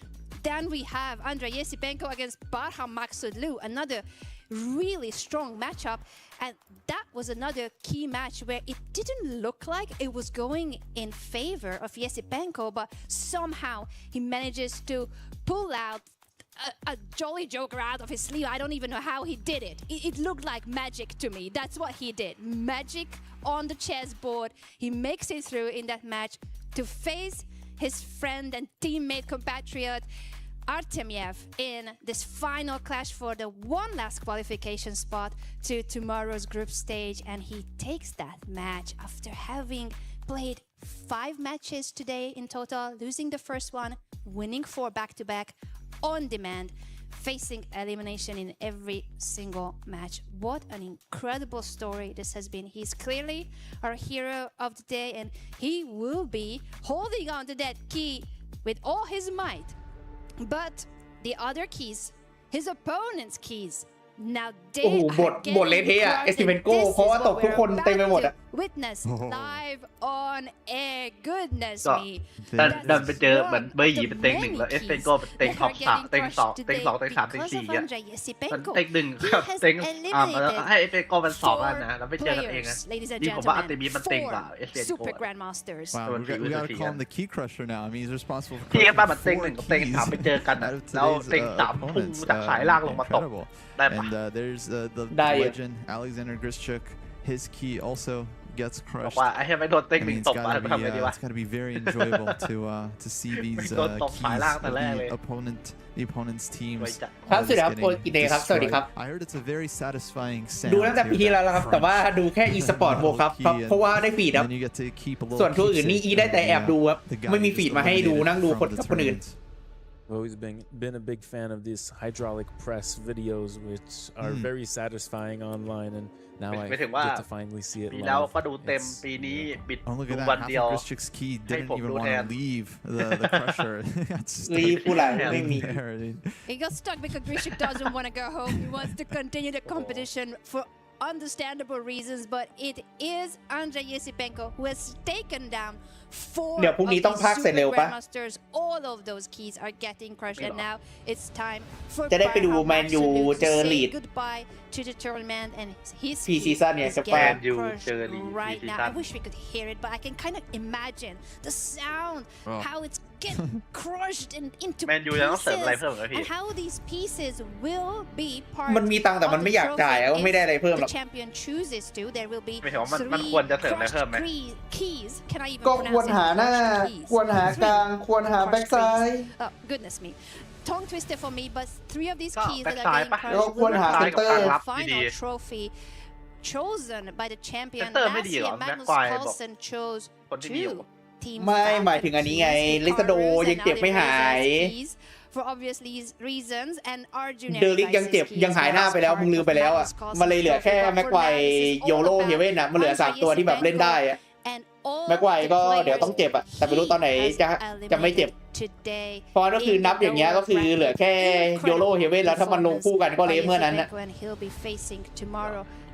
Then we have Andrei Yesipenko against Barham Maksudlu, another really strong matchup. And that was another key match where it didn't look like it was going in favor of Yesipenko, but somehow he manages to pull out a jolly joker out of his sleeve. I don't even know how he did it. It looked like magic to me. That's what he did. Magic on the chessboard. He makes it through in that match to face his friend and teammate compatriot Artemiev in this final clash for the one last qualification spot to tomorrow's group stage, and he takes that match after having played 5 matches today in total, losing the first one, winning 4 back-to-back on demand, facing elimination in every single match. What an incredible story this has been. He's clearly our hero of the day, and he will be holding on to that key with all his might. But the other keys, his opponent's keys, now they โอ้โหบทเละเทะเอสติเวนโก้เพราะว่าตกทุกคนเต็มไปหมดอะ witness live on air. Goodness ก็ me. ดันไปเจอเหมือนเบอร์หยีเป็นเต็ง1แล้วเอสเปนโกเป็นเต็งท็อป3เต็ง2เต็ง2เต็ง3เต็ง4อ่ะมันเต็ง1กับเต็งให้เอสเปนโกเป็น2แล้วนะแล้วไปเจอกันเองนะนี่ผมว่าอันเตมีมันเต็งกว่าเอสเปนโก Super Grandmasters. Wow, we gotta call him the key crusher now. I mean, he's responsible for ที่บ้านมันเต็ง1กับเต็ง3ไปเจอกันนะแล้วเต็ง3พุ่งจากสายล่างลงมาตก And there's the legend Alexander Grischuk. His key also gets crushed. I mean, it's gotta be very enjoyable to see these keys of the opponent's teams. ครับสวัสดีครับโอกิเดครับสวัสดีครับ I heard it's a very satisfying sound. ดูตั้งแต่ปีที่แล้วครับแต่ว่าดูแค่ e-sport โบครับเพราะว่าได้ฟีดครับส่วนทั่วอื่นนี่ได้แต่แอบดูครับไม่มีฟีดมาให้ดูนั่งดูคนอื่นI've always been a big fan of these hydraulic press videos, which are very satisfying online, and now I get to finally see it live. แล้วก็ดูเต็มปีนี้ปิดดูวันเดียว Grischuk's key didn't even want to leave the crusher. รีผู้หลังไม่มี He got stuck because Grischuk doesn't want to go home. He wants to continue the competition for understandable reasons, but it is Andrei Yesipenko who has taken down 4 เดี๋ยวพรุ่งนี้ต้องพากย์เสร็จเร็วปะ Grandmasters. All of those keys are getting crushed, and now it's time for จะได้ไปดูแมนยูเจอลีด goodbye to the tournament, and his พีซีซั่นเนี่ยจะแปล right now. I wish we could hear it, but I can kind of imagine the sound, how it's getting crushed into pieces, and how these pieces will be part มันมีตังค์แต่มันไม่อยากจ่ายก็ไม่ได้อะไรเพิ่มหรอก the champion chooses to. There will be มันควรจะเสริมอะไรเพิ่มไหม keys. Can I even ก็ควรหาหน้าควรหากลางควรหาแบ็กซ้าย Oh goodness me. Tongue twister for me, but 3 of these keys that are getting crushed แล้วควรหาเซนเตอร์ final trophy chosen by the champion. Last year, Magnus Carlsen chose 2 team ไม่หมายถึงอันนี้ไงลิซาโดยังเจ็บไม่หาย for obvious reasons, and Arjun เดลิกยังเจ็บยังหายหน้าไปแล้วมึงลืมไปแล้วอ่ะมันเลยเหลือแค่แม็กไกวโยโรเฮเว่นอ่ะมันเหลือ3ตัวที่แบบเล่นได้อ่ะแม็กไกวก็เดี๋ยวต้องเจ็บอ่ะแต่ไม่รู้ตอนไหนจะไม่เจ็บเพราะก็คือนับอย่างเงี้ยก็คือเหลือแค่โยโรเฮเว่นแล้วถ้ามันลงคู่กันก็เละเมื่อนั้นนะ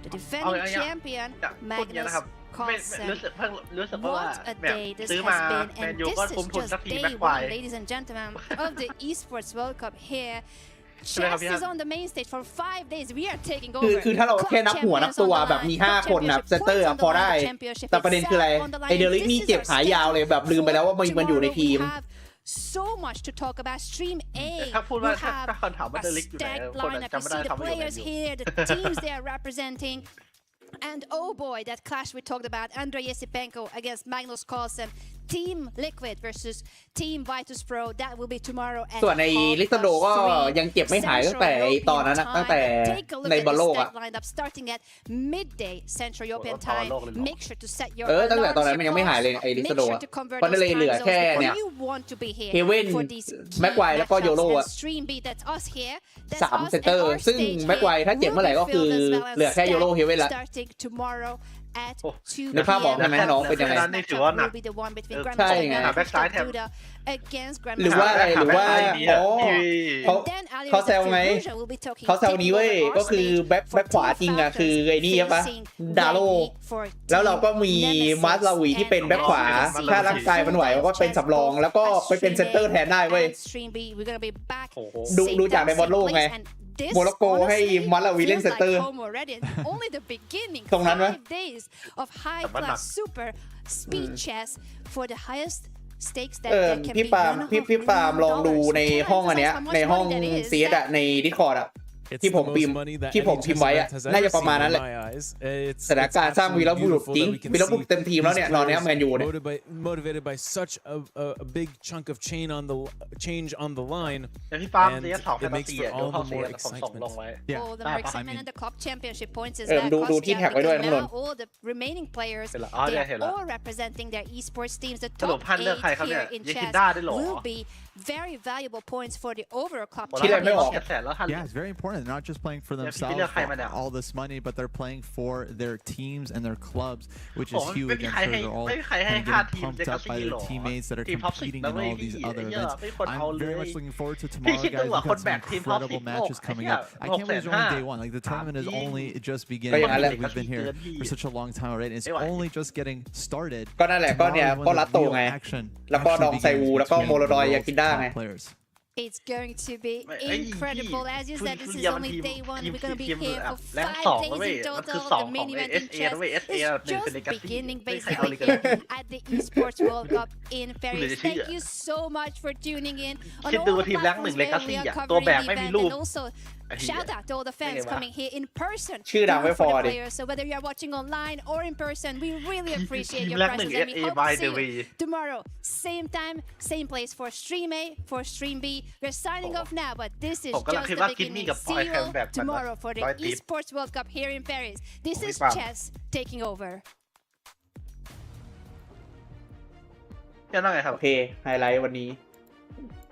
The defending champion Magnus Carlsen. What a day this has been, and this is just day 1, ladies and gentlemen, of the Esports World Cup here. Chess is on the main stage for 5 days. We are taking over. คือถ้าเราแค่นับหัวนับตัวแบบมี5คนนะเซนเตอร์พอได้แต่ประเด็นคืออะไรไอเดลิกนี่เจ็บหายยาวเลยแบบลืมไปแล้วว่ามันอยู่ในทีมSo much to talk about. Stream A will have a stacked lineup. You see the players here, the teams they are representing. And oh boy, that clash we talked about, Andrei Yesipenko against Magnus Carlsen. Team Liquid versus Team Vitus Pro. That will be tomorrow at ส่วนในลิซาโดก็ยังเจ็บไม่หายตั้งแต่ตอนนั้นตั้งแต่ในบอลโลกอะ starting at midday Central European time. Make sure to set your ตั้งแต่ตอนนั้นมันยังไม่หายเลยไอลิซาโดอะเพราะนั่นเลยเหลือแค่เนี่ยเฮเว่นแม็กไกวแล้วก็โยโรอะ3เซนเตอร์ซึ่งแม็กไกวถ้าเจ็บเมื่อไหร่ก็คือเหลือแค่โยโรเฮเว่นละในภาพบอกใช่ไหมน้องเป็นยังไงใช่ไงหรือว่าอะไรหรือว่าเขาแซวไงเขาแซวนี้เว้ยก็คือแบ็คขวาจริงอะคือไอ้นี่ใช่ปะดาโลแล้วเราก็มีมาร์สลาวีที่เป็นแบ็คขวาถ้าร่างกายมันไหวก็เป็นสำรองแล้วก็ไปเป็นเซนเตอร์แทนได้เว้ยดูจากในบอลโลกไง this โมร็อกโกให้มาลาวีเล่น feels เซนเตอ like ร์ home already. Only the beginning. ตรงนั้นไหม 5 days of high class super speed chess for the highest stakes that there can พี่ be ปาล์ม $1.5 พี่ปาล์มลองดูในห้องอันเนี้ยในห้อง CS อะใน Discord อะที่ผมพิมพ์ไว้อะน่าจะประมาณนั้นแหละสถานการณ์สร้างวีรบุรุษจริงวีรบุรุษเต็มทีมแล้วเนี่ยตอนนี้แมนยูเนี่ย motivated by such a big chunk of change on the line แต่พี่ปาล์ม and เนี่ยถอดแฟ it นตา makes ซี for ดู all เข้า the เสี more ยผมส่งลงไว้ excitement. Oh, the more excitement and the cup championship points is ดู that ที่แท็กไว้ด้วย because น้องนน now all the remaining players อ๋อ they เห็น are แล้ว all representing their esports teams. The สรุป top พันเลือกใคร 8 ครับเนี่ย here in ยาคิน chess ด้าได้หรอ will be very valuable points for the overall cup คิดอะไรไม่ออก championship. Yeah, it's very important. They're not just playing for พี่ themselves เลือกใครมา for เนี่ย all this money, but they're playing for their teams and their clubs, which โอ้ is ไม่ huge. มี I'm ใคร sure ให้ they're all ไม่มีใครให้ kind of ค่า getting ทีม pumped เด็ก up by ซี their หรอ teammates that are ทีมท็อป10 competing นะ in เว้ย all พี่ these other เหี้ย events. ไม่ควรเอา I'm เล very ย much looking forward to พี่ tomorrow, คิดดู guys. ว่า We've คน got แบ some กทีมท็อป incredible 10 โลก matches ไอ้ coming เหี้ย up. I can't believe it's only day one. Like the tournament is only just ก็ beginning. อย่างนั้นแหละ We've been here for such a long time already. It's only just getting started. ก็นั่นแหละก็เนี่ย Tomorrow is ก็ when รัต the โต real ไง action แล้วก็ดอง actually ไซวู begins แล้วก็ between โมโรดอย the ยากินด้า world's ไง top players. It's going to be incredible. As you said, this is only day one. We're going to be here for แรง 5 สอง days เว้ย in มันคือ total. สอง The ของ main เอ event ส in เอ chess ด้วย is เอสเอหนึ่งเป็น just เลกาซี่ beginning ไม่ใครเอา basically เลกา here ซี่ at the Esports World Cup in Paris. Thank you so much for tuning in on คิด all ดู the ทีมแรงหนึ่ platforms งเลกา where we ซี่ are อ่ะ covering ตัวแบ the กไม่มี event รูป and also shout out to all the fans coming here in personชื่อดังไม่ for พอ the ดิ players. So whether you are watching online or in person, we really appreciate ทีม your แรงหนึ่ง presence and we SA hope by to the see way you tomorrow. Same time, same place for Stream A, for Stream B. We're signing off now, but this is ผมกำลัง just คิด the ว่ากิน beginning. นี่กับปอ See ย you แคม all แบบ tomorrow for the ร้อยติ๊บ Esports World Cup here in Paris. This is Wow. chess taking over. ยังไงครับ โอเคไฮไลท์วันนี้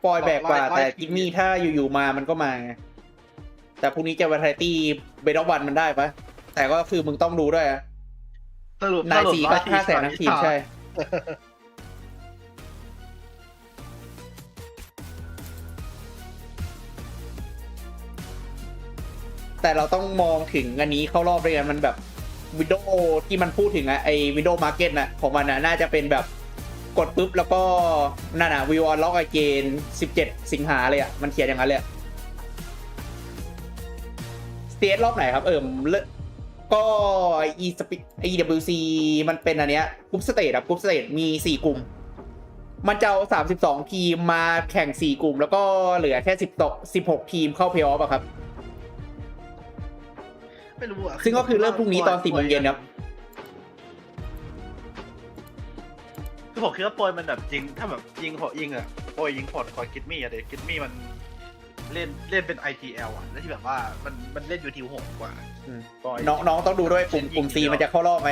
ปอยแบกกว่าแต่จิมมี่ถ้าอยู่ๆมามันก็มาไงแต่พรุ่งนี้จะวาไรตี้เบดวันมันได้ปะแต่ก็คือมึงต้องดูด้วยอะ สรุป นายสี่ก็500,000ทั้งทีมใช่ แต่เราต้องมองถึงอันนี้เข้ารอบด้วยกันมันแบบวินโดว์ที่มันพูดถึงอะไอวินโดว์มาร์เก็ตน่ะของมันน่าจะเป็นแบบกดปุ๊บแล้วก็นั่นน่ะวิวออนล็อกไอเกน17 สิงหาเลยอะมันเขียนอย่างนั้นเลยสเตทรอบไหนครับก็ EWC มันเป็นอันเนี้ยกรุ๊ปสเตทครับกรุ๊ปสเตทมี4 กลุ่มมันจะเอา32 ทีมมาแข่ง4 กลุ่มแล้วก็เหลือแค่16 ทีมเข้าเพลย์ออฟอะครับ ไม่รู้อะ ซึ่งก็คือเริ่มพรุ่งนี้ตอน 4 โมงเย็นครับ คือผมคิดว่าโปรยมันแบบจริงถ้าแบบยิงอะโปรยยิงพอดคอยกิดมี่อะเด็กกิดมี่มันเล่นเป็น ITL อะแล้วที่แบบว่ามันเล่นยูทีโหดกว่า น้องต้องดูด้วยกลุ่ม C มันจะเข้ารอบไหม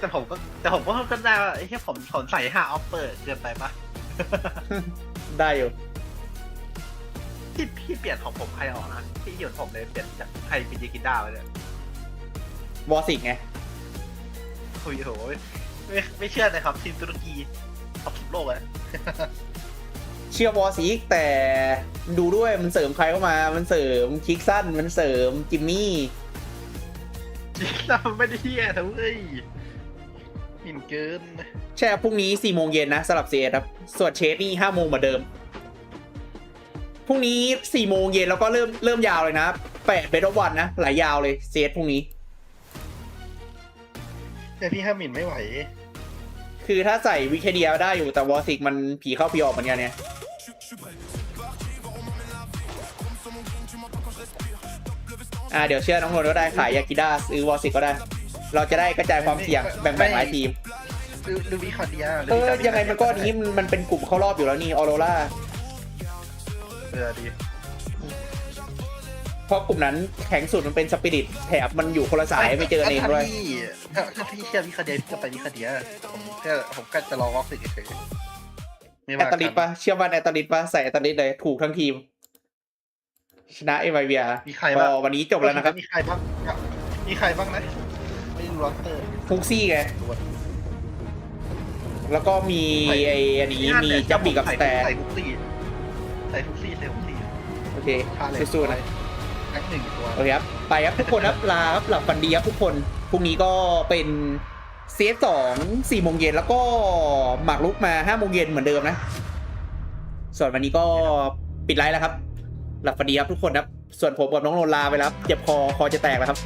แต่ผมก็ได้ว่าไอ้แค่ผมใส่5 ออฟเปอร์เกินไปปะ ได้อยู่ พี่เปลี่ยนของผมใครออกนะพี่เปลี่ยนผมเลยเปลี่ยนจากใครเป็นยากินด้าไปเลยว อสิกไง โอ้ยโหไม่เชื่อเลยครับทีมตุรกีท็อป10 โลกเลย เชื่อวอสิกแต่ดูด้วยมันเสริมใครเข้ามามันเสริมคิกสั้นมันเสริมจิมมี่ จริงเราไม่ได้เที่ยนะเว้ยหมิ่นเกิน ใช่พรุ่งนี้ 4 โมงเย็นนะสำหรับเซตครับส่วนเชฟนี่5 โมงเหมือนเดิมพรุ่งนี้ 4 โมงเย็นแล้วก็เริ่มยาวเลยนะ8 เบสวันนะหลายยาวเลยเซตพรุ่งนี้ แต่พี่ห้าหมิ่นไม่ไหว คือถ้าใส่วิเคเดียได้อยู่แต่วอสิกมันผีเข้าผีออกเหมือนกันเนี่ยเดี๋ยวเชื่อน้องนนท์ก็ได้ขายยากิด้าซื้อวอสิกก็ได้เราจะได้กระจายความเสี่ยงแบ่งหลายทีม ดูวิคาเดีย ยังไงมันก็นี้มันเป็นกลุ่มเข้ารอบอยู่แล้วนี่ออโรราดีเพราะกลุ่มนั้นแข็งสุดมันเป็นสปิริตแถบมันอยู่คนละสายไม่เจอเองด้วยถ้าพี่เชื่อวิคาเดียพี่ก็ไปวิคาเดียผมก็จะรอวอสิกเฉยแอตลิตปะเชื่อว่าแอตลิตปะใส่แอตลิตเลยถูกทั้งทีมชนะเอไวเวียก็วันนี้จบแล้วนะครับมีใครบ้างนะไม่รู้เตอร์ฟุกซี่ไงแล้วก็มีอันนี้มีจับบีกับสแตนใส่ฟุกซี่โอเคสู้ๆนะแอค1 ตัวโอเคครับไปครับทุกคนครับลาครับหลับฝันดีครับทุกคนพรุ่งนี้ก็เป็นเซต2 4 โมงเย็นแล้วก็หมากลุกมา5 โมงเย็นเหมือนเดิมนะ ส่วนวันนี้ก็ปิดไลฟ์แล้วครับหลับฝันดีครับทุกคนครับส่วนผมกับน้องโนลาไปแล้วเจ็บคอจะแตกแล้วครับ